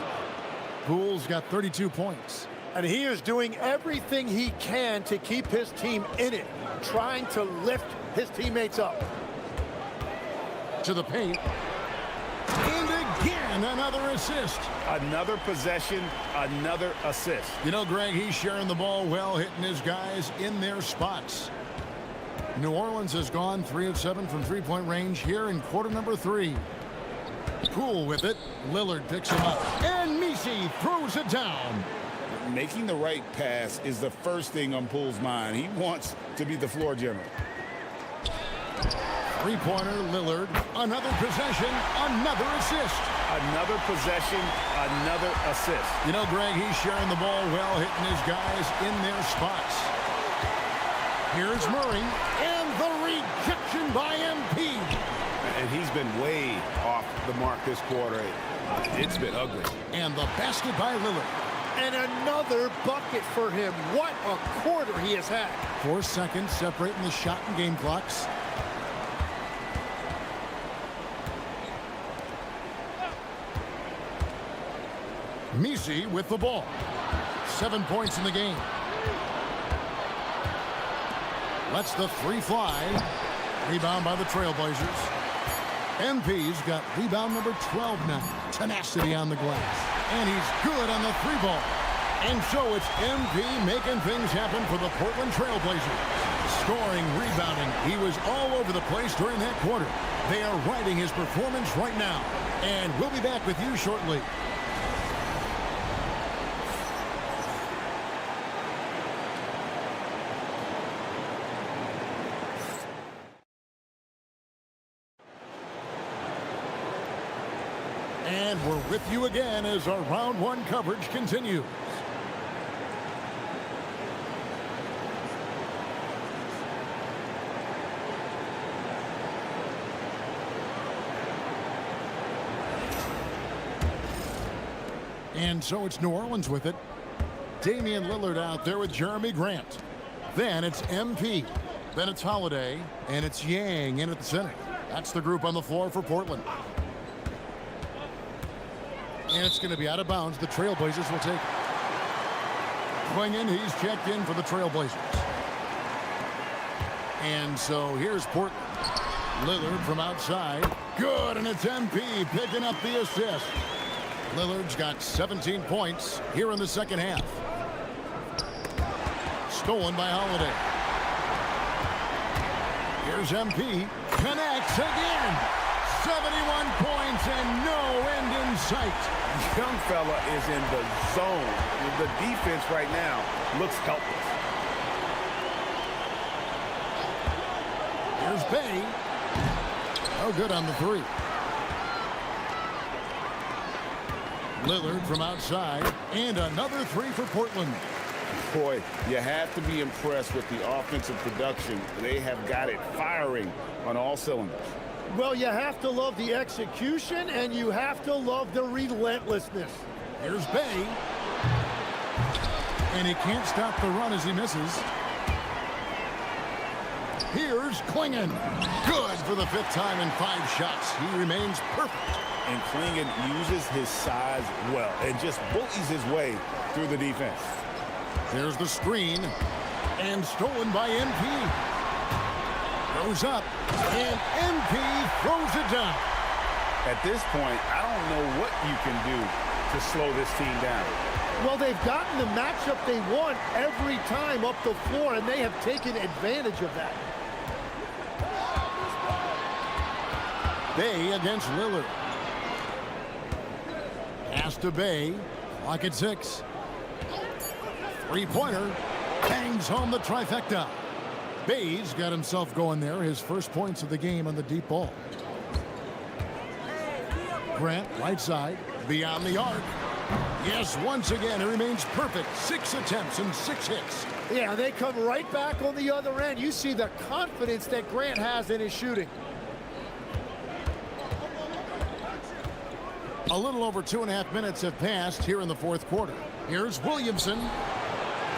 Poole's got 32 points. And he is doing everything he can to keep his team in it, trying to lift his teammates up. To the paint. And again, another assist. Another possession, another assist. You know, Greg, he's sharing the ball well, hitting his guys in their spots. New Orleans has gone 3 of 7 from 3-point range here in quarter number 3. Poole with it. Lillard picks him up. And Misi throws it down. Making the right pass is the first thing on Poole's mind. He wants to be the floor general. 3-pointer, Lillard. Another possession, another assist. Another possession, another assist. You know, Greg, he's sharing the ball well, hitting his guys in their spots. Here's Murray. And the rejection by MP. And he's been way off the mark this quarter. It's been ugly. And the basket by Lillard. And another bucket for him. What a quarter he has had. 4 seconds separating the shot and game clocks. Misi with the ball. 7 points in the game. Lets the three fly. Rebound by the Trailblazers. MP's got rebound number 12 now. Tenacity on the glass. And he's good on the three ball. And so it's MP making things happen for the Portland Trailblazers. Scoring, rebounding. He was all over the place during that quarter. They are riding his performance right now. And we'll be back with you shortly. And we're with you again as our round one coverage continues. And so it's New Orleans with it. Damian Lillard out there with Jeremy Grant. Then it's MP. Then it's Holiday. And it's Yang in at the center. That's the group on the floor for Portland. And it's going to be out of bounds. The Trailblazers will take it. Clingan, he's checked in for the Trailblazers. And so here's Portland. Lillard from outside. Good, and it's MP picking up the assist. Lillard's got 17 points here in the second half. Stolen by Holiday. Here's MP. Connects again. 71 points and no end in sight. Young fella is in the zone. The defense right now looks helpless. Here's Bay. Oh, good on the three. Lillard from outside. And another three for Portland. Boy, you have to be impressed with the offensive production. They have got it firing on all cylinders. Well, you have to love the execution, and you have to love the relentlessness. Here's Bay. And he can't stop the run as he misses. Here's Clingan. Good for the fifth time in 5 shots. He remains perfect. And Clingan uses his size well and just bullies his way through the defense. There's the screen. And stolen by MP. Goes up. And MP throws it down. At this point, I don't know what you can do to slow this team down. Well, they've gotten the matchup they want every time up the floor, and they have taken advantage of that. Bay against Lillard. Pass to Bay. Clock at 6. Three-pointer. Bangs home the trifecta. Bay's got himself going there. His first points of the game on the deep ball. Grant, right side. Beyond the arc. Yes, once again, it remains perfect. 6 attempts and 6 hits. Yeah, they come right back on the other end. You see the confidence that Grant has in his shooting. A little over 2.5 minutes have passed here in the fourth quarter. Here's Williamson.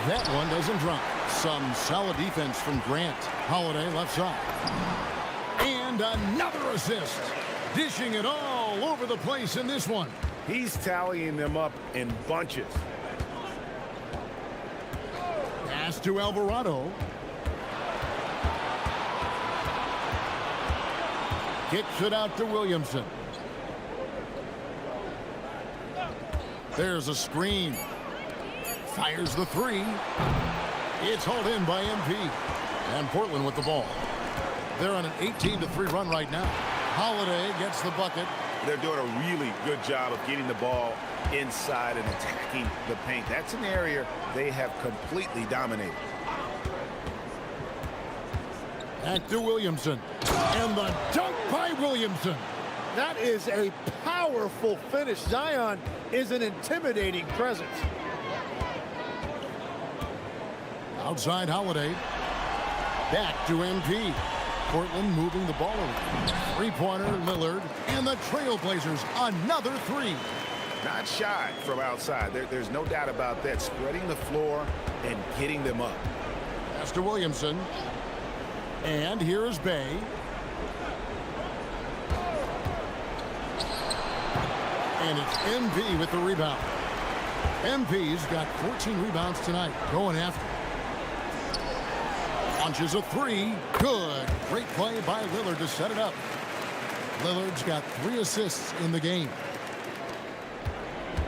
That one doesn't drop. Some solid defense from Grant. Holiday left side. And another assist. Dishing it all over the place in this one. He's tallying them up in bunches. Pass to Alvarado. Kicks it out to Williamson. There's a screen. Fires the three. It's hauled in by MP. And Portland with the ball. They're on an 18-3 run right now. Holiday gets the bucket. They're doing a really good job of getting the ball inside and attacking the paint. That's an area they have completely dominated. Back to Williamson. And the dunk by Williamson. That is a powerful finish. Zion is an intimidating presence. Outside Holiday. Back to MP. Portland moving the ball over. Three-pointer, Lillard, and the Trailblazers, another three. Not shy from outside. There's no doubt about that. Spreading the floor and getting them up. Pass to Williamson. And here is Bay. And it's MP with the rebound. MP's got 14 rebounds tonight, going after. Launches a three. Good. Great play by Lillard to set it up. Lillard's got 3 assists in the game.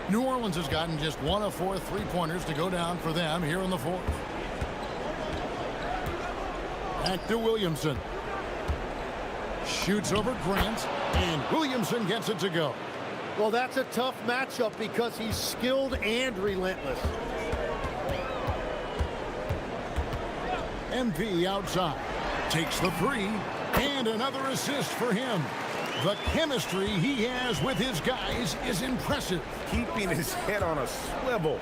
New Orleans has gotten just 1 of 4 3-pointers to go down for them here in the fourth. Back to Williamson. Shoots over Grant, and Williamson gets it to go. Well, that's a tough matchup because he's skilled and relentless. MP outside. Takes the three, and another assist for him. The chemistry he has with his guys is impressive. Keeping his head on a swivel,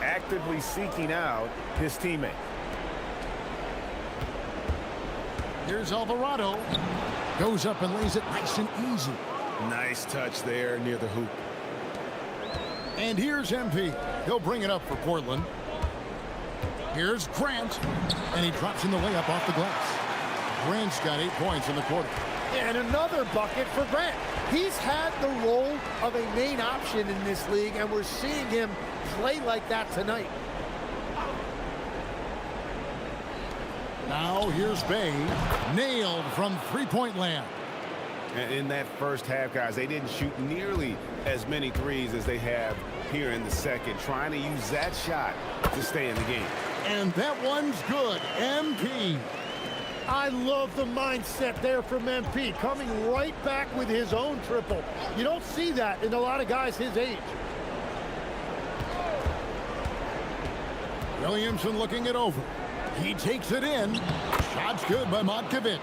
actively seeking out his teammate. Here's Alvarado. Goes up and lays it nice and easy. Nice touch there near the hoop. And here's MP. He'll bring it up for Portland. Here's Grant. And he drops in the layup off the glass. Grant's got 8 points in the quarter. And another bucket for Grant. He's had the role of a main option in this league, and we're seeing him play like that tonight. Now here's Bay. Nailed from three-point land. In that first half, guys, they didn't shoot nearly as many threes as they have here in the second, trying to use that shot to stay in the game. And that one's good. MP. I love the mindset there from MP, coming right back with his own triple. You don't see that in a lot of guys his age. Williamson looking it over. He takes it in. Shot's good by Matkovic.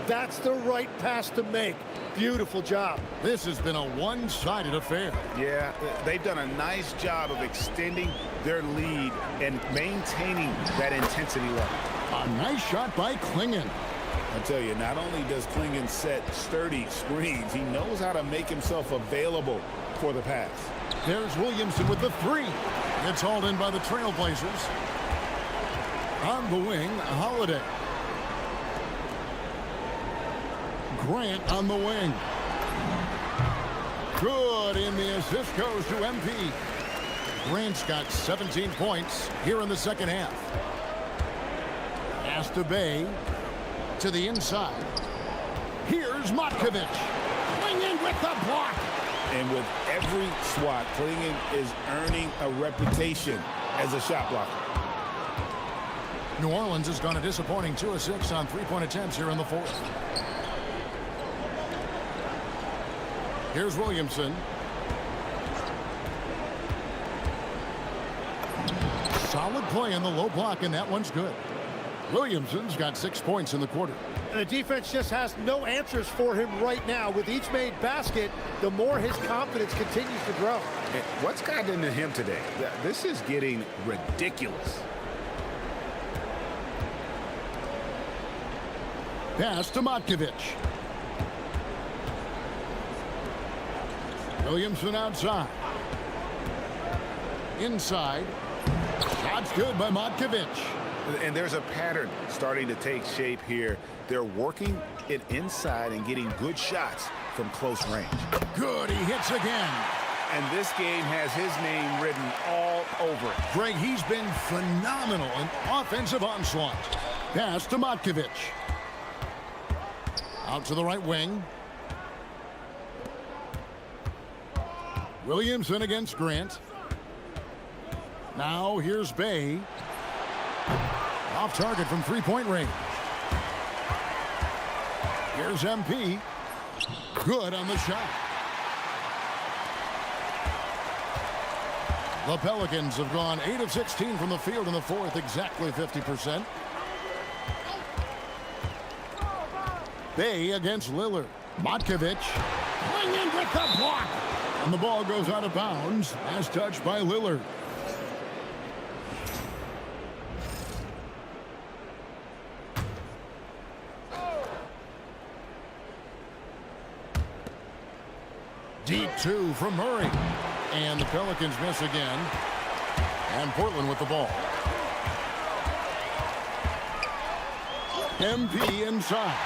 That's the right pass to make. Beautiful job. This has been a one-sided affair. Yeah, they've done a nice job of extending their lead and maintaining that intensity level. A nice shot by Klingon. I tell you, not only does Klingon set sturdy screens, he knows how to make himself available for the pass. There's Williamson with the three. It's hauled in by the Trailblazers. On the wing, Holiday. Grant on the wing. Good, and the assist goes to MP. Grant's got 17 points here in the second half. Pass to Bay. To the inside. Here's Matkovic. Klingon with the block. And with every swat, Klingon is earning a reputation as a shot blocker. New Orleans has gone a disappointing 2 of 6 on three-point attempts here in the fourth. Here's Williamson. Solid play in the low block, and that one's good. Williamson's got 6 points in the quarter. And the defense just has no answers for him right now. With each made basket, the more his confidence continues to grow. And what's gotten into him today? This is getting ridiculous. Pass to Matkovic. Williamson outside. Inside. Shot's good by Matkovic. And there's a pattern starting to take shape here. They're working it inside and getting good shots from close range. Good, he hits again. And this game has his name written all over it. Greg, he's been phenomenal in offensive onslaught. Pass to Matkovic. Out to the right wing. Williamson against Grant. Now here's Bay. Off target from three-point range. Here's MP. Good on the shot. The Pelicans have gone 8 of 16 from the field in the fourth, exactly 50%. Bay against Lillard. Matkovic. Klingon with the block. And the ball goes out of bounds as touched by Lillard. Deep two from Murray. And the Pelicans miss again. And Portland with the ball. MP inside.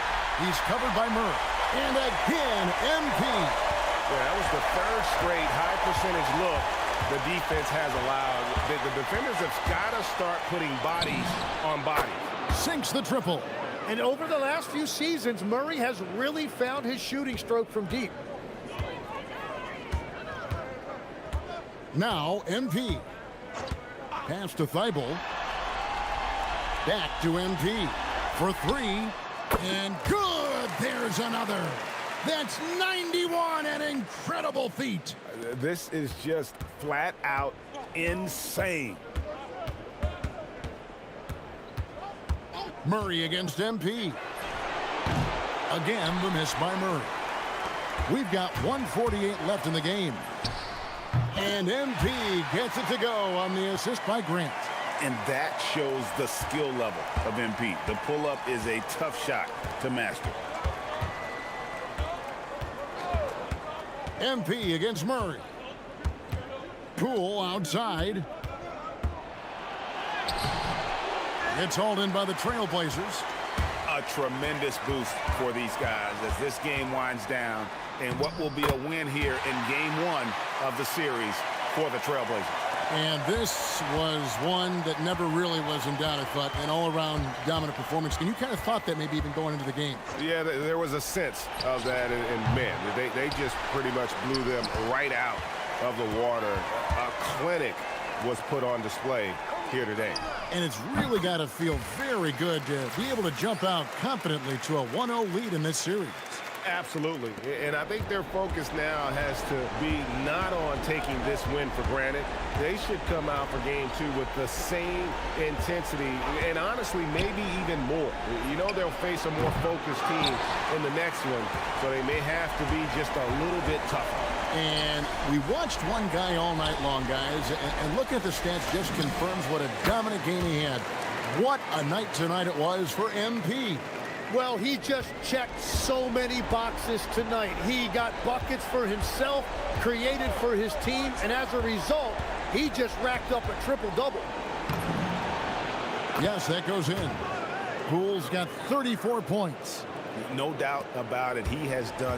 He's covered by Murray. And again, MP. Yeah, that was the third straight high percentage look the defense has allowed. The defenders have got to start putting bodies on bodies. Sinks the triple. And over the last few seasons, Murray has really found his shooting stroke from deep. Now MP. Pass to Thibault. Back to MP for three. And good! There's another. That's 91, an incredible feat. This is just flat out insane. Murray against MP. Again, the miss by Murray. We've got 1:48 left in the game. And MP gets it to go on the assist by Grant. And that shows the skill level of MP. The pull-up is a tough shot to master. MP against Murray. Poole outside. It's hauled in by the Trailblazers. A tremendous boost for these guys as this game winds down and what will be a win here in game one of the series for the Trailblazers. And this was one that never really was in doubt, I thought, an all-around dominant performance. And you kind of thought that maybe even going into the game. Yeah, there was a sense of that, and man, they just pretty much blew them right out of the water. A clinic was put on display here today. And it's really got to feel very good to be able to jump out confidently to a 1-0 lead in this series. Absolutely. And I think their focus now has to be not on taking this win for granted. They should come out for game two with the same intensity and honestly maybe even more. You know they'll face a more focused team in the next one, so they may have to be just a little bit tougher. And we watched one guy all night long, guys, and looking at the stats just confirms what a dominant game he had. What a night tonight it was for MP. Well, he just checked so many boxes tonight. He got buckets for himself, created for his team, and as a result, he just racked up a triple-double. Yes, that goes in. Poole's got 34 points. No doubt about it. He has done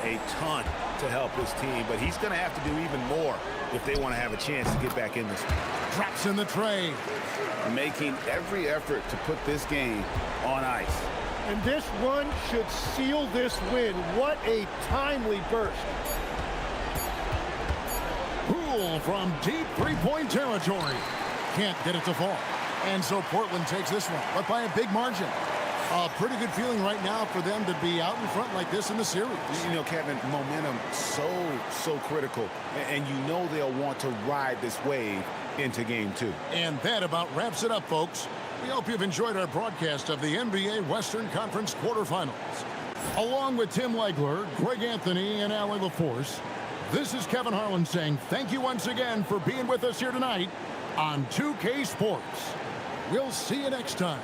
a ton to help his team, but he's going to have to do even more if they want to have a chance to get back in this. Drops in the tray. Making every effort to put this game on ice. And this run should seal this win. What a timely burst. Poole from deep three-point territory. Can't get it to fall. And so Portland takes this one, but by a big margin. A pretty good feeling right now for them to be out in front like this in the series. You know, Kevin, momentum so critical. And you know they'll want to ride this wave into game two. And that about wraps it up, folks. We hope you've enjoyed our broadcast of the NBA Western Conference quarterfinals. Along with Tim Legler, Greg Anthony, and Allie LaForce, this is Kevin Harlan saying thank you once again for being with us here tonight on 2K Sports. We'll see you next time.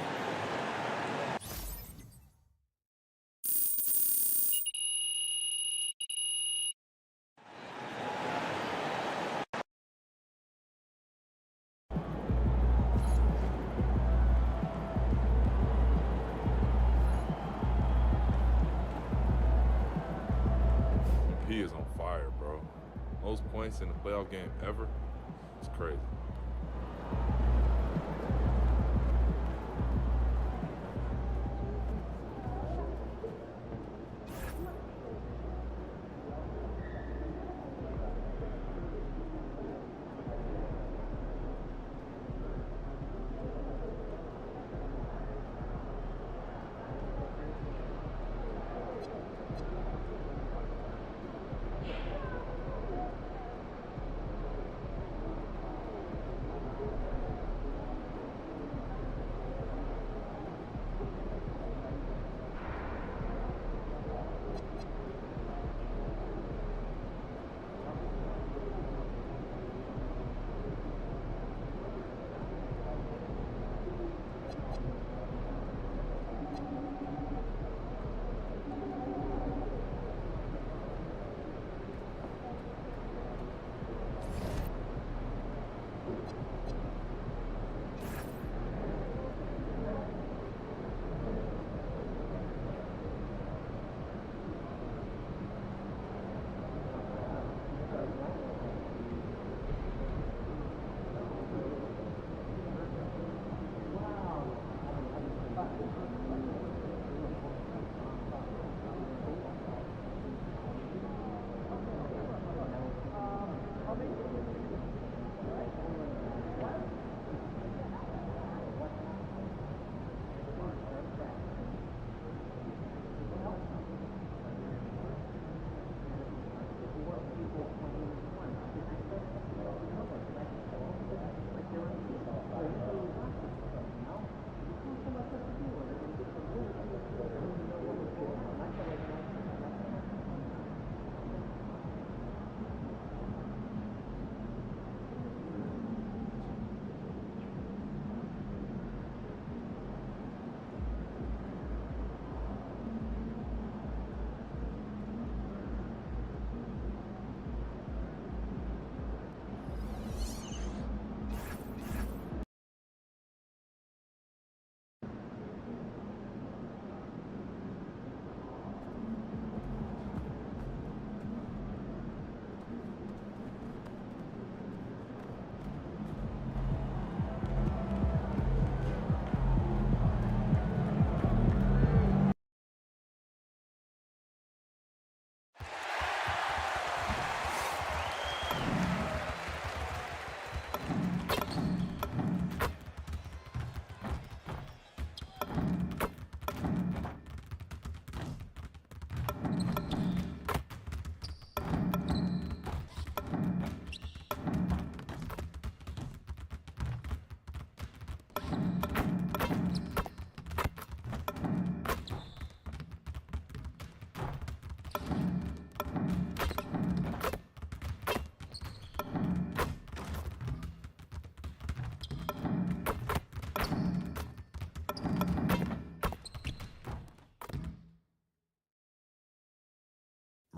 MP is on fire, bro. Most points in a playoff game ever. It's crazy.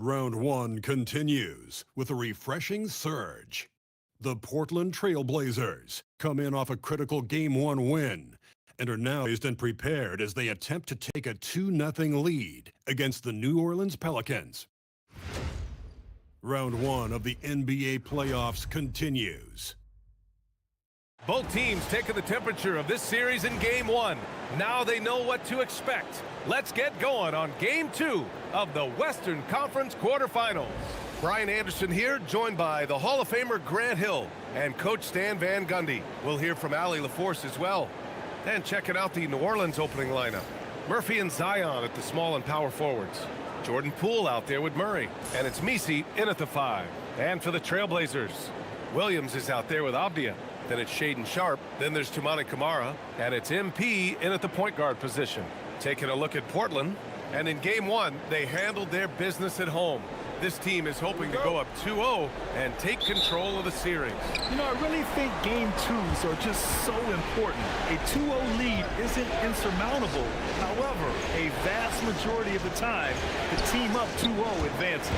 Round one continues with a refreshing surge. The Portland Trailblazers come in off a critical Game 1 win and are now poised and prepared as they attempt to take a 2-0 lead against the New Orleans Pelicans. Round one of the NBA playoffs continues. Both teams taking the temperature of this series in Game 1. Now they know what to expect. Let's get going on Game 2 of the Western Conference quarterfinals. Brian Anderson here, joined by the Hall of Famer Grant Hill and Coach Stan Van Gundy. We'll hear from Allie LaForce as well. And checking out the New Orleans opening lineup. Murphy and Zion at the small and power forwards. Jordan Poole out there with Murray. And it's Messi in at the 5. And for the Trailblazers, Williams is out there with Abdia. Then it's Shaden Sharp. Then there's Toumani Camara. And it's MP in at the point guard position. Taking a look at Portland. And in Game 1, they handled their business at home. This team is hoping to go up 2-0 and take control of the series. You know, I really think Game 2s are just so important. A 2-0 lead isn't insurmountable. However, a vast majority of the time, the team up 2-0 advances.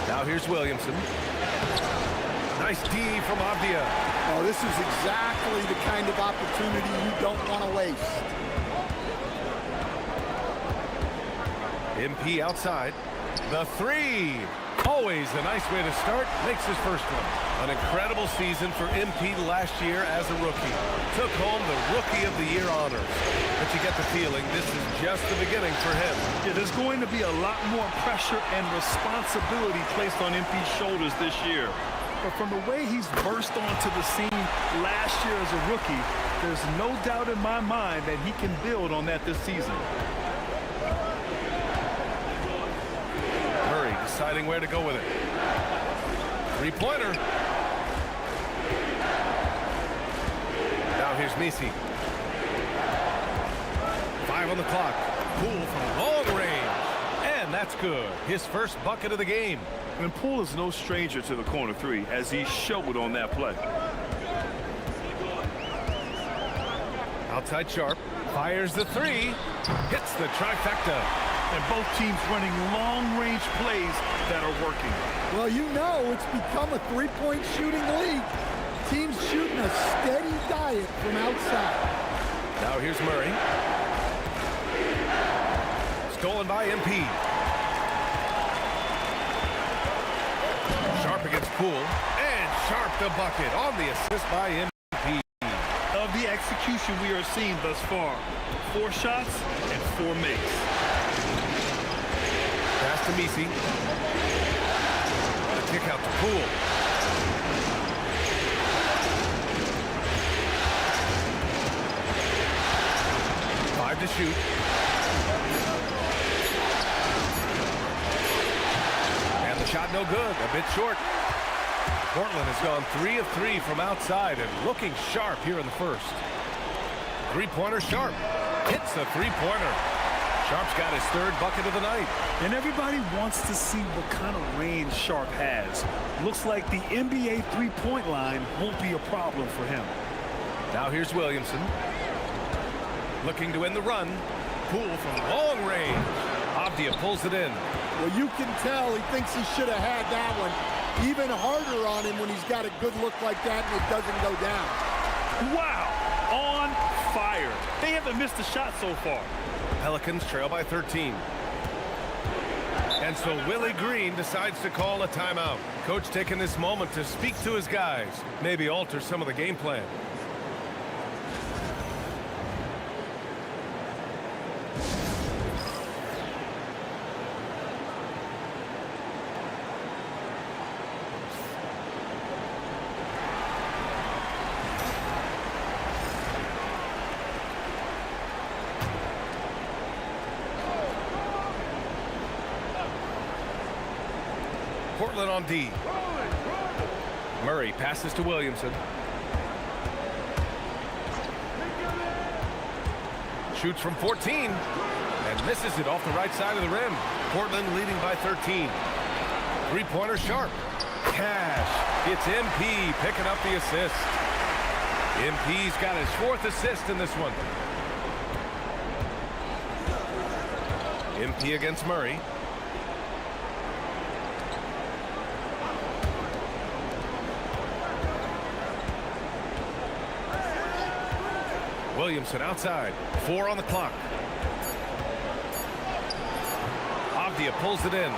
Now here's Williamson. Nice D from Abdia. Oh, this is exactly the kind of opportunity you don't want to waste. MP outside. The 3. always a nice way to start. Makes his first one. An incredible season for MP last year as a rookie. Took home the Rookie of the Year honors. But you get the feeling this is just the beginning for him. Yeah, there's going to be a lot more pressure and responsibility placed on MP's shoulders this year. But from the way he's burst onto the scene last year as a rookie, there's no doubt in my mind that he can build on that this season. Murray deciding where to go with it. Three-pointer. Now here's Messi. 5 on the clock. Poole from long range. And that's good. His first bucket of the game. And Poole is no stranger to the corner three, as he showed on that play. Outside Sharp. Fires the three. Hits the trifecta. And both teams running long-range plays that are working. Well, you know it's become a three-point shooting league. Teams shooting a steady diet from outside. Now here's Murray. Stolen by MP. Sharp against Poole. And Sharp the bucket on the assist by MP. Of the execution we are seeing thus far, 4 shots and 4 makes. Pass to Messi. The kick out to Poole. Five to shoot. And the shot no good. A bit short. Portland has gone 3 of 3 from outside and looking sharp here in the first. Three-pointer Sharp. Hits a three-pointer. Sharp's got his 3rd bucket of the night. And everybody wants to see what kind of range Sharp has. Looks like the NBA three-point line won't be a problem for him. Now here's Williamson. Looking to win the run. Poole from long range. Avdia pulls it in. Well, you can tell he thinks he should have had that one. Even harder on him when he's got a good look like that and it doesn't go down. Wow! On fire. They haven't missed a shot so far. Pelicans trail by 13. And so Willie Green decides to call a timeout. Coach taking this moment to speak to his guys. Maybe alter some of the game plan. Portland on D. Murray passes to Williamson. Shoots from 14 and misses it off the right side of the rim. Portland leading by 13. Three-pointer Sharp. Cash. It's MP picking up the assist. MP's got his 4th assist in this one. MP against Murray. Williamson outside. 4 on the clock. Avdia pulls it in.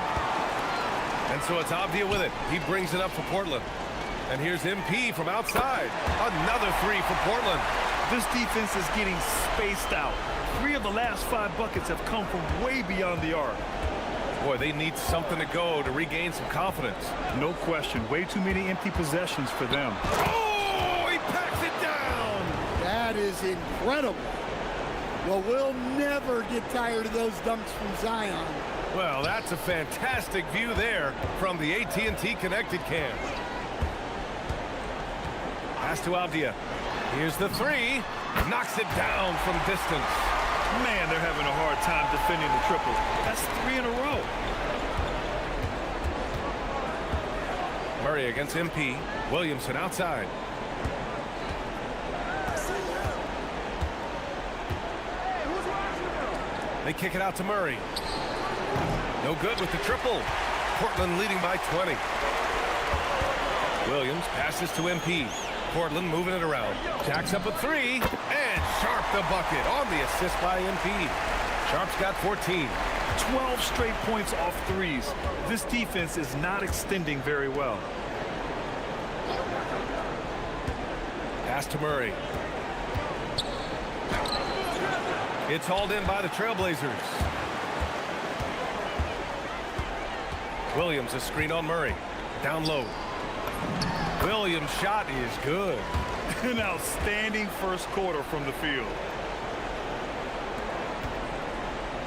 And so it's Avdia with it. He brings it up for Portland. And here's MP from outside. Another 3 for Portland. This defense is getting spaced out. 3 of the last 5 buckets have come from way beyond the arc. Boy, they need something to go to regain some confidence. No question. Way too many empty possessions for them. Oh, he packs it down. That is incredible. Well, we'll never get tired of those dunks from Zion. Well, that's a fantastic view there from the AT&T Connected Cam. Pass to Avdia. Here's the 3. Knocks it down from distance. Man, they're having a hard time defending the triple. That's 3 in a row. Murray against MP. Williamson outside. They kick it out to Murray. No good with the triple. Portland leading by 20. Williams passes to MP. Portland moving it around. Jacks up a 3. And Sharp the bucket on the assist by MP. Sharp's got 14. 12 straight points off threes. This defense is not extending very well. Pass to Murray. It's hauled in by the Trailblazers. Williams, a screen on Murray. Down low. Williams' shot is good. An outstanding first quarter from the field.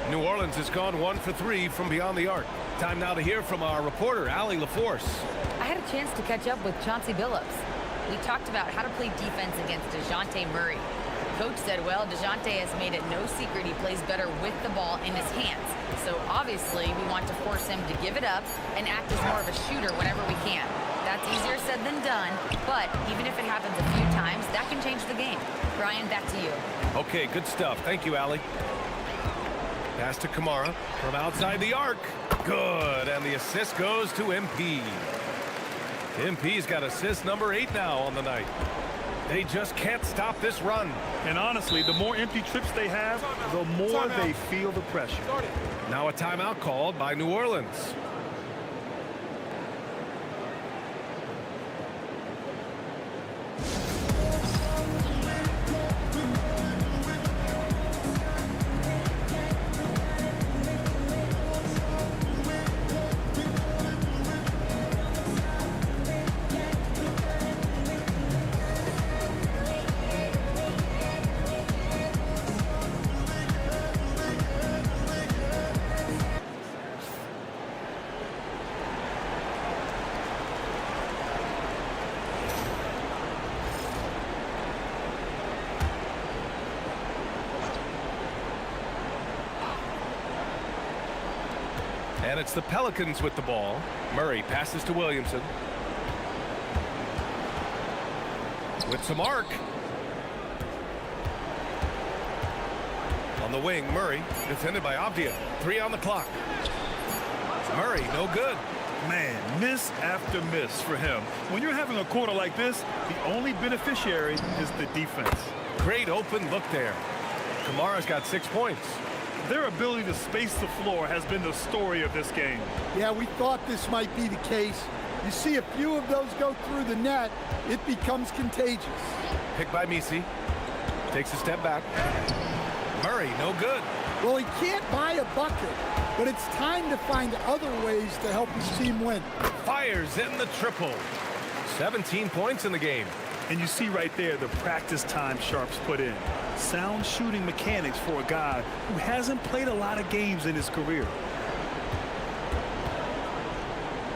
New Orleans has gone 1 for 3 from beyond the arc. Time now to hear from our reporter, Allie LaForce. I had a chance to catch up with Chauncey Billups. We talked about how to play defense against DeJounte Murray. Coach said, well, DeJounte has made it no secret he plays better with the ball in his hands. So obviously we want to force him to give it up and act as more of a shooter whenever we can. That's easier said than done, but even if it happens a few times, that can change the game. Brian, back to you. Okay, good stuff. Thank you, Allie. Pass to Kamara from outside the arc. Good, and the assist goes to MP. MP's got assist number 8 now on the night. They just can't stop this run. And honestly, the more empty trips they have, the more they feel the pressure. Now a timeout called by New Orleans. And it's the Pelicans with the ball. Murray passes to Williamson. With some arc. On the wing, Murray, defended by Avdia. 3 on the clock. Murray, no good. Man, miss after miss for him. When you're having a quarter like this, the only beneficiary is the defense. Great open look there. Kamara's got 6 points. Their ability to space the floor has been the story of this game. Yeah, we thought this might be the case. You see a few of those go through the net, it becomes contagious. Picked by Misi. Takes a step back. Murray, no good. Well, he can't buy a bucket, but it's time to find other ways to help his team win. Fires in the triple. 17 points in the game. And you see right there the practice time Sharp's put in. Sound shooting mechanics for a guy who hasn't played a lot of games in his career.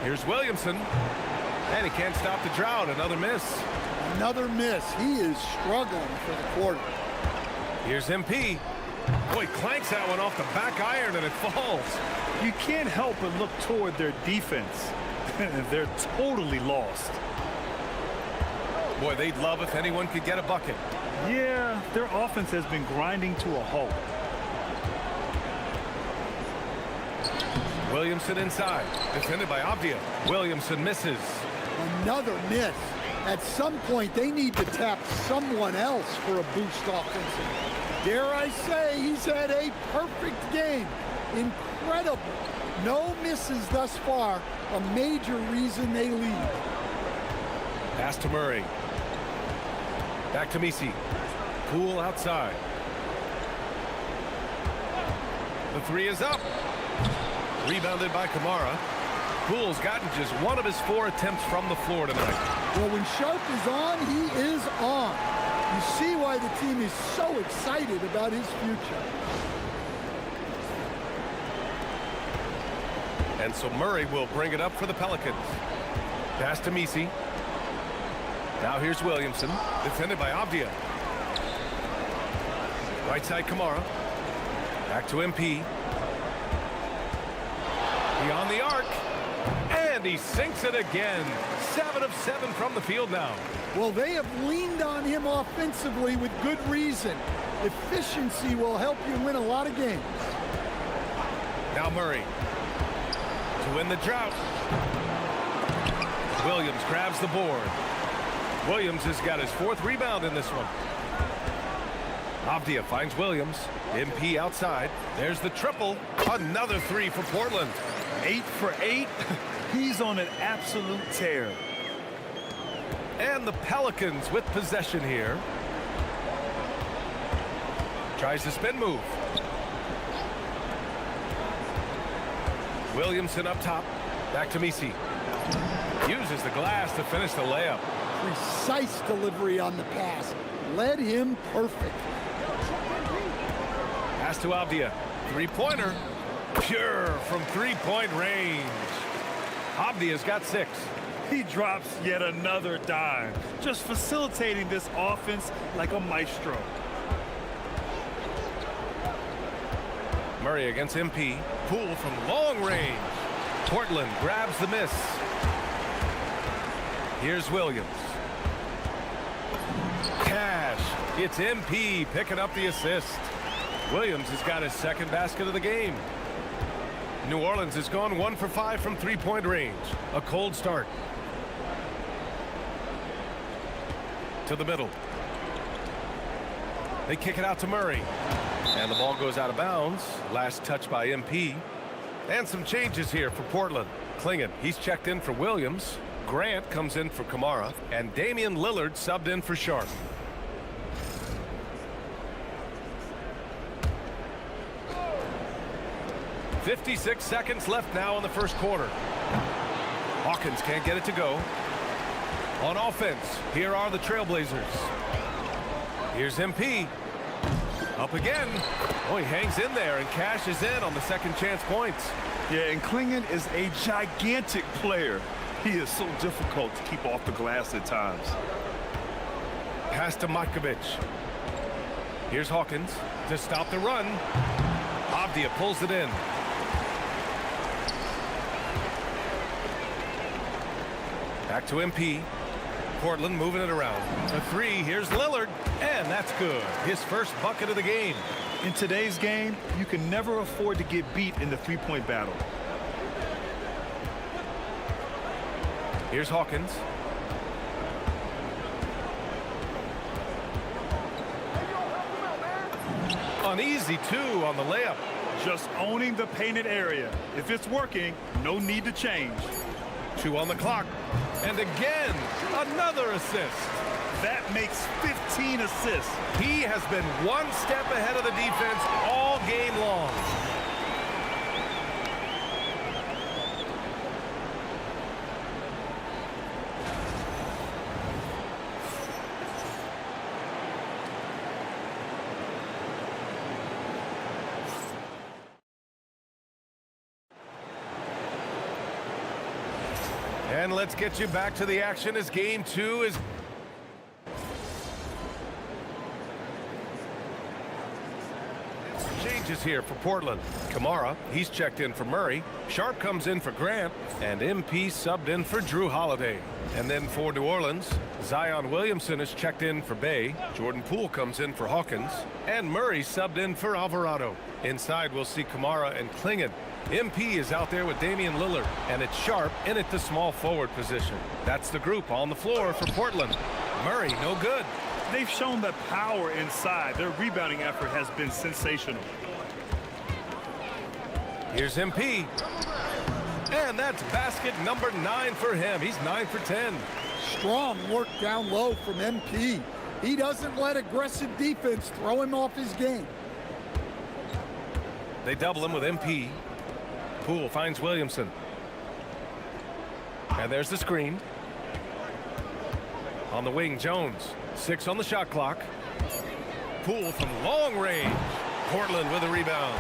Here's Williamson. And he can't stop the drought. Another miss. Another miss. He is struggling for the quarter. Here's MP. Boy, clanks that one off the back iron and it falls. You can't help but look toward their defense. They're totally lost. Boy, they'd love if anyone could get a bucket. Yeah, their offense has been grinding to a halt. Williamson inside. Defended by Avdia. Williamson misses. Another miss. At some point, they need to tap someone else for a boost offensively. Dare I say, he's had a perfect game. Incredible. No misses thus far. A major reason they lead. Pass to Murray. Back to Misi. Poole outside. The 3 is up. Rebounded by Kamara. Poole's gotten just 1 of his 4 attempts from the floor tonight. Well, when Sharp is on, he is on. You see why the team is so excited about his future. And so Murray will bring it up for the Pelicans. Pass to Misi. Now here's Williamson, defended by Avdia. Right side Kamara. Back to MP. Beyond the arc. And he sinks it again. 7 of 7 from the field now. Well, they have leaned on him offensively with good reason. Efficiency will help you win a lot of games. Now Murray. To win the drought. Williams grabs the board. Williams has got his 4th rebound in this one. Avdia finds Williams. MP outside. There's the triple. Another three for Portland. 8 for 8. He's on an absolute tear. And the Pelicans with possession here. Tries the spin move. Williamson up top. Back to Misi. Uses the glass to finish the layup. Precise delivery on the pass. Led him perfect. Pass to Avdia. Three-pointer. Pure from three-point range. Avdia's got 6. He drops yet another dime, just facilitating this offense like a maestro. Murray against MP. Poole from long range. Portland grabs the miss. Here's Williams. Cash. It's MP picking up the assist. Williams has got his second basket of the game. New Orleans has gone 1 for 5 from three-point range. A cold start. To the middle. They kick it out to Murray. And the ball goes out of bounds. Last touch by MP. And some changes here for Portland. Klingon, he's checked in for Williams. Grant comes in for Kamara. And Damian Lillard subbed in for Sharp. .56 seconds left now in the first quarter. Hawkins can't get it to go. On offense, here are the Trailblazers. Here's MP. Up again. Oh, he hangs in there and cashes in on the second chance points. Yeah, and Klingon is a gigantic player. He is so difficult to keep off the glass at times. Pass to Matkovic. Here's Hawkins to stop the run. Avdia pulls it in. Back to MP. Portland moving it around. The three, here's Lillard, and that's good. His first bucket of the game. In today's game, you can never afford to get beat in the three-point battle. Here's Hawkins. Uneasy, too, on the layup. Just owning the painted area. If it's working, no need to change. 2 on the clock. And again, another assist. That makes 15 assists. He has been one step ahead of the defense all game long. And let's get you back to the action as game 2 is... Changes here for Portland. Kamara, he's checked in for Murray. Sharp comes in for Grant. And MP subbed in for Drew Holiday. And then for New Orleans, Zion Williamson is checked in for Bay. Jordan Poole comes in for Hawkins. And Murray subbed in for Alvarado. Inside, we'll see Kamara and Klingon. MP is out there with Damian Lillard, and it's Sharp in at the small forward position. That's the group on the floor for Portland. Murray, no good. They've shown the power inside. Their rebounding effort has been sensational. Here's MP. And that's basket number 9 for him. He's 9 for 10. Strong work down low from MP. He doesn't let aggressive defense throw him off his game. They double him with MP. Poole finds Williamson. And there's the screen. On the wing, Jones. 6 on the shot clock. Poole from long range. Portland with a rebound.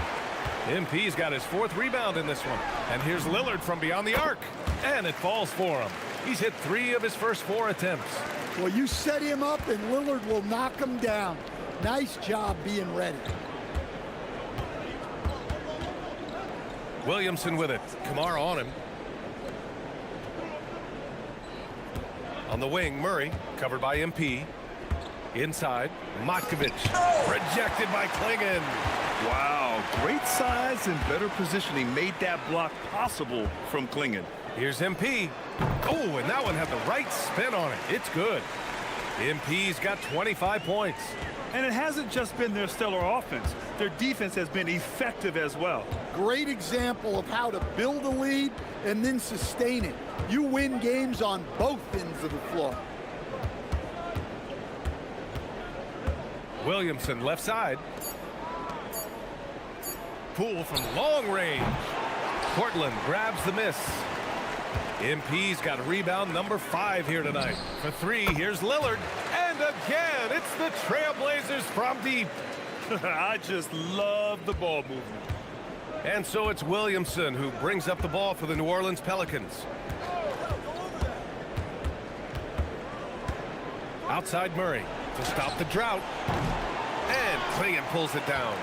MP's got his 4th rebound in this one. And here's Lillard from beyond the arc. And it falls for him. He's hit 3 of his first 4 attempts. Well, you set him up and Lillard will knock him down. Nice job being ready. Williamson with it. Kamara on him. On the wing, Murray, covered by MP. Inside, Matkovic. Rejected by Klingon. Wow, great size and better positioning made that block possible from Klingon. Here's MP. Oh, and that one had the right spin on it. It's good. MP's got 25 points. And it hasn't just been their stellar offense. Their defense has been effective as well. Great example of how to build a lead and then sustain it. You win games on both ends of the floor. Williamson left side. Poole from long range. Portland grabs the miss. MP's got rebound number 5 here tonight. For 3, here's Lillard. And again, it's the Trailblazers from deep. I just love the ball movement. And so it's Williamson who brings up the ball for the New Orleans Pelicans. Outside Murray to stop the drought. And Klingon pulls it down.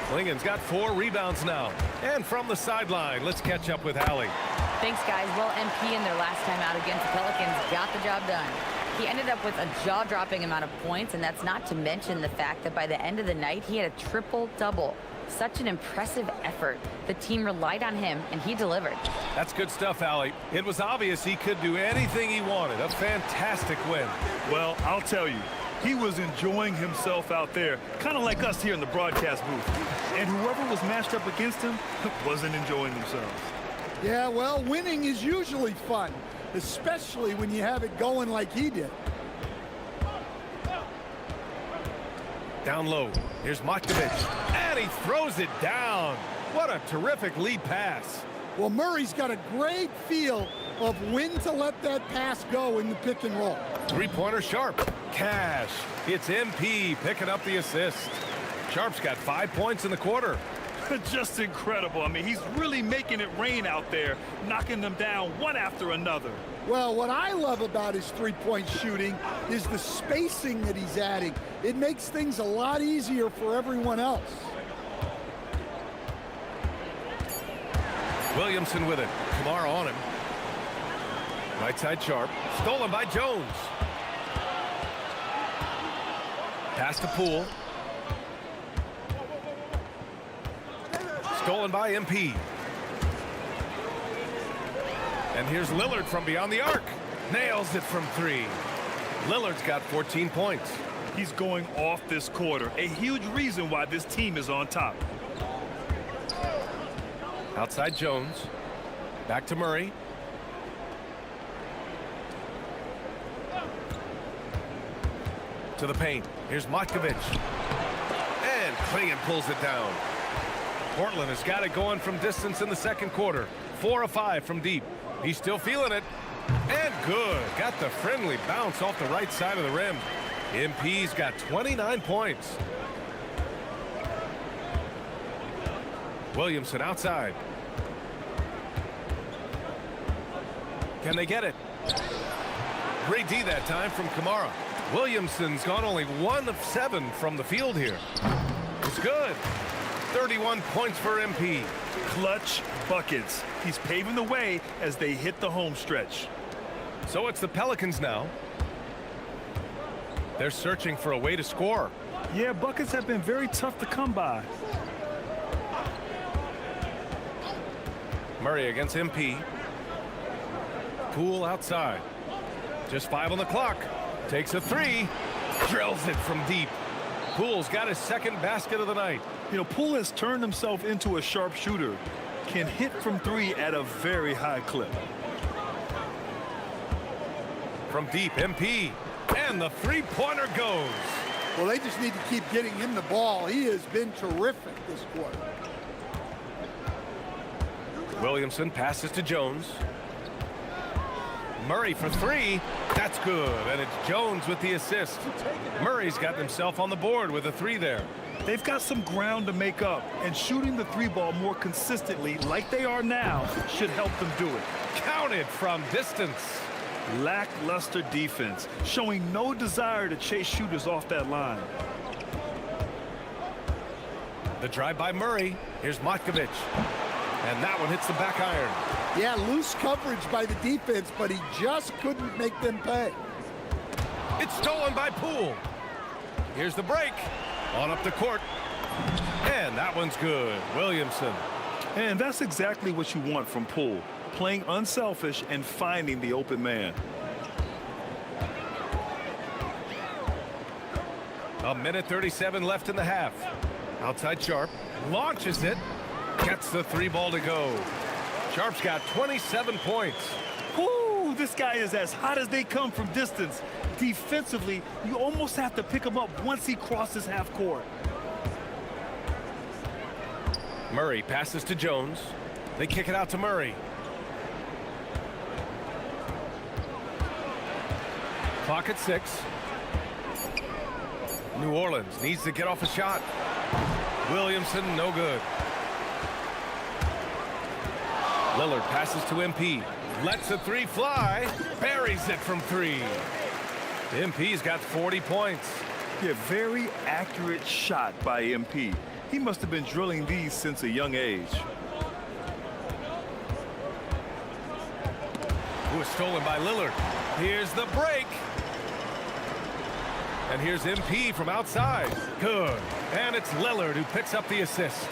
Klingon's got 4 rebounds now. And from the sideline, let's catch up with Hallie. Thanks, guys. Well, MP in their last time out against the Pelicans got the job done. He ended up with a jaw-dropping amount of points, and that's not to mention the fact that by the end of the night, he had a triple-double. Such an impressive effort. The team relied on him, and he delivered. That's good stuff, Allie. It was obvious he could do anything he wanted. A fantastic win. Well, I'll tell you, he was enjoying himself out there, kind of like us here in the broadcast booth. And whoever was matched up against him wasn't enjoying themselves. Yeah, well, winning is usually fun, especially when you have it going like he did. Down low. Here's Matkovic. And he throws it down. What a terrific lead pass. Well, Murray's got a great feel of when to let that pass go in the pick and roll. Three-pointer Sharp. Cash. It's MP picking up the assist. Sharp's got 5 points in the quarter. Just incredible. I mean, he's really making it rain out there, knocking them down one after another. Well, what I love about his three-point shooting is the spacing that he's adding. It makes things a lot easier for everyone else. Williamson with it. Kamara on him. Right side Sharp. Stolen by Jones. Pass to Poole. Stolen by MP. And here's Lillard from beyond the arc. Nails it from 3. Lillard's got 14 points. He's going off this quarter. A huge reason why this team is on top. Outside Jones. Back to Murray. To the paint. Here's Matkovic. And Klingon pulls it down. Portland has got it going from distance in the second quarter. 4 of 5 from deep. He's still feeling it. And good. Got the friendly bounce off the right side of the rim. MP's got 29 points. Williamson outside. Can they get it? Great D that time from Kamara. Williamson's gone only 1 of 7 from the field here. It's good. 31 points for MP. Clutch buckets. He's paving the way as they hit the home stretch. So it's the Pelicans now. They're searching for a way to score. Yeah, buckets have been very tough to come by. Murray against MP. Poole outside. Just 5 on the clock. Takes a 3. Drills it from deep. Poole's got his second basket of the night. You know, Poole has turned himself into a sharp shooter. Can hit from 3 at a very high clip. From deep, MP. And the three-pointer goes. Well, they just need to keep getting him the ball. He has been terrific this quarter. Williamson passes to Jones. Murray for 3. That's good. And it's Jones with the assist. Murray's got himself on the board with a 3 there. They've got some ground to make up, and shooting the 3-ball more consistently like they are now should help them do it. Counted from distance. Lackluster defense, showing no desire to chase shooters off that line. The drive by Murray. Here's Matkovic. And that one hits the back iron. Yeah, loose coverage by the defense, but he just couldn't make them pay. It's stolen by Poole. Here's the break. On up the court. And that one's good. Williamson. And that's exactly what you want from Poole. Playing unselfish and finding the open man. A minute 37 left in the half. Outside Sharp. Launches it. Gets the 3 ball to go. Sharp's got 27 points. Woo! This guy is as hot as they come from distance. Defensively, you almost have to pick him up once he crosses half court. Murray passes to Jones. They kick it out to Murray. Clock at 6. New Orleans needs to get off a shot. Williamson, no good. Lillard passes to MP. Lets the 3 fly. Buries it from 3. MP's got 40 points. Yeah, very accurate shot by MP. He must have been drilling these since a young age. Who is stolen by Lillard. Here's the break. And here's MP from outside. Good. And it's Lillard who picks up the assist.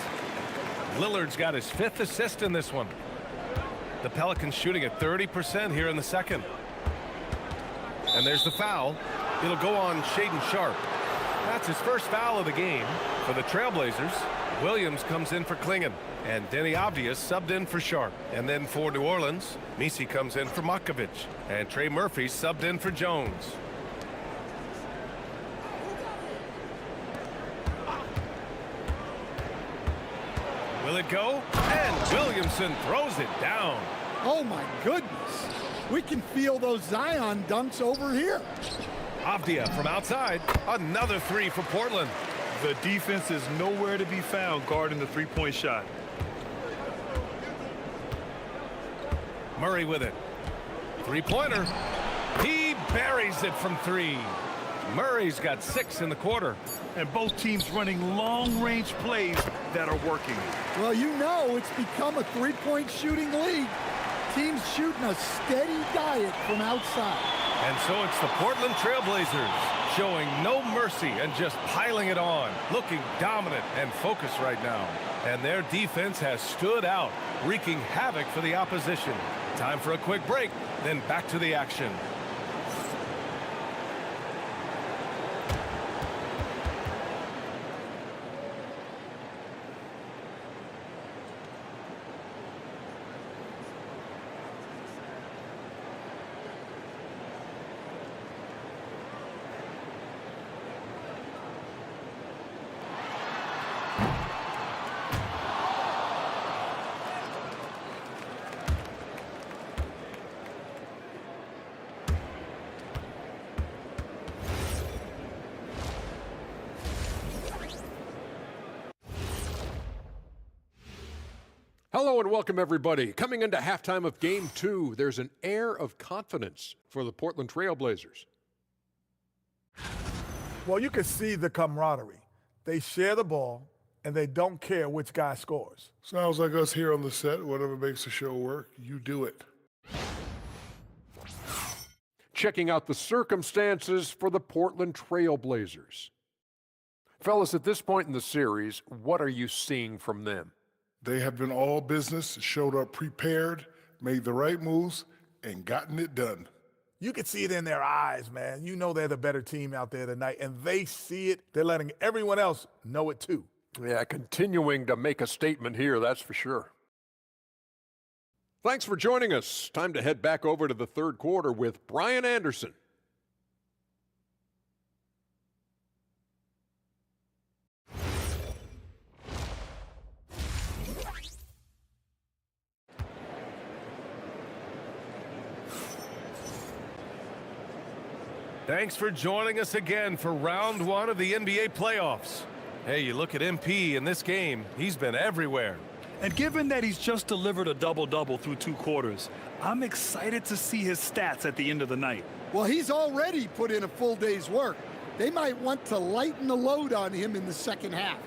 Lillard's got his 5th assist in this one. The Pelicans shooting at 30% here in the second. And there's the foul. It'll go on Shaedon Sharp. That's his first foul of the game. For the Trailblazers, Williams comes in for Klingon. And Denny Obvious subbed in for Sharp. And then for New Orleans, Misi comes in for Makovich. And Trey Murphy subbed in for Jones. Will it go? And Williamson throws it down. Oh, my goodness. We can feel those Zion dunks over here. Avdia from outside. Another 3 for Portland. The defense is nowhere to be found guarding the three-point shot. Murray with it. 3-pointer. He buries it from 3. Murray's got 6 in the quarter. And both teams running long-range plays that are working. Well, you know it's become a three-point shooting league. Teams shooting a steady diet from outside. And so it's the Portland Trailblazers showing no mercy and just piling it on, looking dominant and focused right now. And their defense has stood out, wreaking havoc for the opposition. Time for a quick break, then back to the action. Hello and welcome, everybody. Coming into halftime of Game 2, there's an air of confidence for the Portland Trailblazers. Well, you can see the camaraderie. They share the ball, and they don't care which guy scores. Sounds like us here on the set. Whatever makes the show work, you do it. Checking out the circumstances for the Portland Trailblazers. Fellas, at this point in the series, what are you seeing from them? They have been all business, showed up prepared, made the right moves, and gotten it done. You can see it in their eyes, man. You know they're the better team out there tonight, and they see it. They're letting everyone else know it too. Yeah, continuing to make a statement here, that's for sure. Thanks for joining us. Time to head back over to the third quarter with Brian Anderson. Thanks for joining us again for round 1 of the NBA playoffs. Hey, you look at MP in this game, he's been everywhere. And given that he's just delivered a double-double through 2 quarters, I'm excited to see his stats at the end of the night. Well, he's already put in a full day's work. They might want to lighten the load on him in the second half.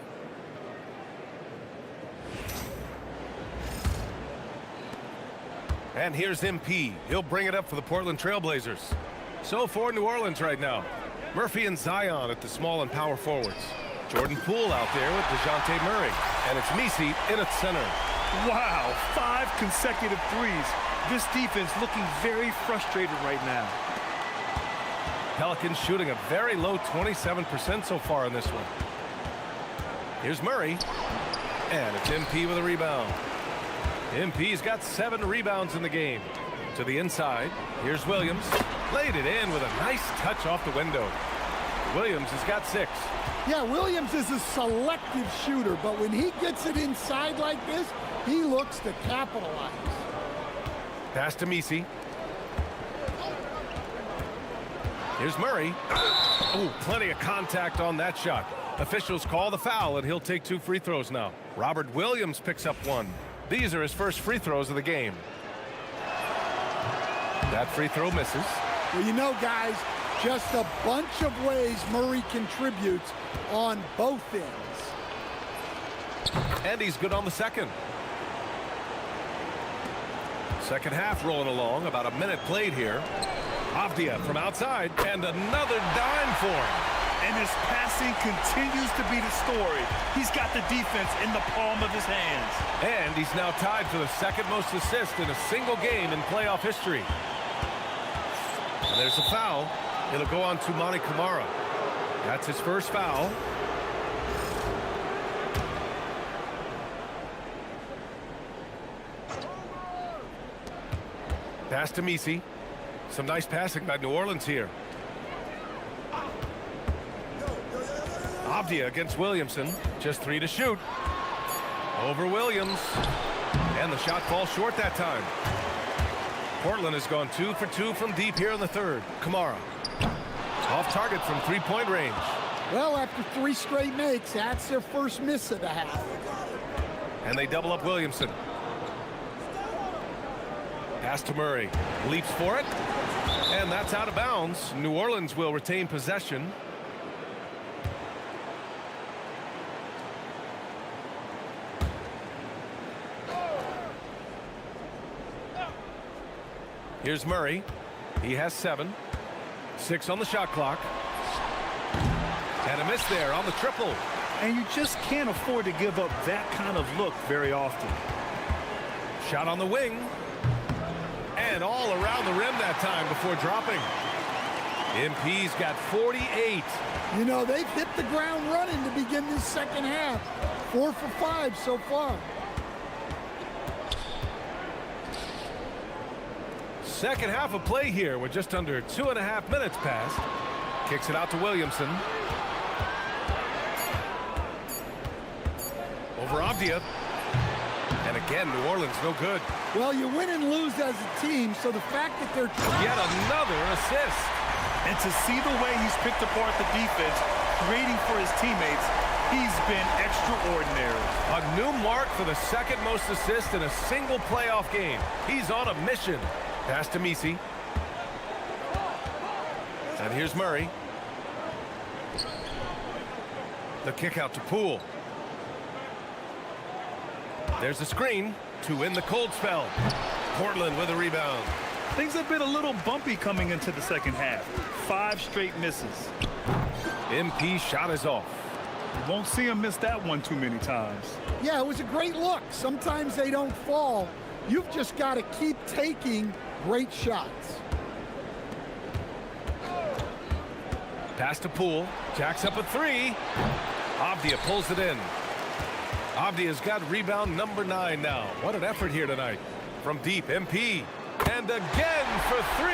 And here's MP. He'll bring it up for the Portland Trailblazers. So for New Orleans right now, Murphy and Zion at the small and power forwards. Jordan Poole out there with DeJounte Murray. And it's Misi in at center. Wow, 5 consecutive threes. This defense looking very frustrated right now. Pelicans shooting a very low 27% so far in this one. Here's Murray. And it's MP with a rebound. MP's got 7 rebounds in the game. To the inside. Here's Williams. Laid it in with a nice touch off the window. Williams has got 6. Yeah, Williams is a selective shooter, but when he gets it inside like this, he looks to capitalize. Pass to Messi. Here's Murray. Oh, plenty of contact on that shot. Officials call the foul, and he'll take 2 free throws now. Robert Williams picks up 1. These are his first free throws of the game. That free throw misses. Well, you know, guys, just a bunch of ways Murray contributes on both ends. And he's good on the second. Second half rolling along. About a minute played here. Avdia from outside. And another dime for him. And his passing continues to be the story. He's got the defense in the palm of his hands. And he's now tied for the second most assists in a single game in playoff history. And there's a foul. It'll go on to Monty Kamara. That's his first foul. Pass to Messi. Some nice passing by New Orleans here. Avdia against Williamson. Just 3 to shoot. Over Williams. And the shot falls short that time. Portland has gone 2 for 2 from deep here in the third. Kamara. Off target from 3-point range. Well, after 3 straight makes, that's their first miss of the half. And they double up Williamson. Pass to Murray. Leaps for it. And that's out of bounds. New Orleans will retain possession. Here's Murray. He has 7. 6 on the shot clock. And a miss there on the triple. And you just can't afford to give up that kind of look very often. Shot on the wing. And all around the rim that time before dropping. MP's got 48. You know, they've hit the ground running to begin this second half. 4 for 5 so far. Second half of play here with just under 2.5 minutes passed. Kicks it out to Williamson. Over Avdia. And again, New Orleans no good. Well, you win and lose as a team, so the fact that they're yet another assist. And to see the way he's picked apart the defense, creating for his teammates, he's been extraordinary. A new mark for the second most assists in a single playoff game. He's on a mission. Pass to Messi. And here's Murray. The kick out to Poole. There's a screen to win the cold spell. Portland with a rebound. Things have been a little bumpy coming into the second half. 5 straight misses. MP shot is off. You won't see him miss that one too many times. Yeah, it was a great look. Sometimes they don't fall. You've just got to keep taking great shots. Pass to Poole. Jacks up a 3. Avdia pulls it in. Avdia's got rebound number 9 now. What an effort here tonight. From deep, MP. And again for 3.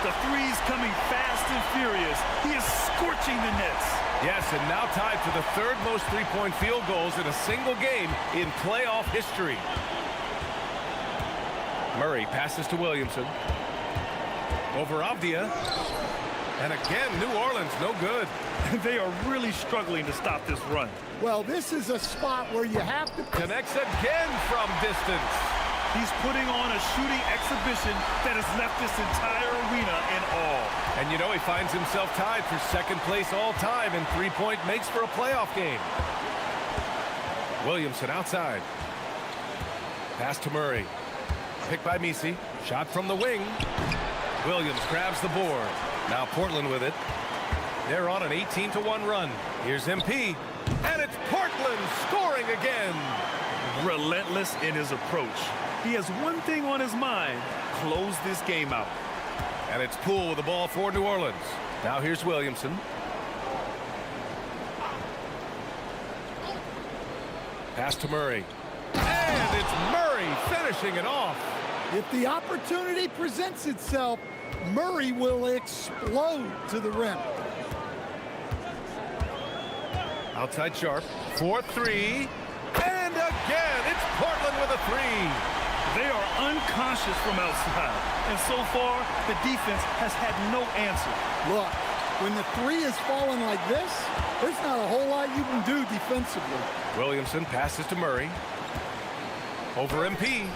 The three's coming fast and furious. He is scorching the nets. Yes, and now tied for the 3rd most three-point field goals in a single game in playoff history. Murray passes to Williamson. Over Avdia. And again, New Orleans no good. They are really struggling to stop this run. Well, this is a spot where you have to... Connects again from distance. He's putting on a shooting exhibition that has left this entire arena in awe. And you know, he finds himself tied for 2nd place all time in three-point makes for a playoff game. Williamson outside. Pass to Murray. Picked by Messi. Shot from the wing. Williams grabs the board. Now Portland with it. They're on an 18-1 run. Here's MP. And it's Portland scoring again. Relentless in his approach. He has one thing on his mind: close this game out. And it's Poole with the ball for New Orleans. Now here's Williamson. Pass to Murray. And it's Murray finishing it off. If the opportunity presents itself, Murray will explode to the rim. Outside Sharp for three. And again, it's Portland with a three. They are unconscious from outside. And so far, the defense has had no answer. Look, when the three is falling like this, there's not a whole lot you can do defensively. Williamson passes to Murray. Over MP.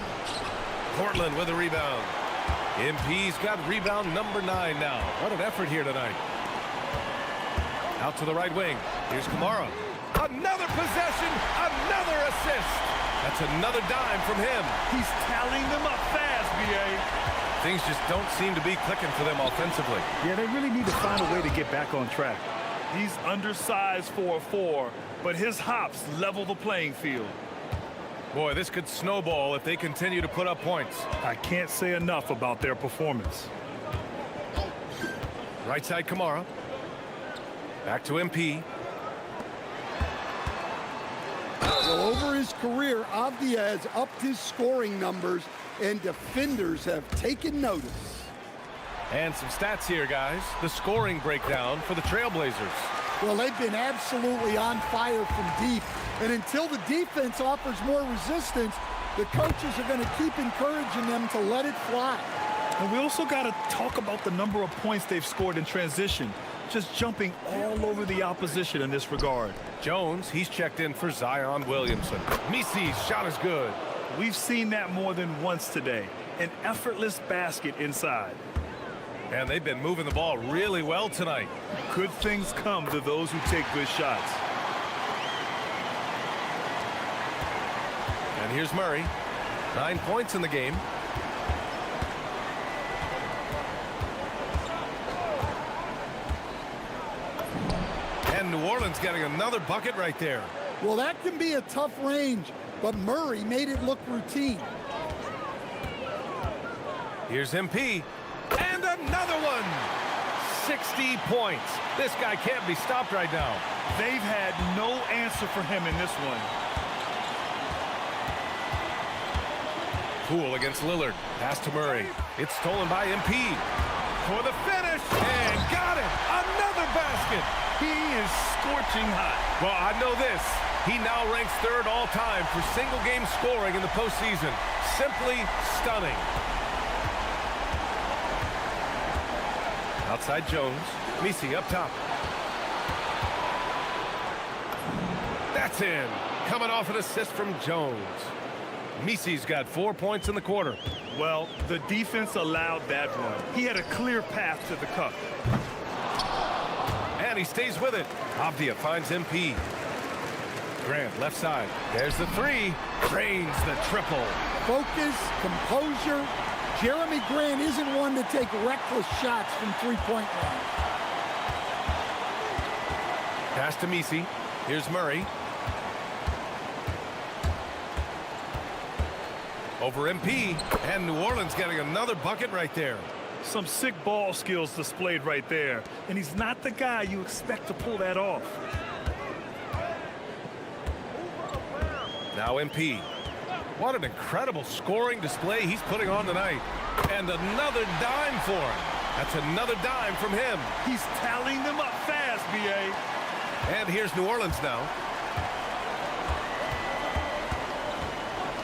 Portland with a rebound. MP's got rebound number 9 now. What an effort here tonight. Out to the right wing. Here's Kamara. Another possession, another assist. That's another dime from him. He's tallying them up fast, B.A. Things just don't seem to be clicking for them offensively. Yeah, they really need to find a way to get back on track. He's undersized for a 4, but his hops level the playing field. Boy, this could snowball if they continue to put up points. I can't say enough about their performance. Right side Kamara. Back to MP. Well, over his career, Avdia has upped his scoring numbers, and defenders have taken notice. And some stats here, guys. The scoring breakdown for the Trailblazers. Well, they've been absolutely on fire from deep. And until the defense offers more resistance, the coaches are going to keep encouraging them to let it fly. And we also got to talk about the number of points they've scored in transition. Just jumping all over the opposition in this regard. Jones, he's checked in for Zion Williamson. Misi's shot is good. We've seen that more than once today. An effortless basket inside. And they've been moving the ball really well tonight. Good things come to those who take good shots. And here's Murray. 9 points in the game. And New Orleans getting another bucket right there. Well, that can be a tough range, but Murray made it look routine. Here's MP. And another one. 60 points. This guy can't be stopped right now. They've had no answer for him in this one. Poole against Lillard. Pass to Murray. It's stolen by MP. For the finish. And got it. Another basket. He is scorching hot. Well, I know this. He now ranks 3rd all-time for single-game scoring in the postseason. Simply stunning. Outside Jones. Misi up top. That's in. Coming off an assist from Jones. Misi's got 4 points in the quarter. Well, the defense allowed that run. He had a clear path to the cup. And he stays with it. Avdia finds MP. Grant, left side. There's the 3. Drains the triple. Focus, composure. Jeremy Grant isn't one to take reckless shots from three-point line. Pass to Misi. Here's Murray. Over MP. And New Orleans getting another bucket right there. Some sick ball skills displayed right there. And he's not the guy you expect to pull that off. Now MP. What an incredible scoring display he's putting on tonight. And another dime for him. That's another dime from him. He's tallying them up fast, B.A. And here's New Orleans now.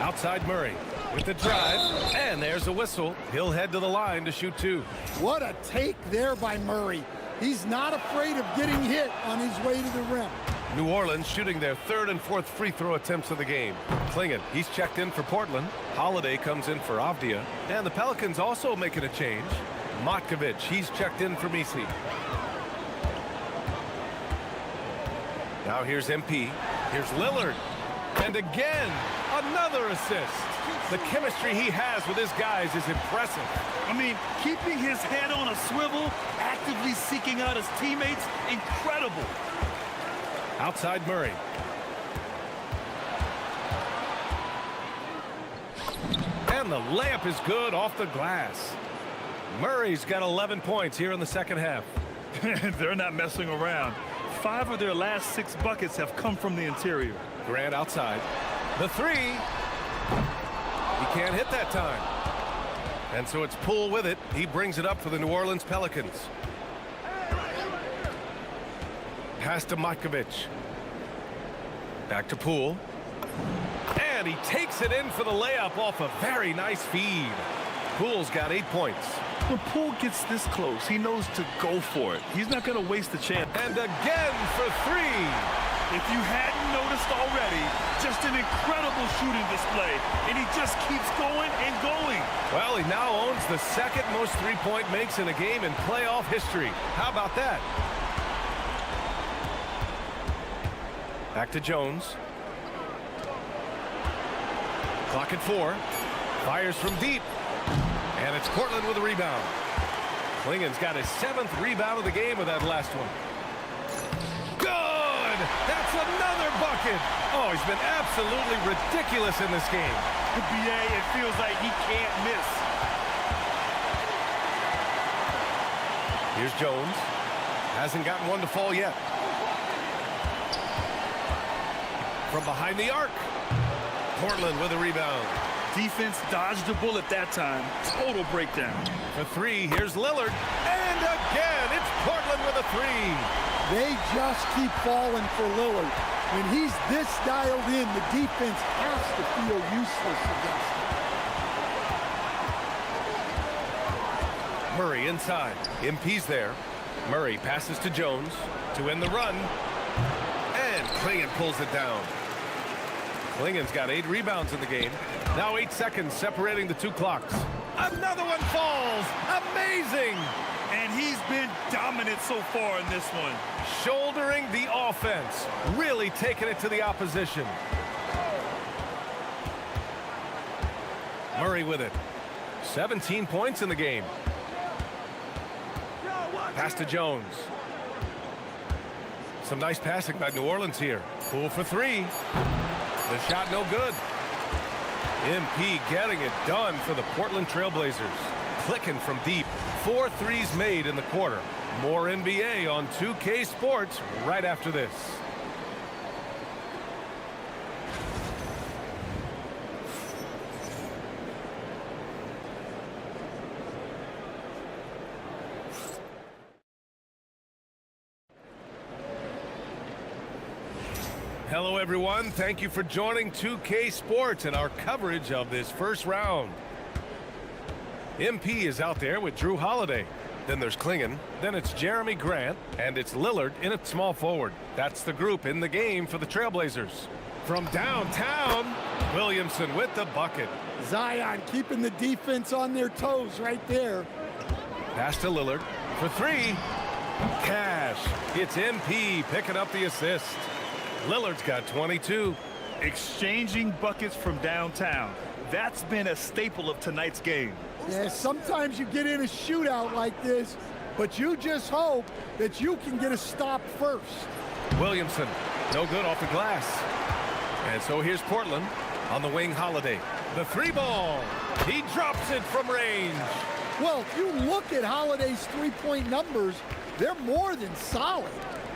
Outside Murray with the drive. And there's a whistle. He'll head to the line to shoot 2. What a take there by Murray. He's not afraid of getting hit on his way to the rim. New Orleans shooting their 3rd and 4th free throw attempts of the game. Klingon, he's checked in for Portland. Holiday comes in for Avdia. And the Pelicans also making a change. Matkovic, he's checked in for Misi. Now here's MP. Here's Lillard. And again, another assist. The chemistry he has with his guys is impressive. I mean, keeping his head on a swivel, actively seeking out his teammates, incredible. Outside Murray. And the layup is good off the glass. Murray's got 11 points here in the second half. They're not messing around. 5 of their last 6 buckets have come from the interior. Grant outside. The three. He can't hit that time. And so it's Poole with it. He brings it up for the New Orleans Pelicans. Pass to Matkovic. Back to Poole. And he takes it in for the layup off a very nice feed. Poole's got 8 points. When Poole gets this close, he knows to go for it. He's not going to waste the chance. And again for 3. If you hadn't noticed already, just an incredible shooting display. And he just keeps going and going. Well, he now owns the second most three-point makes in a game in playoff history. How about that? Back to Jones. Clock at 4. Fires from deep. And it's Portland with a rebound. Klingen's got his 7th rebound of the game with that last one. Good! That's another bucket! Oh, he's been absolutely ridiculous in this game. The BA, it feels like he can't miss. Here's Jones. Hasn't gotten one to fall yet. From behind the arc. Portland with a rebound. Defense dodged the bullet that time. Total breakdown. For 3, here's Lillard. And again, it's Portland with a 3. They just keep falling for Lillard. When he's this dialed in, the defense has to feel useless against him. Murray inside. MP's there. Murray passes to Jones to end the run. And Klingen pulls it down. Klingen's got 8 rebounds in the game. Now 8 seconds separating the 2 clocks. Another one falls. Amazing. And he's been dominant so far in this one. Shouldering the offense. Really taking it to the opposition. Murray with it. 17 points in the game. Pass to Jones. Some nice passing by New Orleans here. Poole for 3. The shot no good. MP getting it done for the Portland Trailblazers. Clicking from deep. 4 threes made in the quarter. More NBA on 2K Sports right after this. Hello, everyone. Thank you for joining 2K Sports and our coverage of this first round. MP is out there with Drew Holiday. Then there's Klingen. Then it's Jeremy Grant. And it's Lillard in at small forward. That's the group in the game for the Trailblazers. From downtown, Williamson with the bucket. Zion keeping the defense on their toes right there. Pass to Lillard for 3. Cash. It's MP picking up the assist. Lillard's got 22. Exchanging buckets from downtown. That's been a staple of tonight's game. Yeah, sometimes you get in a shootout like this, but you just hope that you can get a stop first. Williamson, no good off the glass. And so here's Portland on the wing. Holiday. The 3 ball. He drops it from range. Well, if you look at Holiday's three-point numbers, they're more than solid.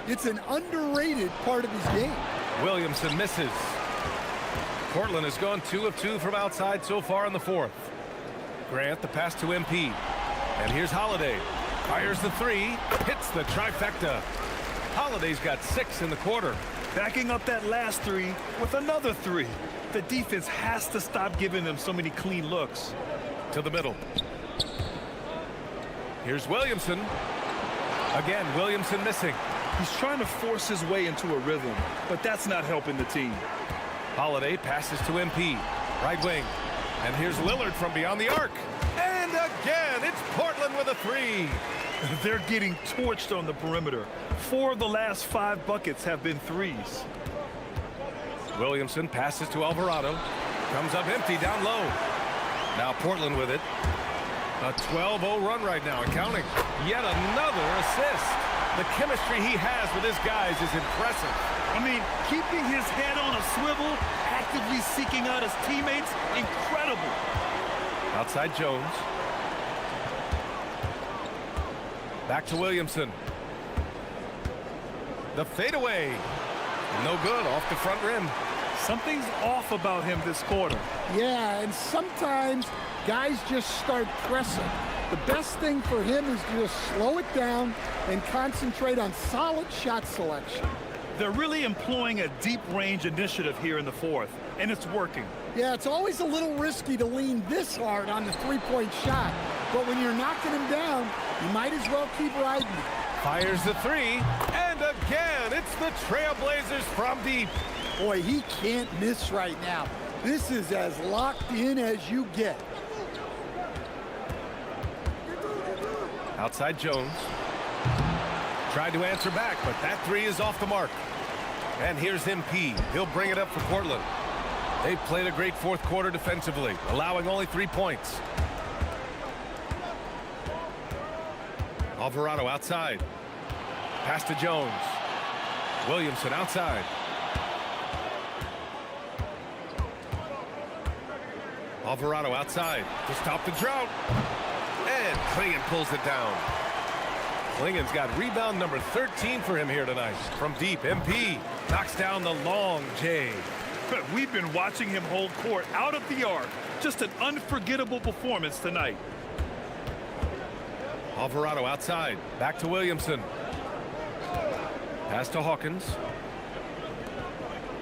It's an underrated part of his game. Williamson misses. Portland has gone 2 of 2 from outside so far in the 4th. Grant, the pass to MP. And here's Holiday. Fires the 3. Hits the trifecta. Holiday's got 6 in the quarter. Backing up that last 3 with another 3. The defense has to stop giving them so many clean looks. To the middle. Here's Williamson. Again, Williamson missing. He's trying to force his way into a rhythm, but that's not helping the team. Holiday passes to MP. Right wing. And here's Lillard from beyond the arc. And again, it's Portland with a 3. They're getting torched on the perimeter. 4 of the last 5 buckets have been 3s. Williamson passes to Alvarado. Comes up empty down low. Now Portland with it. A 12-0 run right now and counting. Yet another assist. The chemistry he has with his guys is impressive. I mean, keeping his head on a swivel, actively seeking out his teammates, incredible. Outside Jones. Back to Williamson. The fadeaway. No good, off the front rim. Something's off about him this quarter. Yeah, and sometimes guys just start pressing. The best thing for him is to just slow it down and concentrate on solid shot selection. They're really employing a deep range initiative here in the fourth, and it's working. Yeah, it's always a little risky to lean this hard on the three-point shot, but when you're knocking him down, you might as well keep riding it. Fires the three, and again, it's the Trailblazers from deep. Boy, he can't miss right now. This is as locked in as you get. Outside Jones. Tried to answer back, but that three is off the mark. And here's MP. He'll bring it up for Portland. They've played a great fourth quarter defensively, allowing only 3 points. Alvarado outside. Pass to Jones. Williamson outside. Alvarado outside to stop the drought. And Klingon pulls it down. Klingon's got rebound number 13 for him here tonight. From deep, MP knocks down the long J. We've been watching him hold court out of the arc. Just an unforgettable performance tonight. Alvarado outside. Back to Williamson. Pass to Hawkins.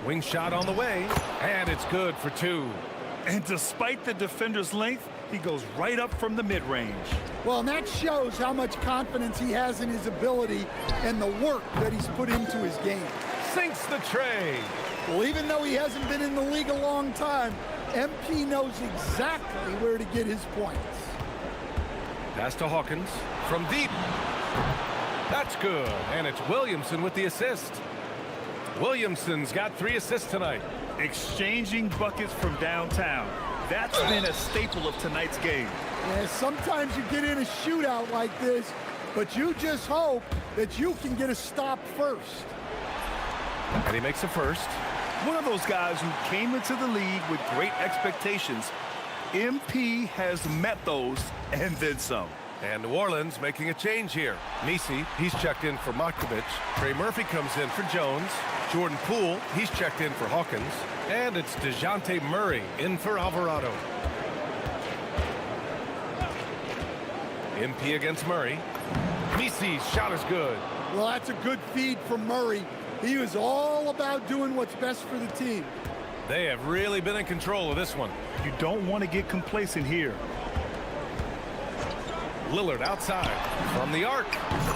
Wing shot on the way. And it's good for 2. And despite the defender's length, he goes right up from the mid-range. Well, and that shows how much confidence he has in his ability and the work that he's put into his game. Sinks the tray. Well, even though he hasn't been in the league a long time, MP knows exactly where to get his points. Pass to Hawkins from deep. That's good. And it's Williamson with the assist. Williamson's got 3 assists tonight. Exchanging buckets from downtown. That's been a staple of tonight's game. Yeah, sometimes you get in a shootout like this, but you just hope that you can get a stop first. And he makes a first. One of those guys who came into the league with great expectations. MP has met those and then some. And New Orleans making a change here. Nisi, he's checked in for Markovic. Trey Murphy comes in for Jones. Jordan Poole, he's checked in for Hawkins. And it's DeJounte Murray in for Alvarado. MP against Murray. Nisi's shot is good. Well, that's a good feed from Murray. He was all about doing what's best for the team. They have really been in control of this one. You don't want to get complacent here. Lillard outside from the arc.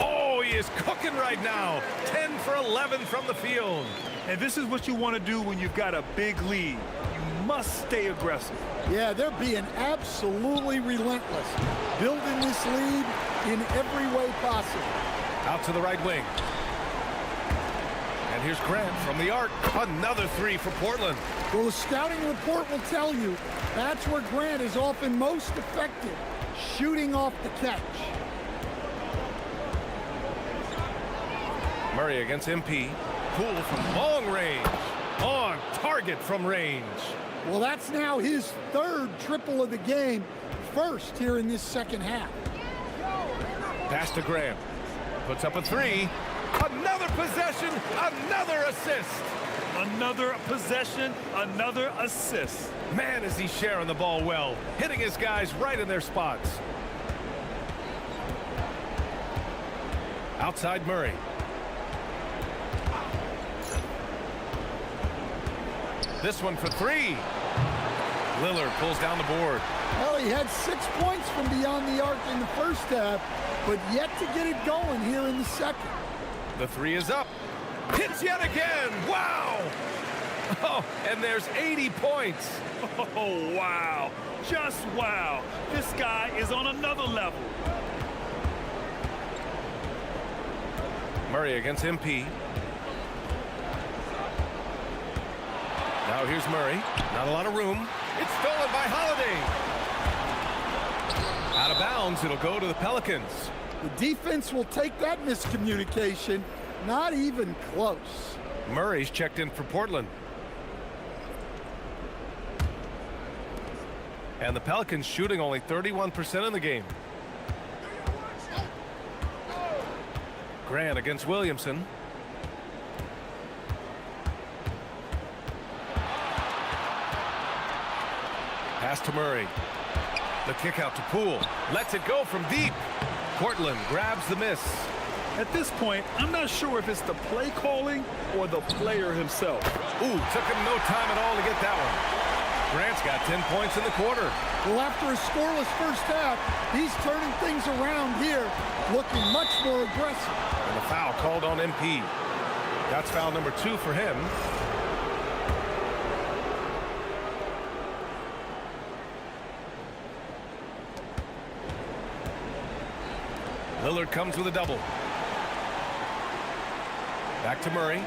Oh, he is cooking right now. 10 for 11 from the field. And this is what you want to do when you've got a big lead. You must stay aggressive. Yeah, they're being absolutely relentless, building this lead in every way possible. Out to the right wing. And here's Grant from the arc. Another 3 for Portland. Well, the scouting report will tell you that's where Grant is often most effective, shooting off the catch. Murray against MP. Poole from long range. On target from range. Well, that's now his 3rd triple of the game, first here in this second half. Pass to Graham. Puts up a 3. Another possession, another assist. Another possession, another assist. Man, is he sharing the ball well, hitting his guys right in their spots. Outside Murray. This one for 3. Lillard pulls down the board. Well, he had 6 points from beyond the arc in the first half, but yet to get it going here in the second. The 3 is up. Hits yet again. Wow. Oh, and there's 80 points. Oh, wow. Just wow. This guy is on another level. Murray against MP. Now here's Murray. Not a lot of room. It's stolen by Holiday. Out of bounds. It'll go to the Pelicans. The defense will take that miscommunication. Not even close. Murray's checked in for Portland. And the Pelicans shooting only 31% in the game. Grant against Williamson. Pass to Murray. The kick out to Poole. Lets it go from deep. Portland grabs the miss. At this point, I'm not sure if it's the play calling or the player himself. Ooh, took him no time at all to get that one. Grant's got 10 points in the quarter. Well, after a scoreless first half, he's turning things around here, looking much more aggressive. And a foul called on MP. That's foul number 2 for him. Lillard comes with a double. Back to Murray.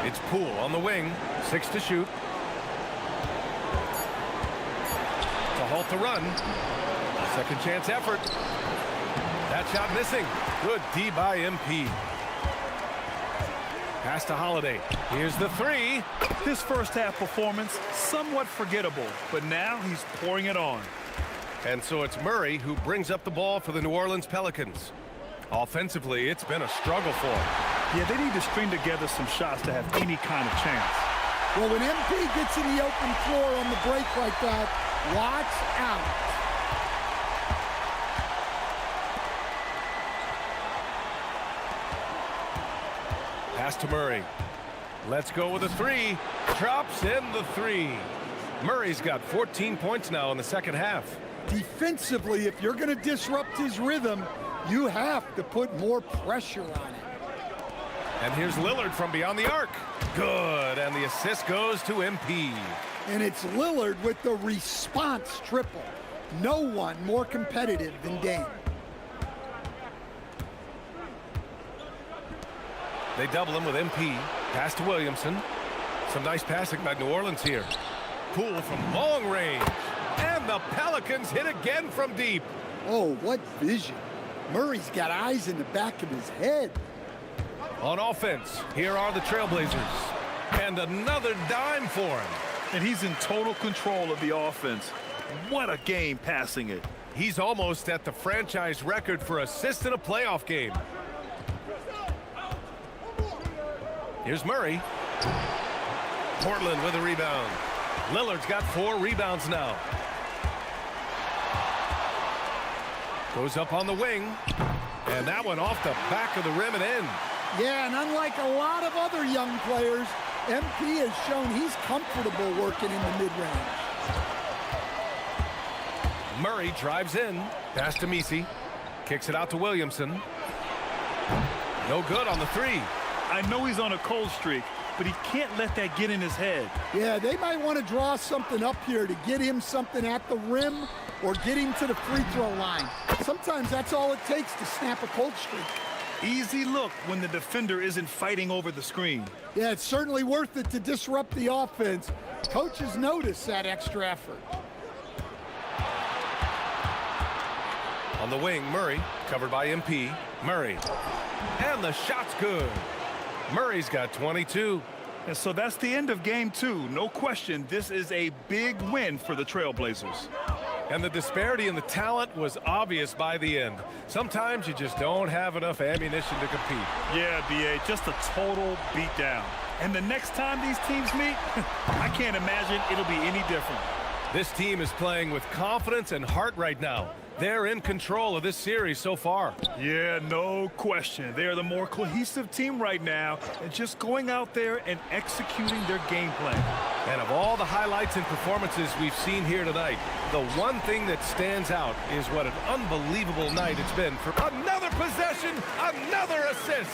It's Poole on the wing. 6 to shoot. To halt the run. Second chance effort. That shot missing. Good D by MP. Pass to Holiday. Here's the 3. His first half performance, somewhat forgettable, but now he's pouring it on. And so it's Murray who brings up the ball for the New Orleans Pelicans. Offensively, it's been a struggle for him. Yeah, they need to string together some shots to have any kind of chance. Well, when MP gets in the open floor on the break like that, watch out. Pass to Murray. Let's go with a 3. Drops in the 3. Murray's got 14 points now in the second half. Defensively, if you're going to disrupt his rhythm, you have to put more pressure on it. And here's Lillard from beyond the arc. Good, and the assist goes to MP. And it's Lillard with the response triple. No one more competitive than Dame. They double him with MP. Pass to Williamson. Some nice passing by New Orleans here. Poole from long range. And the Pelicans hit again from deep. Oh, what vision. Murray's got eyes in the back of his head. On offense, here are the Trailblazers. And another dime for him. And he's in total control of the offense. What a game passing it. He's almost at the franchise record for assists in a playoff game. Here's Murray. Portland with a rebound. Lillard's got 4 rebounds now. Goes up on the wing. And that one off the back of the rim and in. Yeah, and unlike a lot of other young players, MP has shown he's comfortable working in the mid-range. Murray drives in. Pass to Messi. Kicks it out to Williamson. No good on the 3. I know he's on a cold streak, but he can't let that get in his head. Yeah, they might want to draw something up here to get him something at the rim or get him to the free throw line. Sometimes that's all it takes to snap a cold streak. Easy look when the defender isn't fighting over the screen. Yeah, it's certainly worth it to disrupt the offense. Coaches notice that extra effort. On the wing, Murray, covered by MP. Murray. And the shot's good. Murray's got 22. And so that's the end of game 2. No question, this is a big win for the Trailblazers. And the disparity in the talent was obvious by the end. Sometimes you just don't have enough ammunition to compete. Yeah, B.A., just a total beatdown. And the next time these teams meet, I can't imagine it'll be any different. This team is playing with confidence and heart right now. They're in control of this series so far. Yeah, no question. They are the more cohesive team right now and just going out there and executing their game plan. And of all the highlights and performances we've seen here tonight, the one thing that stands out is what an unbelievable night it's been for another possession, another assist.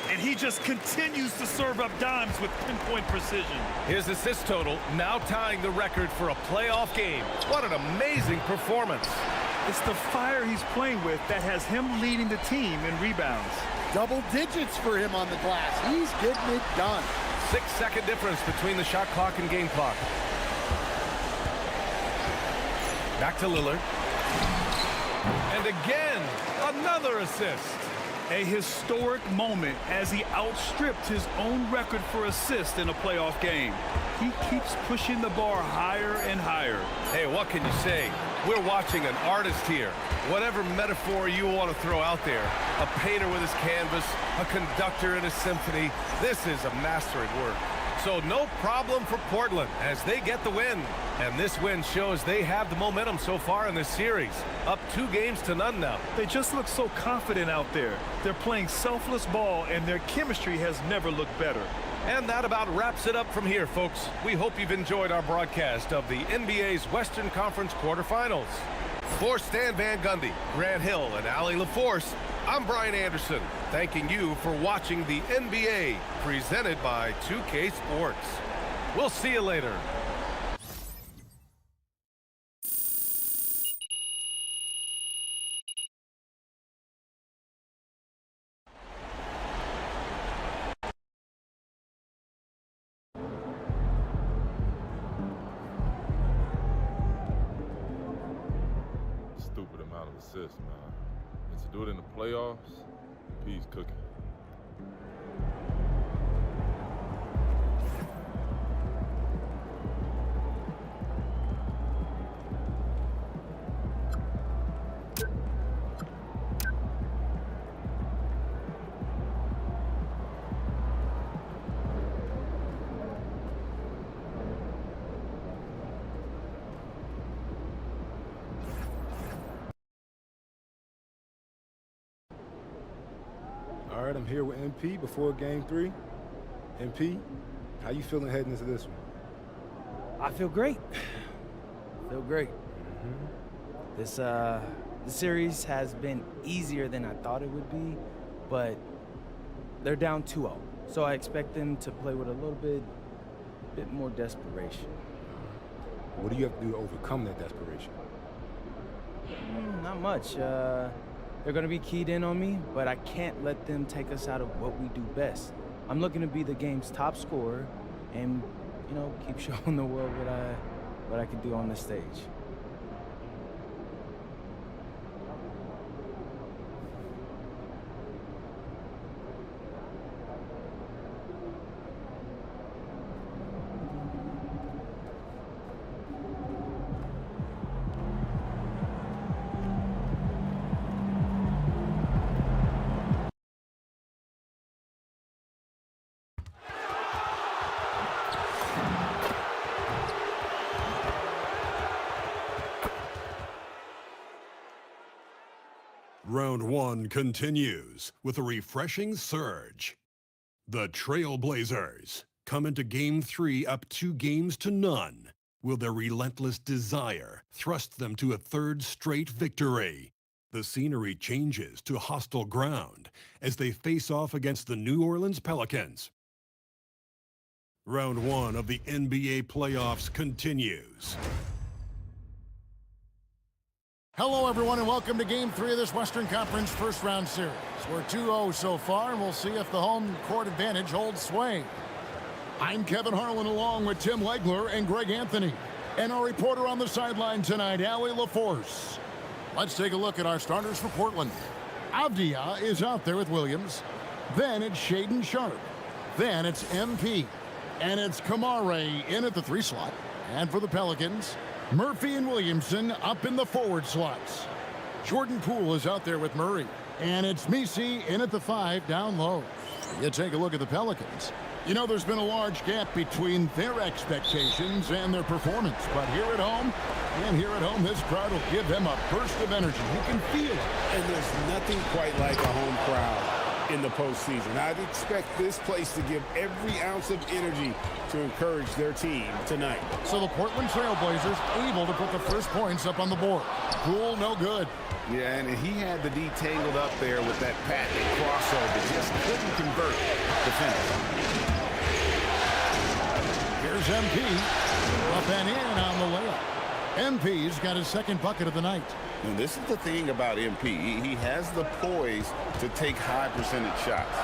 And he just continues to serve up dimes with pinpoint precision. His assist total now tying the record for a playoff game. What an amazing performance. It's the fire he's playing with that has him leading the team in rebounds. Double digits for him on the glass. He's getting it done. 6-second difference between the shot clock and game clock. Back to Lillard. And again, another assist. A historic moment as he outstripped his own record for assists in a playoff game. He keeps pushing the bar higher and higher. Hey, what can you say? We're watching an artist here. Whatever metaphor you want to throw out there, a painter with his canvas, a conductor in a symphony, this is a master at work. So no problem for Portland as they get the win. And this win shows they have the momentum so far in this series. Up 2-0 now. They just look so confident out there. They're playing selfless ball, and their chemistry has never looked better. And that about wraps it up from here, folks. We hope you've enjoyed our broadcast of the NBA's Western Conference quarterfinals. For Stan Van Gundy, Grant Hill, and Allie LaForce, I'm Brian Anderson, thanking you for watching the NBA, presented by 2K Sports. We'll see you later. Stupid amount of assists, man. And to do it in the playoffs, P's cooking. All right, I'm here with MP before Game 3. MP, how you feeling heading into this one? I feel great. Feel great. This the series has been easier than I thought it would be, but they're down 2-0. So I expect them to play with a little bit more desperation. What do you have to do to overcome that desperation? Not much. They're going to be keyed in on me, but I can't let them take us out of what we do best. I'm looking to be the game's top scorer and, you know, keep showing the world what I can do on this stage. Round 1 continues with a refreshing surge. The Trailblazers come into Game 3 up 2-0. Will their relentless desire thrust them to a third straight victory? The scenery changes to hostile ground as they face off against the New Orleans Pelicans. Round 1 of the NBA playoffs continues. Hello, everyone, and welcome to Game 3 of this Western Conference first-round series. We're 2-0 so far, and we'll see if the home court advantage holds sway. I'm Kevin Harlan, along with Tim Legler and Greg Anthony. And our reporter on the sideline tonight, Allie LaForce. Let's take a look at our starters for Portland. Avdia is out there with Williams. Then it's Shaedon Sharpe. Then it's MP. And it's Kamare in at the 3 slot. And for the Pelicans, Murphy and Williamson up in the forward slots. Jordan Poole is out there with Murray. And it's Messi in at the 5 down low. You take a look at the Pelicans. You know, there's been a large gap between their expectations and their performance. But here at home, this crowd will give them a burst of energy. You can feel it. And there's nothing quite like a home crowd in the postseason. I'd expect this place to give every ounce of energy to encourage their team tonight. So the Portland Trailblazers able to put the first points up on the board. Poole, no good. Yeah, and he had the D tangled up there with that patented crossover. Just couldn't convert the finish. Here's MP. Up and in on the layup. MP's got his second bucket of the night. And this is the thing about MP. He has the poise to take high percentage shots.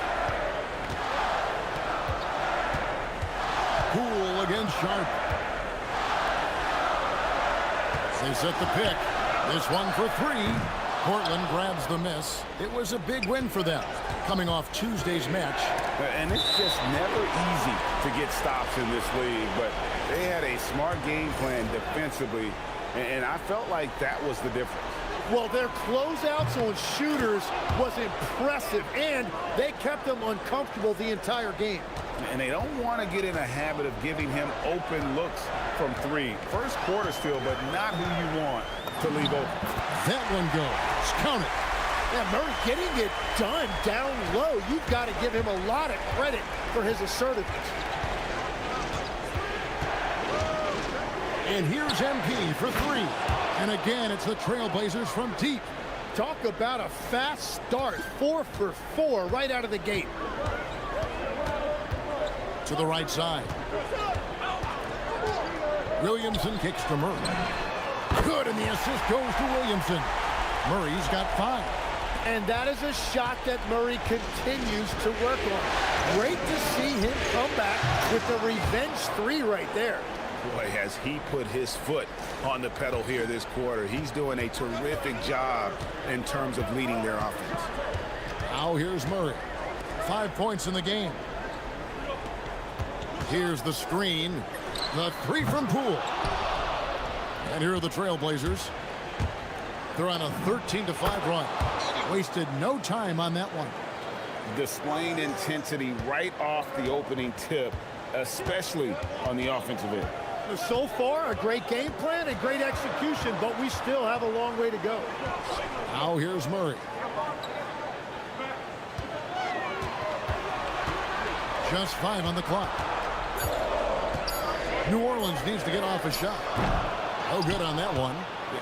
Poole against Sharpe. They set the pick. This one for 3. Portland grabs the miss. It was a big win for them, coming off Tuesday's match. And it's just never easy to get stops in this league, but they had a smart game plan defensively And I felt like that was the difference. Well, their closeouts on shooters was impressive, and they kept them uncomfortable the entire game. And they don't want to get in a habit of giving him open looks from three. First quarter still, but not who you want to leave open. That one goes. Count it. Yeah, Murray getting it done down low. You've got to give him a lot of credit for his assertiveness. And here's MP for three. And again, it's the Trailblazers from deep. Talk about a fast start. 4 for 4 right out of the gate. To the right side. Williamson kicks to Murray. Good, and the assist goes to Williamson. Murray's got 5. And that is a shot that Murray continues to work on. Great to see him come back with the revenge 3 right there. Boy, has he put his foot on the pedal here this quarter. He's doing a terrific job in terms of leading their offense. Now here's Murray. 5 points in the game. Here's the screen. The 3 from Poole. And here are the Trailblazers. They're on a 13-5 run. Wasted no time on that one. Displaying intensity right off the opening tip, especially on the offensive end. So far, a great game plan and great execution, but we still have a long way to go. Now here's Murray. Just 5 on the clock. New Orleans needs to get off a shot. No good on that one.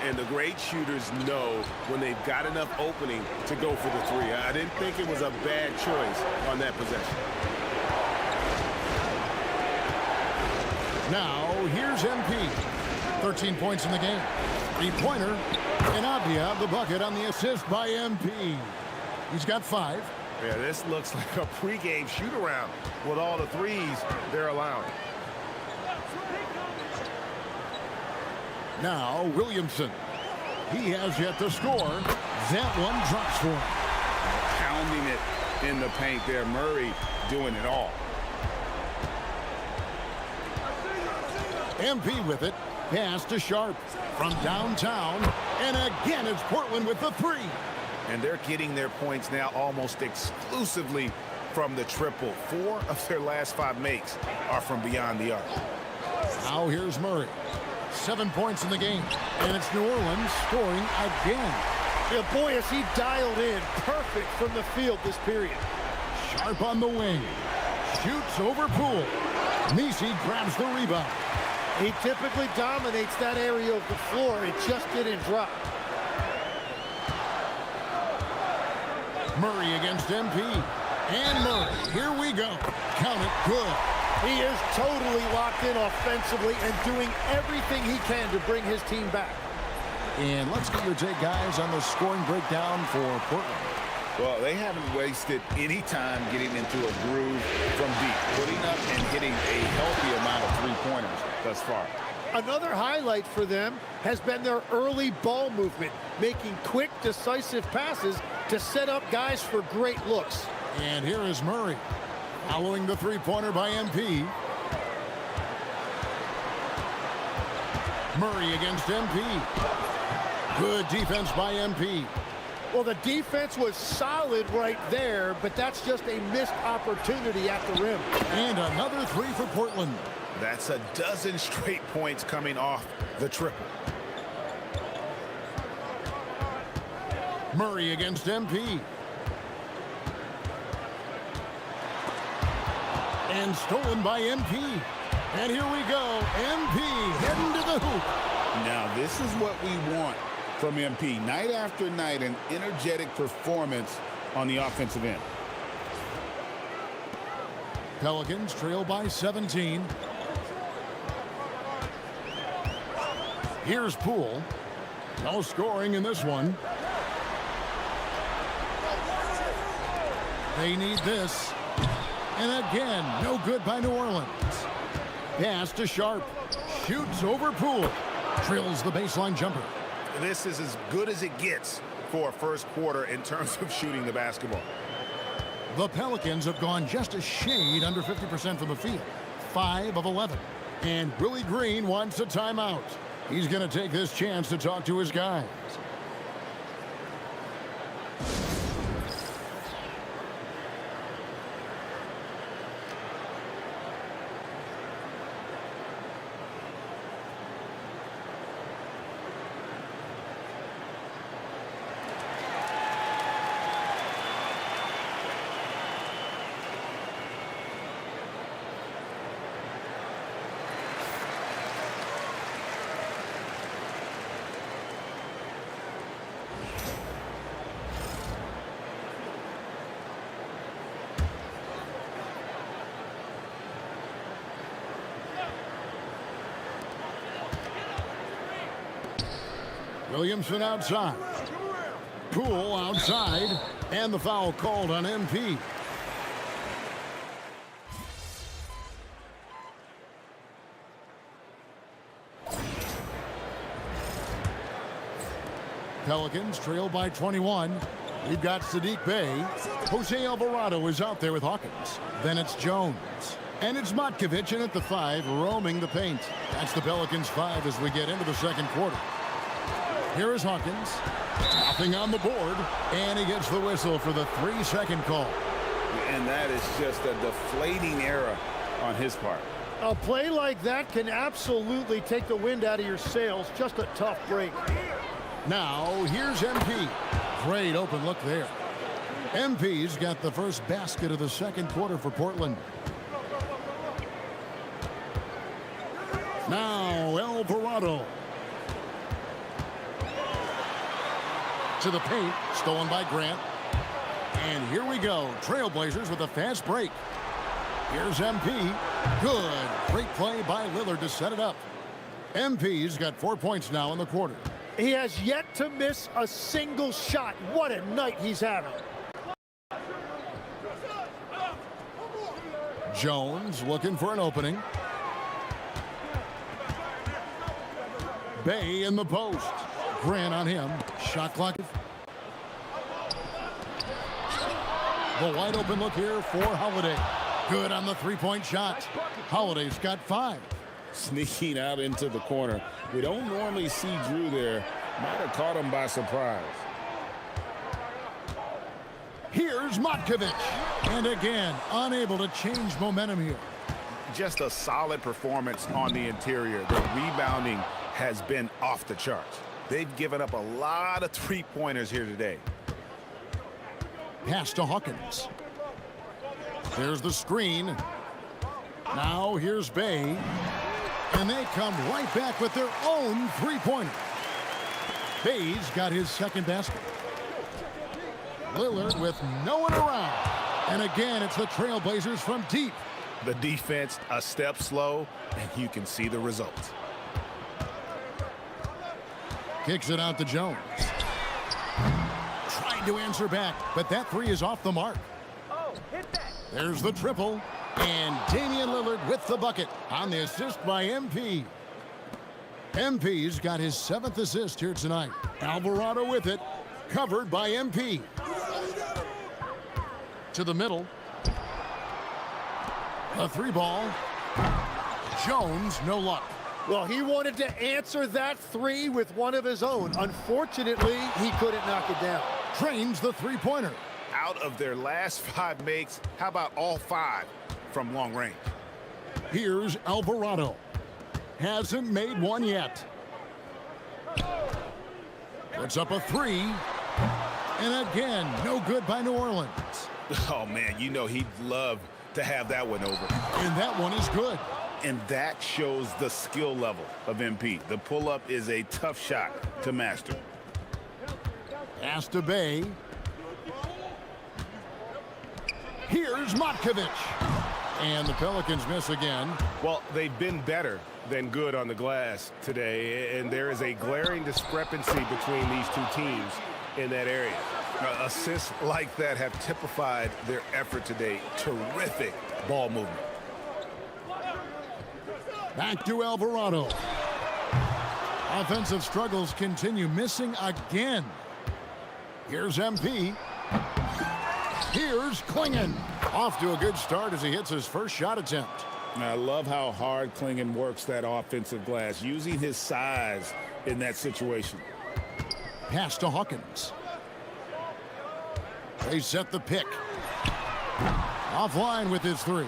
And the great shooters know when they've got enough opening to go for the 3. I didn't think it was a bad choice on that possession. Now, here's MP. 13 points in the game. 3-pointer. And Abdia, the bucket on the assist by MP. He's got 5. Yeah, this looks like a pregame shoot-around with all the 3s they're allowing. Now, Williamson. He has yet to score. That one drops for him. Pounding it in the paint there. Murray doing it all. MP with it. Pass to Sharp from downtown. And again, it's Portland with the 3. And they're getting their points now almost exclusively from the triple. 4 of their last 5 makes are from beyond the arc. Now here's Murray. 7 points in the game. And it's New Orleans scoring again. Yeah, boy, is he dialed in. Perfect from the field this period. Sharp on the wing. Shoots over Poole. Nisi grabs the rebound. He typically dominates that area of the floor. It just didn't drop. Murray against MP. And Murray. Here we go. Count it. Good. He is totally locked in offensively and doing everything he can to bring his team back. And let's get your take, guys, on the scoring breakdown for Portland. Well, they haven't wasted any time getting into a groove from deep, putting up and hitting a healthy amount of 3-pointers thus far. Another highlight for them has been their early ball movement, making quick, decisive passes to set up guys for great looks. And here is Murray, following the 3-pointer by MP. Murray against MP. Good defense by MP. Well, the defense was solid right there, but that's just a missed opportunity at the rim. And another 3 for Portland. That's a dozen straight points coming off the triple. Murray against MP. And stolen by MP. And here we go. MP heading to the hoop. Now, this is what we want from MP. Night after night, an energetic performance on the offensive end. Pelicans trail by 17. Here's Poole. No scoring in this one. They need this. And again, no good by New Orleans. Pass to Sharp. Shoots over Poole. Drills the baseline jumper. This is as good as it gets for a first quarter in terms of shooting the basketball. The Pelicans have gone just a shade under 50% from the field. 5 of 11. And Willie Green wants a timeout. He's going to take this chance to talk to his guys. Williamson outside. Poole outside. And the foul called on MP. Pelicans trail by 21. We've got Sadiq Bey. Jose Alvarado is out there with Hawkins. Then it's Jones. And it's Matkovic in at the 5, roaming the paint. That's the Pelicans' 5 as we get into the second quarter. Here is Hawkins. Nothing on the board. And he gets the whistle for the 3-second call. And that is just a deflating error on his part. A play like that can absolutely take the wind out of your sails. Just a tough break. Now, here's MP. Great open look there. MP's got the first basket of the second quarter for Portland. Now, Alvarado. To the paint, stolen by Grant. And here we go. Trailblazers with a fast break. Here's MP. Good. Great play by Lillard to set it up. MP's got 4 points now in the quarter. He has yet to miss a single shot. What a night he's having. Jones looking for an opening. Bey in the post. Grant on him. Shot clock. The wide open look here for Holiday. Good on the three-point shot. Holiday's got 5. Sneaking out into the corner. We don't normally see Drew there. Might have caught him by surprise. Here's Matkovic. And again, unable to change momentum here. Just a solid performance on the interior. The rebounding has been off the charts. They've given up a lot of three-pointers here today. Pass to Hawkins. There's the screen. Now here's Bey. And they come right back with their own three-pointer. Bey's got his second basket. Lillard with no one around. And again, it's the Trailblazers from deep. The defense a step slow, and you can see the results. Kicks it out to Jones. Trying to answer back, but that three is off the mark. Oh, hit that. There's the triple. And Damian Lillard with the bucket on the assist by MP. MP's got his 7th assist here tonight. Alvarado with it. Covered by MP. To the middle. A 3-ball. Jones, no luck. Well, he wanted to answer that 3 with one of his own. Unfortunately, he couldn't knock it down. Trains the three-pointer. Out of their last 5 makes, how about all 5 from long range? Here's Alvarado. Hasn't made one yet. Puts up a 3. And again, no good by New Orleans. Oh, man, you know he'd love to have that one over. And that one is good. And that shows the skill level of MP. The pull-up is a tough shot to master. Pass to Bey. Here's Matkovic. And the Pelicans miss again. Well, they've been better than good on the glass today, and there is a glaring discrepancy between these two teams in that area. Assists like that have typified their effort today. Terrific ball movement. Back to Alvarado. Offensive struggles continue, missing again. Here's MP. Here's Klingon. Off to a good start as he hits his first shot attempt. I love how hard Klingon works that offensive glass, using his size in that situation. Pass to Hawkins. They set the pick. Offline with his three.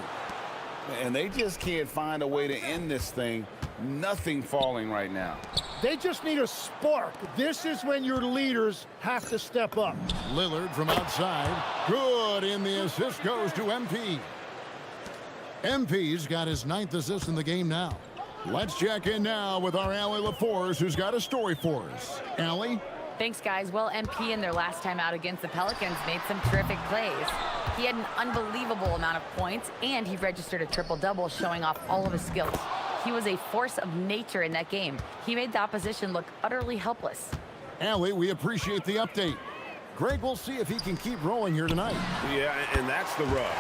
And they just can't find a way to end this thing. Nothing falling right now. They just need a spark. This is when your leaders have to step up. Lillard from outside. Good, and the assist goes to MP. MP's got his 9th assist in the game now. Let's check in now with our Allie LaForce, who's got a story for us. Allie? Thanks, guys. Well, MP in their last time out against the Pelicans made some terrific plays. He had an unbelievable amount of points, and he registered a triple-double, showing off all of his skills. He was a force of nature in that game. He made the opposition look utterly helpless. Allie, we appreciate the update. Greg, we'll see if he can keep rolling here tonight. Yeah, and that's the rub.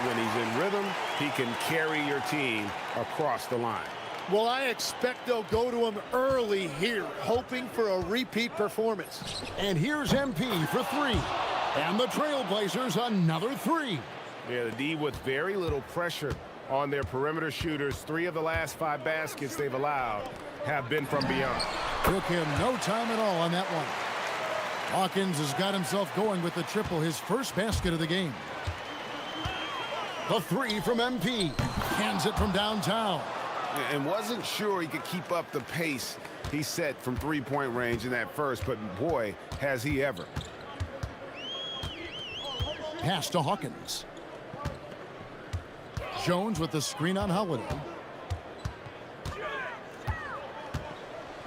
When he's in rhythm, he can carry your team across the line. Well, I expect they'll go to him early here, hoping for a repeat performance. And here's MP for three. And the Trailblazers another three. Yeah, the D with very little pressure on their perimeter shooters. 3 of the last 5 baskets they've allowed have been from beyond. Took him no time at all on that one. Hawkins has got himself going with the triple, his first basket of the game. The three from MP. Hands it from downtown. And wasn't sure he could keep up the pace he set from three-point range in that first, but boy, has he ever. Pass to Hawkins. Jones with the screen on Holiday.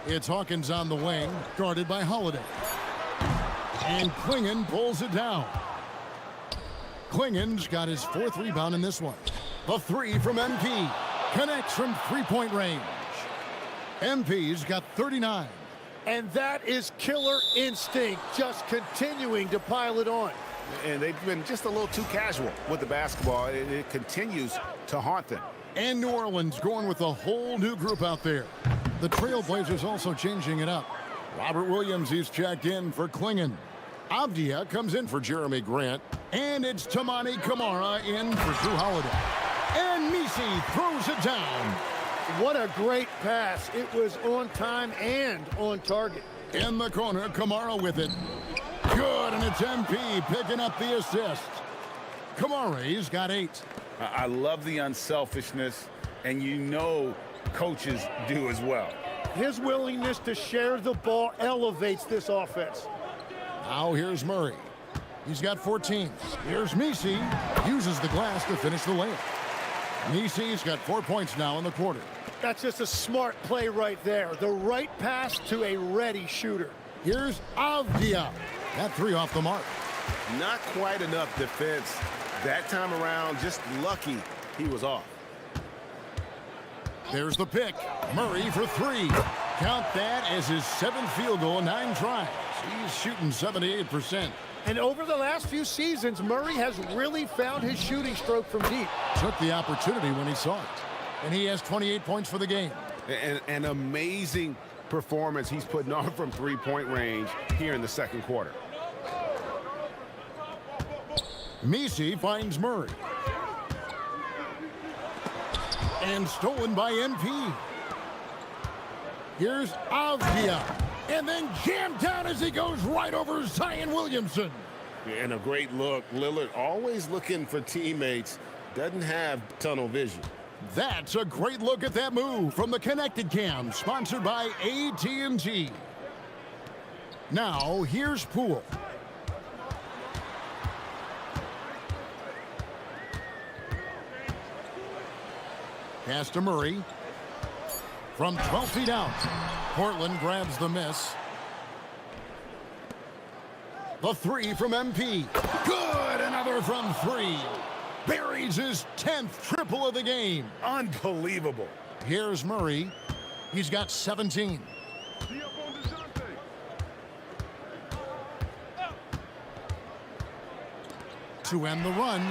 It's Hawkins on the wing, guarded by Holiday. And Klingon pulls it down. Klingon's got his 4th rebound in this one. The three from MP. Connects from three-point range. MP's got 39. And that is killer instinct, just continuing to pile it on. And they've been just a little too casual with the basketball. It continues to haunt them. And New Orleans going with a whole new group out there. The Trailblazers also changing it up. Robert Williams, he's checked in for Klingon. Avdia comes in for Jeremy Grant. And it's Tamani Kamara in for Drew Holiday. And Misi throws it down. What a great pass. It was on time and on target. In the corner, Kamara with it. Good, and it's MP picking up the assist. Kamara's got 8. I love the unselfishness, and you know coaches do as well. His willingness to share the ball elevates this offense. Now here's Murray. He's got 14. Here's Misi. Uses the glass to finish the layup. Misi's got 4 points now in the quarter. That's just a smart play right there. The right pass to a ready shooter. Here's Avdia. That 3 off the mark. Not quite enough defense that time around. Just lucky he was off. There's the pick. Murray for 3. Count that as his 7th field goal in 9 tries. He's shooting 78%. And over the last few seasons, Murray has really found his shooting stroke from deep. Took the opportunity when he saw it. And he has 28 points for the game. An amazing performance he's putting on from three-point range here in the second quarter. Misi finds Murray. And stolen by MP. Here's Avdia. And then jammed down as he goes right over Zion Williamson. And a great look. Lillard always looking for teammates. Doesn't have tunnel vision. That's a great look at that move from the Connected Cam, sponsored by AT&T. Now, here's Poole. Pass to Murray. From 12 feet out, Portland grabs the miss. The 3 from MP. Good, another from 3. Buries his 10th triple of the game. Unbelievable. Here's Murray. He's got 17. To end the run,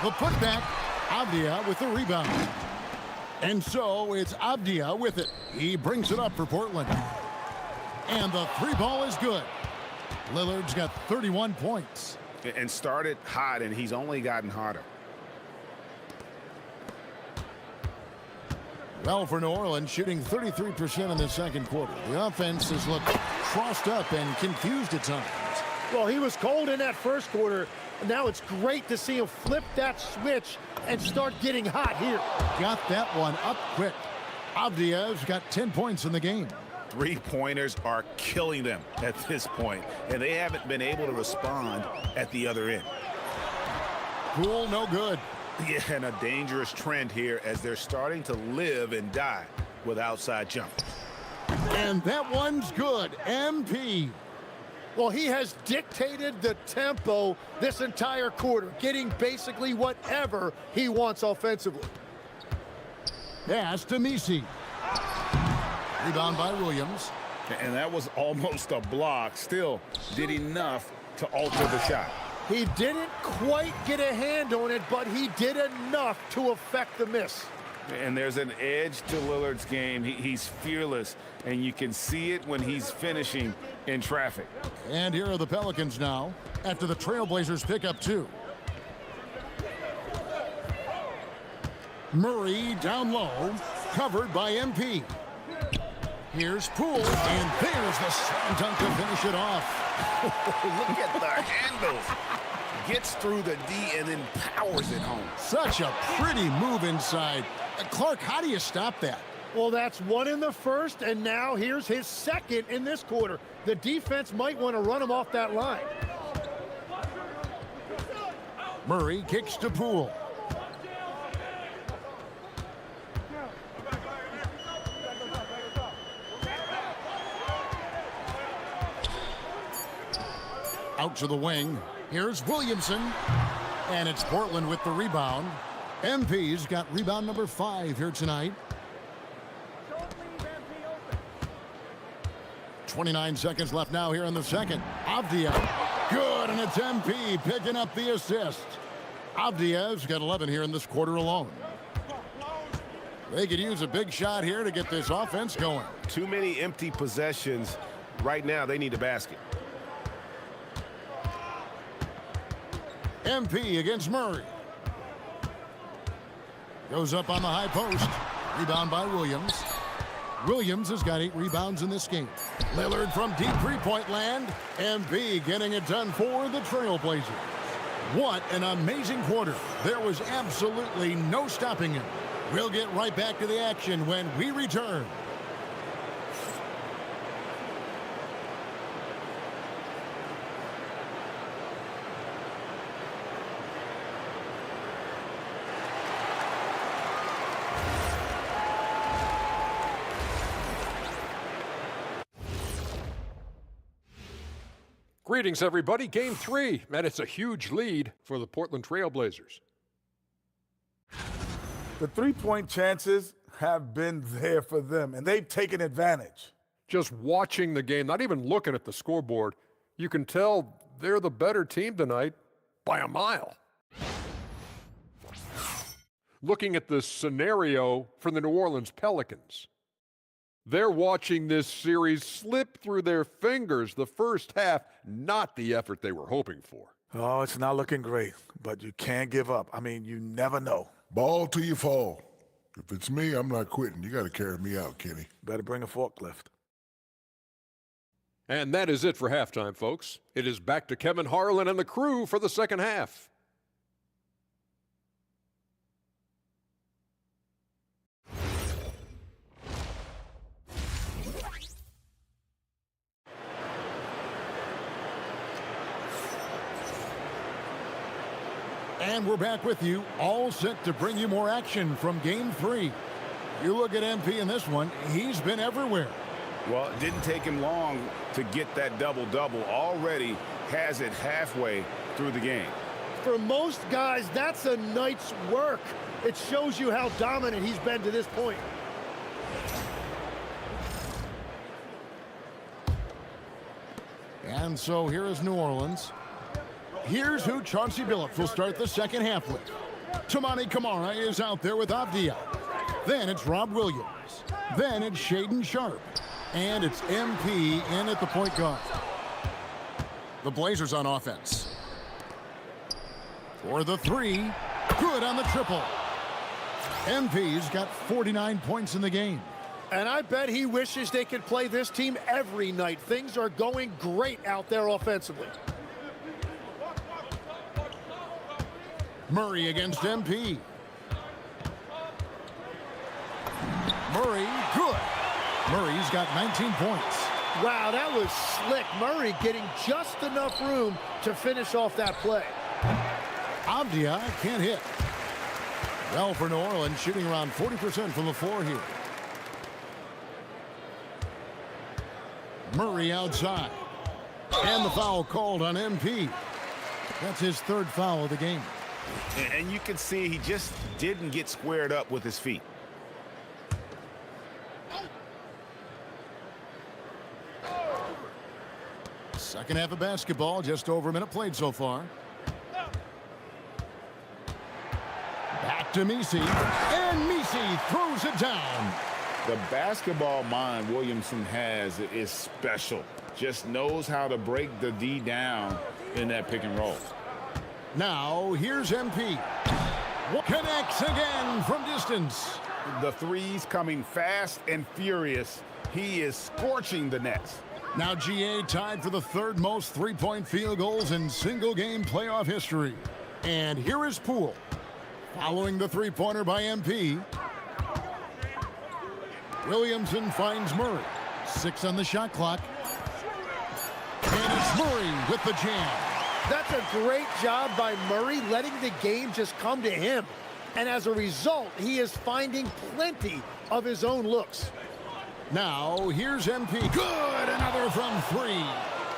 the putback, Avdia with the rebound. And so it's Avdia with it. He brings it up for Portland. And the 3 ball is good. Lillard's got 31 points. And started hot, and he's only gotten hotter. Well, for New Orleans, shooting 33% in the second quarter. The offense has looked crossed up and confused at times. Well, he was cold in that first quarter. Now it's great to see him flip that switch and start getting hot here. Got that one up quick. Avdiiv's got 10 points in the game. Three-pointers are killing them at this point, and they haven't been able to respond at the other end. Poole, no good. Yeah, and a dangerous trend here as they're starting to live and die with outside jumpers. And that one's good. MP. Well, he has dictated the tempo this entire quarter, getting basically whatever he wants offensively. Pass to Misi. Rebound by Williams. And that was almost a block. Still did enough to alter the shot. He didn't quite get a hand on it, but he did enough to affect the miss. And there's an edge to Lillard's game. He's fearless, and you can see it when he's finishing in traffic. And here are the Pelicans now after the Trailblazers pick up 2. Murray down low, covered by MP. Here's Poole, and there's the slam dunk to finish it off. Look at the handles. Gets through the D and then powers it home. Such a pretty move inside. Clark, how do you stop that? Well, that's one in the first, and now here's his second in this quarter. The defense might want to run him off that line. Murray kicks to Poole. Out to the wing. Here's Williamson. And it's Portland with the rebound. MP's got rebound number 5 here tonight. 29 seconds left now here in the second. Avdiev. Good, and it's MP picking up the assist. Avdiev's got 11 here in this quarter alone. They could use a big shot here to get this offense going. Too many empty possessions. Right now, they need a basket. MP against Murray. Goes up on the high post. Rebound by Williams. Williams has got 8 rebounds in this game. Lillard from deep three-point land. MP getting it done for the Trailblazers. What an amazing quarter. There was absolutely no stopping him. We'll get right back to the action when we return. Greetings, everybody. Game 3, and it's a huge lead for the Portland Trailblazers. The three-point chances have been there for them, and they've taken advantage. Just watching the game, not even looking at the scoreboard, you can tell they're the better team tonight by a mile. Looking at the scenario for the New Orleans Pelicans, they're watching this series slip through their fingers the first half, not the effort they were hoping for. Oh, it's not looking great, but you can't give up. I mean, you never know. Ball till you fall. If it's me, I'm not quitting. You got to carry me out, Kenny. Better bring a forklift. And that is it for halftime, folks. It is back to Kevin Harlan and the crew for the second half. And we're back with you, all set to bring you more action from Game 3. You look at MP in this one, he's been everywhere. Well, it didn't take him long to get that double-double. Already has it halfway through the game. For most guys, that's a night's work. It shows you how dominant he's been to this point. And so here is New Orleans. Here's who Chauncey Billups will start the second half with. Toumani Camara is out there with Avdiev. Then it's Rob Williams. Then it's Shaedon Sharpe. And it's MP in at the point guard. The Blazers on offense. For the 3. Good on the triple. MP's got 49 points in the game. And I bet he wishes they could play this team every night. Things are going great out there offensively. Murray against MP. Murray, good. Murray's got 19 points. Wow, that was slick. Murray getting just enough room to finish off that play. Avdia can't hit. Well, for New Orleans, shooting around 40% from the floor here. Murray outside. And the foul called on MP. That's his third foul of the game. And you can see he just didn't get squared up with his feet. Second half of basketball, just over a minute played so far. Back to Misi, and Misi throws it down. The basketball mind Williamson has is special. Just knows how to break the D down in that pick and roll. Now, here's MP. Connects again from distance. The threes coming fast and furious. He is scorching the nets. Now GA tied for the third most three-point field goals in single-game playoff history. And here is Poole. Following the three-pointer by MP. Williamson finds Murray. 6 on the shot clock. And it's Murray with the jam. That's a great job by Murray letting the game just come to him. And as a result, he is finding plenty of his own looks. Now, here's MP. Good! Another from 3.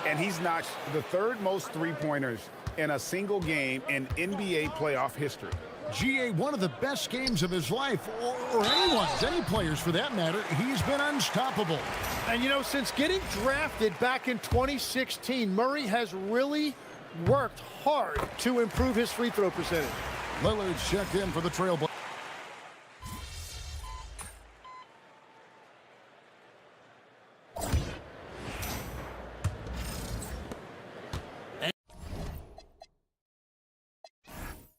And he's notched the third most three-pointers in a single game in NBA playoff history. GA, one of the best games of his life, or anyone's, any players for that matter. He's been unstoppable. And you know, since getting drafted back in 2016, Murray has really worked hard to improve his free throw percentage. Lillard's checked in for the Trailblazers.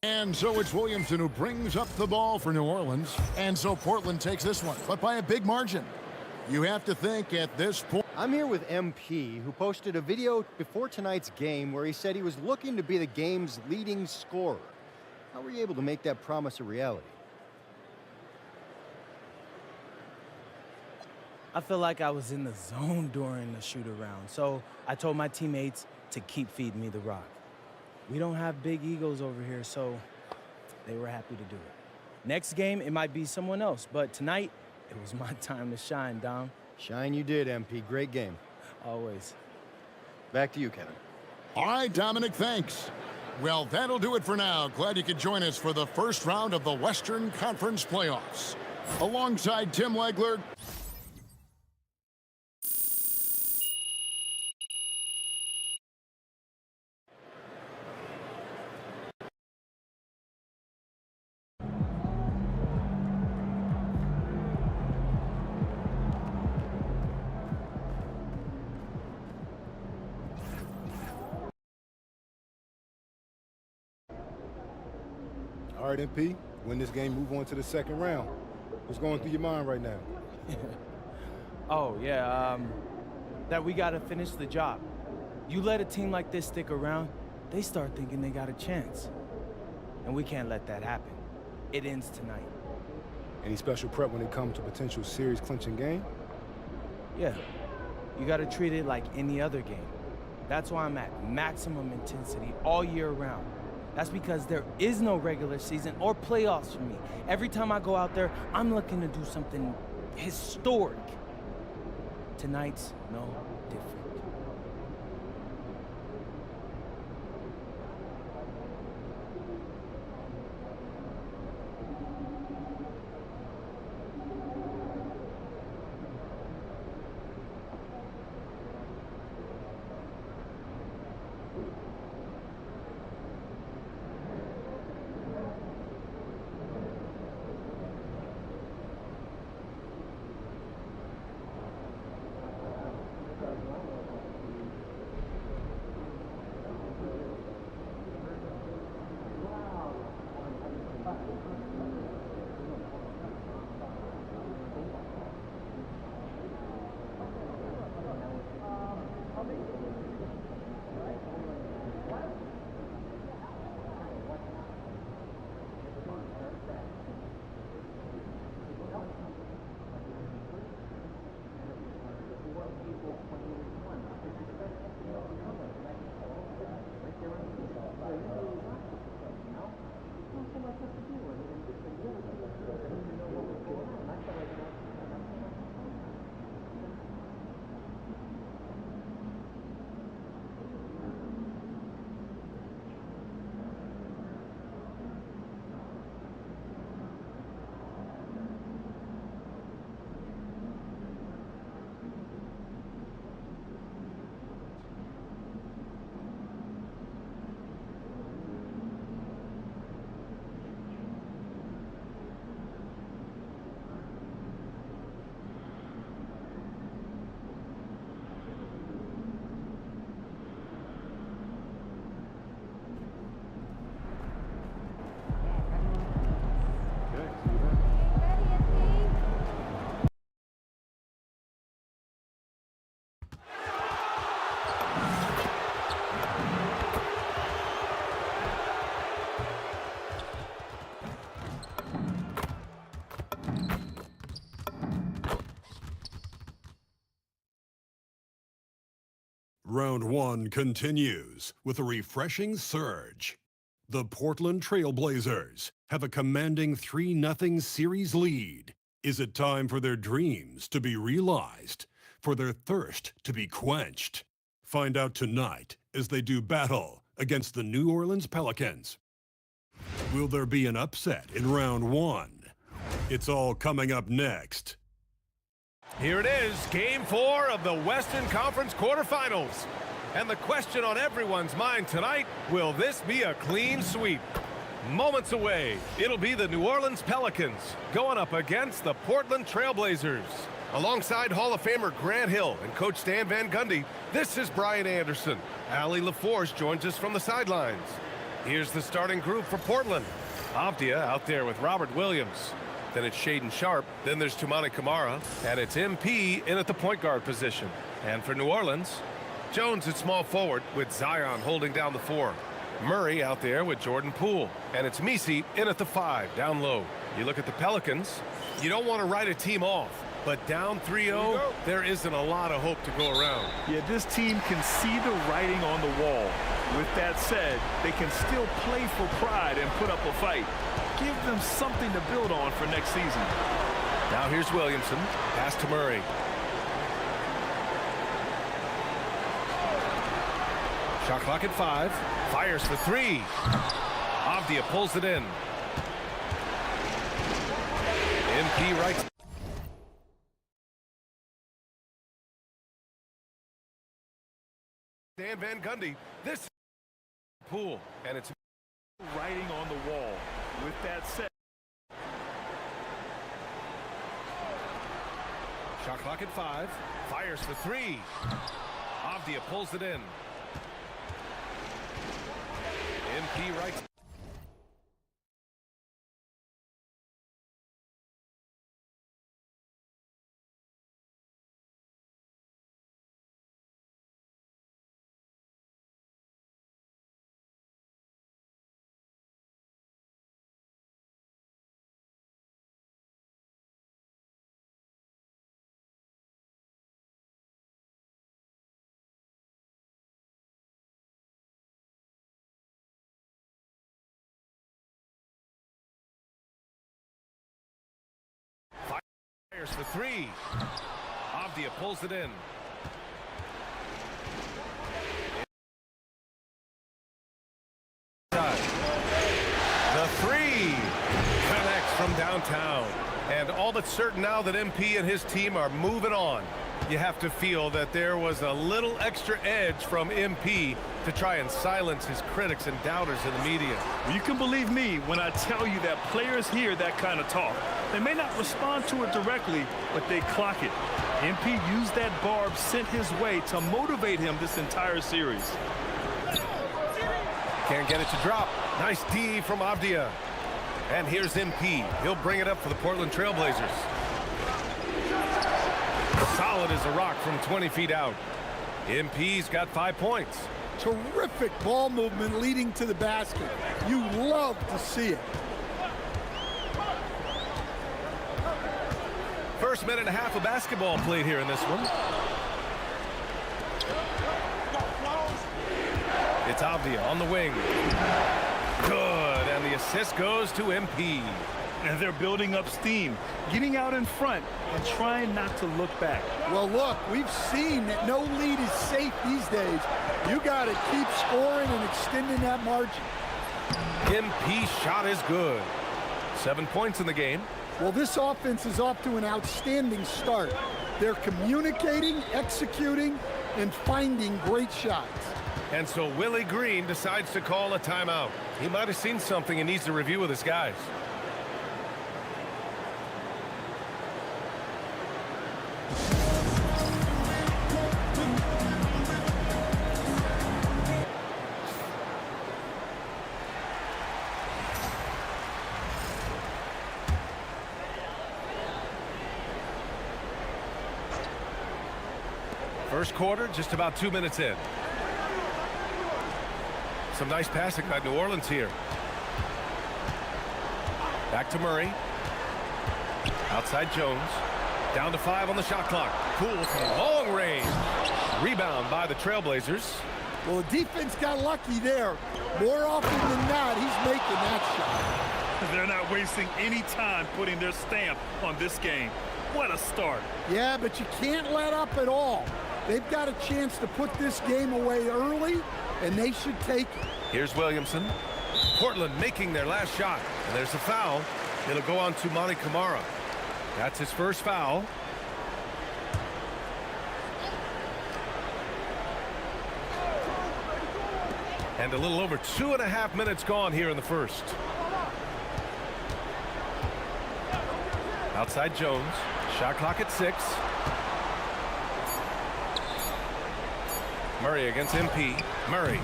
And so it's Williamson who brings up the ball for New Orleans. And so Portland takes this one, but by a big margin. You have to think at this point. I'm here with MP, who posted a video before tonight's game where he said he was looking to be the game's leading scorer. How were you able to make that promise a reality? I feel like I was in the zone during the shoot-around, so I told my teammates to keep feeding me the rock. We don't have big egos over here, so they were happy to do it. Next game, it might be someone else, but tonight, it was my time to shine, Dom. Shine you did, MP. Great game. Always. Back to you, Kevin. All right, Dominic, thanks. Well, that'll do it for now. Glad you could join us for the first round of the Western Conference playoffs. Alongside Tim Legler. All right, MP, win this game, move on to the second round. What's going through your mind right now? Oh, yeah, that we got to finish the job. You let a team like this stick around, they start thinking they got a chance. And we can't let that happen. It ends tonight. Any special prep when it comes to potential series clinching game? Yeah, you got to treat it like any other game. That's why I'm at maximum intensity all year round. That's because there is no regular season or playoffs for me. Every time I go out there, I'm looking to do something historic. Tonight's no different. Round 1 continues with a refreshing surge. The Portland Trail Blazers have a commanding 3-0 series lead. Is it time for their dreams to be realized, for their thirst to be quenched? Find out tonight as they do battle against the New Orleans Pelicans. Will there be an upset in round 1? It's all coming up next. Here it is, Game 4 of the Western Conference quarterfinals. And the question on everyone's mind tonight, will this be a clean sweep? Moments away, it'll be the New Orleans Pelicans going up against the Portland Trail Blazers. Alongside Hall of Famer Grant Hill and Coach Stan Van Gundy, this is Brian Anderson. Allie LaForce joins us from the sidelines. Here's the starting group for Portland. Avdia out there with Robert Williams. Then it's Shaedon Sharpe. Then there's Toumani Camara. And it's MP in at the point guard position. And for New Orleans, Jones at small forward with Zion holding down the 4. Murray out there with Jordan Poole. And it's Misi in at the 5, down low. You look at the Pelicans, you don't want to write a team off. But down 3-0, there isn't a lot of hope to go around. Yeah, this team can see the writing on the wall. With that said, they can still play for pride and put up a fight. Give them something to build on for next season. Now here's Williamson. Pass to Murray. Shot clock at 5. Fires for 3. Avdia pulls it in. MP right. Dan Van Gundy. This Poole. And it's writing on the wall. With that said, shot clock at 5. Fires for 3. Avdia pulls it in. MP right. Fires for 3. Avdia pulls it in. The 3 connects from downtown. And all but certain now that MP and his team are moving on. You have to feel that there was a little extra edge from MP to try and silence his critics and doubters in the media. You can believe me when I tell you that players hear that kind of talk. They may not respond to it directly, but they clock it. MP used that barb sent his way to motivate him this entire series. Can't get it to drop. Nice D from Avdia. And here's MP. He'll bring it up for the Portland Trail Blazers. Solid as a rock from 20 feet out. MP's got 5 points. Terrific ball movement leading to the basket. You love to see it. First minute and a half of basketball played here in this one. It's Avdia on the wing. Good, and the assist goes to MP. And they're building up steam, getting out in front and trying not to look back. Well, look, we've seen that no lead is safe these days. You got to keep scoring and extending that margin. MP shot is good. 7 points in the game. Well, this offense is off to an outstanding start. They're communicating, executing, and finding great shots. And so Willie Green decides to call a timeout. He might have seen something and needs to review with his guys. First quarter, just about 2 minutes in. Some nice passing by New Orleans here. Back to Murray. Outside Jones. Down to 5 on the shot clock. Poole from long range. Rebound by the Trailblazers. Well, the defense got lucky there. More often than not, he's making that shot. They're not wasting any time putting their stamp on this game. What a start. Yeah, but you can't let up at all. They've got a chance to put this game away early, and they should take it. Here's Williamson. Portland making their last shot. And there's a foul. It'll go on to Monty Kamara. That's his first foul. And a little over 2.5 minutes gone here in the first. Outside Jones. Shot clock at 6. Murray against MP. Murray.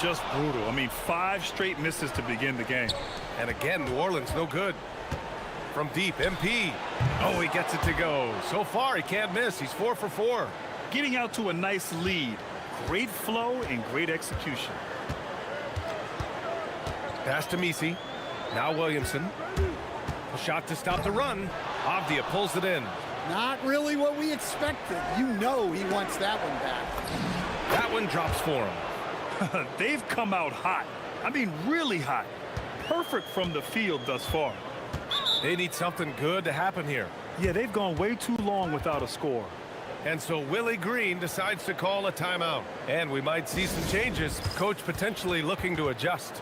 Just brutal. I mean, 5 straight misses to begin the game. And again, New Orleans no good. From deep, MP. Oh, he gets it to go. So far, he can't miss. He's 4 for 4. Getting out to a nice lead. Great flow and great execution. Pass to Messi. Now Williamson. A shot to stop the run. Avdia pulls it in. Not really what we expected. You know he wants that one back. That one drops for him. They've come out hot. I mean, really hot. Perfect from the field thus far. They need something good to happen here. Yeah, they've gone way too long without a score. And so Willie Green decides to call a timeout. And we might see some changes. Coach potentially looking to adjust.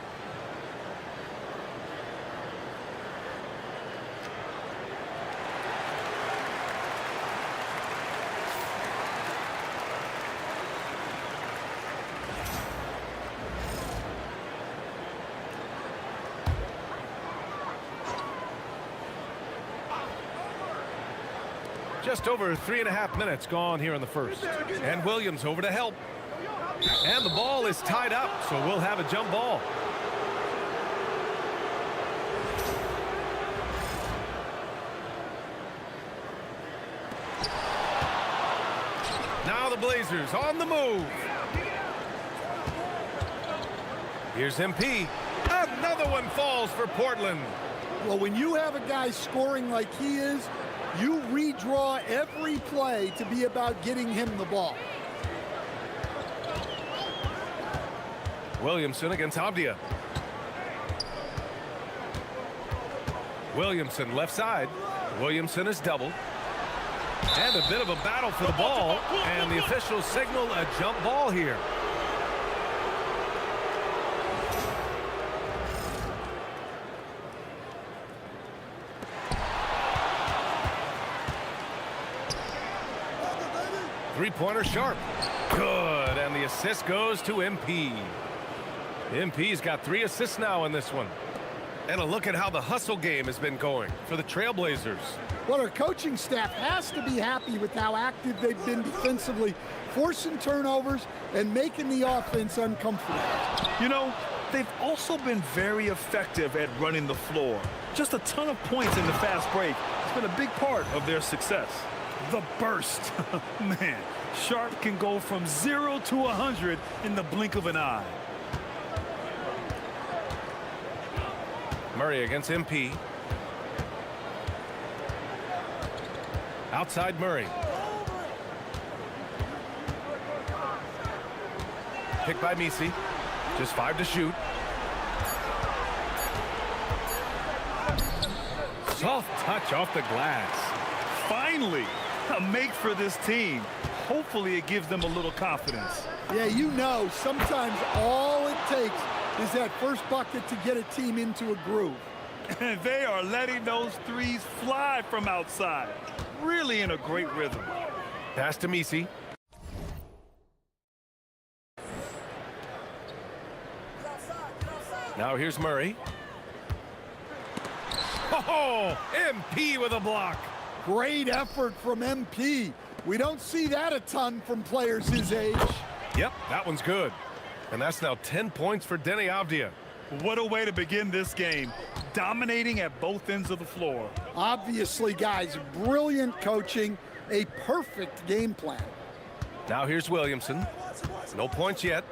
Just over 3.5 minutes gone here in the first. And Williams over to help. And the ball is tied up, so we'll have a jump ball. Now the Blazers on the move. Here's MP. Another one falls for Portland. Well, when you have a guy scoring like he is, you redraw every play to be about getting him the ball. Williamson against Avdia. Williamson left side. Williamson is doubled. And a bit of a battle for the ball. And the officials signal a jump ball here. Three-pointer sharp. Good. And the assist goes to MP. MP's got 3 assists now in this one. And a look at how the hustle game has been going for the Trailblazers. Well, our coaching staff has to be happy with how active they've been defensively, forcing turnovers and making the offense uncomfortable. You know, they've also been very effective at running the floor. Just a ton of points in the fast break. It's been a big part of their success. The burst. Man, Sharp can go from 0 to 100 in the blink of an eye. Murray against MP. Outside Murray. Picked by Messi. Just 5 to shoot. Soft touch off the glass. Finally, a make for this team. Hopefully it gives them a little confidence. Yeah, you know, sometimes all it takes is that first bucket to get a team into a groove. And they are letting those threes fly from outside. Really in a great rhythm. Pass to Messi. Now here's Murray. Oh, MP with a block. Great effort from MP. We don't see that a ton from players his age. Yep, that one's good. And that's now 10 points for Denny Avdia. What a way to begin this game. Dominating at both ends of the floor. Obviously, guys, brilliant coaching, a perfect game plan. Now here's Williamson. No points yet.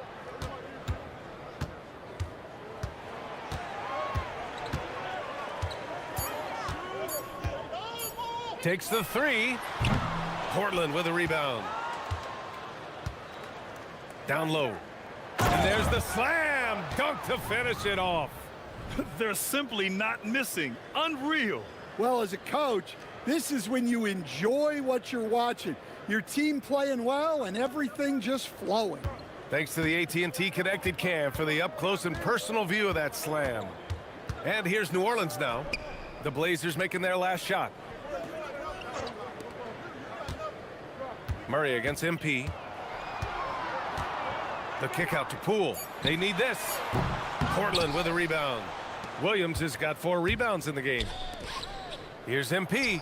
Takes the 3. Portland with a rebound. Down low. And there's the slam dunk to finish it off. They're simply not missing. Unreal. Well, as a coach, this is when you enjoy what you're watching. Your team playing well and everything just flowing. Thanks to the AT&T Connected Cam for the up-close and personal view of that slam. And here's New Orleans now. The Blazers making their last shot. Murray against MP. The kick out to Poole. They need this. Portland with a rebound. Williams has got 4 rebounds in the game. Here's MP.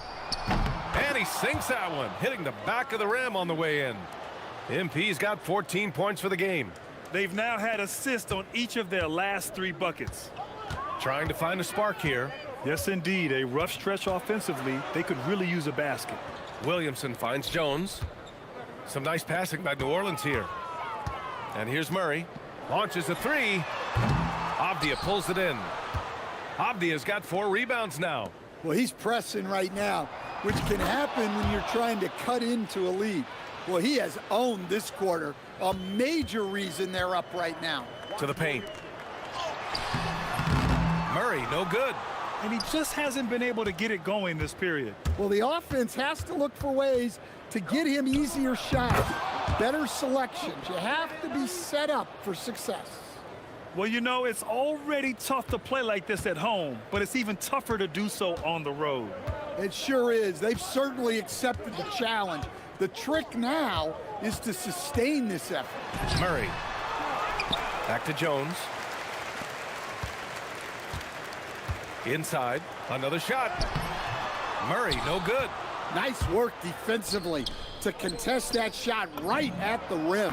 And he sinks that one, hitting the back of the rim on the way in. MP's got 14 points for the game. They've now had assists on each of their last 3 buckets. Trying to find a spark here. Yes, indeed. A rough stretch offensively. They could really use a basket. Williamson finds Jones. Some nice passing by New Orleans here. And here's Murray. Launches a 3. Avdia pulls it in. Avdia's got 4 rebounds now. Well, he's pressing right now, which can happen when you're trying to cut into a lead. Well, he has owned this quarter, a major reason they're up right now. To the paint. Murray, no good. And he just hasn't been able to get it going this period. Well, the offense has to look for ways to get him easier shots, better selections. You have to be set up for success. Well, you know, it's already tough to play like this at home, but it's even tougher to do so on the road. It sure is. They've certainly accepted the challenge. The trick now is to sustain this effort. Murray. Back to Jones. Inside. Another shot. Murray, no good. Nice work defensively to contest that shot right at the rim.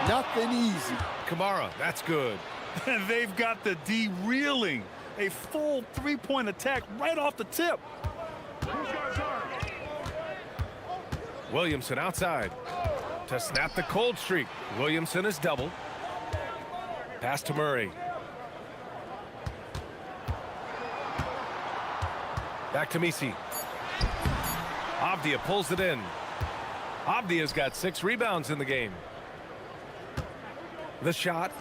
Nothing easy. Kamara, that's good. And they've got the D reeling. A full 3-point attack right off the tip. Williamson outside to snap the cold streak. Williamson is doubled. Pass to Murray. Back to Misi. Avdia pulls it in. Avdia's got 6 rebounds in the game. The shot.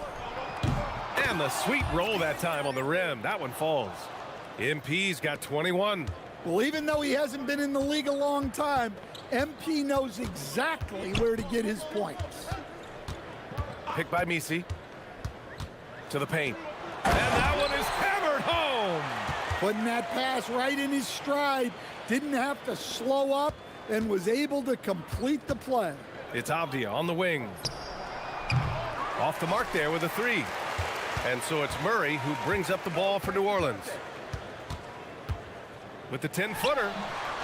And the sweet roll that time on the rim. That one falls. MP's got 21. Well, even though he hasn't been in the league a long time, MP knows exactly where to get his points. Picked by Misi. To the paint. And that one is hammered home. Putting that pass right in his stride. Didn't have to slow up and was able to complete the play. It's Avdia on the wing. Off the mark there with a 3. And so it's Murray who brings up the ball for New Orleans. With the 10-footer.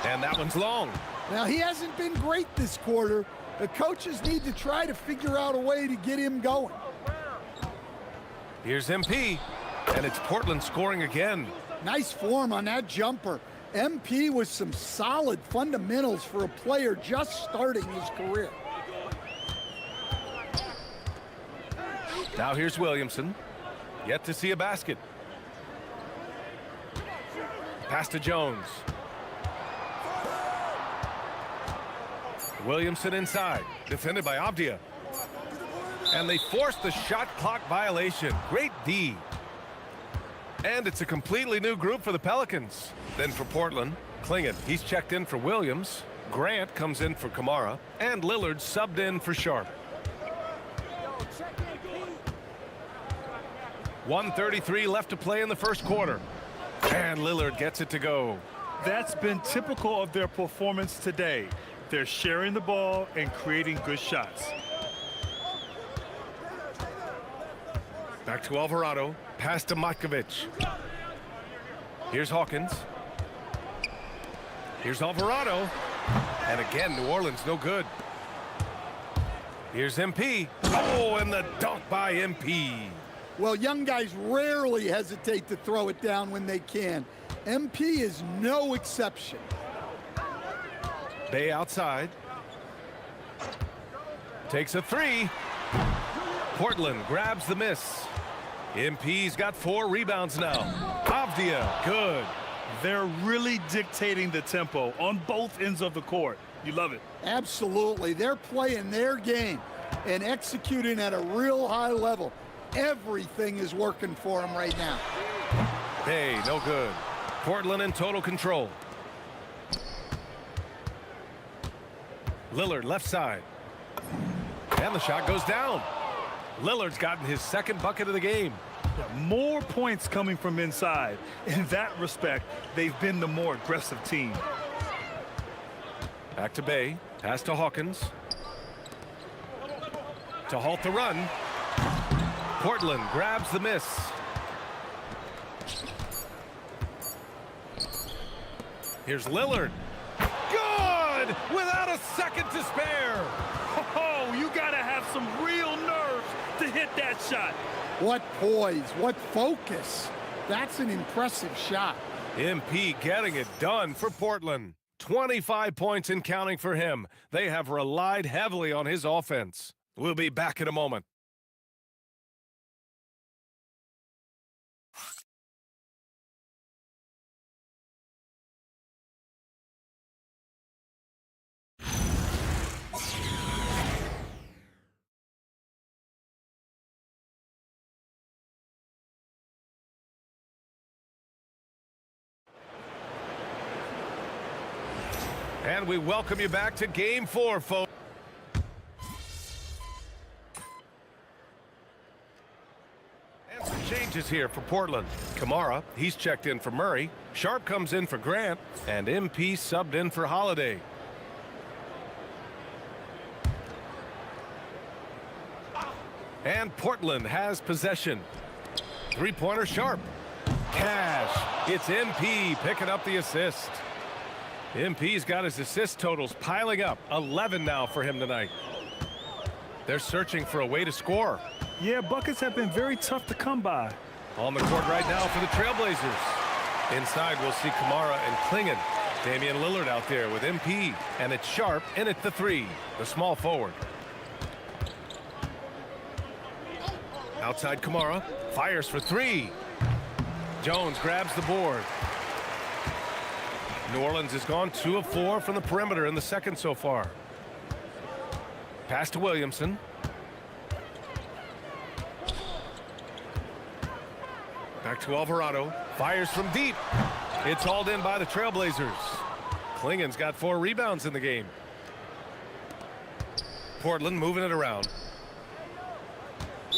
And that one's long. Now, he hasn't been great this quarter. The coaches need to try to figure out a way to get him going. Here's MP. And it's Portland scoring again. Nice form on that jumper. MP with some solid fundamentals for a player just starting his career. Now here's Williamson. Yet to see a basket. Pass to Jones. Williamson inside. Defended by Avdia. And they force the shot clock violation. Great D. And it's a completely new group for the Pelicans. Then for Portland, Klingett, he's checked in for Williams. Grant comes in for Kamara. And Lillard subbed in for Sharp. 1:33 left to play in the first quarter. And Lillard gets it to go. That's been typical of their performance today. They're sharing the ball and creating good shots. Back to Alvarado. Pass to Matkovic. Here's Hawkins. Here's Alvarado. And again, New Orleans no good. Here's MP. Oh, and the dunk by MP. Well, young guys rarely hesitate to throw it down when they can. MP is no exception. Bay outside. Takes a 3. Portland grabs the miss. MP's got 4 rebounds now. Avdia, good. They're really dictating the tempo on both ends of the court. You love it. Absolutely. They're playing their game. and executing at a real high level. Everything is working for him right now. Hey, no good. Portland in total control. Lillard left side. And the shot goes down. Lillard's gotten his second bucket of the game. More points coming from inside. In that respect, they've been the more aggressive team. Back to Bay. Pass to Hawkins. To halt the run. Portland grabs the miss. Here's Lillard. Good! Without a second to spare. Oh, you got to have some real nerve to hit that shot. What poise, what focus. That's an impressive shot. MP getting it done for Portland. 25 points and counting for him. They have relied heavily on his offense. We'll be back in a moment. And we welcome you back to Game 4, folks. And some changes here for Portland. Kamara, he's checked in for Murray. Sharp comes in for Grant. And MP subbed in for Holiday. And Portland has possession. Three-pointer Sharp. Cash. It's MP picking up the assist. MP's got his assist totals piling up. 11 now for him tonight. They're searching for a way to score. Yeah, buckets have been very tough to come by. On the court right now for the Trailblazers. Inside, we'll see Kamara and Klingon. Damian Lillard out there with MP. And it's Sharp in at the three, the small forward. Outside Kamara. Fires for three. Jones grabs the board. New Orleans has gone 2 of 4 from the perimeter in the second so far. Pass to Williamson. Back to Alvarado. Fires from deep. It's hauled in by the Trailblazers. Klingon's got 4 rebounds in the game. Portland moving it around.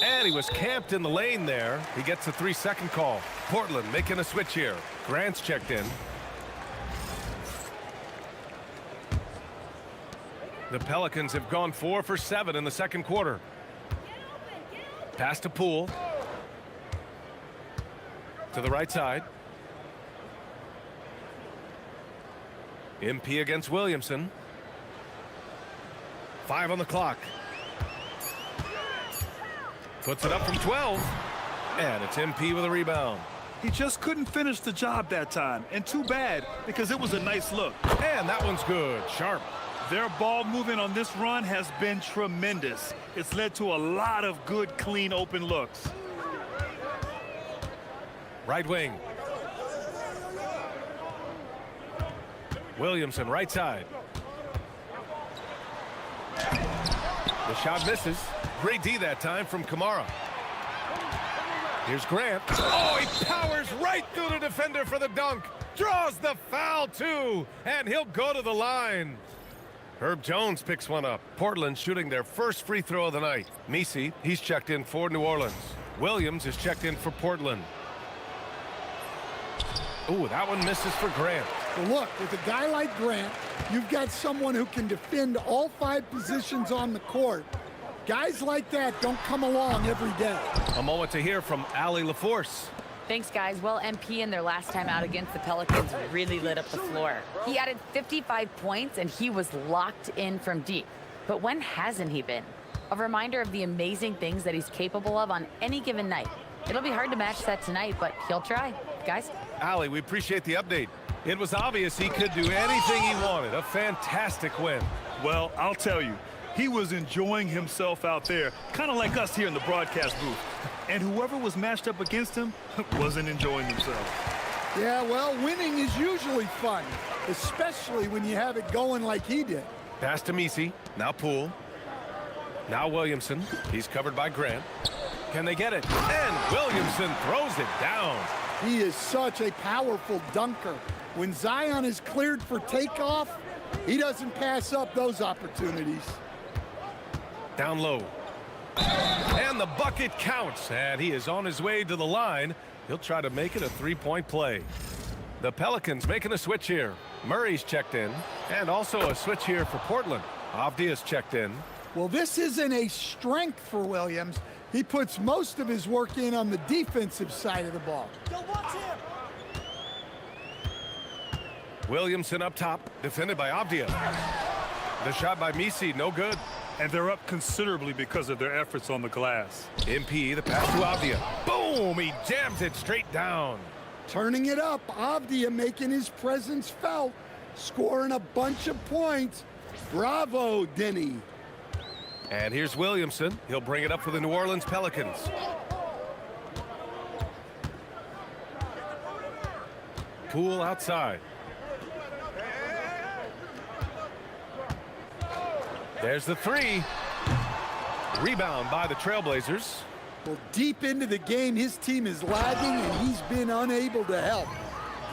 And he was camped in the lane there. He gets a 3-second call. Portland making a switch here. Grant's checked in. The Pelicans have gone 4 for 7 in the second quarter. Pass to Poole. To the right side. MP against Williamson. 5 on the clock. Puts it up from 12. And it's MP with a rebound. He just couldn't finish the job that time. And too bad, because it was a nice look. And that one's good. Sharp. Their ball movement on this run has been tremendous. It's led to a lot of good, clean, open looks. Right wing. Williamson, right side. The shot misses. Great D that time from Kamara. Here's Grant. Oh, he powers right through the defender for the dunk. Draws the foul, too. And he'll go to the line. Herb Jones picks one up. Portland shooting their first free throw of the night. Messi, he's checked in for New Orleans. Williams is checked in for Portland. Ooh, that one misses for Grant. Well, look, with a guy like Grant, you've got someone who can defend all 5 positions on the court. Guys like that don't come along every day. A moment to hear from Allie LaForce. Thanks, guys. Well, MP in their last time out against the Pelicans really lit up the floor. He added 55 points, and he was locked in from deep. But when hasn't he been? A reminder of the amazing things that he's capable of on any given night. It'll be hard to match that tonight, but he'll try. Guys? Allie, we appreciate the update. It was obvious he could do anything he wanted. A fantastic win. Well, I'll tell you, he was enjoying himself out there, kind of like us here in the broadcast booth. And whoever was matched up against him wasn't enjoying themselves. Yeah, well, winning is usually fun, especially when you have it going like he did. Pass to Messi. Now Poole. Now Williamson. He's covered by Grant. Can they get it? And Williamson throws it down. He is such a powerful dunker. When Zion is cleared for takeoff, he doesn't pass up those opportunities. Down low. And the bucket counts. And he is on his way to the line. He'll try to make it a three-point play. The Pelicans making a switch here. Murray's checked in. And also a switch here for Portland. Avdia's checked in. Well, this isn't a strength for Williams. He puts most of his work in on the defensive side of the ball. Williamson up top, defended by Avdia. The shot by Misi, no good. And they're up considerably because of their efforts on the glass. MP, the pass to Avdia. Boom! He jams it straight down. Turning it up, Avdia making his presence felt, scoring a bunch of points. Bravo, Denny. And here's Williamson. He'll bring it up for the New Orleans Pelicans. Poole outside. There's the three. Rebound by the Trailblazers. Well, deep into the game, his team is lagging, and he's been unable to help.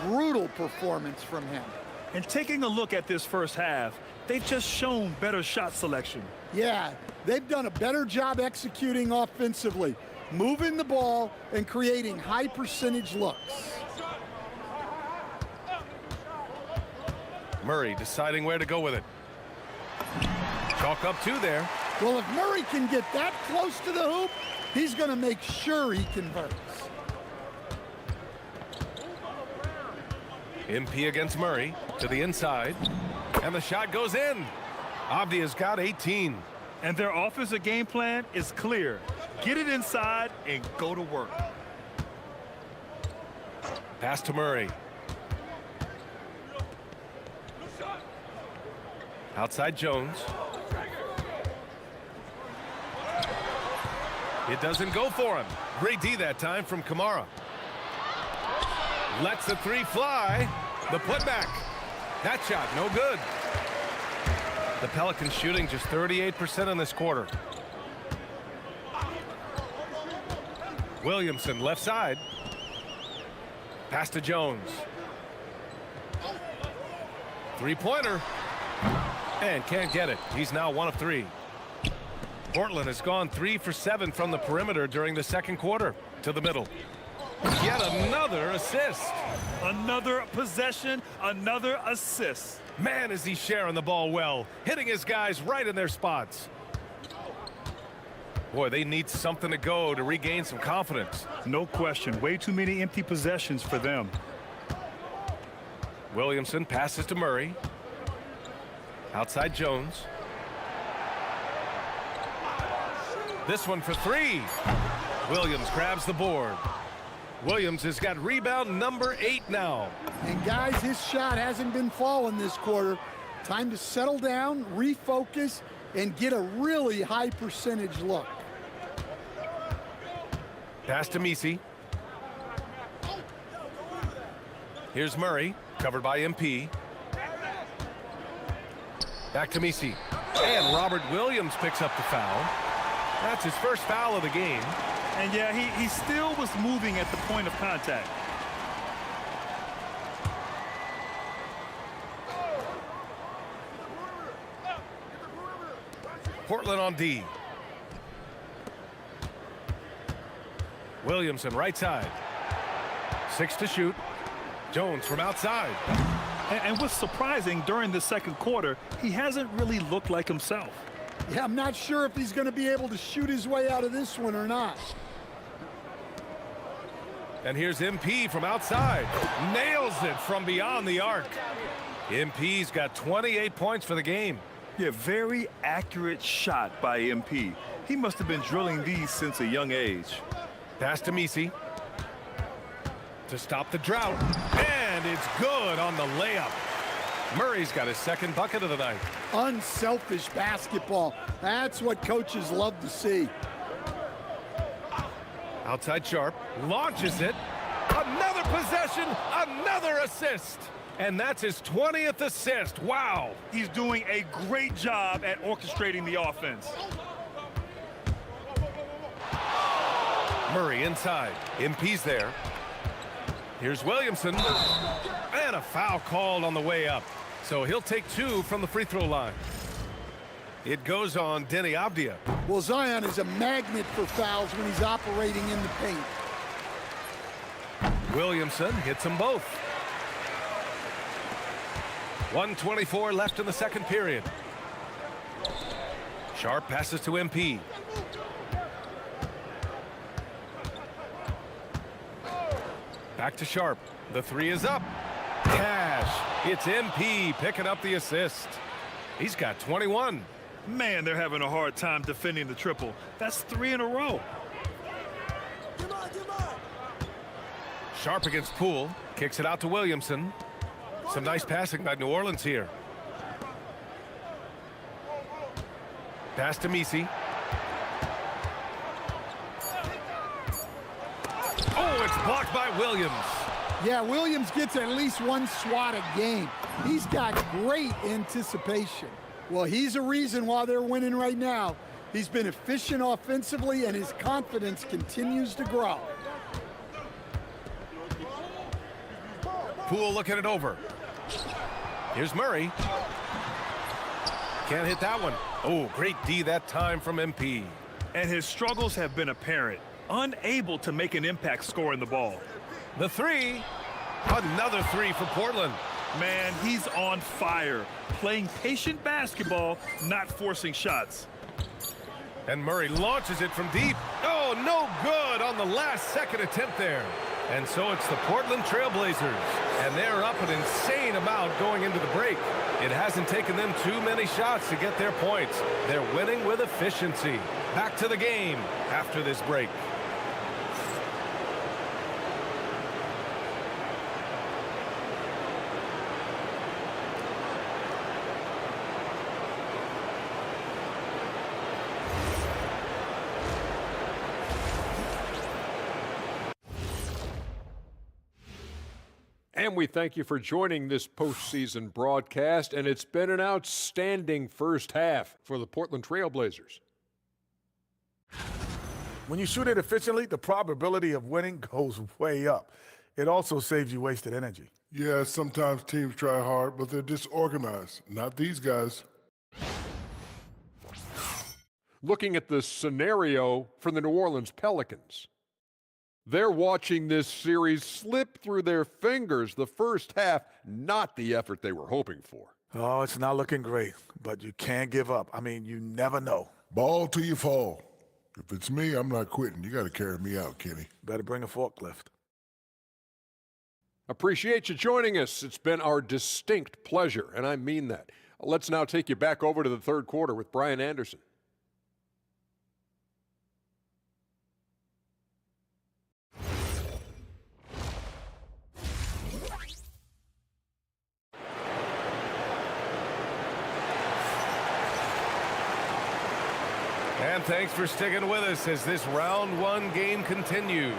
Brutal performance from him. And taking a look at this first half, they've just shown better shot selection. Yeah, they've done a better job executing offensively, moving the ball and creating high percentage looks. Murray deciding where to go with it. Chalk up two there. Well, if Murray can get that close to the hoop, he's going to make sure he converts. MP against Murray to the inside. And the shot goes in. Avdia's got 18. And their offensive game plan is clear. Get it inside and go to work. Pass to Murray. Outside Jones. It doesn't go for him. Great D that time from Kamara. Lets the three fly. The putback. That shot, no good. The Pelicans shooting just 38% in this quarter. Williamson left side. Pass to Jones. Three-pointer. And can't get it. He's now 1 of 3. Portland has gone 3 for 7 from the perimeter during the second quarter. To the middle. Yet another assist. Another possession, another assist. Man, is he sharing the ball well. Hitting his guys right in their spots. Boy, they need something to go to regain some confidence. No question. Way too many empty possessions for them. Williamson passes to Murray. Outside Jones. This one for 3. Williams grabs the board. Williams has got rebound number 8 now. And guys, his shot hasn't been falling this quarter. Time to settle down, refocus, and get a really high percentage look. Pass to Misi. Here's Murray, covered by MP. Back to Misi. And Robert Williams picks up the foul. That's his first foul of the game. And yeah, he still was moving at the point of contact. Portland on D. Williamson right side. 6 to shoot. Jones from outside. And what's surprising, during the second quarter, he hasn't really looked like himself. Yeah, I'm not sure if he's going to be able to shoot his way out of this one or not. And here's MP from outside. Nails it from beyond the arc. MP's got 28 points for the game. Yeah, very accurate shot by MP. He must have been drilling these since a young age. Pass to Misi. To stop the drought. And it's good on the layup. Murray's got his second bucket of the night. Unselfish basketball. That's what coaches love to see. Outside Sharp. Launches it. Another possession. Another assist. And that's his 20th assist. Wow. He's doing a great job at orchestrating the offense. Murray inside. MP's there. Here's Williamson. And a foul called on the way up. So he'll take 2 from the free throw line. It goes on Denny Abdia. Well, Zion is a magnet for fouls when he's operating in the paint. Williamson hits them both. 1:24 left in the second period. Sharp passes to MP. Back to Sharp. The 3 is up. Cash. It's MP picking up the assist. He's got 21. Man, they're having a hard time defending the triple. That's 3 in a row. Sharp against Poole. Kicks it out to Williamson. Some nice passing by New Orleans here. Pass to Misi. Oh, it's blocked by Williams. Yeah, Williams gets at least 1 swat a game. He's got great anticipation. Well, he's a reason why they're winning right now. He's been efficient offensively, and his confidence continues to grow. Poole looking it over. Here's Murray. Can't hit that one. Oh, great D that time from MP. And his struggles have been apparent. Unable to make an impact scoring the ball. The 3. Another 3 for Portland. Man, he's on fire. Playing patient basketball, not forcing shots. And Murray launches it from deep. Oh, no good on the last second attempt there. And so it's the Portland Trailblazers. And they're up an insane amount going into the break. It hasn't taken them too many shots to get their points. They're winning with efficiency. Back to the game after this break. And we thank you for joining this postseason broadcast, and it's been an outstanding first half for the Portland Trailblazers. When you shoot it efficiently, the probability of winning goes way up. It also saves you wasted energy. Yeah, sometimes teams try hard, but they're disorganized. Not these guys. Looking at the scenario for the New Orleans Pelicans. They're watching this series slip through their fingers. The first half, not the effort they were hoping for. Oh, it's not looking great, but you can't give up. I mean, you never know. Ball till you fall. If it's me, I'm not quitting. You got to carry me out, Kenny. Better bring a forklift. Appreciate you joining us. It's been our distinct pleasure, and I mean that. Let's now take you back over to the third quarter with Brian Anderson. And thanks for sticking with us as this round 1 game continues.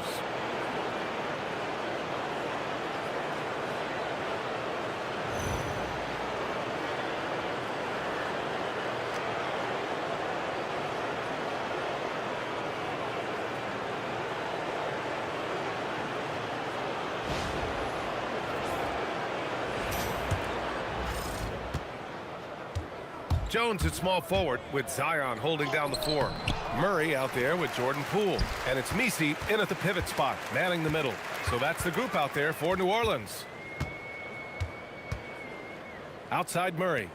Jones at small forward with Zion holding down the 4. Murray out there with Jordan Poole. And it's Misi in at the pivot spot, manning the middle. So that's the group out there for New Orleans. Outside Murray.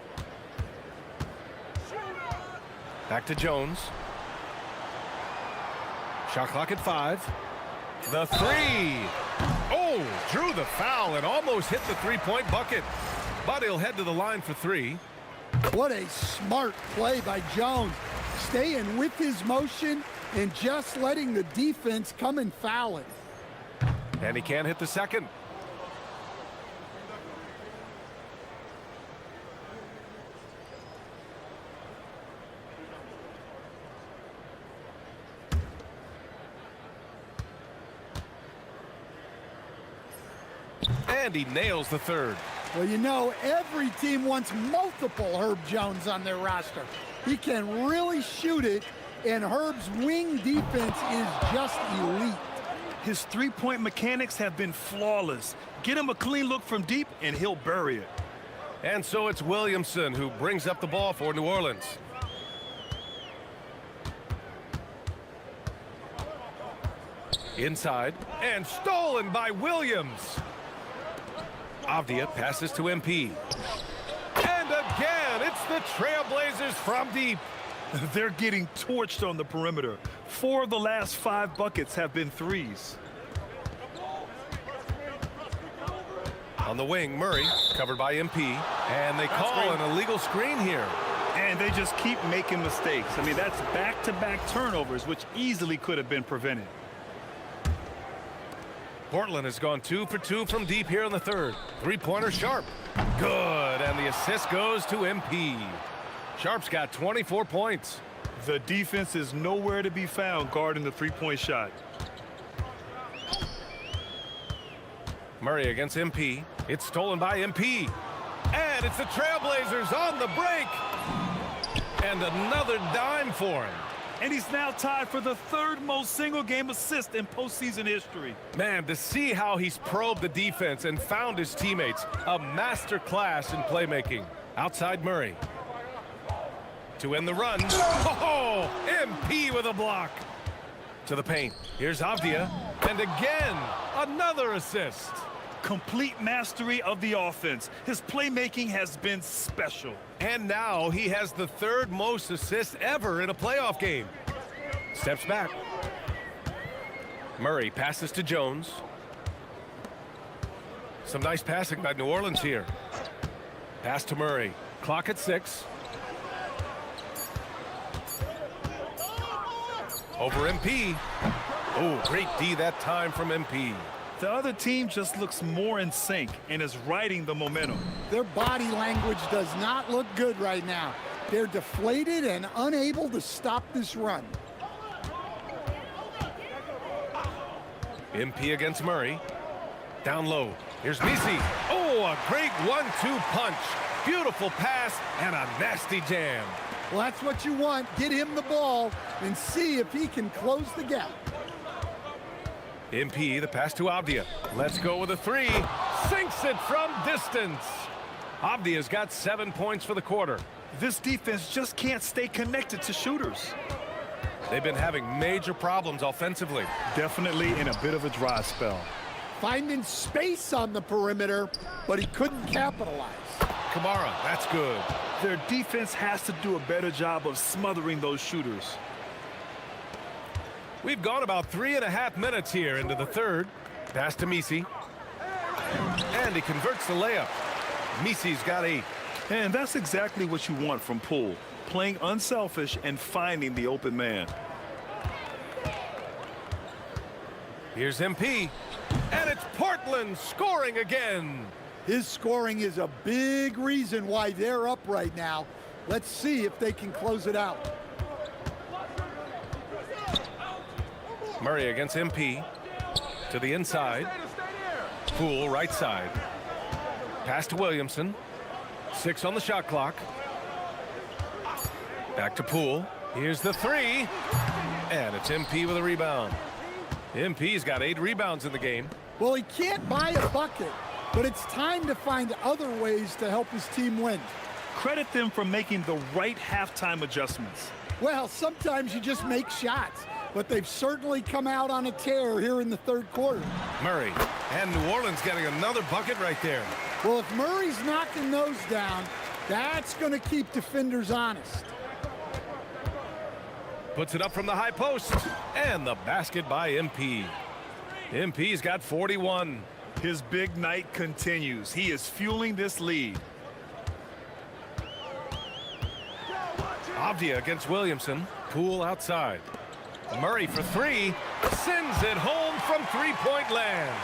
Back to Jones. Shot clock at 5. The 3. Oh, drew the foul and almost hit the three-point bucket. But he'll head to the line for 3. What a smart play by Jones. Staying with his motion and just letting the defense come and foul it. And he can't hit the second. And he nails the third. Well, you know, every team wants multiple Herb Jones on their roster. He can really shoot it, and Herb's wing defense is just elite. His three-point mechanics have been flawless. Get him a clean look from deep, and he'll bury it. And so it's Williamson who brings up the ball for New Orleans. Inside, and stolen by Williams. Avdia passes to MP. And again, it's the Trailblazers from deep. They're getting torched on the perimeter. 4 of the last 5 buckets have been threes. On the wing, Murray, covered by MP. And they call an illegal screen here. And they just keep making mistakes. I mean, that's back-to-back turnovers, which easily could have been prevented. Portland has gone 2 for 2 from deep here in the third. Three-pointer Sharp. Good, and the assist goes to MP. Sharp's got 24 points. The defense is nowhere to be found guarding the three-point shot. Murray against MP. It's stolen by MP. And it's the Trailblazers on the break. And another dime for him. And he's now tied for the 3rd most single-game assist in postseason history. Man, to see how he's probed the defense and found his teammates, a master class in playmaking. Outside Murray. To end the run. Oh, MP with a block. To the paint. Here's Avdia. And again, another assist. Complete mastery of the offense. His playmaking has been special. And now he has the 3rd most assists ever in a playoff game. Steps back. Murray passes to Jones. Some nice passing by New Orleans here. Pass to Murray. Clock at 6. Over MP. Oh, great D that time from MP. The other team just looks more in sync and is riding the momentum. Their body language does not look good right now. They're deflated and unable to stop this run. MP against Murray. Down low. Here's Misi. Oh, a great 1-2 punch. Beautiful pass and a nasty jam. Well, that's what you want. Get him the ball and see if he can close the gap. MP, the pass to Avdia. Let's go with a 3. Sinks it from distance. Avdia's got 7 points for the quarter. This defense just can't stay connected to shooters. They've been having major problems offensively. Definitely in a bit of a dry spell. Finding space on the perimeter, but he couldn't capitalize. Kamara, that's good. Their defense has to do a better job of smothering those shooters. We've gone about 3.5 minutes here into the third. Pass to Misi. And he converts the layup. Misi's got 8. And that's exactly what you want from Poole. Playing unselfish and finding the open man. Here's MP. And it's Portland scoring again. His scoring is a big reason why they're up right now. Let's see if they can close it out. Murray against MP. To the inside. Poole right side. Pass to Williamson. 6 on the shot clock. Back to Poole. Here's the 3. And it's MP with a rebound. MP's got 8 rebounds in the game. Well, he can't buy a bucket, but it's time to find other ways to help his team win. Credit them for making the right halftime adjustments. Well, sometimes you just make shots, but they've certainly come out on a tear here in the third quarter. Murray, and New Orleans getting another bucket right there. Well, if Murray's knocking those down, that's going to keep defenders honest. Puts it up from the high post, and the basket by MP. MP's got 41. His big night continues. He is fueling this lead. Avdia against Williamson. Poole outside. Murray for 3. Sends it home from three-point land.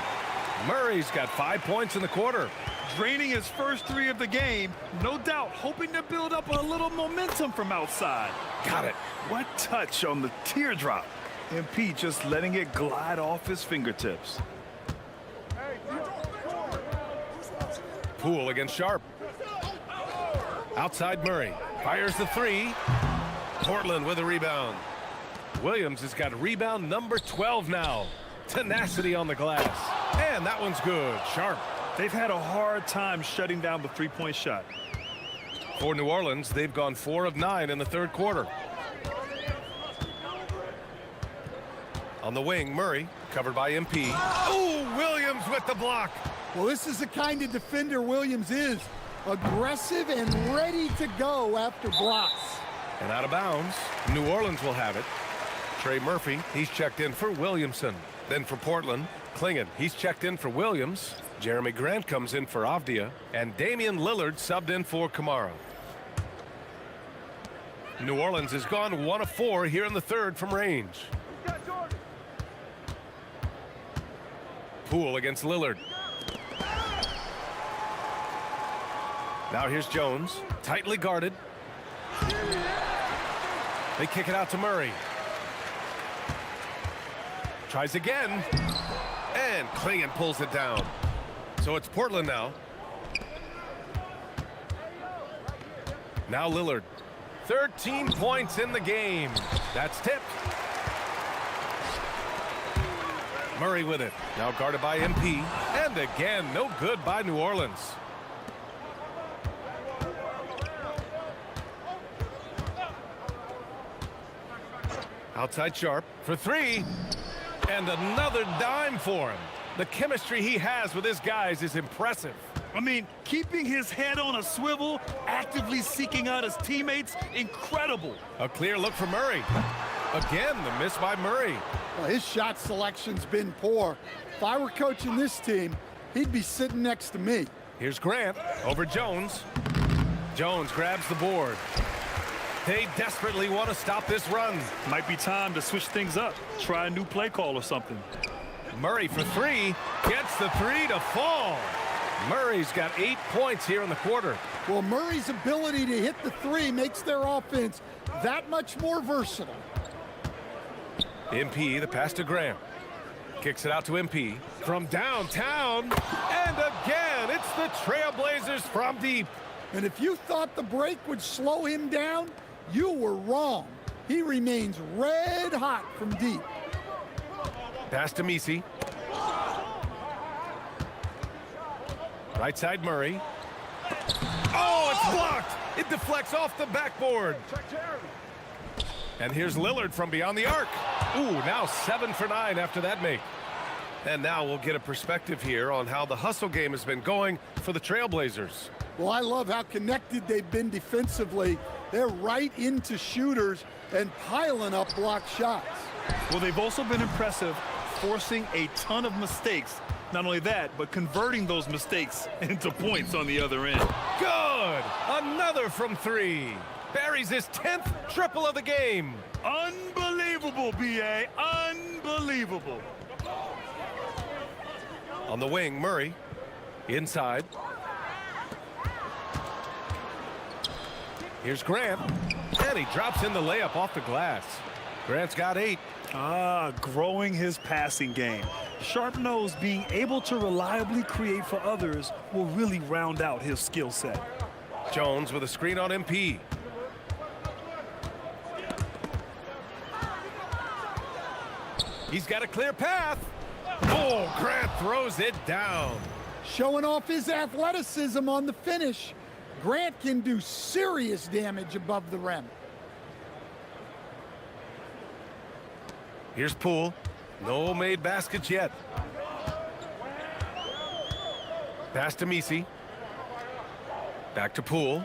Murray's got 5 points in the quarter. Draining his first 3 of the game. No doubt hoping to build up a little momentum from outside. Got it. What touch on the teardrop. MP just letting it glide off his fingertips. Poole against Sharp. Outside Murray. Fires the 3. Portland with a rebound. Williams has got rebound number 12 now. Tenacity on the glass. And that one's good. Sharp. They've had a hard time shutting down the three-point shot. For New Orleans, they've gone 4 of 9 in the third quarter. On the wing, Murray, covered by MP. Oh, Williams with the block. Well, this is the kind of defender Williams is. Aggressive and ready to go after blocks. And out of bounds, New Orleans will have it. Trey Murphy, he's checked in for Williamson. Then for Portland, Klingon, he's checked in for Williams. Jeremy Grant comes in for Avdia. And Damian Lillard subbed in for Kamara. New Orleans has gone 1 of 4 here in the third from range. Poole against Lillard. Now here's Jones, tightly guarded. They kick it out to Murray. Tries again. And Klingon pulls it down. So it's Portland now. Now Lillard. 13 points in the game. That's tipped. Murray with it. Now guarded by MP. And again, no good by New Orleans. Outside Sharp for 3. And another dime for him. The chemistry he has with his guys is impressive. I mean, keeping his head on a swivel, actively seeking out his teammates, incredible. A clear look for Murray. Again, the miss by Murray. Well, his shot selection's been poor. If I were coaching this team, he'd be sitting next to me. Here's Grant over Jones. Jones grabs the board. They desperately want to stop this run. Might be time to switch things up. Try a new play call or something. Murray for 3. Gets the 3 to fall. Murray's got 8 points here in the quarter. Well, Murray's ability to hit the 3 makes their offense that much more versatile. MP, the pass to Graham. Kicks it out to MP from downtown. And again, it's the Trailblazers from deep. And if you thought the break would slow him down, you were wrong. He remains red hot from deep. Pass to Misi. Right side Murray. Oh, it's blocked. It deflects off the backboard. And here's Lillard from beyond the arc. Ooh, now 7 for 9 after that make. And now we'll get a perspective here on how the hustle game has been going for the Trailblazers. Well, I love how connected they've been defensively. They're right into shooters and piling up block shots. Well, they've also been impressive, forcing a ton of mistakes. Not only that, but converting those mistakes into points on the other end. Good! Another from 3. Buries his 10th triple of the game. Unbelievable, B.A. Unbelievable. On the wing, Murray. Inside. Here's Grant. And he drops in the layup off the glass. Grant's got 8. Growing his passing game. Sharp knows being able to reliably create for others will really round out his skill set. Jones with a screen on MP. He's got a clear path. Oh, Grant throws it down. Showing off his athleticism on the finish. Grant can do serious damage above the rim. Here's Poole. No made baskets yet. Pass to Misi. Back to Poole.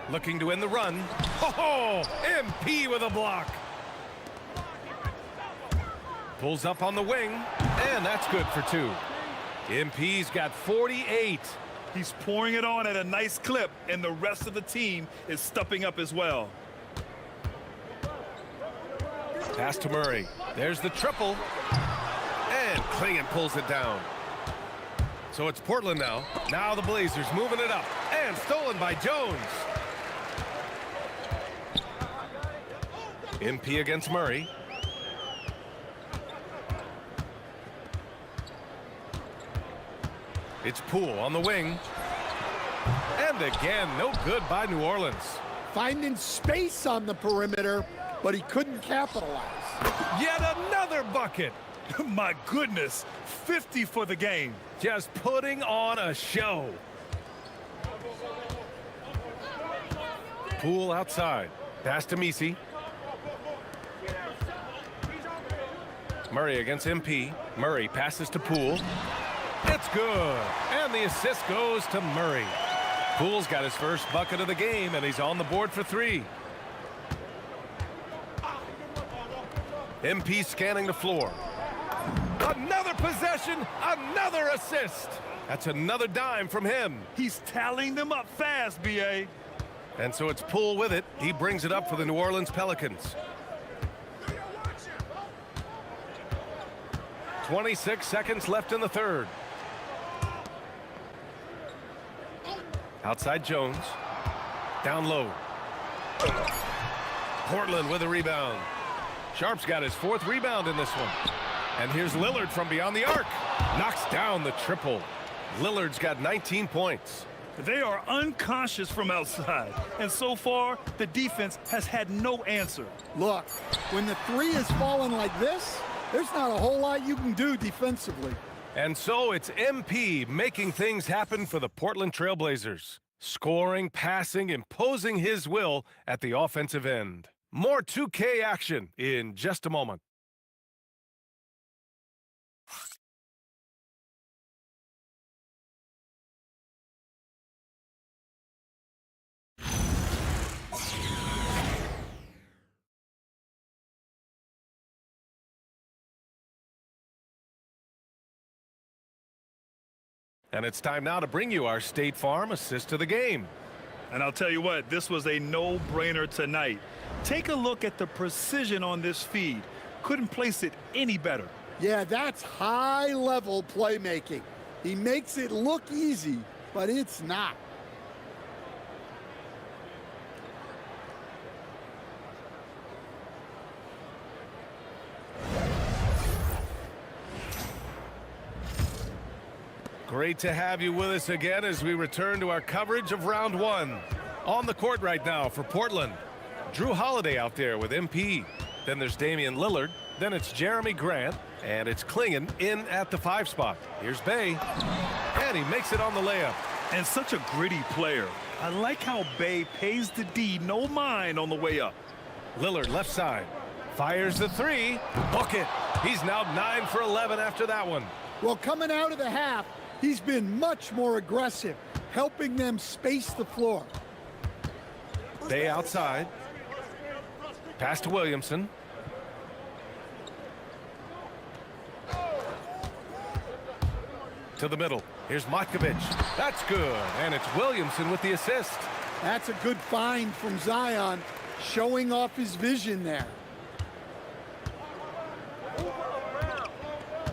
Looking to end the run. Oh, MP with a block. Pulls up on the wing, and that's good for 2. MP's got 48. He's pouring it on at a nice clip, and the rest of the team is stepping up as well. Pass to Murray. There's the triple. And Klingon pulls it down. So it's Portland now. Now the Blazers moving it up. And stolen by Jones. MP against Murray. It's Poole on the wing. And again, no good by New Orleans. finding space on the perimeter, but he couldn't capitalize. Yet another bucket. My goodness, 50 for the game. Just putting on a show. Poole outside. Pass to Messi. Murray against MP. Murray passes to Poole. It's good. And the assist goes to Murray. Poole's got his first bucket of the game, and he's on the board for 3. MP scanning the floor. Another possession, another assist. That's another dime from him. He's tallying them up fast, B.A. And so it's Poole with it. He brings it up for the New Orleans Pelicans. 26 seconds left in the third. Outside Jones. Down low. Portland with a rebound. Sharp's got his 4th rebound in this one. And here's Lillard from beyond the arc. Knocks down the triple. Lillard's got 19 points. They are unconscious from outside, and so far, the defense has had no answer. Look, when the 3 is falling like this, there's not a whole lot you can do defensively. And so it's MP making things happen for the Portland Trail Blazers. Scoring, passing, imposing his will at the offensive end. More 2K action in just a moment. And it's time now to bring you our State Farm assist to the game. And I'll tell you what, this was a no-brainer tonight. Take a look at the precision on this feed. Couldn't place it any better. Yeah, that's high-level playmaking. He makes it look easy, but it's not. Great to have you with us again as we return to our coverage of round 1. On the court right now for Portland, Drew Holiday out there with MP. Then there's Damian Lillard. Then it's Jeremy Grant. And it's Klingon in at the 5 spot. Here's Bay. And he makes it on the layup. And such a gritty player. I like how Bay pays the D no mind on the way up. Lillard left side. Fires the 3. Book it. He's now 9 for 11 after that one. Well, coming out of the half, he's been much more aggressive, helping them space the floor. Bay outside. Pass to Williamson. To the middle. Here's Matkovic. That's good. And it's Williamson with the assist. That's a good find from Zion, showing off his vision there.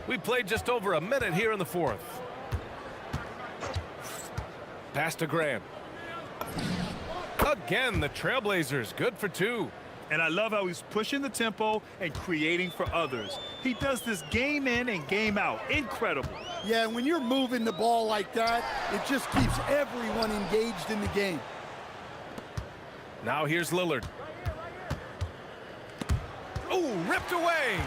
We played just over a minute here in the 4th. Pass to Grant. Again, the Trailblazers good for 2. And I love how he's pushing the tempo and creating for others. He does this game in and game out. Incredible. Yeah, when you're moving the ball like that, it just keeps everyone engaged in the game. Now here's Lillard. Oh, ripped away.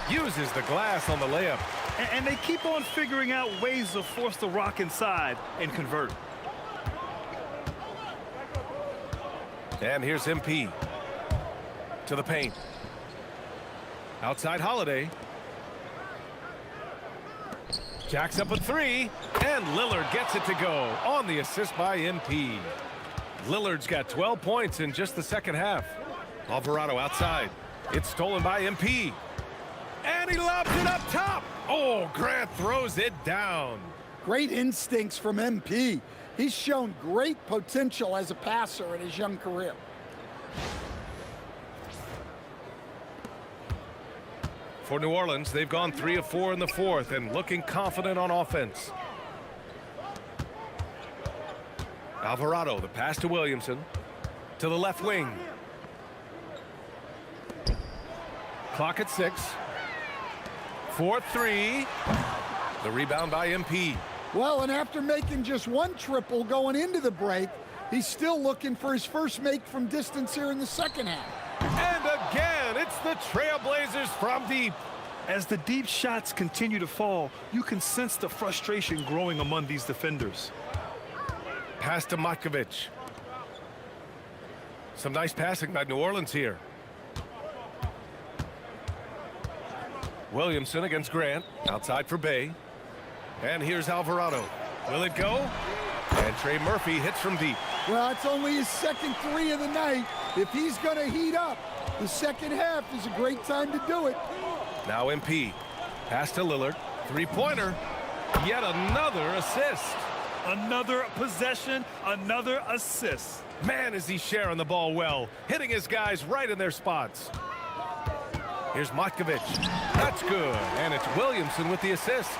Uses the glass on the layup. And they keep on figuring out ways to force the rock inside and convert. And here's MP. To the paint. Outside Holiday. Jacks up a 3. And Lillard gets it to go on the assist by MP. Lillard's got 12 points in just the second half. Alvarado outside. It's stolen by MP. And he lobs it up top. Oh, Grant throws it down. Great instincts from MP. He's shown great potential as a passer in his young career. For New Orleans, they've gone 3 of 4 in the 4th and looking confident on offense. Alvarado, the pass to Williamson. To the left wing. Clock at 6. 4-3. The rebound by MP. Well, and after making just one triple going into the break, he's still looking for his first make from distance here in the second half. And again, it's the Trailblazers from deep. As the deep shots continue to fall, you can sense the frustration growing among these defenders. Pass to Matkovic. Some nice passing by New Orleans here. Williamson against Grant. Outside for Bay. And here's Alvarado. Will it go? And Trey Murphy hits from deep. Well, it's only his second three of the night. If he's going to heat up, the second half is a great time to do it. Now MP. Pass to Lillard. Three-pointer. Yet another assist. Another possession, another assist. Man, is he sharing the ball well, hitting his guys right in their spots. Here's Matkovic. That's good. And it's Williamson with the assist.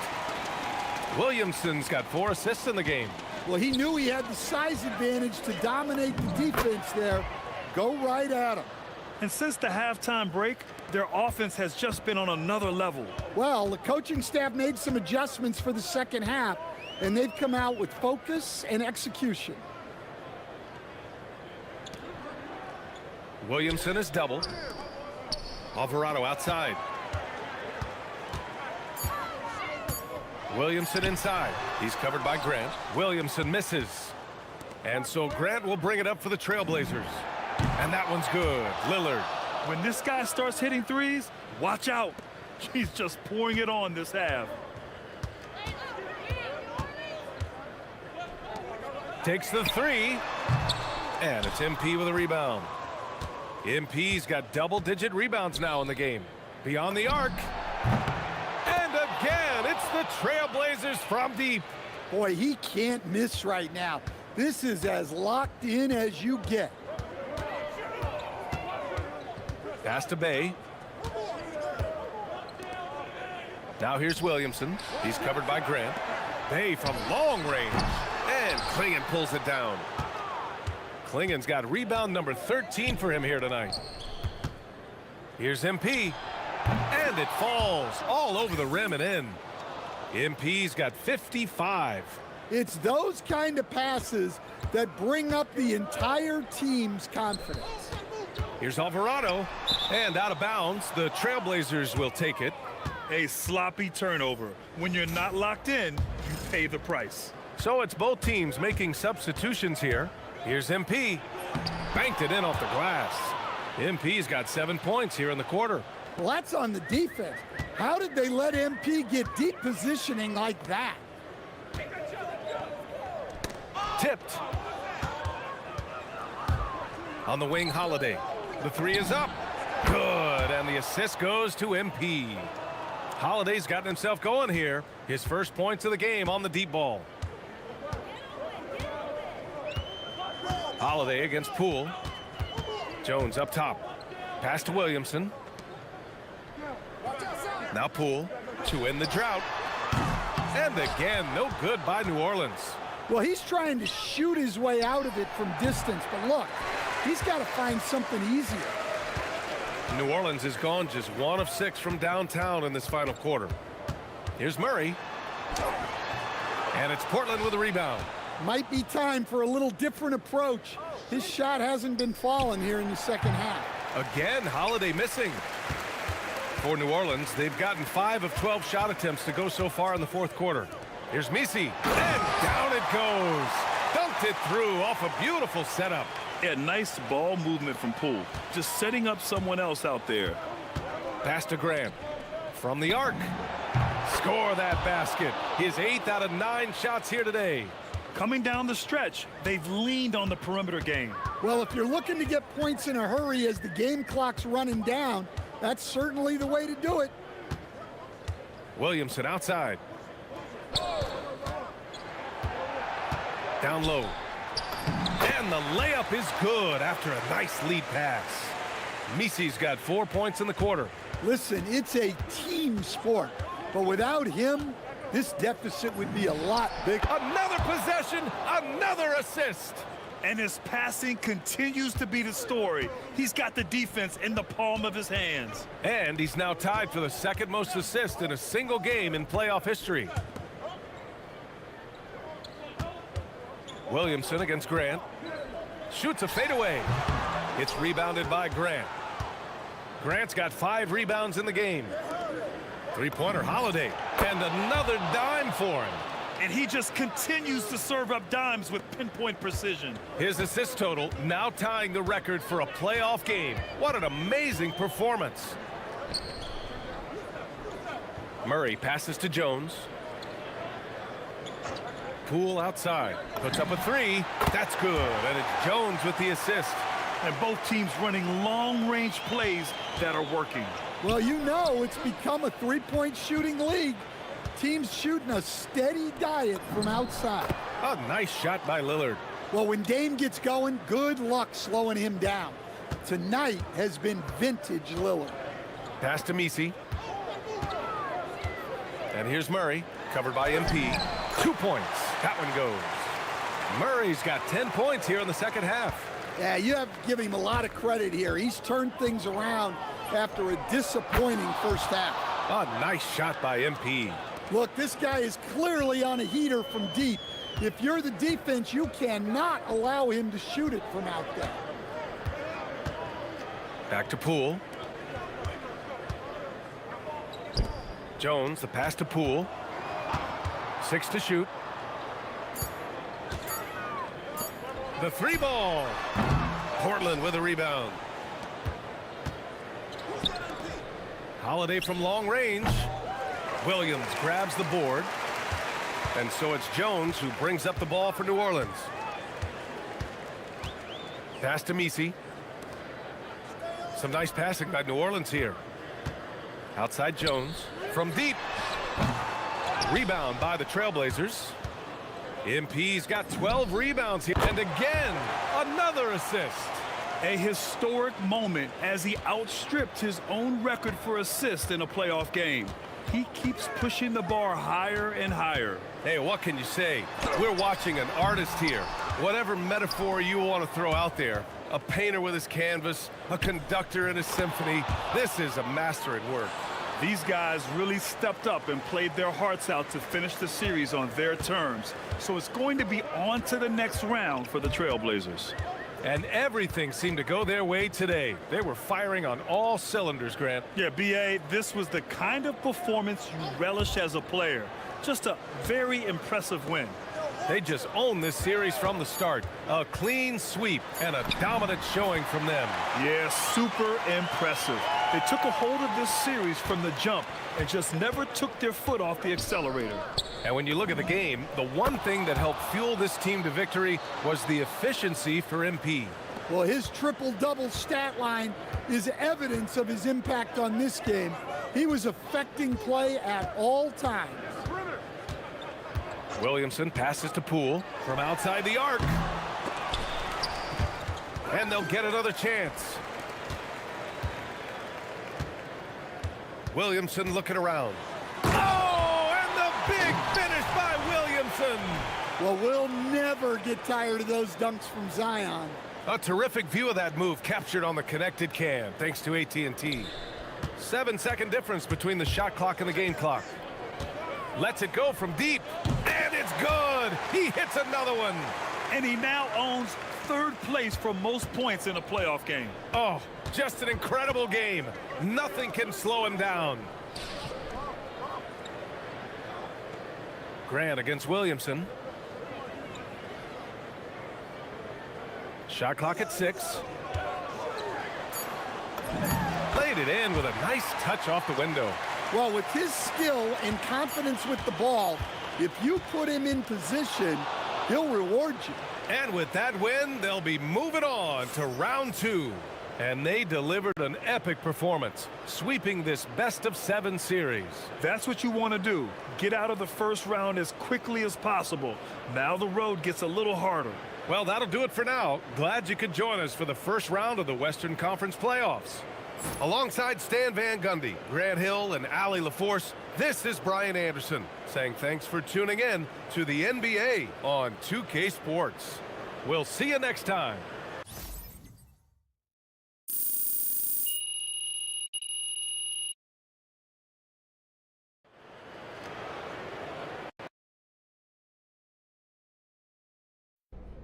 Williamson's got 4 assists in the game. Well, he knew he had the size advantage to dominate the defense there. Go right at him. And since the halftime break, their offense has just been on another level. Well, the coaching staff made some adjustments for the second half, and they've come out with focus and execution. Williamson is doubled. Alvarado outside. Williamson inside. He's covered by Grant. Williamson misses. And so Grant will bring it up for the Trailblazers. And that one's good. Lillard. When this guy starts hitting threes, watch out. He's just pouring it on this half. Takes the three. And it's MP with a rebound. MP's got double-digit rebounds now in the game. Beyond the arc. And again, it's the Trailblazers from deep. Boy, he can't miss right now. This is as locked in as you get. Pass to Bay. Now here's Williamson. He's covered by Grant. Bay from long range. And Klingon pulls it down. Klingon's got rebound number 13 for him here tonight. Here's MP. And it falls all over the rim and in. MP's got 55. It's those kind of passes that bring up the entire team's confidence. Here's Alvarado. And out of bounds, the Trailblazers will take it. A sloppy turnover. When you're not locked in, you pay the price. So it's both teams making substitutions here. Here's MP. Banked it in off the glass. MP's got 7 points here in the quarter. Well, that's on the defense. How did they let MP get deep positioning like that? Tipped. On the wing, Holiday. The three is up. Good. And the assist goes to MP. Holiday's gotten himself going here. His first points of the game on the deep ball. Holiday against Poole. Jones up top. Pass to Williamson. Now Poole to end the drought. And again, no good by New Orleans. Well, he's trying to shoot his way out of it from distance, but look, he's got to find something easier. New Orleans has gone just 1 of 6 from downtown in this final quarter. Here's Murray. And it's Portland with a rebound. Might be time for a little different approach. His shot hasn't been falling here in the second half. Again, Holiday missing. For New Orleans, they've gotten 5 of 12 shot attempts to go so far in the fourth quarter. Here's Misi, and down it goes. Dunked it through off a beautiful setup. Yeah, nice ball movement from Poole. Just setting up someone else out there. Pass to Grant. From the arc. Score that basket. His 8th out of 9 shots here today. Coming down the stretch, they've leaned on the perimeter game. Well, if you're looking to get points in a hurry as the game clock's running down, that's certainly the way to do it. Williamson outside. Down low. And the layup is good after a nice lead pass. Misi's got 4 points in the quarter. Listen, it's a team sport, but without him, this deficit would be a lot bigger. Another possession, another assist. And his passing continues to be the story. He's got the defense in the palm of his hands. And he's now tied for the second most assists in a single game in playoff history. Williamson against Grant. Shoots a fadeaway. It's rebounded by Grant. Grant's got 5 rebounds in the game. Three-pointer Holiday. And another dime for him. And he just continues to serve up dimes with pinpoint precision. His assist total now tying the record for a playoff game. What an amazing performance. Murray passes to Jones. Poole outside. Puts up a 3. That's good. And it's Jones with the assist. And both teams running long-range plays that are working. Well, you know it's become a three-point shooting league. Teams shooting a steady diet from outside. A nice shot by Lillard. Well, when Dame gets going, good luck slowing him down. Tonight has been vintage Lillard. Pass to Messi. And here's Murray, covered by MP. 2 points. That one goes. Murray's got 10 points here in the second half. Yeah, you have to give him a lot of credit here. He's turned things around after a disappointing first half. A nice shot by MP. Look, this guy is clearly on a heater from deep. If you're the defense, you cannot allow him to shoot it from out there. Back to Poole. Jones, the pass to Poole. 6 to shoot. The 3 ball. Portland with a rebound. Holiday from long range. Williams grabs the board. And so it's Jones who brings up the ball for New Orleans. Pass to Messi. Some nice passing by New Orleans here. Outside Jones from deep. Rebound by the Trailblazers. MP's got 12 rebounds here. And again, another assist. A historic moment as he outstripped his own record for assists in a playoff game. He keeps pushing the bar higher and higher. Hey, what can you say? We're watching an artist here. Whatever metaphor you want to throw out there, a painter with his canvas, a conductor in his symphony, this is a master at work. These guys really stepped up and played their hearts out to finish the series on their terms. So it's going to be on to the next round for the Trailblazers. And everything seemed to go their way today. They were firing on all cylinders, Grant. Yeah, B.A., this was the kind of performance you relish as a player. Just a very impressive win. They just owned this series from the start. A clean sweep and a dominant showing from them. Yeah, super impressive. They took a hold of this series from the jump and just never took their foot off the accelerator. And when you look at the game, the one thing that helped fuel this team to victory was the efficiency for MP. Well, his triple-double stat line is evidence of his impact on this game. He was affecting play at all times. Williamson passes to Poole from outside the arc. And they'll get another chance. Williamson looking around. Oh, and the big finish by Williamson. Well, we'll never get tired of those dunks from Zion. A terrific view of that move captured on the connected cam, thanks to AT&T. 7-second difference between the shot clock and the game clock. Lets it go from deep, and it's good. He hits another one. And he now owns third place for most points in a playoff game. Oh, just an incredible game. Nothing can slow him down. Grant against Williamson. Shot clock at 6. Played it in with a nice touch off the window. Well, with his skill and confidence with the ball, if you put him in position, he'll reward you. And with that win, they'll be moving on to round 2. And they delivered an epic performance, sweeping this best-of-7 series. That's what you want to do. Get out of the first round as quickly as possible. Now the road gets a little harder. Well, that'll do it for now. Glad you could join us for the first round of the Western Conference playoffs. Alongside Stan Van Gundy, Grant Hill, and Allie LaForce, this is Brian Anderson saying thanks for tuning in to the NBA on 2K Sports. We'll see you next time.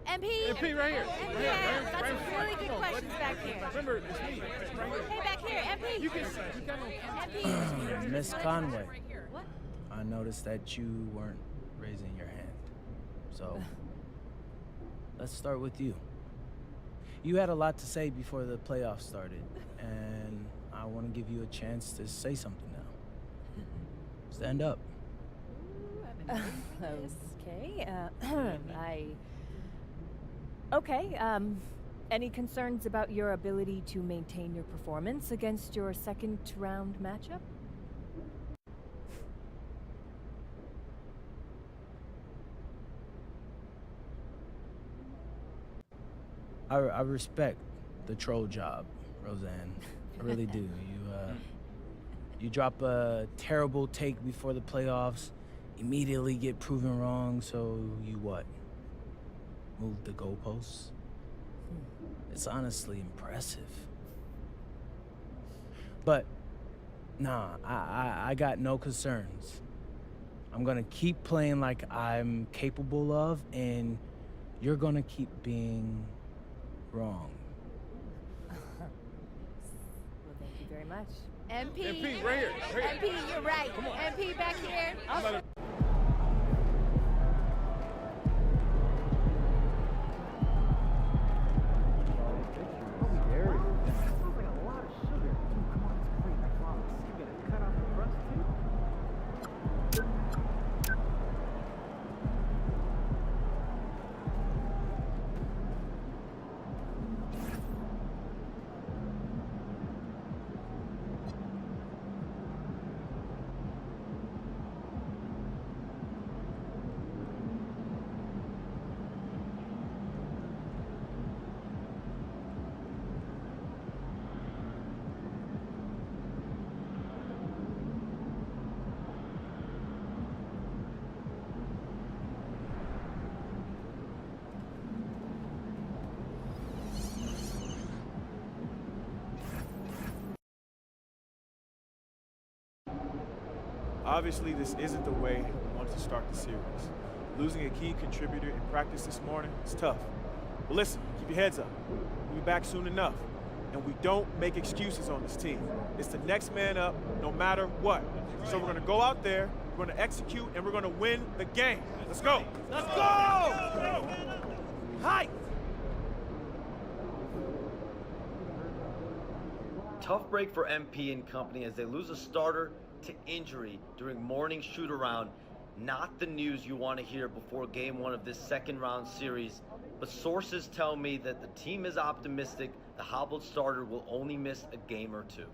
MP? MP right here. Yeah, got some really good questions back here. Remember, it's me. Right here. Hey, back here, MP. You can MP. Miss Conway, What? I noticed that you weren't raising your hand. So, let's start with you. You had a lot to say before the playoffs started, and I want to give you a chance to say something now. Stand up. Okay. Okay. Any concerns about your ability to maintain your performance against your second round matchup? I respect the troll job, Roseanne. I really do. You drop a terrible take before the playoffs, immediately get proven wrong, so you what? Move the goalposts? It's honestly impressive. But, nah, I got no concerns. I'm gonna keep playing like I'm capable of, and you're gonna keep being wrong. Well, thank you very much. MP. MP, right here. MP, you're right. MP back here. Obviously, this isn't the way we wanted to start the series. Losing a key contributor in practice this morning is tough. But listen, keep your heads up. We'll be back soon enough. And we don't make excuses on this team. It's the next man up, no matter what. So we're going to go out there, we're going to execute, and we're going to win the game. Let's go. Let's go! Hi! Tough break for MP and company as they lose a starter to injury during morning shoot-around. Not the news you want to hear before game one of this second round series, but sources tell me that the team is optimistic the hobbled starter will only miss a game or two.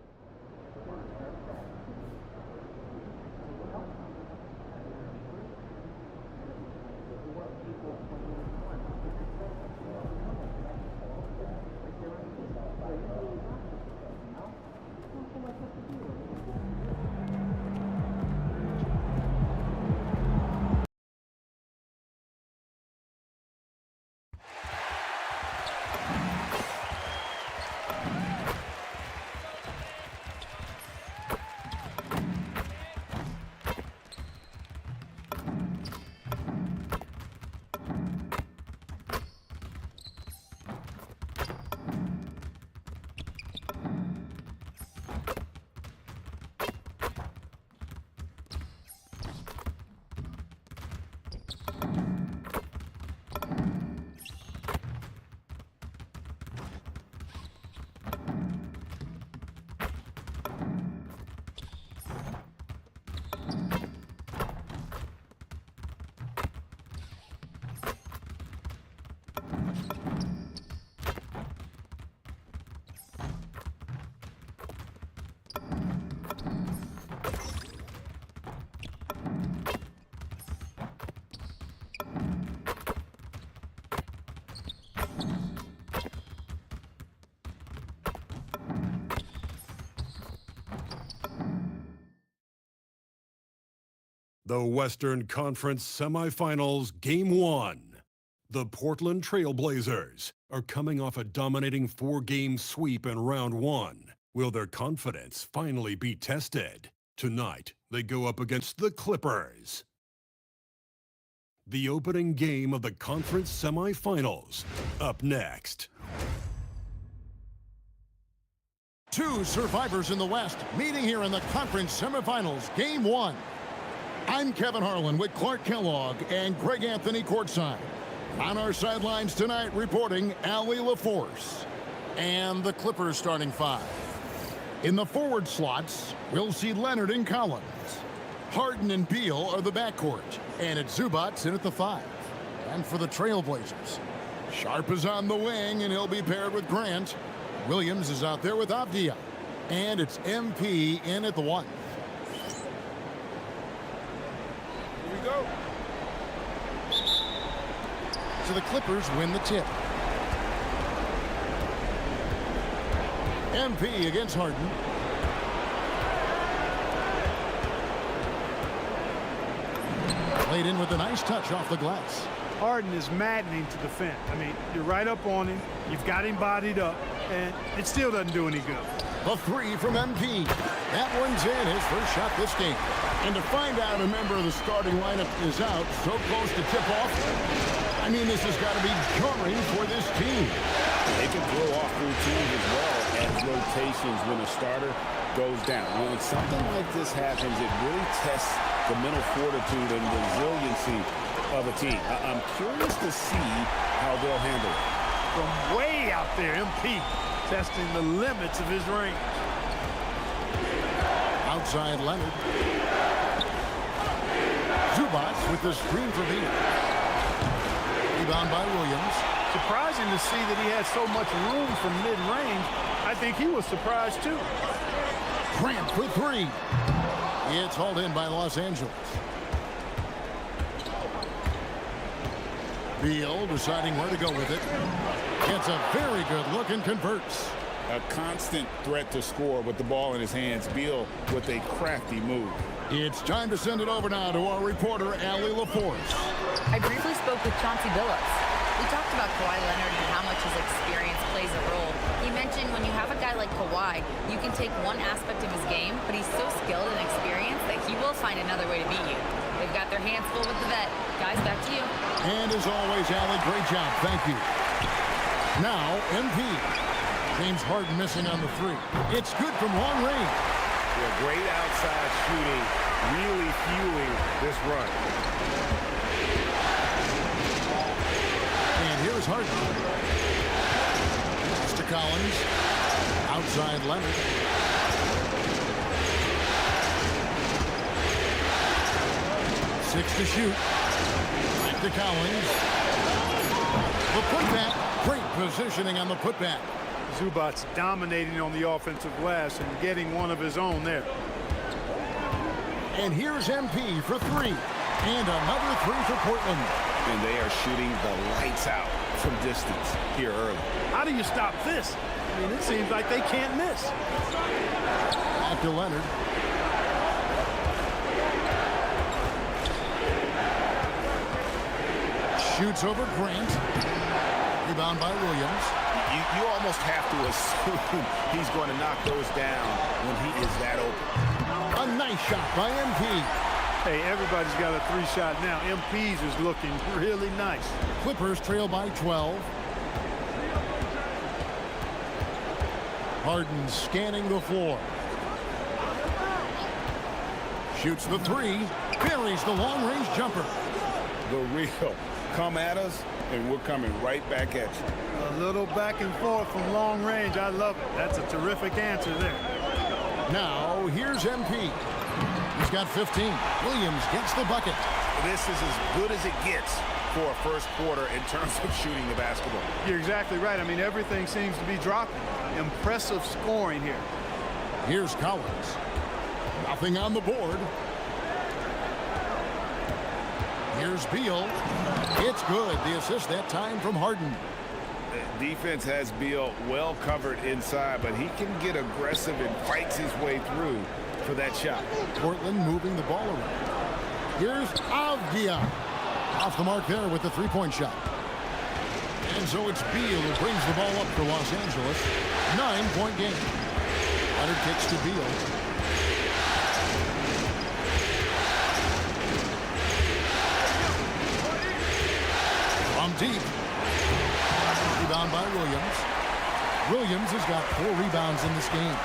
The Western Conference Semifinals Game 1. The Portland Trail Blazers are coming off a dominating 4-game sweep in round 1. Will their confidence finally be tested? Tonight, they go up against the Clippers. The opening game of the conference semifinals. Up next. Two survivors in the West meeting here in the conference semifinals, game one. I'm Kevin Harlan with Clark Kellogg and Greg Anthony courtside. On our sidelines tonight, reporting Allie LaForce. And the Clippers starting five. In the forward slots, we'll see Leonard and Collins. Harden and Beal are the backcourt. And it's Zubats in at the five. And for the Trailblazers, Sharp is on the wing, and he'll be paired with Grant. Williams is out there with Avdia. And it's MP in at the one. Here we go. So the Clippers win the tip. MP against Harden. Played in with a nice touch off the glass. Harden is maddening to defend. I mean, you're right up on him. You've got him bodied up, and it still doesn't do any good. A three from MP. That one's in, his first shot this game. And to find out a member of the starting lineup is out so close to tip-off, I mean, this has got to be jarring for this team. They can throw off routines as well as rotations when a starter goes down. When something like this happens, it really tests the mental fortitude and resiliency of a team. I'm curious to see how they'll handle it. From way out there, MP testing the limits of his range. Outside Leonard. Zubats with the screen for Beal. Rebound by Williams. Surprising to see that he had so much room from mid-range. I think he was surprised too. Grant for three. It's hauled in by Los Angeles. Beal deciding where to go with it. Gets a very good look and converts. A constant threat to score with the ball in his hands. Beal with a crafty move. It's time to send it over now to our reporter, Allie LaForce. I briefly spoke with Chauncey Billups. We talked about Kawhi Leonard and how much his experience plays a role. He mentioned when you have a guy like Kawhi, you can take one aspect of his game, but he's so skilled and experienced that he will find another way to beat you. They've got their hands full with the vet. Guys, back to you. And as always, Allie, great job. Thank you. Now, MP. James Harden missing on the three. It's good from long range. Yeah, great outside shooting, really fueling this run. And here's Harden. Mr. Collins. Outside Leonard. Six to shoot. Back to Collins. The putback. Great positioning on the putback. Zubats dominating on the offensive glass and getting one of his own there. And here's MP for three. And another three for Portland. And they are shooting the lights out from distance here early. How do you stop this? I mean, it seems like they can't miss. Back to Leonard. Shoots over Grant. Rebound by Williams. You almost have to assume he's going to knock those down when he is that open. A nice shot by MP. Hey, everybody's got a three-shot now. MP's is looking really nice. Clippers trail by 12. Harden scanning the floor. Shoots the three. Buries the long-range jumper. The real. Come at us, and we're coming right back at you. A little back and forth from long range. I love it. That's a terrific answer there. Now, here's MP. He's got 15. Williams gets the bucket. This is as good as it gets for a first quarter in terms of shooting the basketball. You're exactly right. I mean, everything seems to be dropping. Impressive scoring here. Here's Collins. Nothing on the board. Here's Beal. It's good. The assist that time from Harden. Defense has Beal well covered inside, but he can get aggressive and fights his way through for that shot. Portland moving the ball around. Here's Avdia. Off the mark there with the three-point shot. And so it's Beal who brings the ball up for Los Angeles. 9-point game. Leonard kicks to Beal. Williams has got 4 rebounds in this game.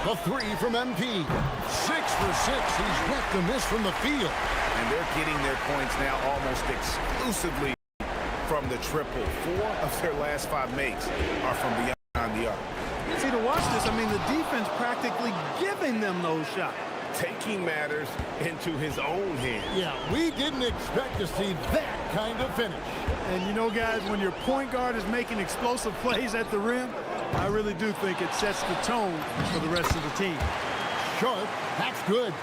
The three from MP. 6 for 6. He's yet to miss from the field. And they're getting their points now almost exclusively from the triple. 4 of their last 5 makes are from beyond the arc. See, to watch this, I mean, the defense practically giving them those shots. Taking matters into his own hands. Yeah, we didn't expect to see that kind of finish. And you know, guys, when your point guard is making explosive plays at the rim, I really do think it sets the tone for the rest of the team. Sharp, that's good.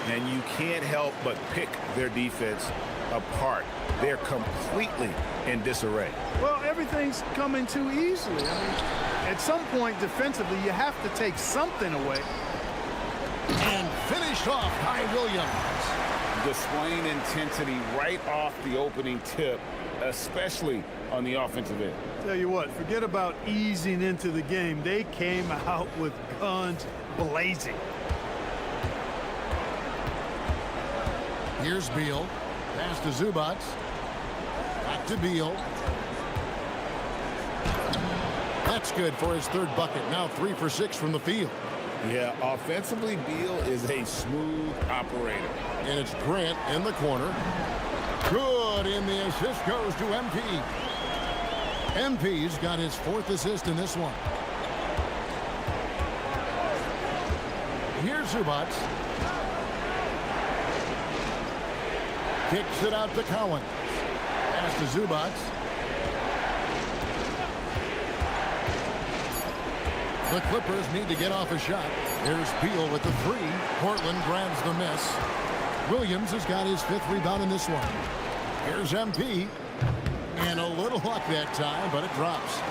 And you can't help but pick their defense apart. They're completely in disarray. Well, everything's coming too easily. I mean, at some point defensively, you have to take something away. And finished off by Williams. Displaying intensity right off the opening tip, especially on the offensive end. Tell you what, forget about easing into the game. They came out with guns blazing. Here's Beal. Pass to Zubac. Back to Beal. That's good for his 3rd bucket. Now 3 for 6 from the field. Yeah, offensively, Beal is a smooth operator. And it's Grant in the corner. Good, and the assist goes to MP. MP's got his 4th assist in this one. Here's Zubac. Kicks it out to Collins. Pass to Zubac. The Clippers need to get off a shot. Here's Beal with the 3. Portland grabs the miss. Williams has got his 5th rebound in this one. Here's MP. And a little luck that time, but it drops.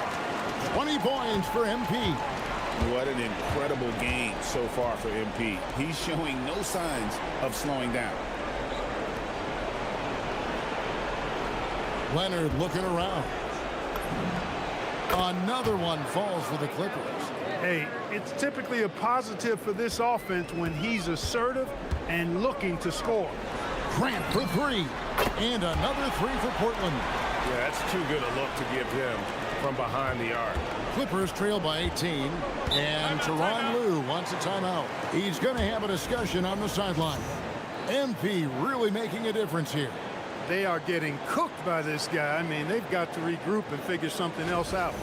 20 points for MP. What an incredible game so far for MP. He's showing no signs of slowing down. Leonard looking around. Another one falls for the Clippers. Hey, it's typically a positive for this offense when he's assertive and looking to score. Grant for 3. And another 3 for Portland. Yeah, that's too good a look to give him from behind the arc. Clippers trail by 18. And Tyronn Lue wants a timeout. He's going to have a discussion on the sideline. MP really making a difference here. They are getting cooked by this guy. I mean, they've got to regroup and figure something else out.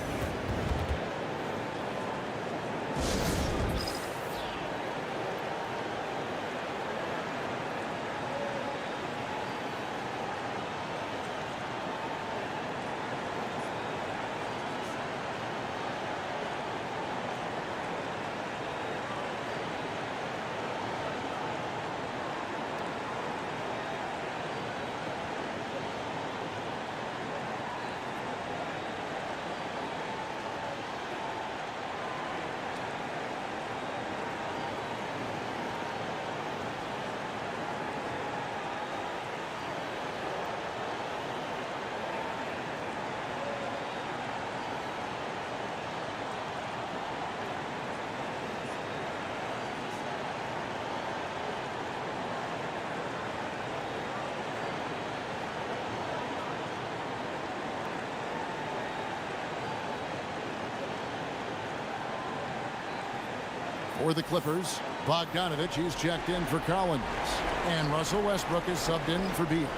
For the Clippers, Bogdanovich is checked in for Collins. And Russell Westbrook is subbed in for Beal.